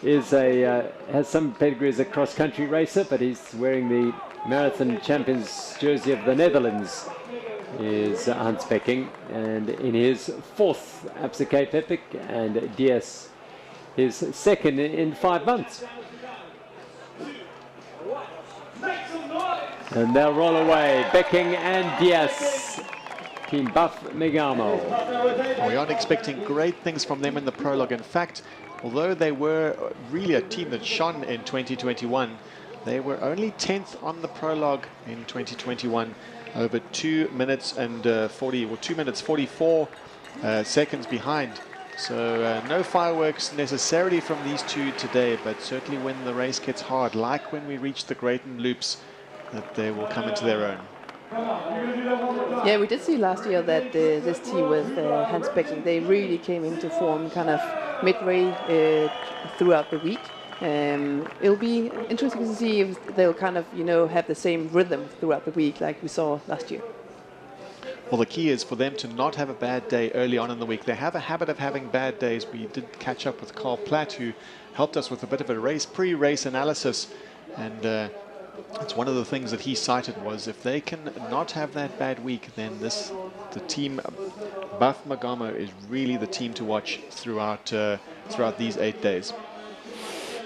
has some pedigree as a cross-country racer, but he's wearing the marathon champions jersey of the Netherlands, is Hans Becking, and in his 4th Absa Cape Epic, and Diaz his 2nd in 5 months. And they'll roll away, Becking and Diaz. Team Buff Megamo. We aren't expecting great things from them in the prologue. In fact, although they were really a team that shone in 2021, they were only 10th on the prologue in 2021, over 2 minutes and 2 minutes 44 seconds behind. So no fireworks necessarily from these two today, but certainly when the race gets hard, like when we reach the Greyton Loops, that they will come into their own. Yeah, we did see last year that this team with Hans Becking, they really came into form kind of midway throughout the week. It'll be interesting to see if they'll kind of, have the same rhythm throughout the week like we saw last year. Well, the key is for them to not have a bad day early on in the week. They have a habit of having bad days. We did catch up with Carl Platt, who helped us with a bit of a pre-race analysis, and it's one of the things that he cited was if they can not have that bad week, then the team Buff Megamo is really the team to watch throughout these 8 days.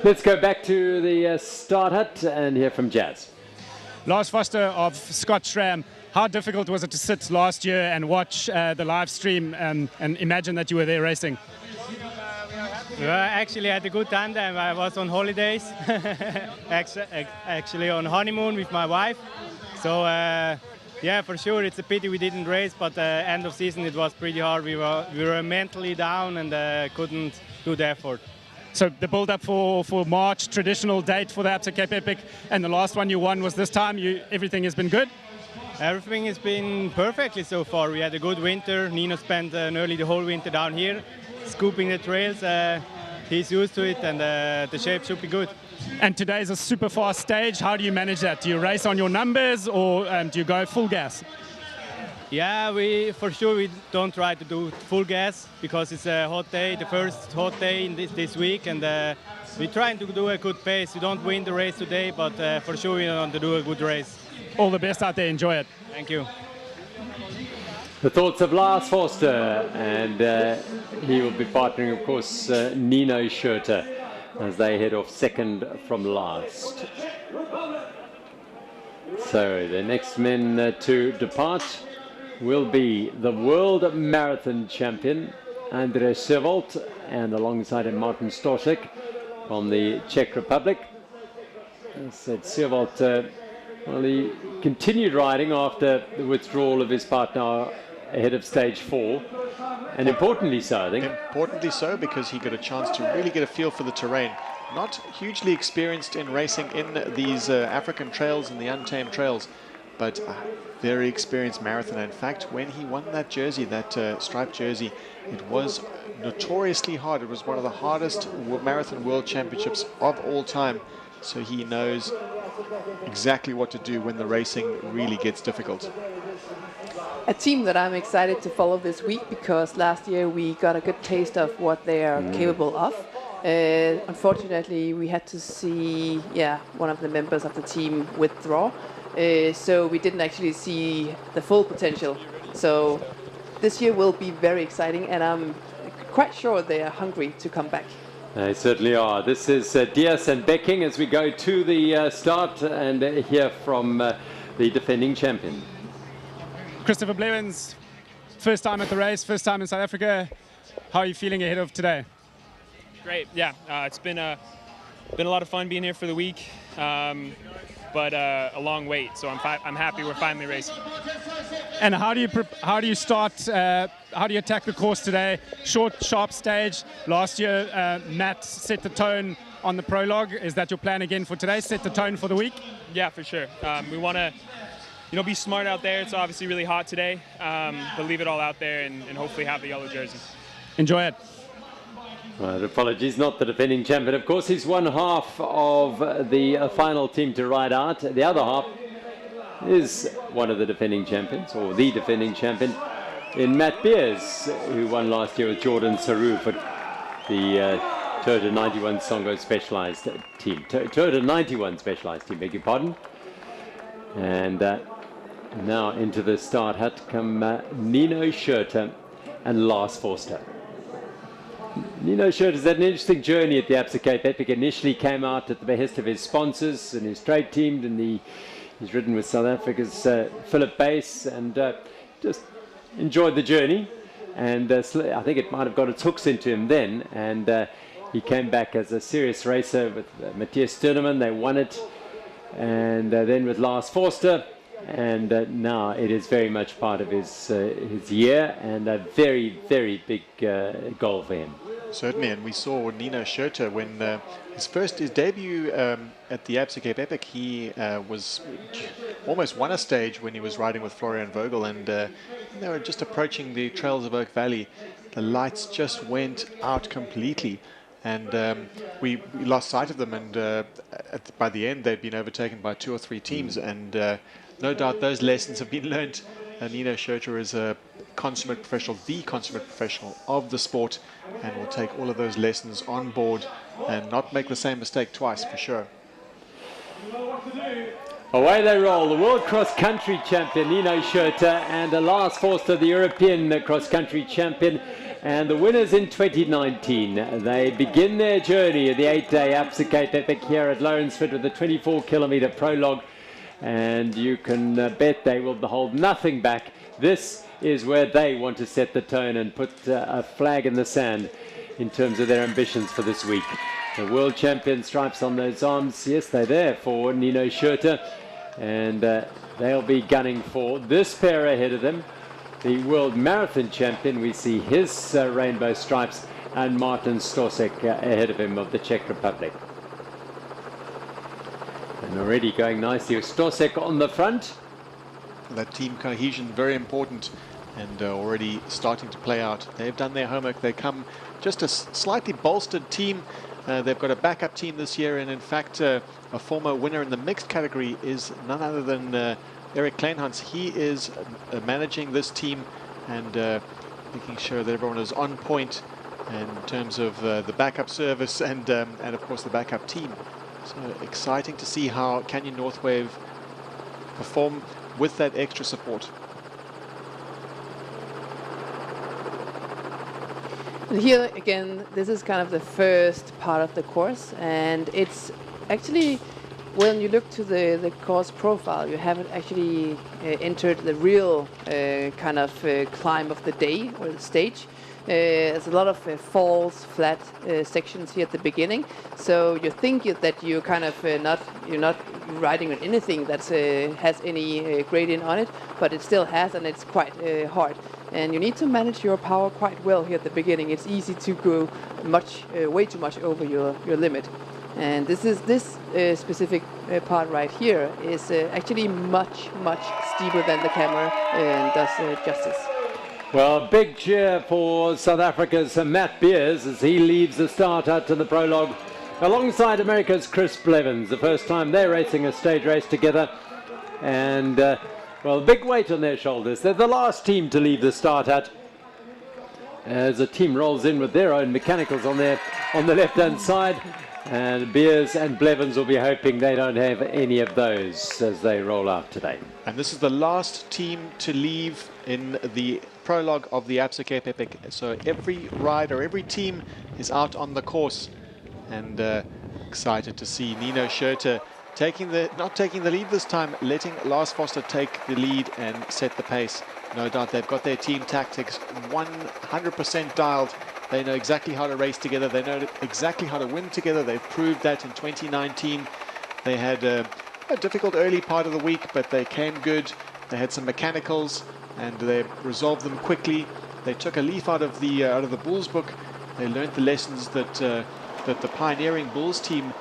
Let's go back to the start hut and hear from Jazz. Lars Foster of Scott Schramm, how difficult was it to sit last year and watch the live stream and imagine that you were there racing? I actually had a good time there. I was on holidays, actually on honeymoon with my wife. So yeah, for sure it's a pity we didn't race, but end of season it was pretty hard. We were mentally down and couldn't do the effort. So the build-up for March, traditional date for the Absa Cape Epic, and the last one you won was this time. Everything has been good? Everything has been perfectly so far. We had a good winter. Nino spent nearly the whole winter down here, scooping the trails. He's used to it, and the shape should be good. And today's a super fast stage. How do you manage that? Do you race on your numbers, or do you go full gas? Yeah, for sure we don't try to do full gas because it's a hot day, the first hot day in this week, and we're trying to do a good pace. We don't win the race today, but for sure we want to do a good race. All the best out there. Enjoy it. Thank you. The thoughts of Lars Forster, and he will be partnering, of course, Nino Schurter as they head off second from last. So the next men to depart will be the world marathon champion Andrej Sevolt, and alongside him Martin Stošek from the Czech Republic. As said, Sevolt, well, he continued riding after the withdrawal of his partner ahead of stage 4, and importantly so, I think. Importantly so, because he got a chance to really get a feel for the terrain. Not hugely experienced in racing in these African trails and the untamed trails, but very experienced marathoner. In fact, when he won that jersey, that striped jersey, it was notoriously hard. It was one of the hardest marathon world championships of all time. So he knows exactly what to do when the racing really gets difficult. a team that I'm excited to follow this week, because last year we got a good taste of what they are capable of. Unfortunately, we had to see one of the members of the team withdraw, so we didn't actually see the full potential. So this year will be very exciting, and I'm quite sure they are hungry to come back. They certainly are. This is Diaz and Becking as we go to the start and hear from the defending champion. Christopher Blevins, first time at the race, first time in South Africa. How are you feeling ahead of today? Great, yeah. It's been a lot of fun being here for the week, but a long wait. So I'm happy we're finally racing. And how do you start? How do you attack the course today? Short, sharp stage. Last year, Matt set the tone on the prologue. Is that your plan again for today? Set the tone for the week? Yeah, for sure. We want to, be smart out there. It's obviously really hot today, but leave it all out there and hopefully have the yellow jersey. Enjoy it. Right, apologies, not the defending champion. Of course, he's one half of the final team to ride out. The other half is one of the defending champions, or the defending champion, in Matt Beers, who won last year with Jordan Saru for the Toyota 91 Songo Specialized team. Toyota 91 Specialized team, beg your pardon. And now into the start had to come Nino Schurter and Lars Forster. Nino Schurter's had an interesting journey at the Absa Cape Epic. Initially came out at the behest of his sponsors and his trade team, and he's ridden with South Africa's Philip Bass, and just enjoyed the journey. And I think it might have got its hooks into him then, and he came back as a serious racer with Matthias Sturnemann. They won it, and then with Lars Forster, and now it is very much part of his year, and a very, very big goal for him. Certainly, and we saw Nino Schurter when his debut at the Absa Cape Epic. He was almost won a stage when he was riding with Florian Vogel, and they were just approaching the trails of Oak Valley. The lights just went out completely, and we lost sight of them, and by the end they'd been overtaken by 2 or 3 teams, and no doubt those lessons have been learnt. Nino Schurter is a consummate professional, the consummate professional of the sport, and will take all of those lessons on board and not make the same mistake twice, for sure. Away they roll, the World Cross Country Champion Nino Schurter and Lars Forster, the European Cross Country Champion, and the winners in 2019. They begin their journey at the 8-day Absa Cape Epic here at Lourensford with a 24-kilometre prologue, and you can bet they will hold nothing back. This is where they want to set the tone and put a flag in the sand in terms of their ambitions for this week. The world champion stripes on those arms, yes, they're there for Nino Schurter, and they'll be gunning for this pair ahead of them. The world marathon champion, we see his rainbow stripes, and Martin Stosek ahead of him of the Czech Republic. And already going nicely with Stosek on the front. That team cohesion, very important, and already starting to play out. They've done their homework. They come just a slightly bolstered team. They've got a backup team this year, and in fact a former winner in the mixed category is none other than Eric Kleinhans. He is managing this team and making sure that everyone is on point in terms of the backup service and of course the backup team. So exciting to see how Canyon Northwave perform with that extra support. And here again, this is kind of the first part of the course, and it's actually, when you look to the course profile, you haven't actually entered the real kind of climb of the day or the stage. There's a lot of false, flat sections here at the beginning, so you think that you're kind of you're not riding on anything that has any gradient on it, but it still has, and it's quite hard. And you need to manage your power quite well here at the beginning. It's easy to go way too much over your limit. And this specific part right here is actually much steeper than the camera does justice. Well, big cheer for South Africa's Matt Beers as he leaves the start out to the prologue alongside America's Chris Blevins. The first time they're racing a stage race together, and Well, big weight on their shoulders. They're the last team to leave the start hut, as a team rolls in with their own mechanicals on the left-hand side, and Beers and Blevins will be hoping they don't have any of those as they roll out today. And this is the last team to leave in the prologue of the Absa Cape Epic. So every rider, every team is out on the course, and excited to see Nino Schurter not taking the lead this time, letting Lars Foster take the lead and set the pace. No doubt they've got their team tactics 100% dialed. They know exactly how to race together. They know exactly how to win together. They've proved that in 2019. They had a difficult early part of the week, but they came good. They had some mechanicals, and they resolved them quickly. They took a leaf out of the Bulls book. They learned the lessons that the pioneering Bulls team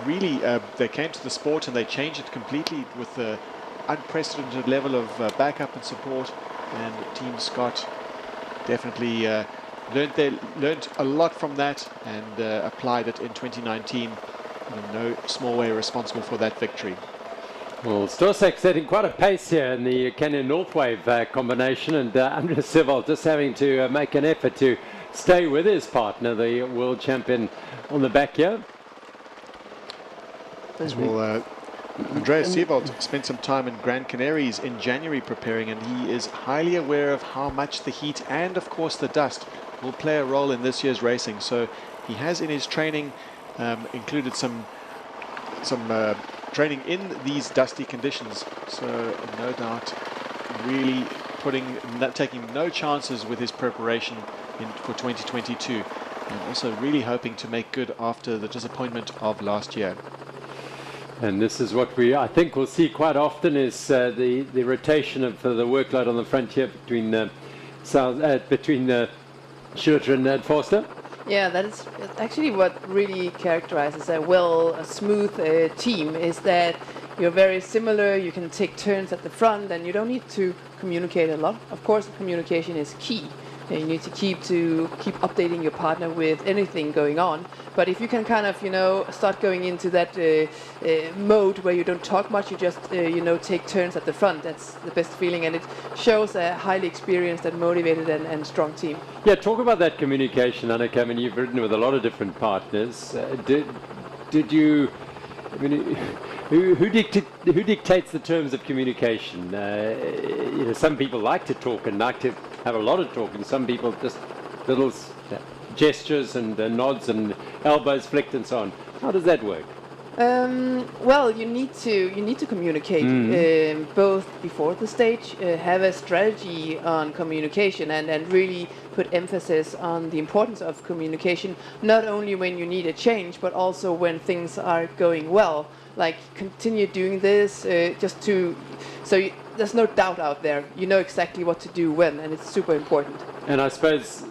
really they came to the sport and they changed it completely with the unprecedented level of backup and support. And Team Scott definitely learned a lot from that and applied it in 2019. In no small way responsible for that victory. Well, Storsek setting quite a pace here in the Canyon Northwave combination, and Andres Sivol just having to make an effort to stay with his partner, the world champion, on the back here. Well, Andreas Seevold spent some time in Grand Canaries in January preparing, and he is highly aware of how much the heat and, of course, the dust will play a role in this year's racing. So he has in his training included some training in these dusty conditions. So no doubt really taking no chances with his preparation for 2022, and also really hoping to make good after the disappointment of last year. And this is what I think we'll see quite often, is the rotation of the workload on the frontier between Schurter and Forster. Yeah, that is actually what really characterizes a smooth team, is that you're very similar, you can take turns at the front, and you don't need to communicate a lot. Of course, communication is key. You need to keep updating your partner with anything going on. But if you can kind of, start going into that mode where you don't talk much, you just, take turns at the front, that's the best feeling. And it shows a highly experienced and motivated and strong team. Yeah, talk about that communication, Annika. I mean, you've ridden with a lot of different partners. Did you... I mean, who dictates the terms of communication? Some people like to talk and like to have a lot of talk, and some people just little gestures and nods and elbows flicked and so on. How does that work? Well, you need to communicate both before the stage, have a strategy on communication, and really put emphasis on the importance of communication, not only when you need a change, but also when things are going well. Like, continue doing this there's no doubt out there. You know exactly what to do when, and it's super important. And I suppose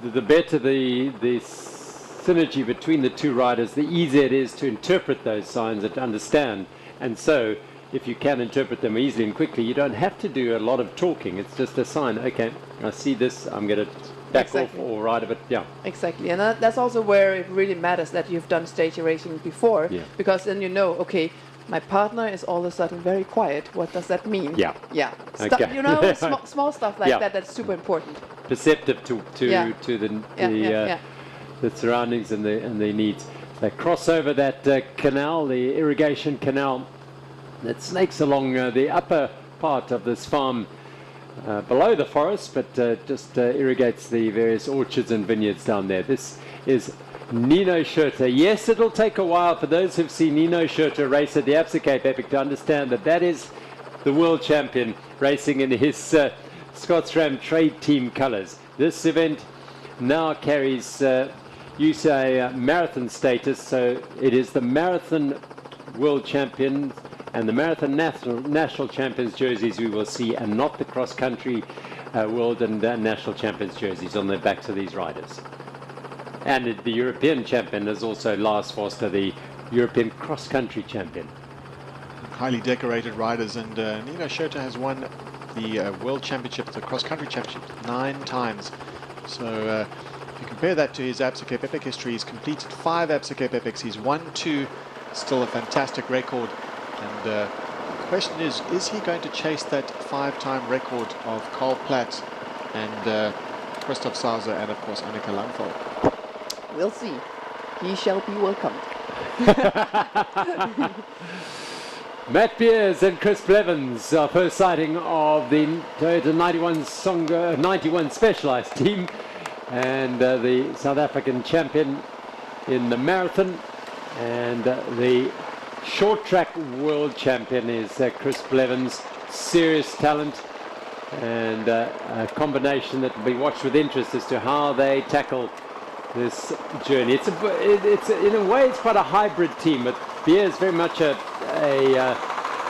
the better the synergy between the two riders, the easier it is to interpret those signs and to understand. And so, if you can interpret them easily and quickly, you don't have to do a lot of talking. It's just a sign. Okay, I see this. I'm going to back off or ride a bit. Yeah. Exactly, and that's also where it really matters that you've done stage racing before, because then you know, okay, my partner is all of a sudden very quiet. What does that mean? Yeah. Yeah. Okay. Small stuff like that. That's super important. Perceptive to the surroundings and the needs. They cross over that canal, the irrigation canal that snakes along the upper part of this farm below the forest, but just irrigates the various orchards and vineyards down there. This is Nino Schurter. Yes, it'll take a while for those who've seen Nino Schurter race at the Absa Cape Epic to understand that is the world champion racing in his Scotsram trade team colours. This event now carries UCI marathon status, so it is the marathon world champion and the marathon national champions jerseys we will see, and not the cross country world and national champions jerseys on the backs of these riders. And the European champion is also Lars Foster, the European cross-country champion. Highly decorated riders, and Nino Schurter has won the World Championship, the cross-country championship, 9 times. So if you compare that to his Absa Cape Epic history, he's completed 5 Absa Cape Epics. He's won 2, still a fantastic record. And question is he going to chase that 5-time record of Carl Platt and Christoph Sauser and, of course, Annika Langfeld? We'll see. He shall be welcomed. Matt Beers and Chris Blevins, our first sighting of the Toyota 91 Specialized team, and the South African champion in the marathon, and the short track world champion is Chris Blevins. Serious talent, and a combination that will be watched with interest as to how they tackle this journey. It's in a way it's quite a hybrid team, but Beers very much a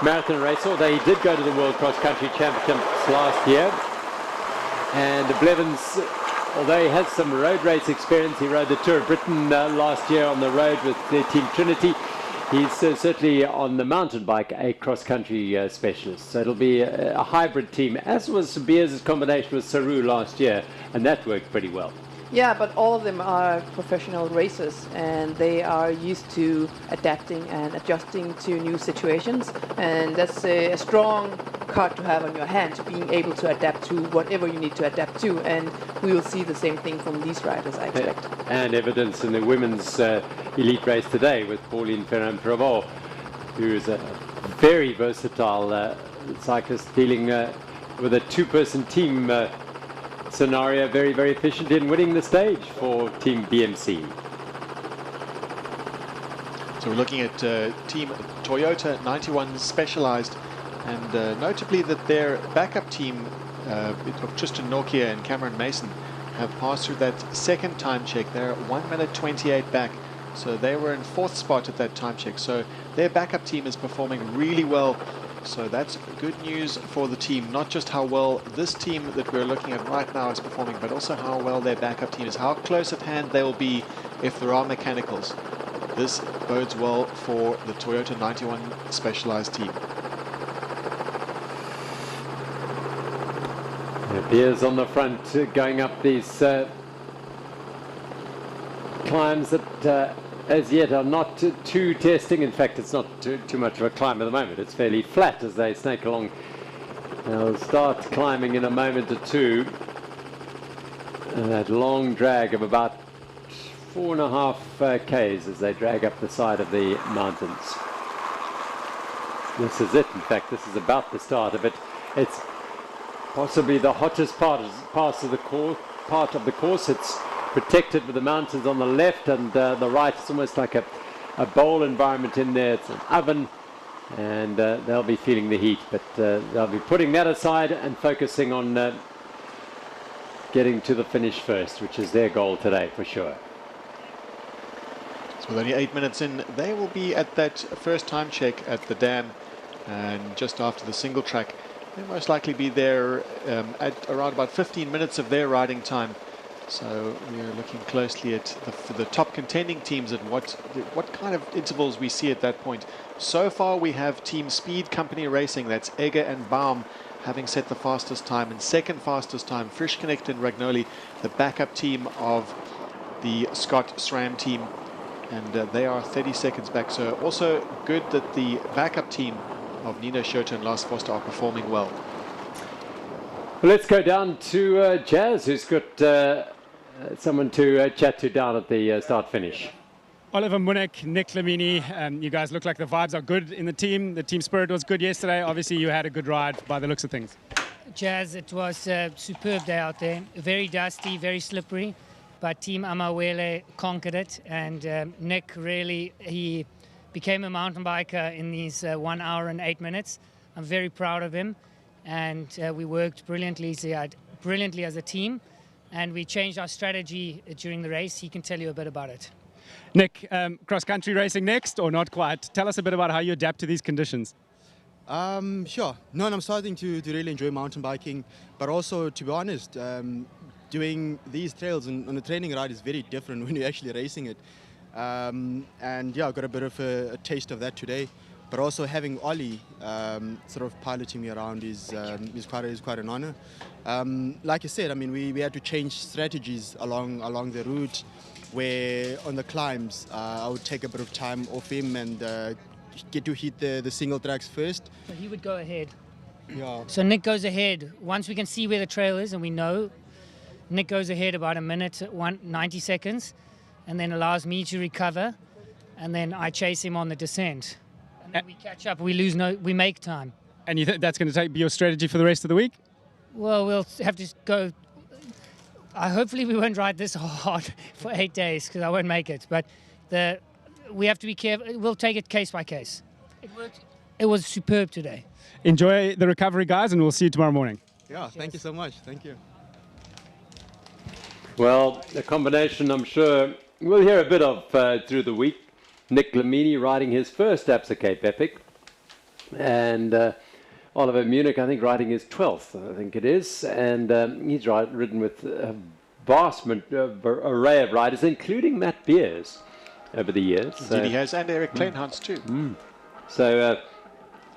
marathon racer, although he did go to the World Cross Country Championships last year. And Blevins, although he has some road race experience, he rode the Tour of Britain last year on the road with their Team Trinity. He's certainly on the mountain bike a cross-country specialist. So it'll be a hybrid team, as was Beers' combination with Saru last year, and that worked pretty well. Yeah, but all of them are professional racers, and they are used to adapting and adjusting to new situations, and that's a strong card to have on your hands, being able to adapt to whatever you need to adapt to, and we will see the same thing from these riders, I expect. And evidence in the women's elite race today with Pauline Ferrand-Prévot, who is a very versatile cyclist dealing with a two-person team scenario, very, very efficient in winning the stage for Team BMC. So we're looking at Team Toyota 91 Specialized, and notably that their backup team of Tristan Nokia and Cameron Mason have passed through that second time check. They're 1 minute 28 back, so they were in 4th spot at that time check. So their backup team is performing really well. So that's good news for the team, not just how well this team that we're looking at right now is performing, but also how well their backup team is, how close at hand they will be if there are mechanicals. This bodes well for the Toyota 91 Specialized team. Beers on the front, going up these climbs that as yet are not too testing. In fact, it's not too much of a climb at the moment. It's fairly flat as they snake along. They'll start climbing in a moment or two. That long drag of about 4.5 k's as they drag up the side of the mountains. This is it. In fact, this is about the start of it. It's possibly the hottest part of the course. It's protected with the mountains on the left, and the right is almost like a bowl environment in there. It's an oven, and they'll be feeling the heat, but they'll be putting that aside and focusing on getting to the finish first, which is their goal today for sure. So with only 8 minutes in, they will be at that first time check at the dam, and just after the single track. They'll most likely be there at around about 15 minutes of their riding time. So we are looking closely at the top contending teams and what kind of intervals we see at that point. So far we have Team Speed Company Racing, that's Egger and Baum, having set the fastest time, and second fastest time Frisch Connect and Ragnoli, the backup team of the Scott SRAM team, and they are 30 seconds back. So also good that the backup team of Nina Schurter and Lars Foster are performing well. Let's go down to Jazz, who's got someone to chat to down at the start-finish. Oliver Munich, Nick Lamini, you guys look like the vibes are good in the team. The team spirit was good yesterday. Obviously, you had a good ride by the looks of things. Jazz, it was a superb day out there. Very dusty, very slippery, but Team Amawele conquered it. And Nick really, he became a mountain biker in these 1 hour and 8 minutes. I'm very proud of him. And we worked brilliantly as a team. And we changed our strategy during the race. He can tell you a bit about it. Nick, cross-country racing next or not quite? Tell us a bit about how you adapt to these conditions. Sure. No, I'm starting to really enjoy mountain biking. But also, to be honest, doing these trails on a training ride is very different when you're actually racing it. And yeah, I got a bit of a taste of that today. But also having Ollie sort of piloting me around is quite an honor. Like I said, I mean, we had to change strategies along the route, where on the climbs I would take a bit of time off him and get to hit the single tracks first. So he would go ahead. Yeah. So Nick goes ahead. Once we can see where the trail is and we know, Nick goes ahead about a minute, 90 seconds, and then allows me to recover, and then I chase him on the descent. And then we catch up, we make time. And you think that's going to be your strategy for the rest of the week? Well, we'll have to go. Hopefully we won't ride this hard for 8 days because I won't make it. But we have to be careful. We'll take it case by case. It was superb today. Enjoy the recovery, guys, and we'll see you tomorrow morning. Yeah, thank you so much. Thank you. Well, the combination, I'm sure we'll hear a bit of through the week. Nick Lamini riding his first Absa Cape Epic. And Oliver Munich, I think, riding his 12th, I think it is. And he's ridden with a vast array of riders, including Matt Beers over the years. Indeed he has, and Eric Kleinhans too. So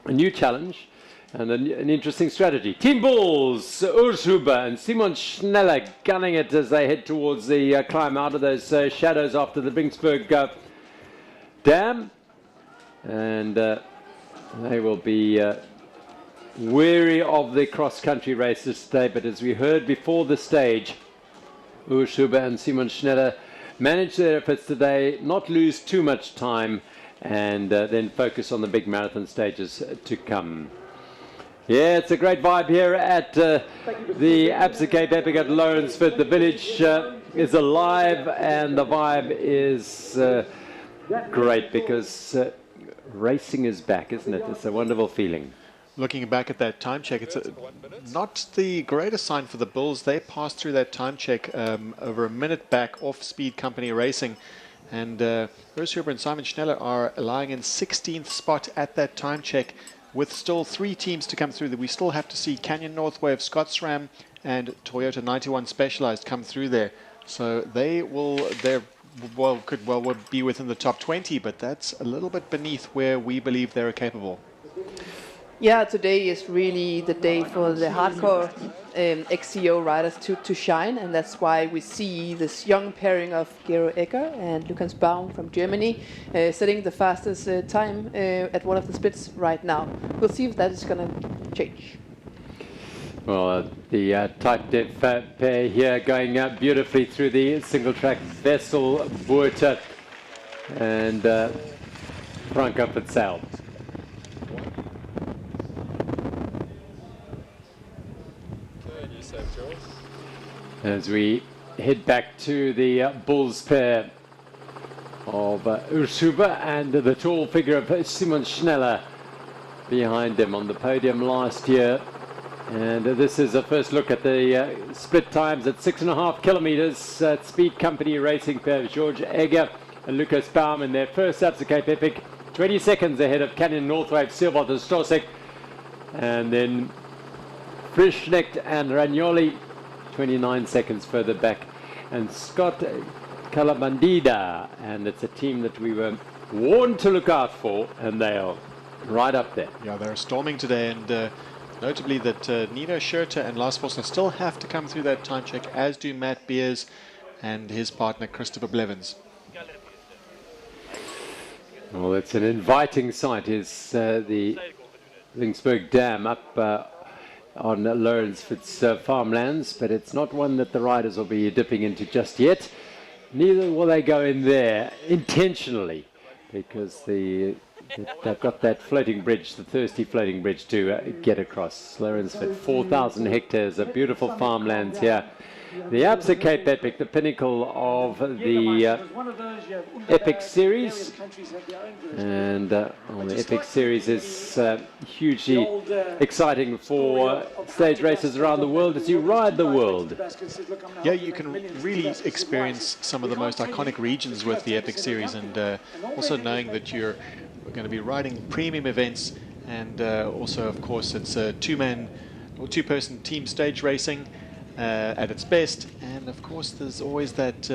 a new challenge and an interesting strategy. Team Bulls, Urs Huber and Simon Schneller gunning it as they head towards the climb out of those shadows after the Bingsburg Dam. And they will be weary of the cross-country races today, but as we heard before the stage, Urs Huber and Simon Schneller managed their efforts today, not lose too much time, and then focus on the big marathon stages to come. Yeah, it's a great vibe here at the Absa Cape Epic at Lourensford. The village is alive, and the vibe is great because racing is back, isn't it? It's a wonderful feeling. Looking back at that time check, it's not the greatest sign for the Bulls. They passed through that time check over a minute back off Speed Company Racing. And Urs Huber and Simon Schneller are lying in 16th spot at that time check with still 3 teams to come through. We still have to see Canyon Northwave, Scotsram and Toyota 91 Specialized come through there. So they could well be within the top 20, but that's a little bit beneath where we believe they're capable. Yeah, today is really the day for the hardcore XCO riders to shine, and that's why we see this young pairing of Gero Ecker and Lukas Baum from Germany setting the fastest time at one of the splits right now. We'll see if that is going to change. Well, the type div pair here going beautifully through the single track Vessel Boerter and Franco Fitzell. As we head back to the Bulls pair of Urs Huber and the tall figure of Simon Schneller behind them on the podium last year. And this is a first look at the split times at 6.5 kilometers at Speed Company Racing pair of George Egger and Lukas Baum in their first Absa Cape Epic, 20 seconds ahead of Canyon Northwave, Silvot and Stosek, and then Frischnecht and Ragnoli 29 seconds further back, and Scott Calabandida, and it's a team that we were warned to look out for, and they are right up there. Yeah, they're storming today, and notably that Nino Schurter and Lars Vosner still have to come through that time check, as do Matt Beers and his partner Christopher Blevins. Well, it's an inviting sight. Is the Bingsburg Dam up on Lourensford's farmlands, but it's not one that the riders will be dipping into just yet. Neither will they go in there intentionally, because they've got that floating bridge, the thirsty floating bridge to get across. Lourensford, 4,000 hectares of beautiful farmlands here. The Absa Cape Epic, the pinnacle of the Epic Series, and the Epic Series is hugely exciting for stage races around the world as you ride the world. Yeah, you can really experience some of the most iconic regions with the Epic Series, and also knowing that you're going to be riding premium events, and also, of course, it's a two-person team stage racing at its best, and of course there's always that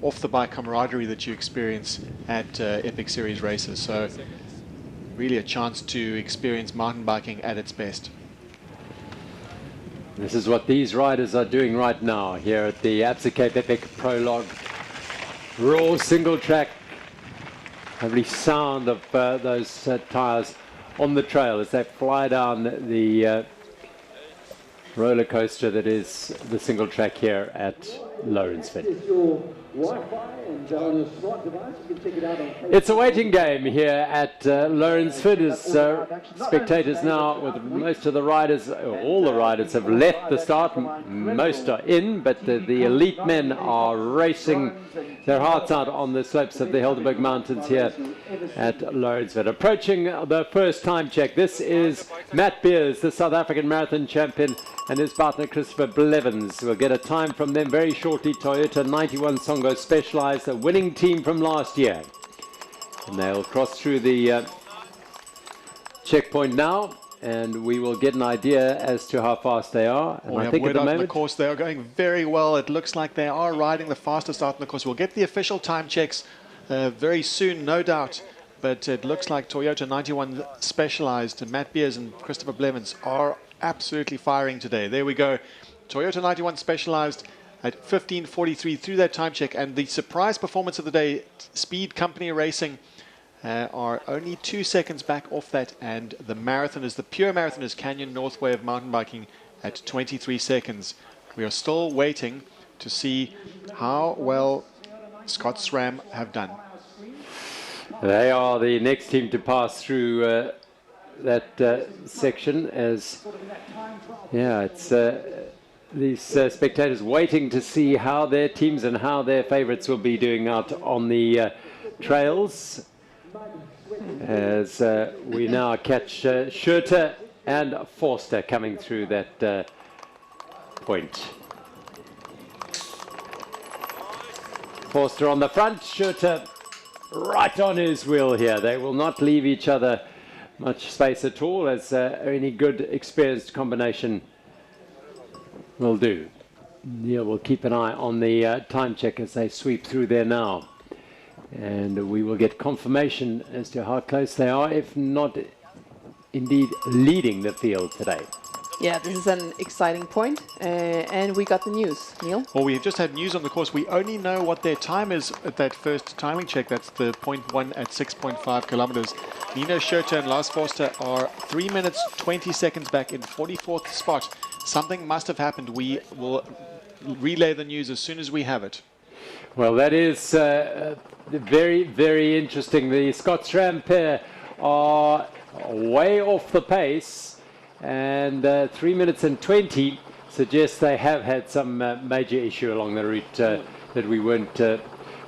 off-the-bike camaraderie that you experience at Epic Series races, so really a chance to experience mountain biking at its best. This is what these riders are doing right now here at the Absa Cape Epic Prologue Raw single track lovely sound of those tyres on the trail as they fly down the roller coaster that is the single track here at Lourensford. It's a waiting game here at Lourensford as spectators now, with most of the riders, all the riders have left the start, most are in, but the elite men are racing their hearts out on the slopes of the Helderberg Mountains here at Lourensford. Approaching the first time check, this is Matt Beers, the South African marathon champion, and his partner Christopher Blevins. We'll get a time from them very shortly. Toyota 91 Songo Specialized, a winning team from last year. And they'll cross through the checkpoint now, and we will get an idea as to how fast they are. And I think at the moment, the course, they are going very well. It looks like they are riding the fastest out in the course. We'll get the official time checks very soon, no doubt. But it looks like Toyota 91 Specialized, Matt Beers and Christopher Blevins are absolutely firing today. There we go. Toyota 91 Specialized at 15:43 through that time check. And the surprise performance of the day, Speed Company Racing, are only 2 seconds back off that. And the marathoners, the pure marathoners, Canyon North Way of mountain biking at 23 seconds. We are still waiting to see how well Scott SRAM have done. They are the next team to pass through that section, as it's these spectators waiting to see how their teams and how their favorites will be doing out on the trails, as we now catch Schurter and Forster coming through that point. Forster on the front, Schurter right on his wheel here. They will not leave each other much space at all, as any good experienced combination will do. Neil will keep an eye on the time check as they sweep through there now, and we will get confirmation as to how close they are, if not indeed leading the field today. Yeah, this is an exciting point, and we got the news. Neil? Well, we have just had news on the course. We only know what their time is at that first timing check. That's the 0.1 at 6.5 kilometers. Nino Schurter and Lars Forster are 3 minutes 20 seconds back in 44th spot. Something must have happened. We will relay the news as soon as we have it. Well, that is very, very interesting. The Scott SRAM pair are way off the pace, and 3 minutes and 20 suggests they have had some major issue along the route that we weren't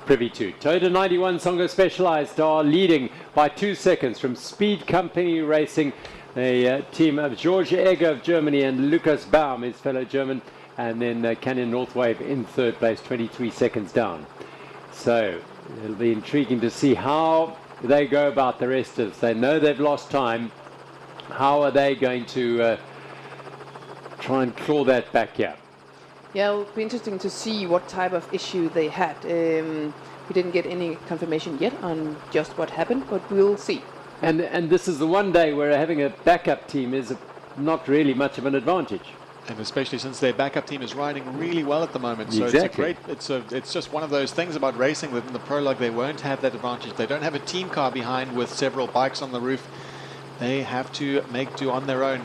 privy to. Toyota 91 Songo Specialized are leading by 2 seconds from Speed Company Racing, the team of George Egger of Germany and Lukas Baum, his fellow German, and then Canyon North Wave in third place, 23 seconds down. So it'll be intriguing to see how they go about the rest of it. They know they've lost time. How are they going to try and claw that back here? Yeah, it'll be interesting to see what type of issue they had. We didn't get any confirmation yet on just what happened, but we'll see. And this is the one day where having a backup team is not really much of an advantage. And especially since their backup team is riding really well at the moment. So Exactly. it's just one of those things about racing that in the Prologue they won't have that advantage. They don't have a team car behind with several bikes on the roof. They have to make do on their own.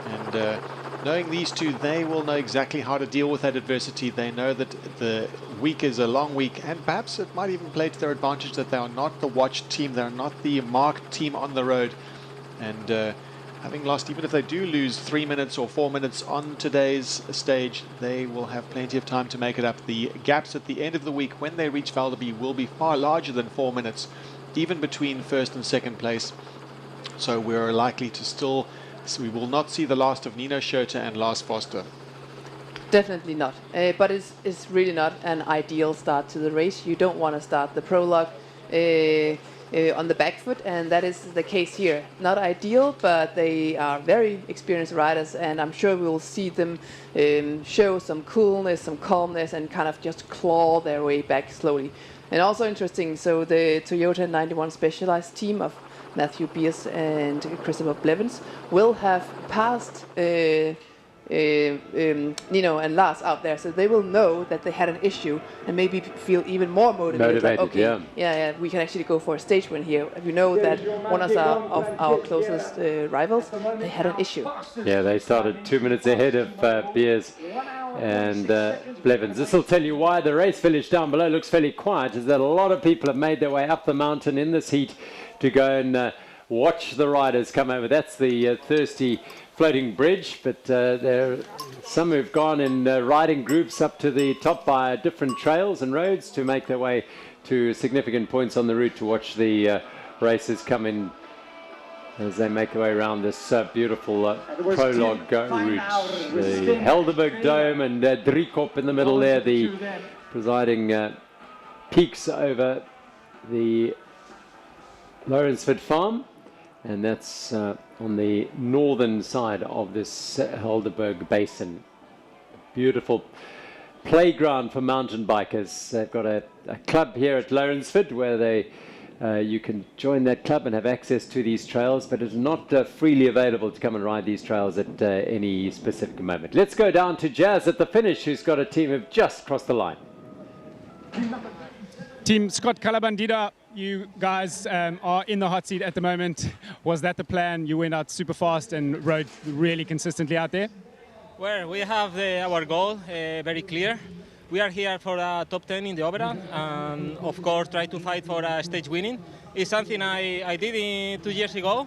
And knowing these two, they will know exactly how to deal with that adversity. They know that the week is a long week, and perhaps it might even play to their advantage that they are not the watched team. They're not the marked team on the road. And having lost, even if they do lose 3 minutes or 4 minutes on today's stage, they will have plenty of time to make it up. The gaps at the end of the week when they reach Valdeby will be far larger than 4 minutes, even between first and second place. So we're likely to still, we will not see the last of Nino Schurter and Lars Forster. Definitely not. But it's really not an ideal start to the race. You don't want to start the Prologue on the back foot, and that is the case here. Not ideal, but they are very experienced riders, and I'm sure we will see them show some coolness, some calmness, and kind of just claw their way back slowly. And also interesting, so the Toyota 91 Specialized team of Matthew Beers and Christopher Blevins will have passed Nino and Lars out there, so they will know that they had an issue and maybe feel even more motivated. Like, okay, yeah, we can actually go for a stage win here. We know that one of our closest rivals, they had an issue. Yeah, they started 2 minutes ahead of Beers and Blevins. This will tell you why the race village down below looks fairly quiet, is that a lot of people have made their way up the mountain in this heat to go and watch the riders come over. That's the thirsty floating bridge, but there are some who've gone in riding groups up to the top by different trails and roads to make their way to significant points on the route to watch the races come in as they make their way around this beautiful Prologue route. The Helderberg Dome and Driekop in the middle there, the presiding peaks over the Lourensford farm, and that's on the northern side of this Helderberg basin. Beautiful playground for mountain bikers. They've got a club here at Lourensford where you can join that club and have access to these trails, but it's not freely available to come and ride these trails at any specific moment. Let's go down to Jazz at the finish, who's got a team who've just crossed the line. Team Scott Calabandida, you guys are in the hot seat at the moment. Was that the plan? You went out super fast and rode really consistently out there? Well, we have our goal very clear. We are here for a top 10 in the overall, and of course try to fight for a stage winning. It's something I did 2 years ago.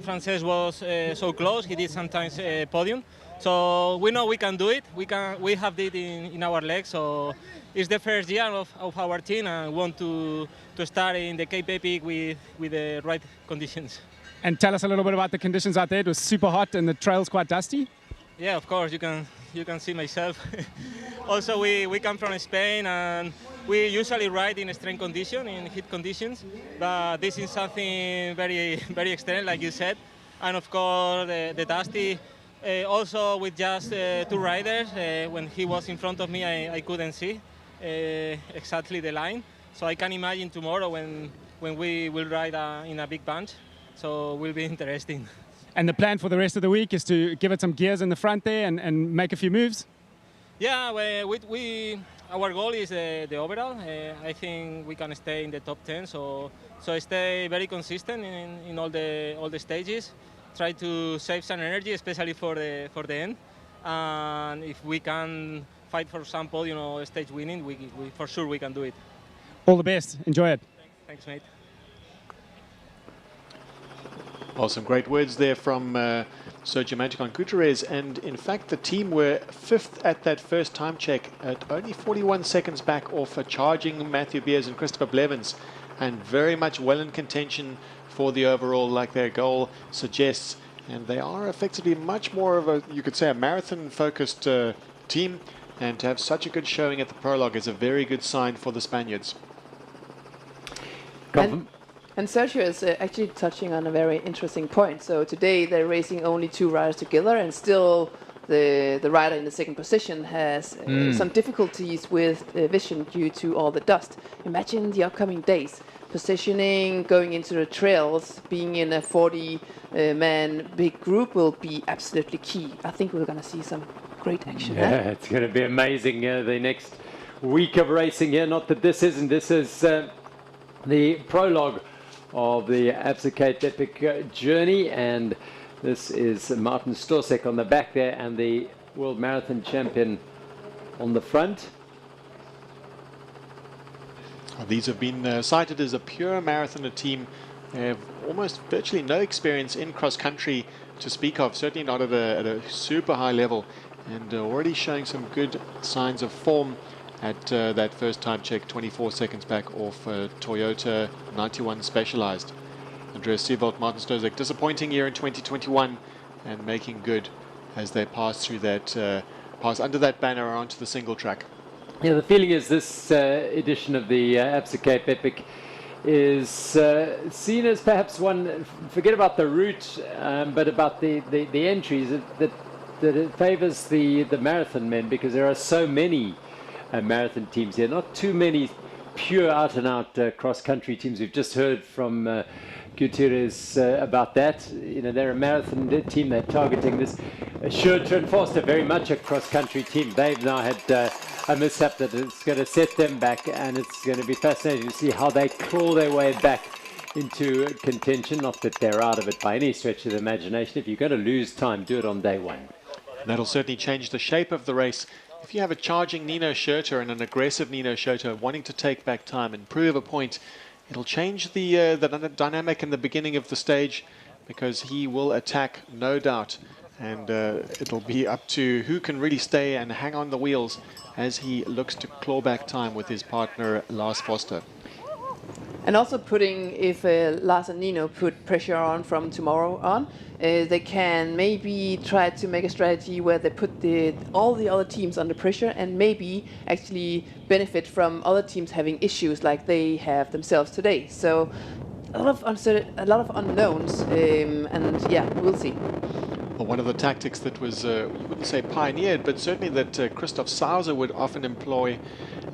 Frances was so close. He did sometimes podium. So we know we can do it. We have it in our legs. So it's the first year of our team, and want to start in the Cape Epic with the right conditions. And tell us a little bit about the conditions out there. It was super hot and the trail's quite dusty. Yeah, of course, you can see myself. Also, we come from Spain, and we usually ride in extreme condition, in heat conditions. But this is something very, very extreme, like you said. And of course, the dusty. Also, with just 2 riders, when he was in front of me, I couldn't see exactly the line. So I can imagine tomorrow when we will ride in a big bunch. So it will be interesting. And the plan for the rest of the week is to give it some gears in the front there and make a few moves? Yeah, our goal is the overall. I think we can stay in the top 10, so stay very consistent in all the stages. Try to save some energy, especially for the end. And if we can fight for some podium or stage winning, we for sure we can do it. All the best. Enjoy it. Thanks, mate. Well, some great words there from Sergio Magicon Gutierrez, and in fact the team were 5th at that first time check at only 41 seconds back off a charging Matthew Beers and Christopher Blevins, and very much well in contention for the overall, like their goal suggests. And they are effectively much more of a, you could say, a marathon-focused team, and to have such a good showing at the Prologue is a very good sign for the Spaniards. And Sergio is actually touching on a very interesting point. So today they're racing only 2 riders together, and still the rider in the second position has some difficulties with vision due to all the dust. Imagine the upcoming days. Positioning, going into the trails, being in a 40-man big group will be absolutely key. I think we're going to see some great action. Yeah, it's going to be amazing the next week of racing here. Not that this isn't. This is the Prologue of the Absa Cape Epic journey, and this is Martin Storsek on the back there and the World Marathon Champion on the front. These have been cited as a pure marathoner team. They have almost virtually no experience in cross-country to speak of, certainly not at a super high level, and already showing some good signs of form at that first time check, 24 seconds back off Toyota 91 Specialized. Andreas Seevold, Martin Storzek, disappointing year in 2021, and making good as they pass through that, pass under that banner onto the single track. Yeah, the feeling is this edition of the Absa Cape Epic is seen as perhaps one, forget about the route, but about the entries, that it favours the marathon men, because there are so many marathon teams here, not too many pure out-and-out cross-country teams. We've just heard from Gutierrez about that. You know, they're a marathon team, they're targeting this. Schurter and Foster, very much a cross-country team. They've now had a mishap that is going to set them back, and it's going to be fascinating to see how they claw their way back into contention. Not that they're out of it by any stretch of the imagination. If you're going to lose time, do it on day one. And that'll certainly change the shape of the race. If you have a charging Nino Schurter and an aggressive Nino Schurter wanting to take back time and prove a point, it'll change the dynamic in the beginning of the stage, because he will attack, no doubt. And it'll be up to who can really stay and hang on the wheels as he looks to claw back time with his partner, Lars Foster. And also putting, if Lars and Nino put pressure on from tomorrow on, they can maybe try to make a strategy where they put all the other teams under pressure and maybe actually benefit from other teams having issues like they have themselves today. So a lot of unknowns, and yeah, we'll see. Well, one of the tactics that was, you wouldn't say pioneered, but certainly that Christoph Sauser would often employ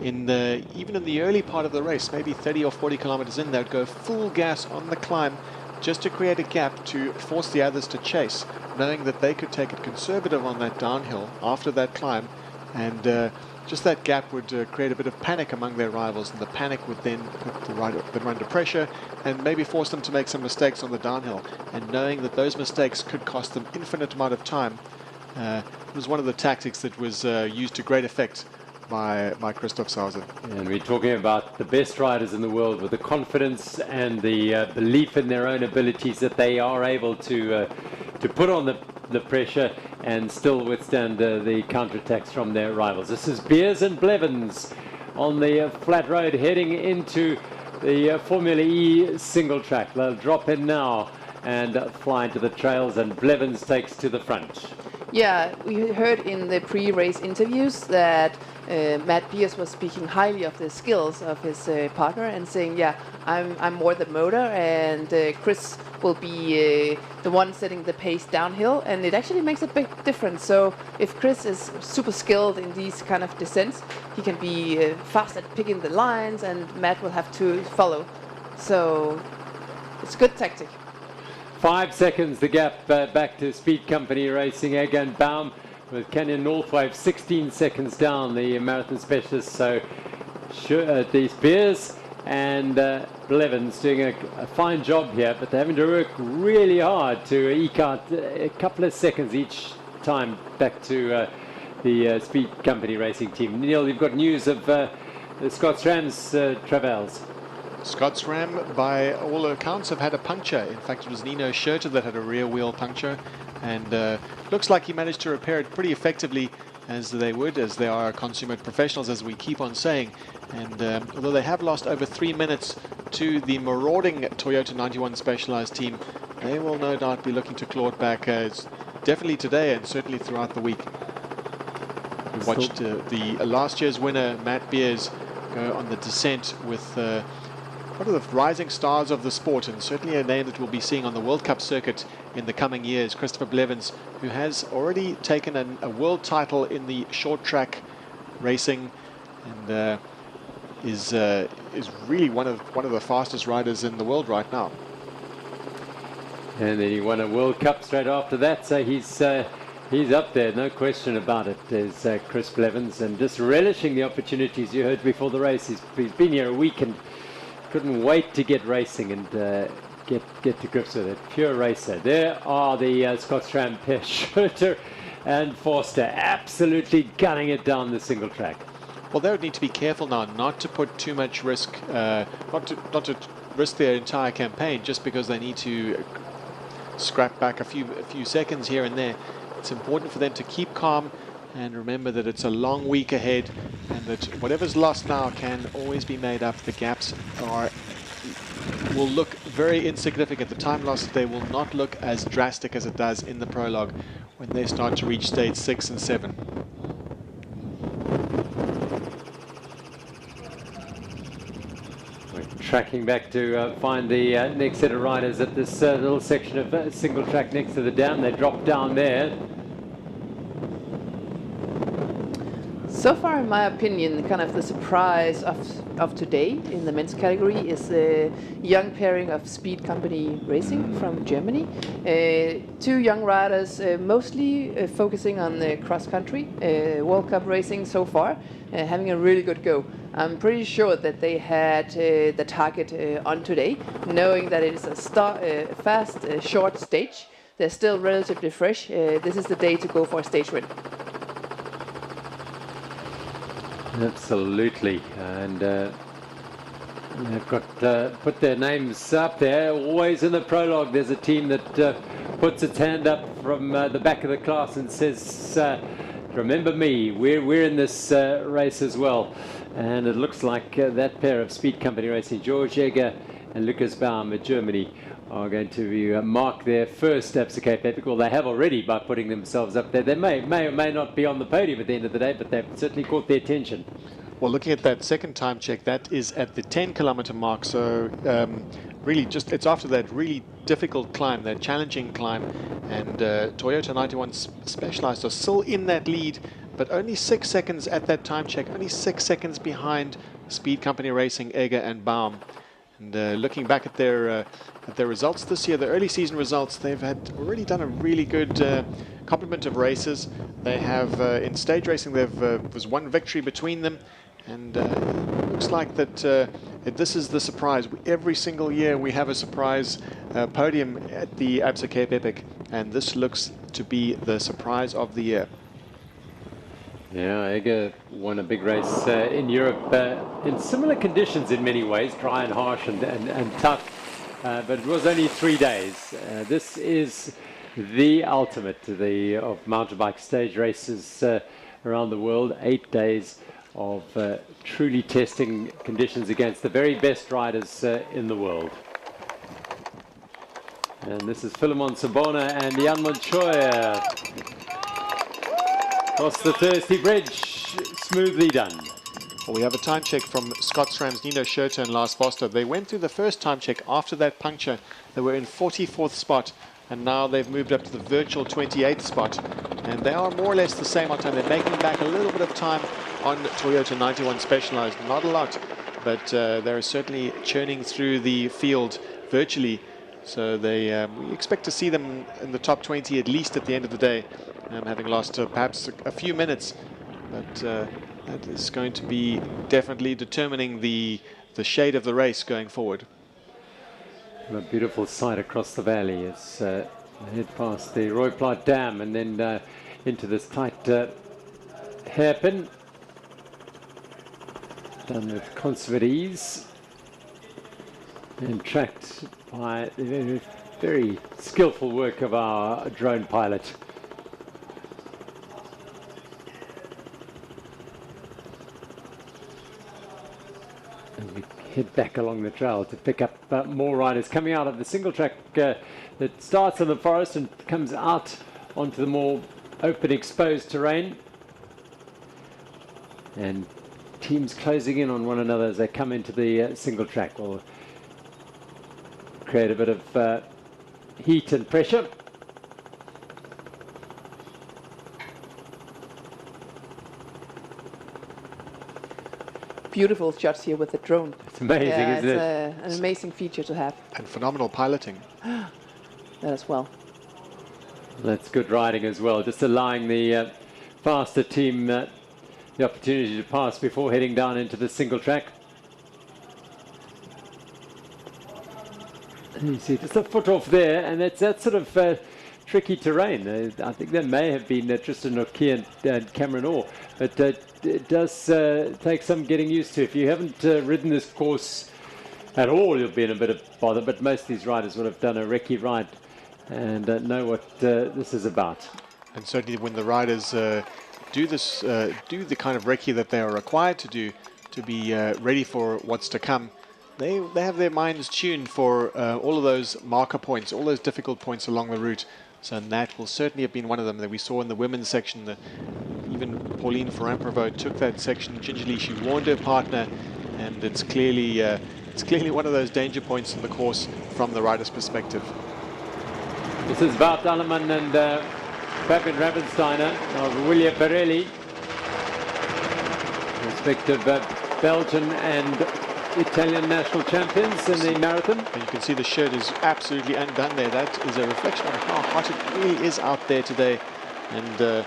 in even in the early part of the race, maybe 30 or 40 kilometers in, they would go full gas on the climb just to create a gap to force the others to chase, knowing that they could take it conservative on that downhill after that climb, and just that gap would create a bit of panic among their rivals, and the panic would then put the rider under pressure and maybe force them to make some mistakes on the downhill. And knowing that those mistakes could cost them infinite amount of time, it was one of the tactics that was used to great effect by Christoph Sauser. And we're talking about the best riders in the world with the confidence and the belief in their own abilities, that they are able to put on the pressure and still withstand the counterattacks from their rivals. This is Beers and Blevins on the flat road heading into the Formula E single track. They'll drop in now and fly into the trails, and Blevins takes to the front. Yeah, we heard in the pre-race interviews that Matt Beers was speaking highly of the skills of his partner and saying, yeah, I'm more the motor, and Chris will be the one setting the pace downhill, and it actually makes a big difference. So if Chris is super skilled in these kind of descents, he can be fast at picking the lines, and Matt will have to follow. So it's a good tactic. 5 seconds the gap back to Speed Company Racing. Egan Baum with Canyon Northwave 16 seconds down, the marathon specialist. So these Beers and Blevins doing a fine job here, but they're having to work really hard to eke out a couple of seconds each time back to the Speed Company Racing team. Neil, you've got news of the Scott Ram's travails. Scott's Ram, by all accounts, have had a puncture. In fact, it was Nino Schurter that had a rear wheel puncture, and looks like he managed to repair it pretty effectively, as they would, as they are consummate professionals, as we keep on saying. And although they have lost over 3 minutes to the marauding Toyota 91 Specialized team, they will no doubt be looking to claw it back, definitely today and certainly throughout the week. We watched the last year's winner, Matt Beers, go on the descent with one of the rising stars of the sport, and certainly a name that we'll be seeing on the World Cup circuit in the coming years, Christopher Blevins, who has already taken a world title in the short track racing, and is really one of the fastest riders in the world right now. And then he won a World Cup straight after that, so he's up there, no question about it. There's Chris Blevins, and just relishing the opportunities. You heard before the race, he's been here a week and couldn't wait to get racing and get to grips with it. Pure racer. There are the Scott Ram, Schurter and Forster, absolutely gunning it down the single track. Well, they would need to be careful now not to put too much risk, not to risk their entire campaign just because they need to scrap back a few seconds here and there. It's important for them to keep calm and remember that it's a long week ahead, and that whatever's lost now can always be made up. The gaps will look very insignificant. The time lost today will not look as drastic as it does in the prologue when they start to reach stage 6 and 7. We're tracking back to find the next set of riders at this little section of single track next to the dam. They drop down there. So far, in my opinion, kind of the surprise of today in the men's category is a young pairing of Speed Company Racing from Germany. Two young riders, mostly focusing on the cross-country World Cup racing so far, having a really good go. I'm pretty sure that they had the target on today, knowing that it is a fast, short stage. They're still relatively fresh. This is the day to go for a stage win. Absolutely, and they've got put their names up there. Always in the prologue, there's a team that puts its hand up from the back of the class and says, "Remember me. We're in this race as well." And it looks like that pair of Speed Company Racing, George Egger and Lucas Baum of Germany, are going to mark their first Absa Cape Epic. Well, they have already by putting themselves up there. They may or may not be on the podium at the end of the day, but they've certainly caught their attention. Well, looking at that second time check, that is at the 10-kilometer mark. So really it's after that really difficult climb, that challenging climb. And Toyota 91 Specialized are still in that lead, but only 6 seconds at that time check, only 6 seconds behind Speed Company Racing, Egger and Baum. And looking back at their results this year, the early season results, they've already done a really good complement of races. They have in stage racing, there's one victory between them, and it looks like that this is the surprise. Every single year we have a surprise podium at the Absa Cape Epic, and this looks to be the surprise of the year. Yeah, Egger won a big race in Europe in similar conditions in many ways, dry and harsh and tough, but it was only 3 days. This is the ultimate of mountain bike stage races around the world. 8 days of truly testing conditions against the very best riders in the world. And this is Philemon Sabona and Jan Montoya. Across the Thirsty Bridge, smoothly done. Well, we have a time check from Scott SRAM's Nino Schurter and Lars Foster. They went through the first time check after that puncture. They were in 44th spot, and now they've moved up to the virtual 28th spot. And they are more or less the same on time. They're making back a little bit of time on Toyota 91 Specialized. Not a lot, but they're certainly churning through the field virtually. So we expect to see them in the top 20 at least at the end of the day. Having lost perhaps a few minutes, but that is going to be definitely determining the shade of the race going forward. A beautiful sight across the valley as they head past the Roy Plant Dam and then into this tight hairpin, done with consummate ease and tracked by the very skillful work of our drone pilot. Head back along the trail to pick up more riders coming out of the single track that starts in the forest and comes out onto the more open exposed terrain, and teams closing in on one another as they come into the single track will create a bit of heat and pressure. Beautiful shots here with the drone. It's amazing, isn't it? It's an amazing feature to have. And phenomenal piloting. That as well. That's good riding as well, just allowing the faster team the opportunity to pass before heading down into the single track. And you see just a foot off there, and it's that sort of tricky terrain. I think there may have been Tristan Nokia and Cameron Orr, but it does take some getting used to. If you haven't ridden this course at all, you'll be in a bit of bother, but most of these riders would have done a recce ride and know what this is about. And certainly when the riders do the kind of recce that they are required to do to be ready for what's to come, they have their minds tuned for all of those marker points, all those difficult points along the route. So that will certainly have been one of them that we saw in the women's section. Even Pauline Ferrand-Prévot took that section gingerly. She warned her partner, and it's clearly one of those danger points in the course from the rider's perspective. This is Bart Alleman and Fabian Ravensteiner of William Pirelli. respective Belgian and Italian national champions in the marathon. And you can see the shirt is absolutely undone there. That is a reflection on how hot it really is out there today. And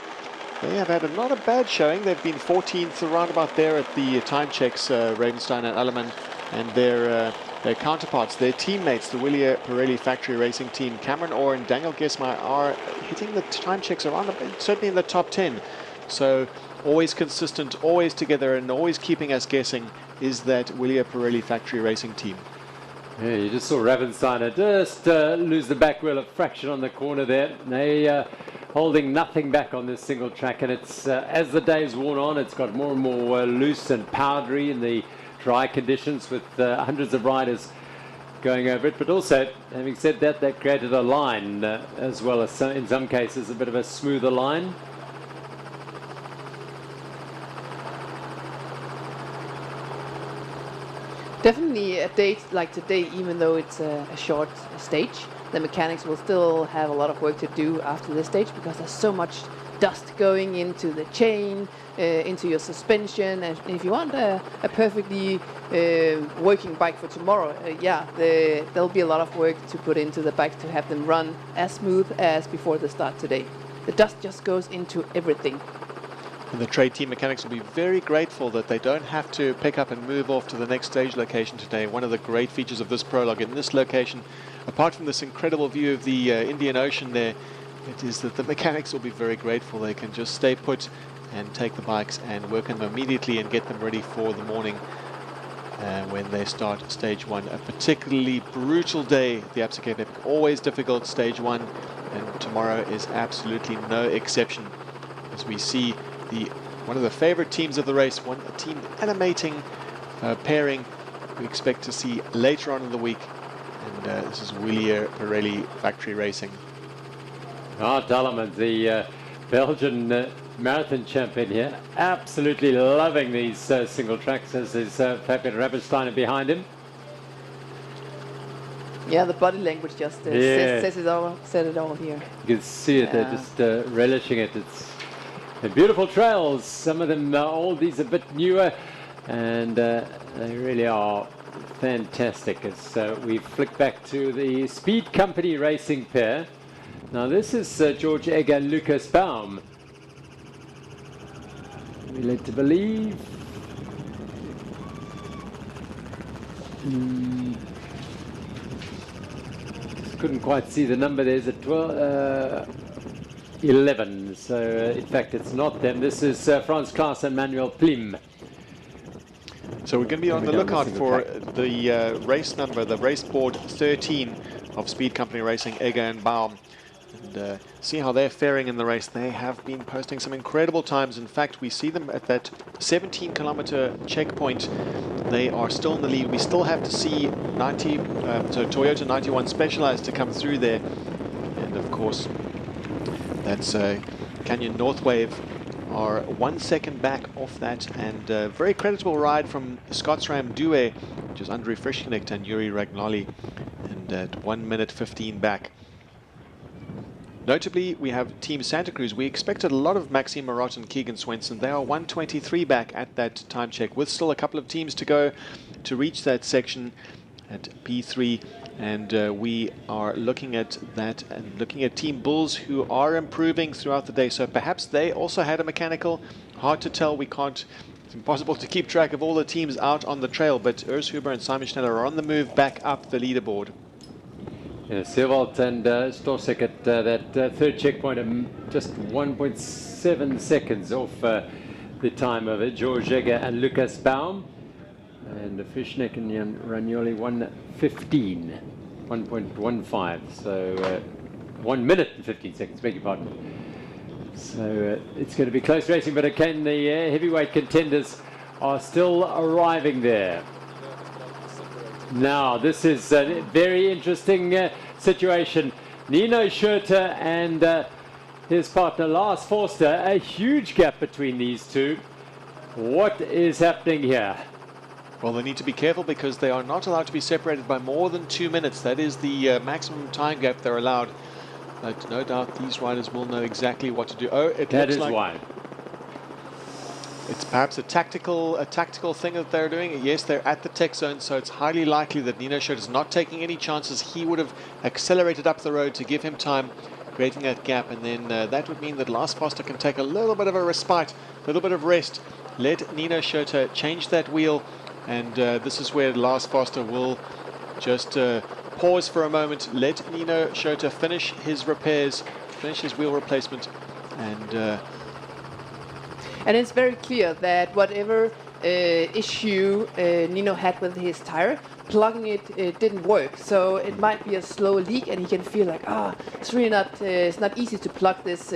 they have had not a bad showing. They've been 14th around about there at the time checks, Ravenstein and Alleman, and their counterparts, their teammates, the Willier Pirelli factory racing team, Cameron Orr and Daniel Gesmeyer, are hitting the time checks around, certainly in the top 10. So always consistent, always together, and always keeping us guessing is that Willier Pirelli factory racing team. Yeah, you just saw Ravensteiner just lose the back wheel a fraction on the corner there. They holding nothing back on this single track, and it's as the day's worn on, it's got more and more loose and powdery in the dry conditions, with hundreds of riders going over it. But also, having said that, they created a line as well as in some cases a bit of a smoother line. Definitely a date like today, even though it's a short stage, the mechanics will still have a lot of work to do after this stage, because there's so much dust going into the chain, into your suspension, and if you want a perfectly working bike for tomorrow, there'll be a lot of work to put into the bike to have them run as smooth as before the start today. The dust just goes into everything. And the trade team mechanics will be very grateful that they don't have to pick up and move off to the next stage location today. One of the great features of this prologue in this location, apart from this incredible view of the Indian Ocean there, it is that the mechanics will be very grateful. They can just stay put and take the bikes and work on them immediately and get them ready for the morning when they start stage one. A particularly brutal day, the Absa Cape Epic. Always difficult, stage one, and tomorrow is absolutely no exception, as we see one of the favorite teams of the race, a team animating pairing we expect to see later on in the week, and this is Willier Pirelli factory racing. Art Alleman, the Belgian marathon champion here, absolutely loving these single tracks, as is Fabian Ravensteiner behind him. Yeah, the body language just says it all, said it all here. You can see it, they're just relishing it. It's beautiful trails, some of them, all these a bit newer, and they really are fantastic. As we flick back to the Speed Company racing pair. Now this is George Egger and Lucas Baum. We're led to believe. Just couldn't quite see the number. There's a 11, so in fact it's not them. This is Franz Klaas and Manuel Plim. So we're going to be on the lookout for the race number, the race board 13 of Speed Company Racing, Egger and Baum, and see how they're faring in the race. They have been posting some incredible times. In fact, we see them at that 17-kilometer checkpoint. They are still in the lead. We still have to see Toyota 91 Specialized to come through there, and of course that's Canyon Northwave are 1 second back off that, and a very creditable ride from Scotsram Due, which is Andrei Frischknecht and Yuri Ragnoli, and at 1 minute 15 back. Notably, we have Team Santa Cruz. We expected a lot of Maxime Marot and Keegan Swenson. They are 1:23 back at that time check, with still a couple of teams to go to reach that section at P3. And we are looking at that and looking at Team Bulls, who are improving throughout the day. So perhaps they also had a mechanical. Hard to tell. It's impossible to keep track of all the teams out on the trail. But Urs Huber and Simon Schneller are on the move back up the leaderboard. Yeah, Sewald and Storsek at that third checkpoint, just 1.7 seconds off the time of George Egger and Lucas Baum. And Frischknecht and Jan Ragnoli 1:15, 1.15, so 1 minute and 15 seconds, beg your pardon. So it's going to be close racing, but again the heavyweight contenders are still arriving there. Now this is a very interesting situation. Nino Schurter and his partner Lars Forster, a huge gap between these two. What is happening here? Well, they need to be careful because they are not allowed to be separated by more than 2 minutes. That is the maximum time gap they're allowed. But no doubt these riders will know exactly what to do. Oh, that is why. It's perhaps a tactical thing that they're doing. Yes, they're at the tech zone, so it's highly likely that Nino Schurter is not taking any chances. He would have accelerated up the road to give him time, creating that gap, and then that would mean that Lars Foster can take a little bit of a respite, a little bit of rest, let Nino Schurter change that wheel, and this is where Lars Foster will just pause for a moment, let Nino Schurter finish his repairs, finish his wheel replacement, and it's very clear that whatever issue Nino had with his tire, plugging it didn't work. So it might be a slow leak, and he can feel like, it's really not easy to plug this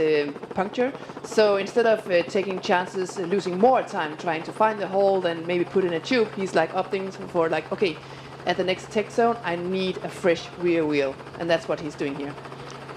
puncture. So instead of taking chances, losing more time trying to find the hole and maybe put in a tube, he's like opting for like, okay, at the next tech zone, I need a fresh rear wheel, and that's what he's doing here.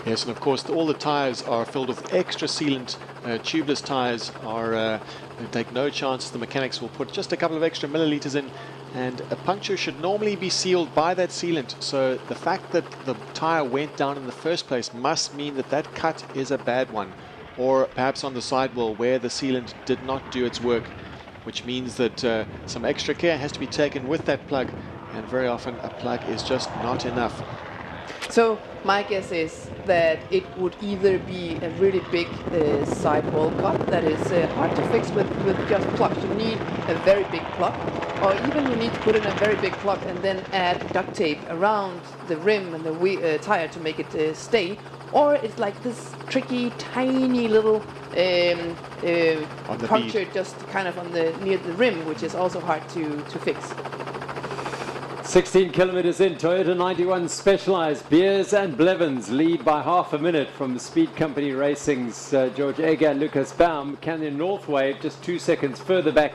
Yes, and of course all the tires are filled with extra sealant. Tubeless tires are they take no chances. The mechanics will put just a couple of extra milliliters in, and a puncture should normally be sealed by that sealant. So the fact that the tire went down in the first place must mean that that cut is a bad one, or perhaps on the sidewall where the sealant did not do its work, which means that some extra care has to be taken with that plug, and very often a plug is just not enough. So my guess is that it would either be a really big sidewall cut that is hard to fix with just plugs. You need a very big plug, or even you need to put in a very big plug and then add duct tape around the rim and the tire to make it stay. Or it's like this tricky, tiny little puncture just kind of near the rim, which is also hard to fix. 16 kilometers in, Toyota 91 Specialized. Beers and Blevins lead by half a minute from the Speed Company Racing's George Egger and Lucas Baum. Canyon Northwave just 2 seconds further back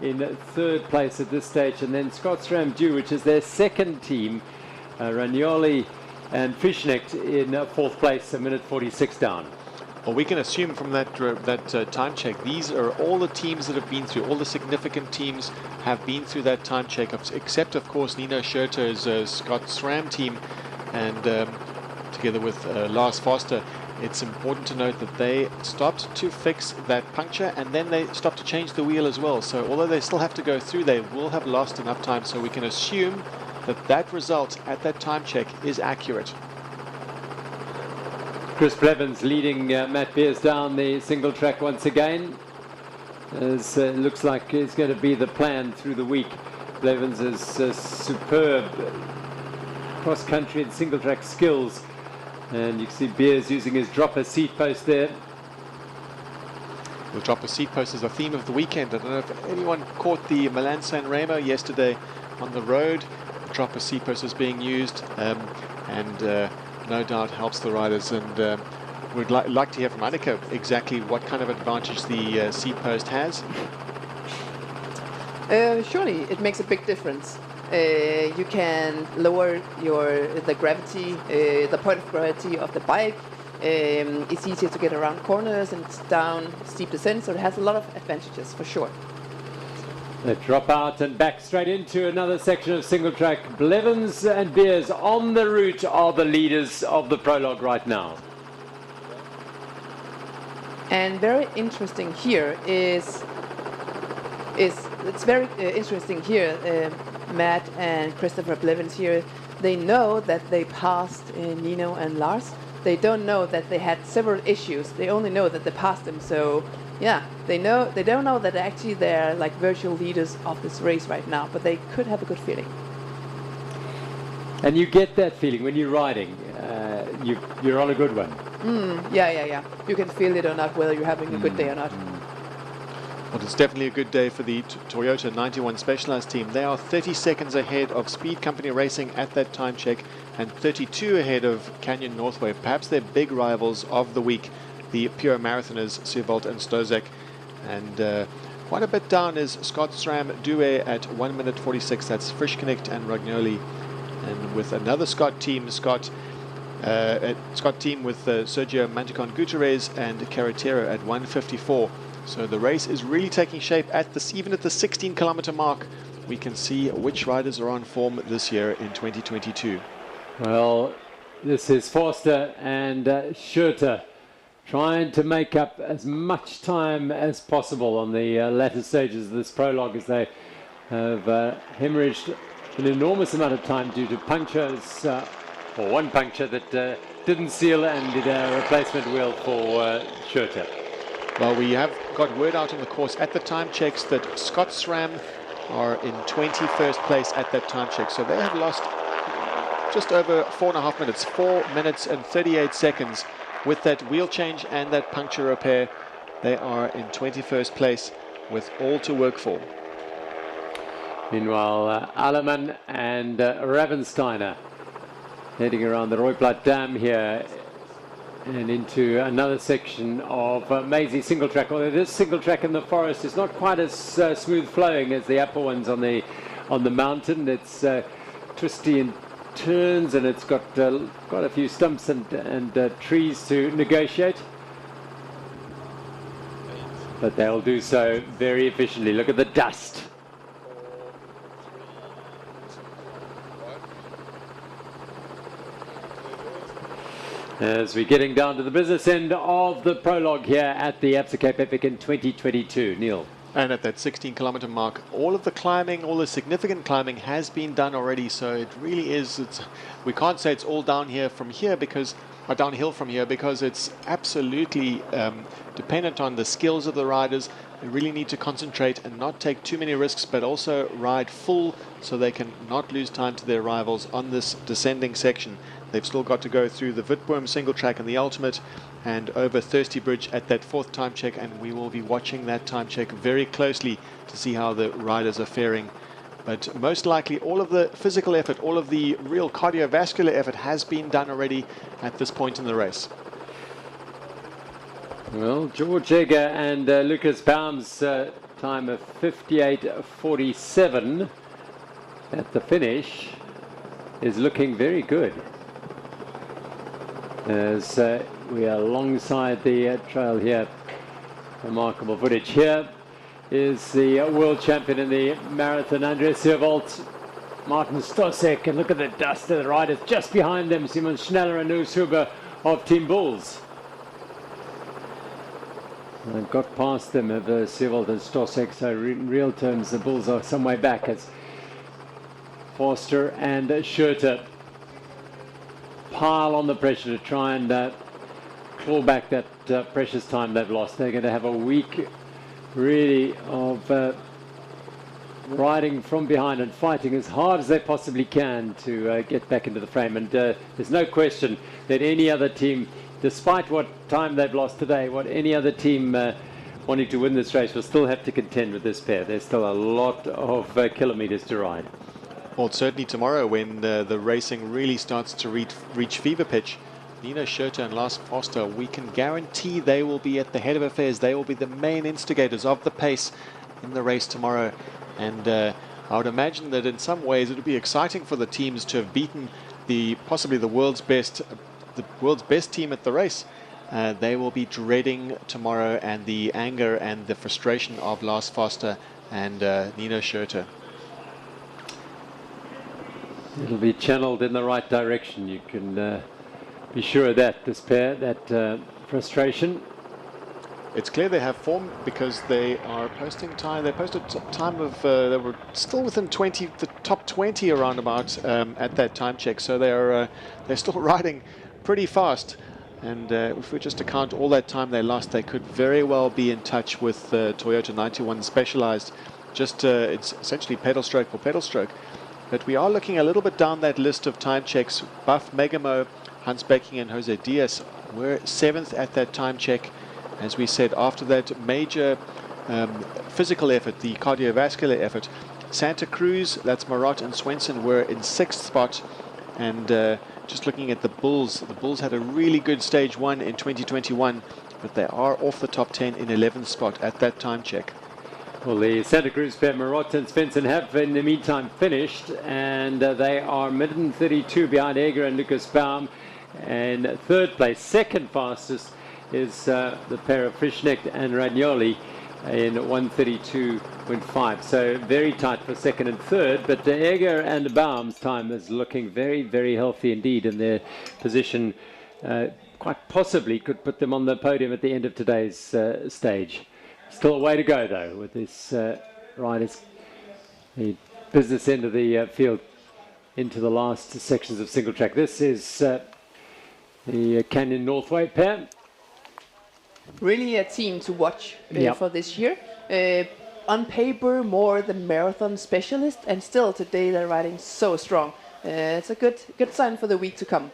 in third place at this stage. And then Scott's Ramdew, which is their second team, Ragnoli and Fishnecht in fourth place, a minute 46 down. Well, we can assume from that time check, these are all the teams that have been through, all the significant teams have been through that time check, except of course Nino Schurter's Scott SRAM team, and together with Lars Foster. It's important to note that they stopped to fix that puncture, and then they stopped to change the wheel as well. So although they still have to go through, they will have lost enough time, so we can assume that that result at that time check is accurate. Chris Blevins leading Matt Beers down the single track once again. As looks like it's going to be the plan through the week. Blevins is superb cross-country and single track skills. And you can see Beers using his dropper seat post there. The dropper seat post is a theme of the weekend. I don't know if anyone caught the Milan San Remo yesterday on the road. The dropper seat post is being used, and no doubt helps the riders, and we'd like to hear from Annika exactly what kind of advantage the seat post has. Surely it makes a big difference. You can lower the gravity, the point of gravity of the bike. It's easier to get around corners, and it's down steep descent, so it has a lot of advantages for sure. They drop out and back straight into another section of single track. Blevins and Beers on the route are the leaders of the prologue right now. And very interesting here is it's very interesting here. Matt and Christopher Blevins here, they know that they passed Nino and Lars. They don't know that they had several issues. They only know that they passed them. So yeah, they don't know that actually they're like virtual leaders of this race right now, but they could have a good feeling. And you get that feeling when you're riding. You're on a good one. Yeah. You can feel it or not, whether you're having a good day or not. Well, it's definitely a good day for the Toyota 91 Specialized team. They are 30 seconds ahead of Speed Company Racing at that time check, and 32 ahead of Canyon Northwave, perhaps their big rivals of the week, the pure marathoners, Seevold and Stozek. And quite a bit down is Scott SRAM Due at 1 minute 46. That's Frischknecht and Ragnoli. And with another Scott team, Scott team with Sergio Manticon Gutierrez and Carretero at 1:54. So the race is really taking shape at this, even at the 16-kilometer mark. We can see which riders are on form this year in 2022. Well, this is Forster and Schurter trying to make up as much time as possible on the latter stages of this prologue, as they have hemorrhaged an enormous amount of time due to punctures, or one puncture that didn't seal and did a replacement wheel for Schurter. Well, we have got word out on the course at the time checks that Scott SRAM are in 21st place at that time check. So they have lost just over 4.5 minutes, 4 minutes and 38 seconds with that wheel change and that puncture repair. They are in 21st place with all to work for. Meanwhile, Alleman and Ravensteiner heading around the Rooiplat Dam here and into another section of Maisie single track. Although this single track in the forest is not quite as smooth flowing as the upper ones on the mountain. It's twisty and turns, and it's got quite a few stumps and trees to negotiate. But they'll do so very efficiently. Look at the dust. As we're getting down to the business end of the prologue here at the Absa Cape Epic in 2022. Neil. And at that 16-kilometer mark, all of the climbing, all the significant climbing has been done already. So it really is, we can't say it's all down here from here because, or downhill from here, because it's absolutely dependent on the skills of the riders. They really need to concentrate and not take too many risks, but also ride full so they can not lose time to their rivals on this descending section. They've still got to go through the Witboom single track and the ultimate and over Thirsty Bridge at that 4th time check, and we will be watching that time check very closely to see how the riders are faring. But most likely all of the physical effort, all of the real cardiovascular effort has been done already at this point in the race. Well, George Egger and Lucas Baum's time of 58.47 at the finish is looking very good. As we are alongside the trail here. Remarkable footage. Here is the world champion in the marathon, Andreas Seerwald, Martin Stosek, and look at the dust of the riders just behind them, Simon Schneller and Urs Huber of Team Bulls. I've got past them of Seerwald and Stosek, so in real terms the Bulls are some way back as Forster and Schurter pile on the pressure to try and claw back that precious time they've lost. They're going to have a week really of riding from behind and fighting as hard as they possibly can to get back into the frame. And there's no question that any other team, despite what time they've lost today, what any other team wanting to win this race will still have to contend with this pair. There's still a lot of kilometers to ride. Well, certainly tomorrow when the racing really starts to reach fever pitch, Nino Schurter and Lars Foster, we can guarantee they will be at the head of affairs. They will be the main instigators of the pace in the race tomorrow. And I would imagine that in some ways it would be exciting for the teams to have beaten possibly the world's best team at the race. They will be dreading tomorrow and the anger and the frustration of Lars Foster and Nino Schurter. It'll be channeled in the right direction. You can be sure of that, this pair, that frustration. It's clear they have form because they are posting time. They posted time of, they were still within the top 20 around about at that time check. So they're still riding pretty fast. And if we just to count all that time they lost, they could very well be in touch with Toyota 91 Specialized. Just it's essentially pedal stroke for pedal stroke. But we are looking a little bit down that list of time checks. Buff, Megamo, Hans Becking and Jose Diaz were 7th at that time check. As we said, after that major physical effort, the cardiovascular effort, Santa Cruz, that's Marat and Swenson, were in 6th spot. And just looking at the Bulls had a really good stage 1 in 2021, but they are off the top 10 in 11th spot at that time check. Well, the Santa Cruz pair, Marat and Svensson, have in the meantime finished, and they are minute 32 behind Eger and Lucas Baum. And 3rd place, 2nd fastest, is the pair of Frischknecht and Ragnoli in 1:32.5. So very tight for 2nd and 3rd, but Eger and Baum's time is looking very, very healthy indeed in their position quite possibly could put them on the podium at the end of today's stage. Still a way to go, though, with this riders, the business end of the field into the last sections of single track. This is the Canyon Northway pair. Really a team to watch Yep. for this year. On paper, more the marathon specialist, and still today they're riding so strong. It's a good sign for the week to come.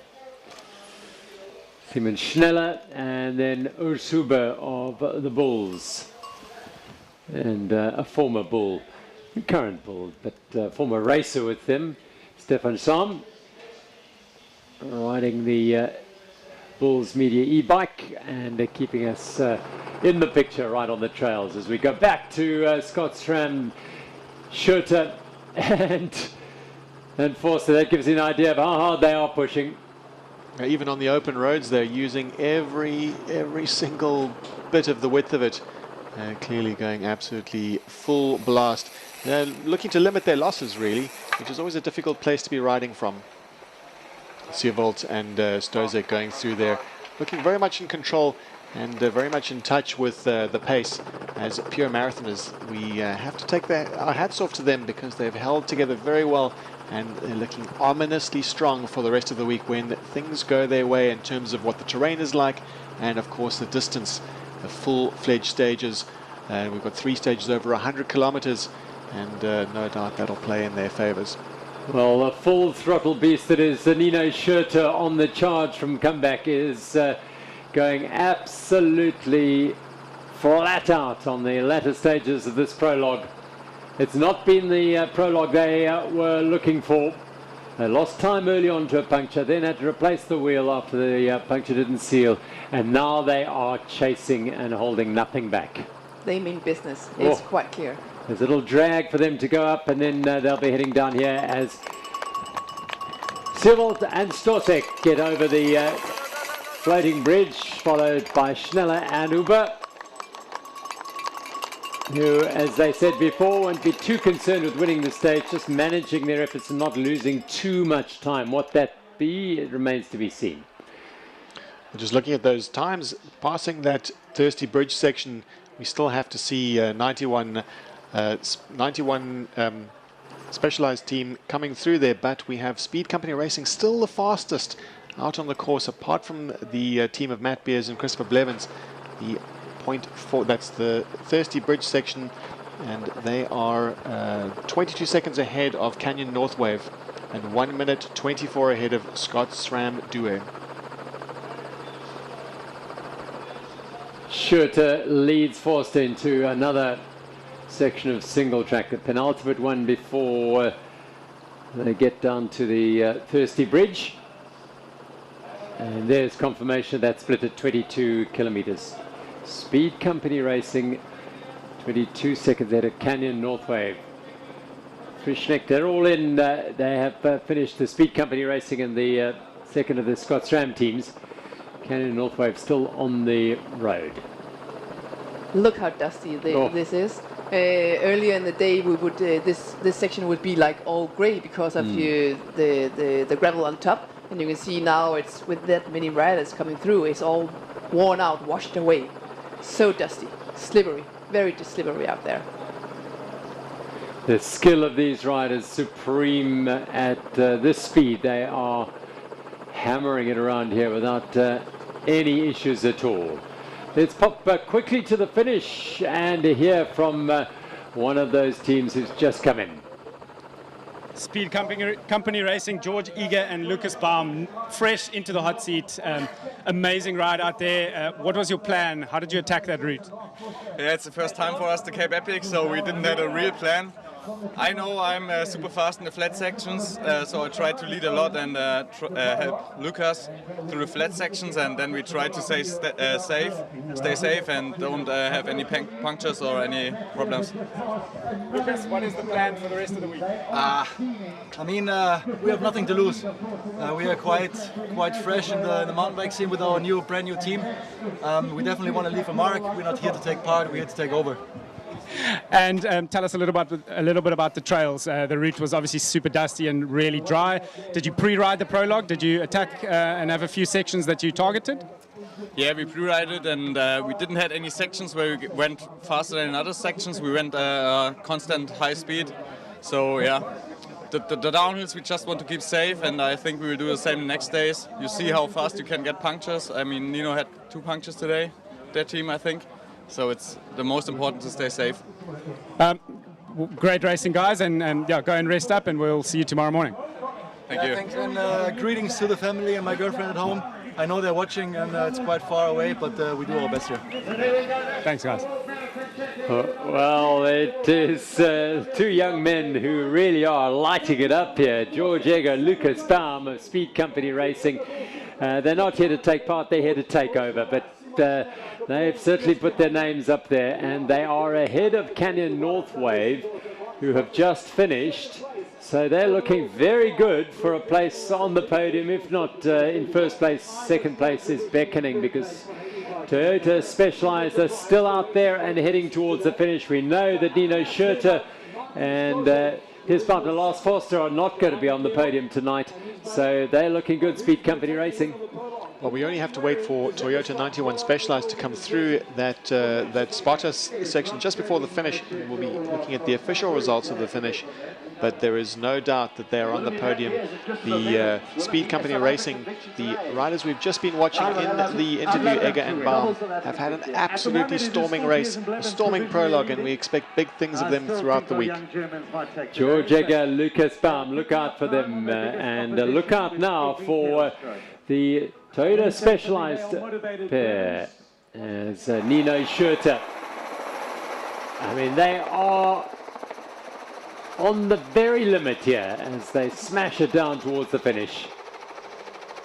Simon Schneller and then Urshuber of the Bulls. And a former Bull, current Bull, but former racer with them, Stefan Sam, riding the Bulls Media e-bike and keeping us in the picture right on the trails as we go back to Scott Schram, Schurter and Forster. That gives you an idea of how hard they are pushing. Even on the open roads, they're using every single bit of the width of it. Clearly going absolutely full blast. They're looking to limit their losses, really, which is always a difficult place to be riding from. Seevold and Stozek going through there, looking very much in control and very much in touch with the pace. As pure marathoners, we have to take our hats off to them because they've held together very well and they're looking ominously strong for the rest of the week when things go their way in terms of what the terrain is like and, of course, the distance. The full-fledged stages. We've got 3 stages over 100 kilometers, and no doubt that'll play in their favors. Well, a full throttle beast that is Nino Schurter on the charge from comeback is going absolutely flat out on the latter stages of this prologue. It's not been the prologue they were looking for. They lost time early on to a puncture, then had to replace the wheel after the puncture didn't seal, and now they are chasing and holding nothing back. They mean business. It's quite clear. There's a little drag for them to go up, and then they'll be heading down here as Seevold and Stosek get over the floating bridge, followed by Schneller and Uber, who, as they said before, won't be too concerned with winning the stage, just managing their efforts and not losing too much time. What that be, it remains to be seen. Just looking at those times, passing that Thirsty Bridge section, we still have to see 91 specialized team coming through there, but we have Speed Company Racing still the fastest out on the course, apart from the team of Matt Beers and Christopher Blevins. The 0.4, that's the Thirsty Bridge section, and they are 22 seconds ahead of Canyon Northwave and 1 minute 24 ahead of Scott SRAM Due. Schurter leads Forster into another section of single track, the penultimate one before they get down to the Thirsty Bridge. And there's confirmation of that split at 22 kilometers. Speed Company Racing, 22 seconds ahead of Canyon Northwave. Frischneck, they're all in. They have finished the Speed Company Racing and the second of the Scott SRAM teams. Canyon Northwave still on the road. Look how dusty this is. Earlier in the day, we would this section would be like all grey because of the gravel on top, and you can see now it's with that many riders coming through, it's all worn out, washed away. So dusty, slippery, very slippery out there. The skill of these riders supreme at this speed. They are hammering it around here without any issues at all. Let's pop quickly to the finish and hear from one of those teams who's just come in. Speed Company Racing, George Eager and Lucas Baum, fresh into the hot seat. Amazing ride out there. What was your plan? How did you attack that route? Yeah, it's the first time for us, the Cape Epic, so we didn't have a real plan. I know I'm super fast in the flat sections, so I try to lead a lot and help Lucas through the flat sections, and then we try to stay safe and don't have any punctures or any problems. Lucas, what is the plan for the rest of the week? I mean, we have nothing to lose. We are quite fresh in the mountain bike scene with our brand new team. We definitely want to leave a mark. We're not here to take part, we're here to take over. And tell us a little bit about the trails. The route was obviously super dusty and really dry. Did you pre-ride the Prologue? Did you attack and have a few sections that you targeted? Yeah, we pre-ride it, and we didn't have any sections where we went faster than in other sections. We went constant high speed. So yeah, the downhills we just want to keep safe, and I think we will do the same the next days. You see how fast you can get punctures. I mean, Nino had 2 punctures today, their team, I think. So it's the most important to stay safe. Great racing, guys, and yeah, go and rest up, and we'll see you tomorrow morning. Thank you. Thanks, and greetings to the family and my girlfriend at home. I know they're watching, and it's quite far away, but we do our best here. Thanks, guys. Well, it is 2 young men who really are lighting it up here. George Egger, Lucas Baum of Speed Company Racing. They're not here to take part, they're here to take over, but they've certainly put their names up there, and they are ahead of Canyon North Wave, who have just finished. So they're looking very good for a place on the podium, if not in first place. Second place is beckoning, because Toyota Specialized are still out there and heading towards the finish. We know that Nino Schurter and his partner Lars Foster are not going to be on the podium tonight. So they're looking good, Speed Company Racing. Well, we only have to wait for Toyota 91 Specialized to come through that spotter section just before the finish. We'll be looking at the official results of the finish, but there is no doubt that they are on the podium. The Speed Company Racing, the riders we've just been watching in the interview, Egger and Baum, have had an absolutely storming race, a storming Prologue, and we expect big things of them throughout the week. George Egger, Lucas Baum, look out for them, and look out now for the Toyota Specialized pair as Nino Schurter. I mean, they are on the very limit here as they smash it down towards the finish.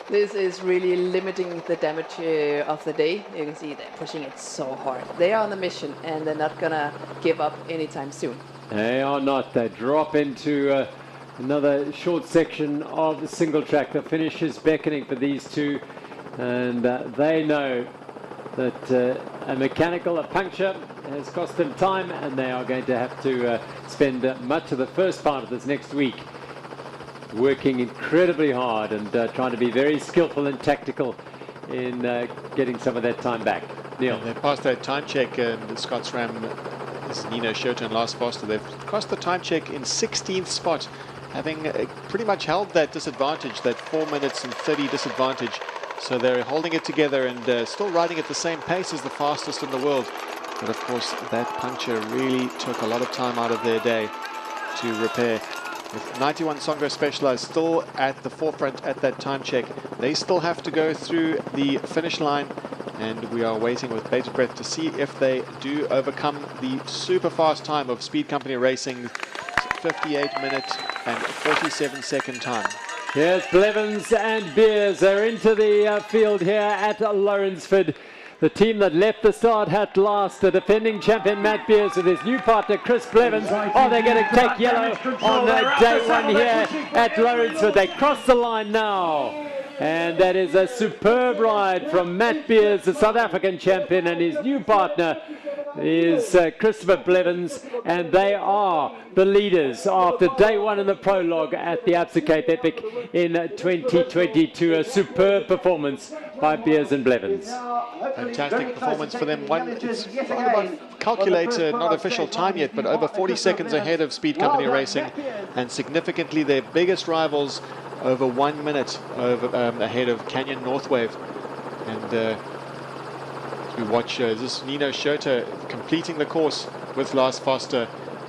This is really limiting the damage of the day. You can see they're pushing it so hard. They are on a mission, and they're not gonna give up anytime soon. They are not. They drop into another short section of the single track. The finish is beckoning for these two, and they know that a puncture has cost them time, and they are going to have to spend much of the first part of this next week working incredibly hard and trying to be very skillful and tactical in getting some of that time back. Neil. And they passed that time check, and Scott SRAM, this is Nino Schurter and Lars Foster. They've crossed the time check in 16th spot, having pretty much held that disadvantage, that 4 minutes and 30 disadvantage. So they're holding it together and still riding at the same pace as the fastest in the world. But of course, that puncture really took a lot of time out of their day to repair. With 91 Songo Specialized still at the forefront at that time check, they still have to go through the finish line, and we are waiting with bated breath to see if they do overcome the super fast time of Speed Company Racing, 58-minute and 47-second time. Yes, Blevins and Beers are into the field here at Lourensford. The team that left the start had last, the defending champion Matt Beers with his new partner Chris Blevins. Oh, they're going to take yellow on day one here at Lourensford. They cross the line now. And that is a superb ride from Matt Beers, the South African champion, and his new partner is Christopher Blevins, and they are the leaders after day one in the Prologue at the Absa Cape Epic in 2022. A superb performance by Beers and Blevins. Fantastic performance for them. It's about calculator, not official time yet, but over 40 seconds ahead of Speed Company Racing, and significantly their biggest rivals over 1 minute ahead of Canyon North Wave. And as we watch this Nino Schurter completing the course with Lars Foster,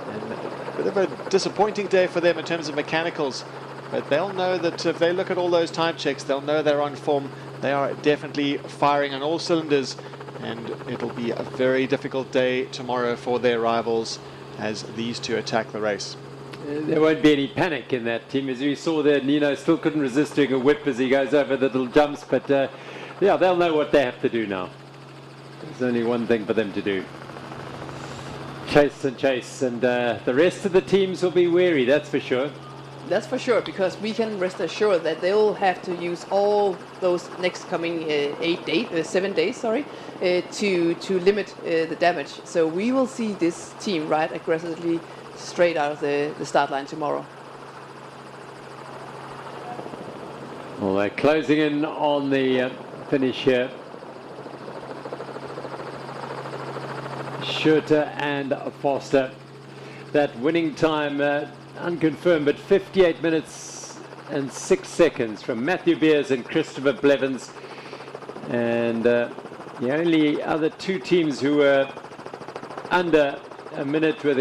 and a bit of a disappointing day for them in terms of mechanicals, but they'll know that if they look at all those time checks, they'll know they're on form. They are definitely firing on all cylinders, and it'll be a very difficult day tomorrow for their rivals as these two attack the race. There won't be any panic in that team. As we saw there, Nino still couldn't resist doing a whip as he goes over the little jumps, but yeah, they'll know what they have to do now. There's only one thing for them to do. Chase and chase, and the rest of the teams will be wary, that's for sure. That's for sure, because we can rest assured that they'll have to use all those next coming 7 days, to limit the damage. So we will see this team ride aggressively straight out of the start line tomorrow. Well, they're closing in on the finish here. Schurter and Foster. That winning time unconfirmed, but 58 minutes and 6 seconds from Matthew Beers and Christopher Blevins. And the only other two teams who were under a minute were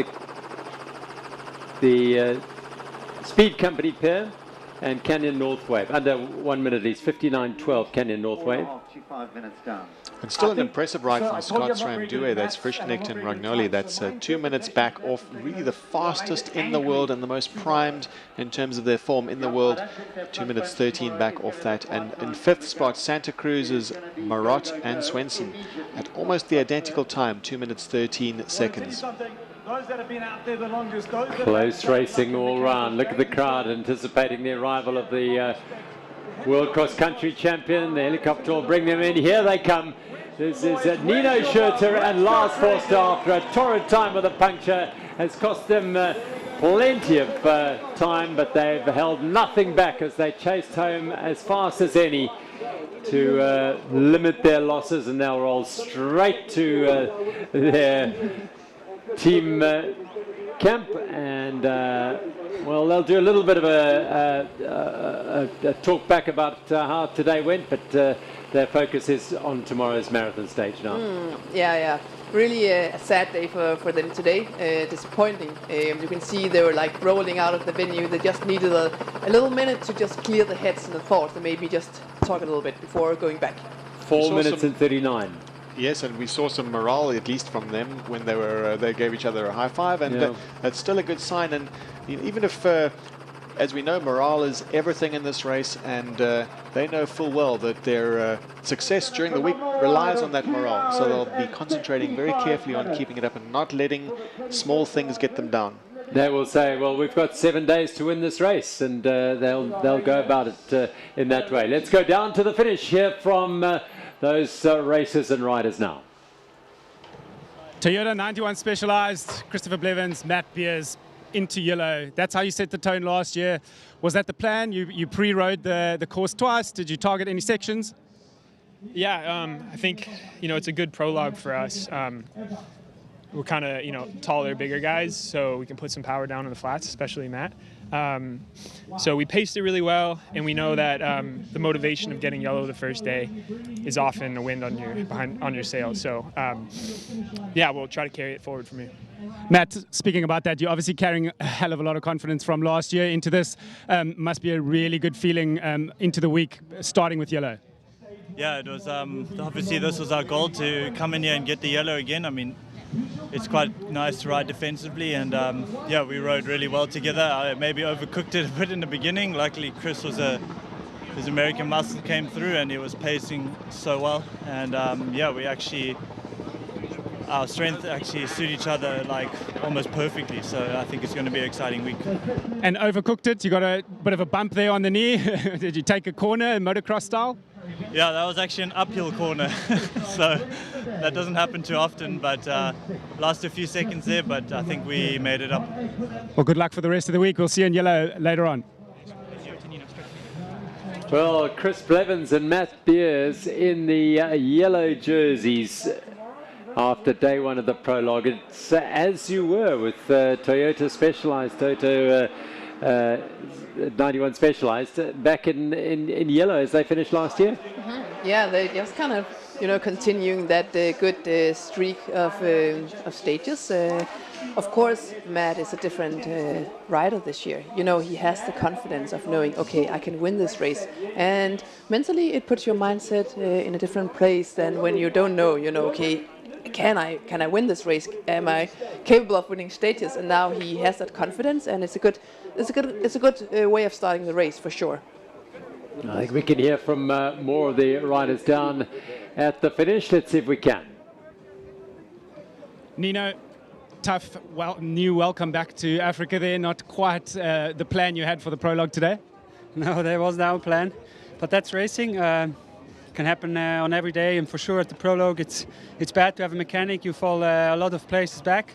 the Speed Company pair and Canyon North Wave. Under 1 minute at least, 59.12 Canyon North Wave. 5 minutes down. And still an impressive ride from Scott Sram-Due. That's Frischknecht and Ragnoli. That's 2 minutes back off really the fastest in the world and the most primed in terms of their form in the world. 2 minutes 13 back off that. And in 5th spot, Santa Cruz's Marot and Swenson at almost the identical time, 2 minutes 13 seconds. Those that have been out there the longest, Close racing all round. Look at the crowd anticipating the arrival of the World Cross Country Champion. The helicopter will bring them in. Here they come. This is Nino Schurter and Lars Forster after a torrid time with a puncture. Has cost them plenty of time, but they've held nothing back as they chased home as fast as any to limit their losses, and they'll roll straight to their team camp, and well, they'll do a little bit of a talk back about how today went, but their focus is on tomorrow's marathon stage now. Yeah. Really a sad day for them today. Disappointing. You can see they were like rolling out of the venue. They just needed a little minute to just clear the heads and the thoughts, and maybe just talk a little bit before going back. 4 minutes and 39. Yes, and we saw some morale, at least from them, when they gave each other a high five, and that's still a good sign. And even if, as we know, morale is everything in this race, and they know full well that their success during the week relies on that morale. So they'll be concentrating very carefully on keeping it up and not letting small things get them down. They will say, well, we've got 7 days to win this race, and they'll go about it in that way. Let's go down to the finish here from those racers and riders now. Toyota 91 Specialized, Christopher Blevins, Matt Beers into yellow. That's how you set the tone last year. Was that the plan? You pre-rode the course twice. Did you target any sections? Yeah, I think, it's a good prologue for us. We're kind of, taller, bigger guys, so we can put some power down on the flats, especially Matt. So we paced it really well, and we know that the motivation of getting yellow the first day is often a wind on your sails. So yeah, we'll try to carry it forward from here. Matt, speaking about that, you're obviously carrying a hell of a lot of confidence from last year into this. Must be a really good feeling into the week, starting with yellow. Yeah, it was obviously this was our goal, to come in here and get the yellow again. I mean, it's quite nice to ride defensively, and yeah, we rode really well together. I maybe overcooked it a bit in the beginning. Luckily, Chris was his American muscle came through, and he was pacing so well. And yeah, our strength actually suit each other like almost perfectly. So I think it's going to be an exciting week. And overcooked it. You got a bit of a bump there on the knee. Did you take a corner, motocross style? Yeah, that was actually an uphill corner, so that doesn't happen too often, but lost a few seconds there, but I think we made it up. Well, good luck for the rest of the week. We'll see you in yellow later on. Well, Chris Blevins and Matt Beers in the yellow jerseys after day one of the prologue. It's as you were with Toyota Specialized, Toto 91 Specialized, back in yellow as they finished last year. Yeah, they just kind of, continuing that good streak of stages. Of course, Matt is a different rider this year. He has the confidence of knowing, okay, I can win this race. And mentally, it puts your mindset in a different place than when you don't know, okay, can I win this race? Am I capable of winning stages? And now he has that confidence, and it's a good way of starting the race for sure. I think we can hear from more of the riders down at the finish. Let's see if we can. Nino, tough new welcome back to Africa there, not quite the plan you had for the Prologue today? No, that was our plan, but that's racing. Can happen on every day, and for sure at the Prologue it's bad to have a mechanic. You fall a lot of places back,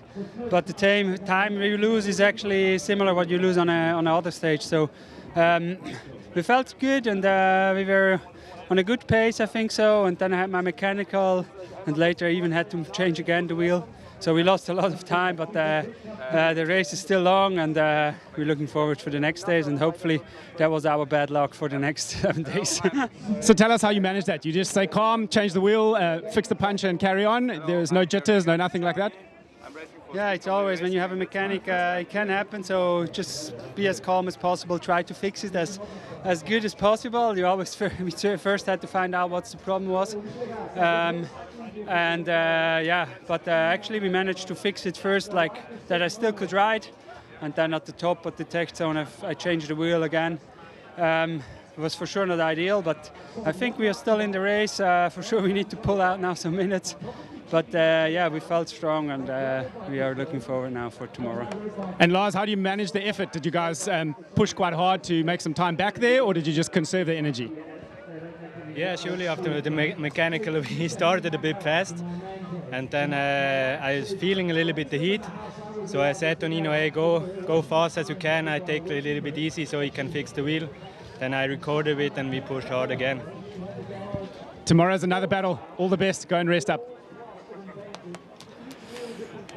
but the time you lose is actually similar what you lose on another stage. So we felt good, and we were on a good pace, I think so. And then I had my mechanical, and later I even had to change again the wheel. So we lost a lot of time, but the race is still long, and we're looking forward for the next days, and hopefully that was our bad luck for the next 7 days. So tell us how you manage that. You just stay calm, change the wheel, fix the puncher and carry on? There's no jitters, no nothing like that? Yeah, it's always when you have a mechanic, it can happen, so just be as calm as possible, try to fix it as good as possible. You always we first had to find out what the problem was. But actually we managed to fix it first, like that I still could ride, and then at the top of the tech zone I changed the wheel again. It was for sure not ideal, but I think we are still in the race. For sure we need to pull out now some minutes, but we felt strong, and we are looking forward now for tomorrow. And Lars, how do you manage the effort? Did you guys push quite hard to make some time back there, or did you just conserve the energy? Yeah, surely after the mechanical we started a bit fast, and then I was feeling a little bit the heat, so I said to Nino, hey, go fast as you can, I take it a little bit easy so he can fix the wheel. Then I recorded it and we pushed hard again. Tomorrow's another battle. All the best, go and rest up.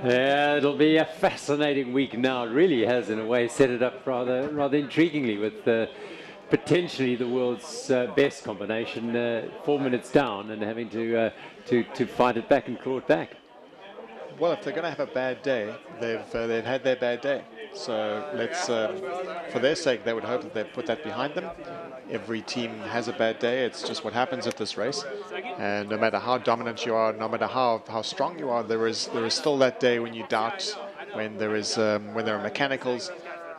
Yeah, it'll be a fascinating week now. It really has, in a way, set it up rather intriguingly with potentially the world's best combination, 4 minutes down and having to fight it back and claw it back. Well, if they're going to have a bad day, they've had their bad day. So let's, for their sake, they would hope that they put that behind them. Every team has a bad day. It's just what happens at this race. And no matter how dominant you are, no matter how strong you are, there is still that day when you doubt, when there are mechanicals.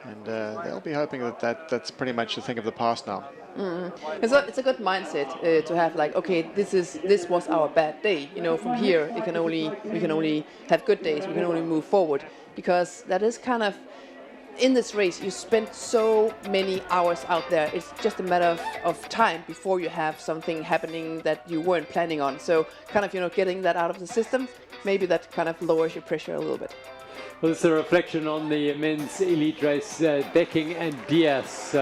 And they'll be hoping that's pretty much a thing of the past now. It's a good mindset to have, like, okay, this was our bad day. You know, from here we can only have good days. We can only move forward, because that is kind of, in this race you spend so many hours out there. It's just a matter of time before you have something happening that you weren't planning on. So kind of, you know, getting that out of the system, maybe that kind of lowers your pressure a little bit. Well, it's a reflection on the men's elite race. Becking and Diaz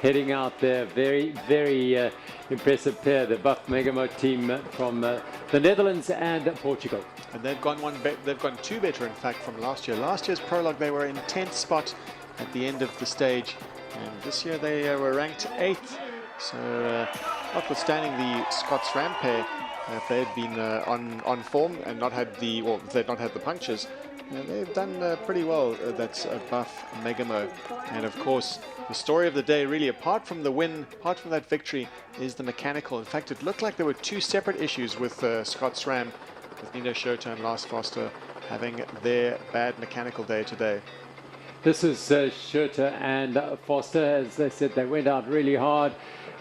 heading out there. Very, very impressive pair. The Buff Megamo team from the Netherlands and Portugal. And they've gone two better, in fact, from last year. Last year's Prologue, they were in 10th spot at the end of the stage. And this year they were ranked 8th. So notwithstanding the Scots-Ram pair, if they had been on form and not had the punctures, they've done pretty well. That's Buff Megamo. And of course, the story of the day, really, apart from the win, apart from that victory, is the mechanical. In fact, it looked like there were two separate issues with Scots-Ram, with Nino Schurter and Lars Foster having their bad mechanical day today. This is Schurter and Foster. As they said, they went out really hard,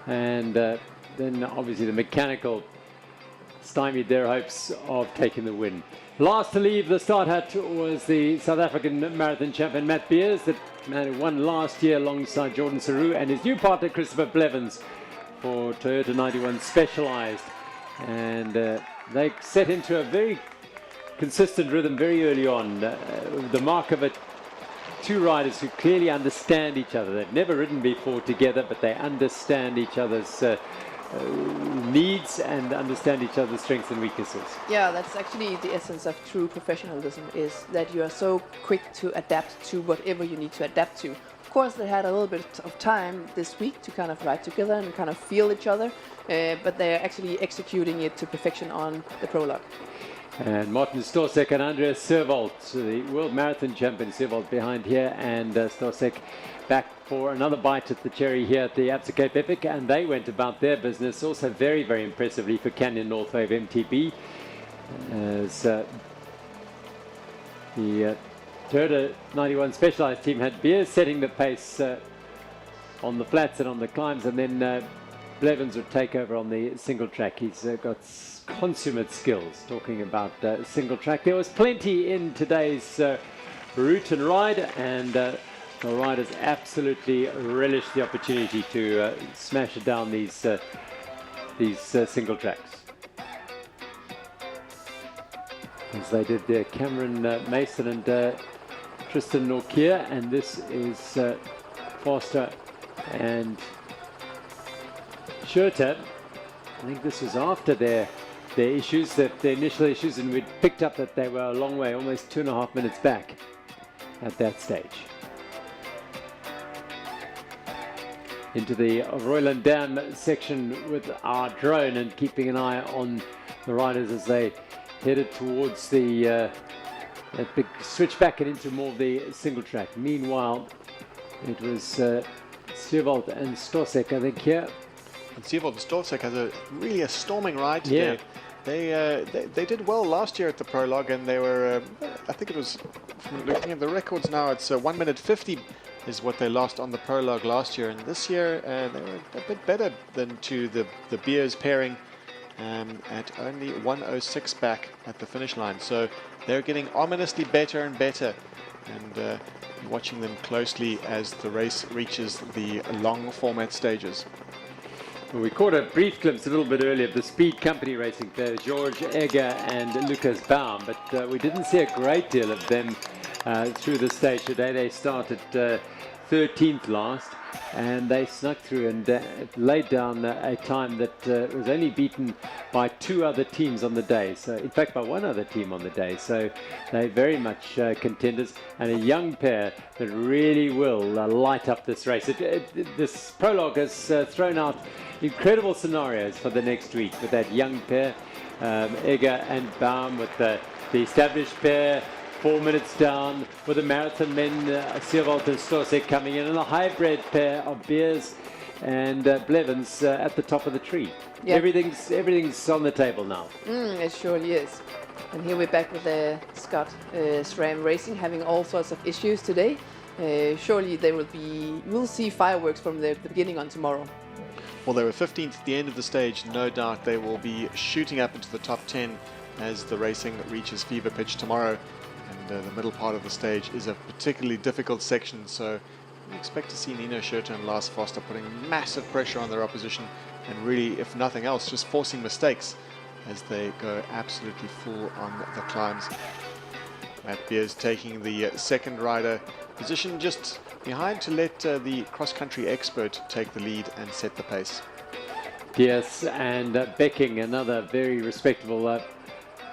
and then obviously the mechanical stymied their hopes of taking the win. Last to leave the start hut was the South African marathon champion Matt Beers, that man who won last year alongside Jordan Saru, and his new partner Christopher Blevins for Toyota 91 Specialized. And they set into a very consistent rhythm very early on. The mark of it, two riders who clearly understand each other. They've never ridden before together, but they understand each other's needs and understand each other's strengths and weaknesses. Yeah, that's actually the essence of true professionalism, is that you are so quick to adapt to whatever you need to adapt to. Of course, they had a little bit of time this week to kind of ride together and kind of feel each other, but they're actually executing it to perfection on the Prologue. And Martin Storsek and Andreas Servold, the world marathon champion, Servold behind here, and Storsek back for another bite at the cherry here at the Absa Cape Epic, and they went about their business also very, very impressively for Canyon Northwave MTB, as the Toyota 91 Specialized team had Beers setting the pace on the flats and on the climbs, and then Blevins would take over on the single track. He's got consummate skills. Talking about single track, there was plenty in today's route and ride, and the riders absolutely relished the opportunity to smash down these single tracks. As they did Cameron Mason and Tristan Norkier, and this is Foster and Schurter. I think this was after their issues, their initial issues, and we'd picked up that they were a long way, almost 2.5 minutes back at that stage. Into the Royland Dam section with our drone and keeping an eye on the riders as they headed towards the that big switch back and into more of the single track. Meanwhile, it was Sievold and Stosek, I think, here. And Sievold and Stosek has a storming ride today. Yeah. They did well last year at the Prologue, and they were, I think it was, looking at the records now, it's 1 minute 50 is what they lost on the Prologue last year. And this year, they were a bit better than to the Beers pairing at only 1:06 back at the finish line. So they're getting ominously better and better. And watching them closely as the race reaches the long format stages. Well, we caught a brief glimpse a little bit earlier of the speed company racing players, George Egger and Lucas Baum, but we didn't see a great deal of them through the stage today. They started 13th last, and they snuck through and laid down a time that was only beaten by 2 other teams on the day. So, in fact, by 1 other team on the day. So they're very much contenders, and a young pair that really will light up this race. This Prologue has thrown out incredible scenarios for the next week with that young pair, Egger and Baum, with the established pair 4 minutes down, with the marathon men, Sievold and Stosek coming in, and a hybrid pair of Beers and Blevins at the top of the tree. Yeah. Everything's on the table now. It surely is. And here we're back with Scott SRAM Racing having all sorts of issues today. Surely we'll see fireworks from the beginning on tomorrow. Well, they were 15th at the end of the stage. No doubt they will be shooting up into the top 10 as the racing reaches fever pitch tomorrow. And the middle part of the stage is a particularly difficult section, so we expect to see Nino Schurter and Lars Foster putting massive pressure on their opposition and really, if nothing else, just forcing mistakes as they go absolutely full on the climbs. Matt Beers taking the second rider position just behind to let the cross-country expert take the lead and set the pace. Yes, and Becking, another very respectable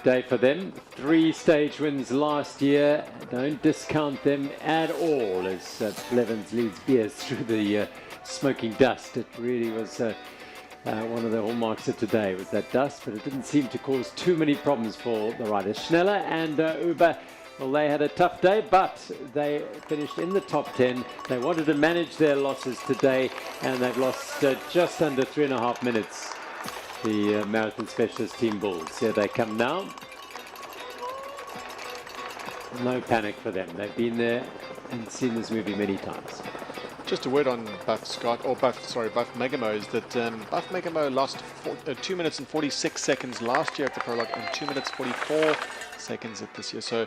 day for them. 3 stage wins last year. Don't discount them at all as Blevins leads Beers through the smoking dust. It really was one of the hallmarks of today was that dust, but it didn't seem to cause too many problems for the riders. Schneller and Uber, well, they had a tough day, but they finished in the top 10. They wanted to manage their losses today, and they've lost just under 3.5 minutes. The Marathon Specialist Team Bulls. Here they come now. No panic for them. They've been there and seen this movie many times. Just a word on Buff Megamo is that Buff Megamo lost 2 minutes and 46 seconds last year at the Prologue and 2 minutes 44 seconds at this year. So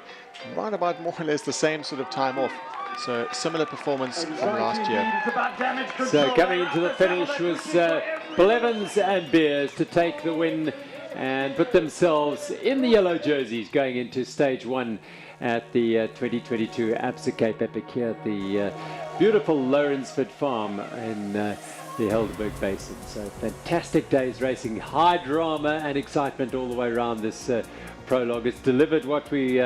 right about more or less the same sort of time off. So similar performance from last year. So coming into the finish was Blevins and Beers to take the win and put themselves in the yellow jerseys going into stage 1 at the 2022 Absa Cape Epic here at the beautiful Lourensford Farm in the Helderberg Basin. So fantastic days racing, high drama and excitement all the way around this Prologue. It's delivered what we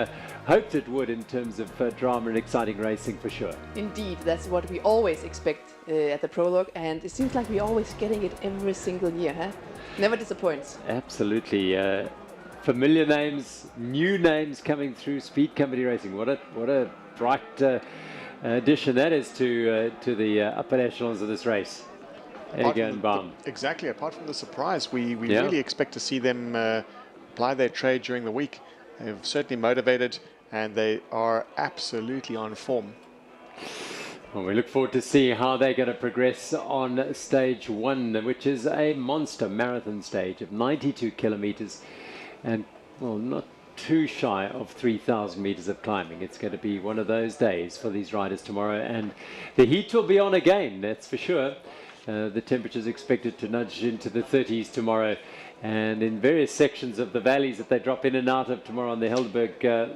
hoped it would in terms of drama and exciting racing for sure. Indeed, that's what we always expect at the Prologue, and it seems like we're always getting it every single year, huh? Never disappoints. Absolutely. Familiar names, new names coming through Speed Company Racing. What a bright addition that is to the upper echelons of this race. Egger and Baum. Exactly. Apart from the surprise, we really expect to see them ply their trade during the week. They've certainly motivated, and they are absolutely on form. Well, we look forward to see how they're going to progress on stage 1, which is a monster marathon stage of 92 kilometers and, well, not too shy of 3,000 meters of climbing. It's going to be one of those days for these riders tomorrow, and the heat will be on again, that's for sure. The temperature is expected to nudge into the 30s tomorrow, and in various sections of the valleys that they drop in and out of tomorrow on the Helderberg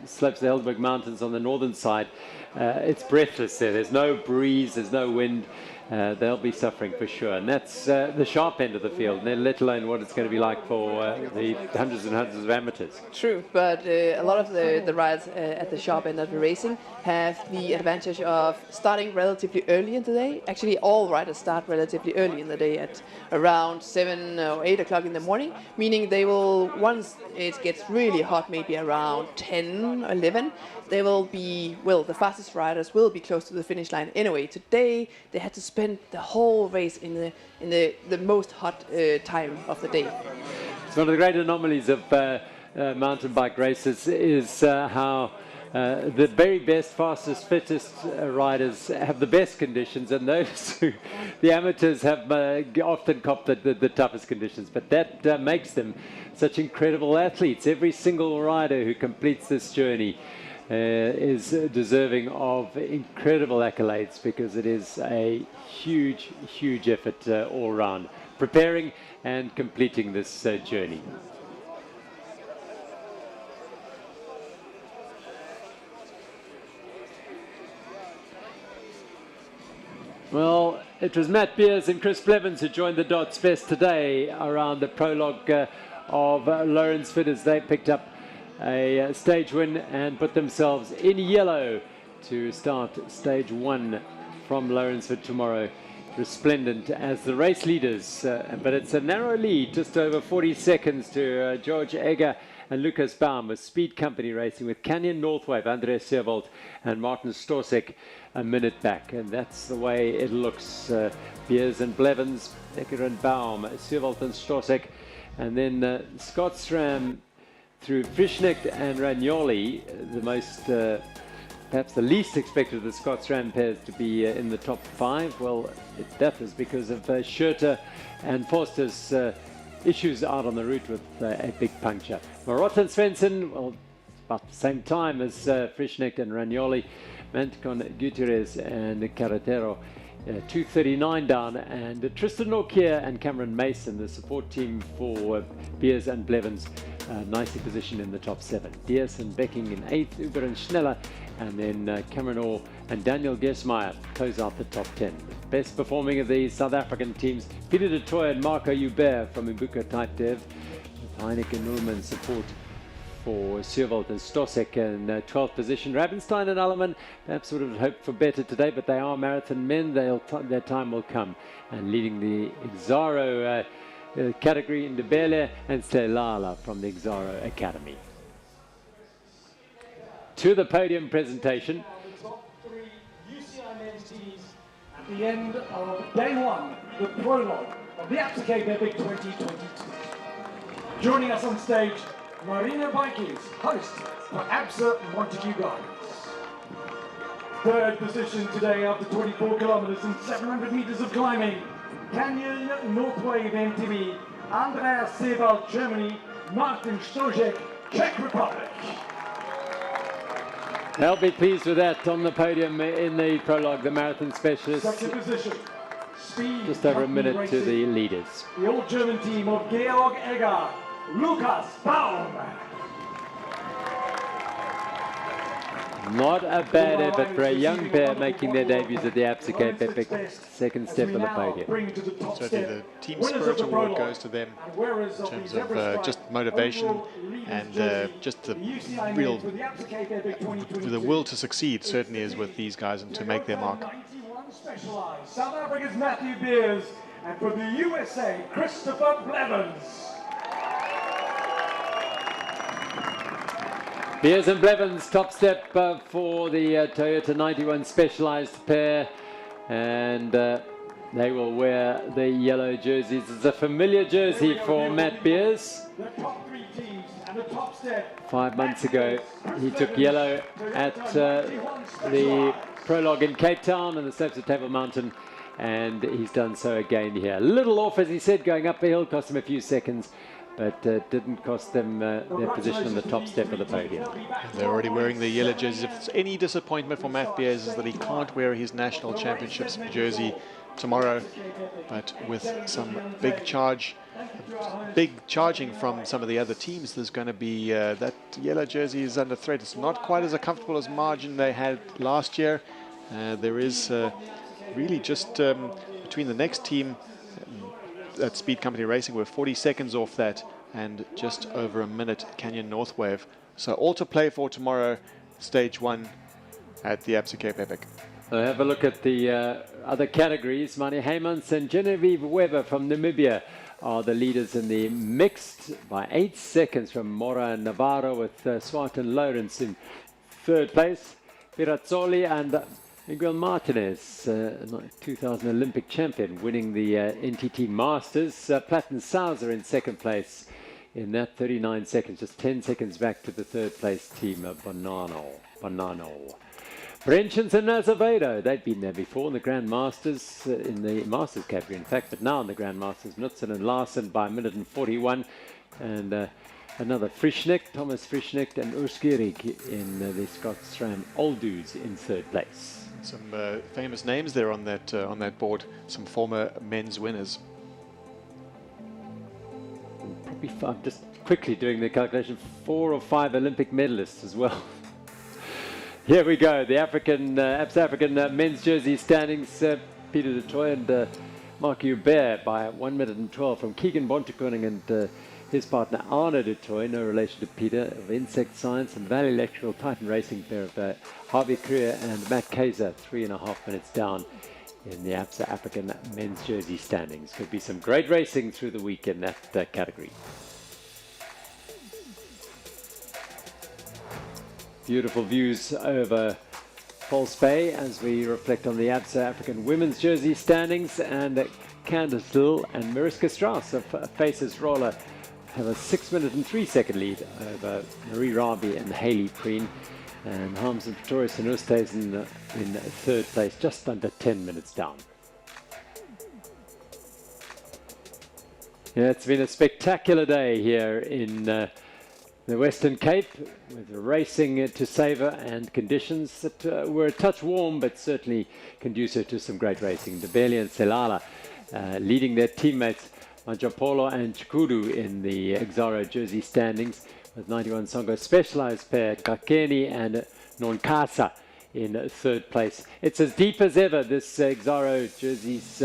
slopes, the Helderberg Mountains on the northern side, it's breathless there. There's no breeze, there's no wind. They'll be suffering for sure, and that's the sharp end of the field, let alone what it's going to be like for the hundreds and hundreds of amateurs. True, but a lot of the riders at the sharp end of the racing have the advantage of starting relatively early in the day. Actually, all riders start relatively early in the day at around 7 or 8 o'clock in the morning, meaning they will, once it gets really hot, maybe around 10 or 11, they will be, well, the fastest riders will be close to the finish line anyway. Today, they had to spend the whole race in the most hot time of the day. It's one of the great anomalies of mountain bike races is how the very best, fastest, fittest riders have the best conditions, and those who, the amateurs, have often copped the toughest conditions. But that makes them such incredible athletes. Every single rider who completes this journey is deserving of incredible accolades, because it is a huge, huge effort all round, preparing and completing this journey. Well, it was Matt Beers and Chris Blevins who joined the Dots Fest today around the prologue of Lourensford, as they picked up a stage win and put themselves in yellow to start stage 1 from Lourensford tomorrow. Resplendent as the race leaders, but it's a narrow lead, just over 40 seconds to George Egger and Lucas Baum, with Speed Company racing with Canyon Northwave, Andres Seerwold and Martin Storsek a minute back. And that's the way it looks. Beers and Blevins, Egger and Baum, Seerwold and Storsek, and then Scott Stram through Frischnecht and Ragnoli, the most, perhaps the least expected of the Scott Stram pairs to be in the top 5. Well, that was because of Schurter and Forster's issues out on the route with a big puncture. Marotta and Svensson, well, about the same time as Frischnecht and Ragnoli. Manticon, Gutierrez and Carretero, 2:39 down, and Tristan Norkier and Cameron Mason, the support team for Beers and Blevins, nicely positioned in the top 7. Diaz and Becking in 8th, Uber and Schneller, and then Cameron Orr and Daniel Gersmeyer close out the top 10. The best performing of the South African teams, Peter de Toy and Marco Hubert from Imbuka Type Dev, with Heineken Nurman support for Seerwold and Storsek in 12th position. Rabenstein and Alleman perhaps would have hoped for better today, but they are marathon men. Their time will come. And leading the Exaro category in Ndebele and Stelala from the Exaro Academy. To the podium presentation. At the end of day 1, the prologue of the Absa Cape Epic 2022. Joining us on stage, Marina Bikes, host for Absa Montague Gardens. Third position today after 24 kilometers and 700 meters of climbing, Canyon Northwave MTB, Andreas Seerwold, Germany, Martin Storzek, Czech Republic. They'll be pleased with that on the podium in the prologue, the marathon specialists. Second position, Speed just over a minute Racing, to the leaders. the old German team of Georg Egger, Lucas Baum. Not a bad effort for a young pair making their debuts at the Absa Cape Epic. Second step on the podium. Certainly the team spirit award goes to them in terms of just motivation and just the real the will to succeed certainly is with these guys and to make their mark. South Africa's Matthew Beers, and for the USA, Christopher Blevins. Beers and Blevins, top step for the Toyota 91 Specialized pair, and they will wear the yellow jerseys. It's a familiar jersey for Matt Beers. 5 months ago, he took yellow at the Prologue in Cape Town on the slopes of Table Mountain, and he's done so again here. A little off, as he said, going up the hill, cost him a few seconds, but didn't cost them their position on the top step of the podium. They're already wearing the yellow jerseys. If it's any disappointment for Matt Beers is that he can't wear his national championships jersey tomorrow, but with some big charging from some of the other teams, there's going to be that yellow jersey is under threat. It's not quite as comfortable as margin they had last year. There is really just between the next team at Speed Company Racing, we're 40 seconds off that, and just over a minute Canyon Northwave. So all to play for tomorrow, stage 1 at the Absa Cape Epic. Have a look at the other categories. Mani Heymans and Genevieve Weber from Namibia are the leaders in the mixed by 8 seconds from Mora Navarro, with Swarton Lawrence in third place. Pirazzoli and Miguel Martinez, 2000 Olympic champion, winning the NTT Masters. Platten Sauser in second place in that 39 seconds, just 10 seconds back to the third place team of Bonano. Brenchens and Azevedo, they'd been there before in the Grand Masters, in the Masters category in fact, but now in the Grand Masters. Knudsen and Larsen by a minute and 41, and another Frischneck, Thomas Frischneck, and Urskirig in the Scottstram Oldues in third place. Some famous names there on that board, some former men's winners. Probably five, just quickly doing the calculation, 4 or 5 Olympic medalists as well. Here we go, the Absa African men's jersey standings. Peter de Toy and Mark Hubert by 1 minute and 12 from Keegan Bontekoning and his partner Arno de Toy, no relation to Peter, of Insect Science, and Valley Electrical Titan Racing pair of Harvey Krier and Matt Kaiser, 3.5 minutes down in the Absa African men's jersey standings. Could be some great racing through the week in that category. Beautiful views over False Bay as we reflect on the Absa African women's jersey standings, and Candice Hill and Mariska Strauss of Faces Roller have a 6 minute and 3 second lead over Marie Rabi and Hayley Preen, and Harms and Pretorius and Oosthuizen in third place, just under 10 minutes down. Yeah, it's been a spectacular day here in the Western Cape, with racing to savour and conditions that were a touch warm, but certainly conducive to some great racing. Debeli and Selala leading their teammates Majapolo and Chikudu in the Exaro jersey standings, with 91 Songo Specialized pair Kakeni and Nonkasa in third place. It's as deep as ever, this Exaro jerseys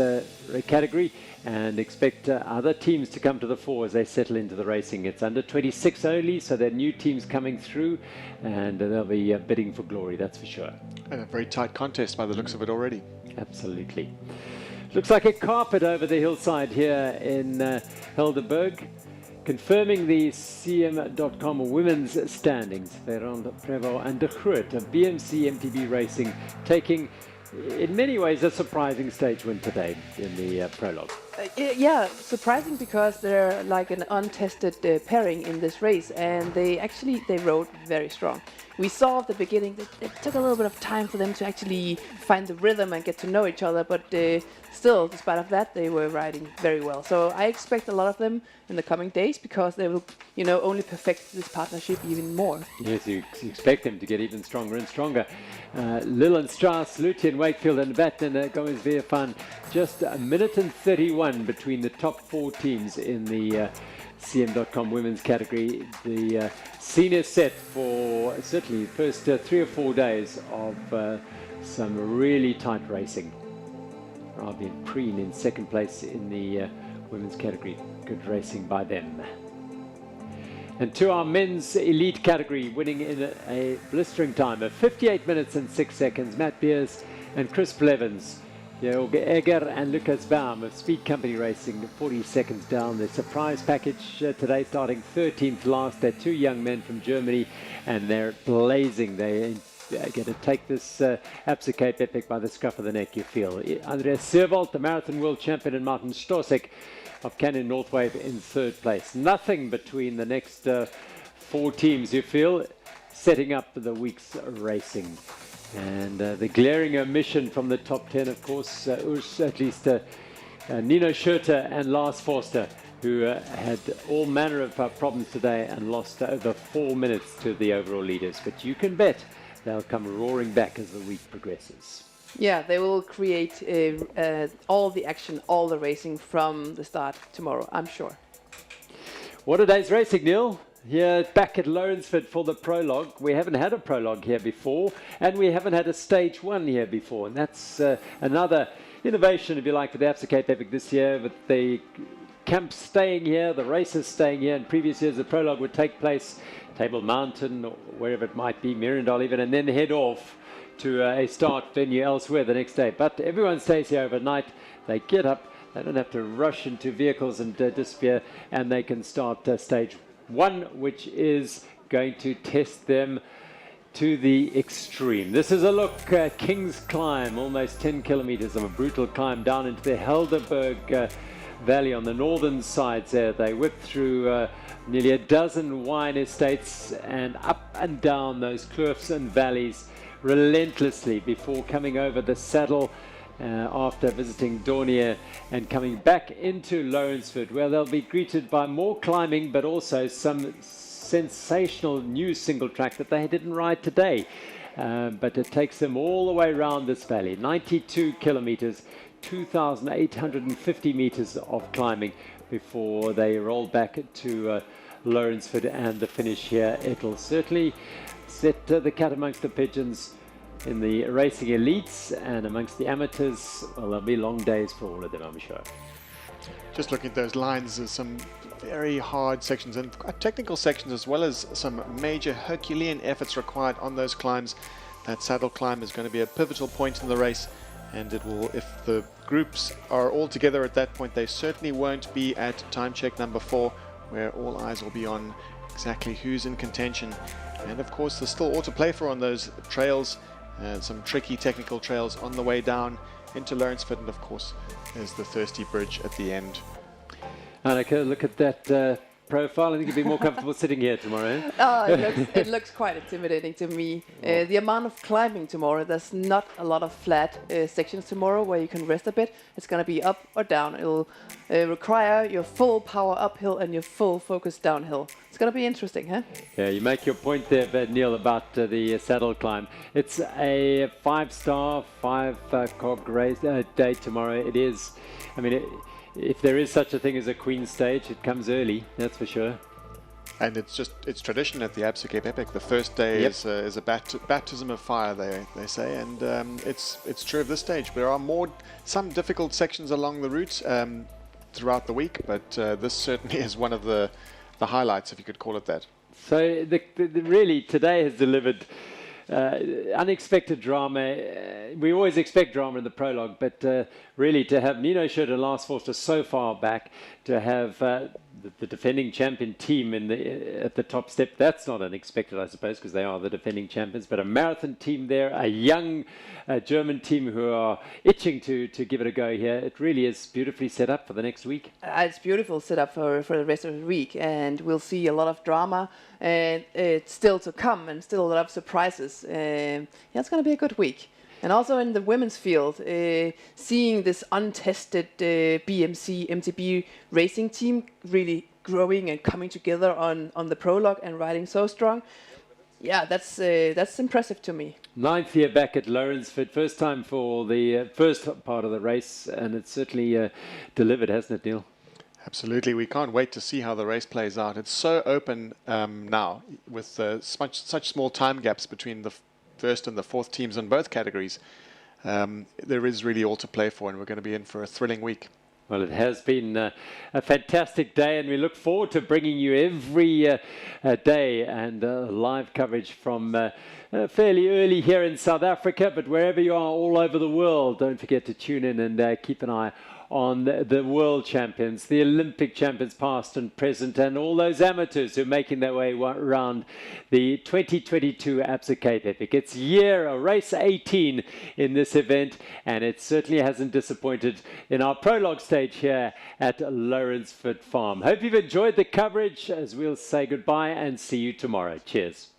category, and expect other teams to come to the fore as they settle into the racing. It's under 26 only, so there are new teams coming through, and they'll be bidding for glory, that's for sure. And a very tight contest by the looks of it already. Absolutely. Looks like a carpet over the hillside here in Helderberg, confirming the CM.com women's standings. Ferrand Prevost and De Groot of BMC MTB Racing taking, in many ways, a surprising stage win today in the Prologue. Yeah, surprising because they're like an untested pairing in this race, and they rode very strong. We saw at the beginning that it took a little bit of time for them to actually find the rhythm and get to know each other, but still, despite of that, they were riding very well. So I expect a lot of them in the coming days, because they will, only perfect this partnership even more. Yes, you expect them to get even stronger and stronger. Lil Strauss, Lutien Wakefield and Batten Gomez Viafan, just a minute and 31 between the top 4 teams in the CM.com women's category. The senior set for certainly the first 3 or 4 days of some really tight racing. Rabi and Preen in second place in the women's category. Good racing by them. And to our men's elite category, winning in a blistering time of 58 minutes and 6 seconds, Matt Beers and Chris Blevins. Georg Egger and Lucas Baum of Speed Company Racing, 40 seconds down. The surprise package today, starting 13th last. They're 2 young men from Germany, and they're blazing. They're going to take this Absa Cape Epic by the scruff of the neck, you feel. Andreas Servold, the marathon world champion, and Martin Stosek of Canyon Northwave in third place. Nothing between the next 4 teams, you feel, setting up for the week's racing. And the glaring omission from the top 10, of course, at least Nino Schurter and Lars Forster, who had all manner of problems today and lost over 4 minutes to the overall leaders. But you can bet they'll come roaring back as the week progresses. Yeah, they will create all the action, all the racing from the start tomorrow, I'm sure. What a day's racing, Neil. Here back at Lourensford for the Prologue. We haven't had a Prologue here before, and we haven't had a Stage 1 here before. And that's another innovation, if you like, for the Absa Cape Epic this year, with the camp staying here, the races staying here. In previous years, the Prologue would take place Table Mountain, or wherever it might be, Mirandal even, and then head off to a start venue elsewhere the next day. But everyone stays here overnight. They get up, they don't have to rush into vehicles and disappear, and they can start Stage 1, which is going to test them to the extreme. This is a look, King's Climb, almost 10 kilometers of a brutal climb down into the Helderberg Valley on the northern sides there. They whip through nearly a dozen wine estates and up and down those cliffs and valleys relentlessly before coming over the saddle after visiting Dornier and coming back into Lourensford, where they'll be greeted by more climbing but also some sensational new single track that they didn't ride today. But it takes them all the way around this valley, 92 kilometers, 2,850 meters of climbing before they roll back to Lourensford and the finish here. It'll certainly set the cat amongst the pigeons in the racing elites, and amongst the amateurs, well, there'll be long days for all of them, I'm sure. Just looking at those lines, there's some very hard sections and technical sections, as well as some major Herculean efforts required on those climbs. That saddle climb is going to be a pivotal point in the race, and it will, if the groups are all together at that point, they certainly won't be at time check number 4, where all eyes will be on exactly who's in contention. And of course, there's still all to play for on those trails. Some tricky technical trails on the way down into Lourensford, and of course there's the Thirsty Bridge at the end. Annika, look at that profile. I think you'd be more comfortable sitting here tomorrow. Oh, it looks quite intimidating to me. The amount of climbing tomorrow, there's not a lot of flat sections tomorrow where you can rest a bit. It's going to be up or down. It'll require your full power uphill and your full focus downhill. It's going to be interesting, huh? Yeah, you make your point there, Neil, about the saddle climb. It's a 5-star, 5-cog race day tomorrow. It is, I mean, if there is such a thing as a Queen stage, it comes early, that's for sure. And it's tradition at the Absa Cape Epic. The first day is a baptism of fire, they say, and it's true of this stage. There are some difficult sections along the route throughout the week, but this certainly is one of the highlights, if you could call it that. So really today has delivered unexpected drama. We always expect drama in the Prologue, but really to have Nino Schurter and Lars Forster so far back, to have the defending champion team at the top step, that's not unexpected, I suppose, because they are the defending champions. But a marathon team there, a young German team who are itching to give it a go here. It really is beautifully set up for the next week. It's beautiful set up for the rest of the week, and we'll see a lot of drama, and it's still to come, and still a lot of surprises. Yeah, it's going to be a good week. And also in the women's field, seeing this untested BMC MTB racing team really growing and coming together on the Prologue and riding so strong, yeah, that's impressive to me. 9th year back at Lourensford, first time for the first part of the race, and it's certainly delivered, hasn't it, Neil? Absolutely. We can't wait to see how the race plays out. It's so open now, with such small time gaps between the first and the fourth teams in both categories. There is really all to play for, and we're going to be in for a thrilling week. Well, it has been a fantastic day, and we look forward to bringing you every day and live coverage from fairly early here in South Africa, but wherever you are all over the world, don't forget to tune in and keep an eye on the world champions, the Olympic champions past and present, and all those amateurs who are making their way around the 2022 Absa Cape Epic. It's race 18 in this event, and it certainly hasn't disappointed in our Prologue stage here at Lourensford Farm. Hope you've enjoyed the coverage, as we'll say goodbye and see you tomorrow. Cheers.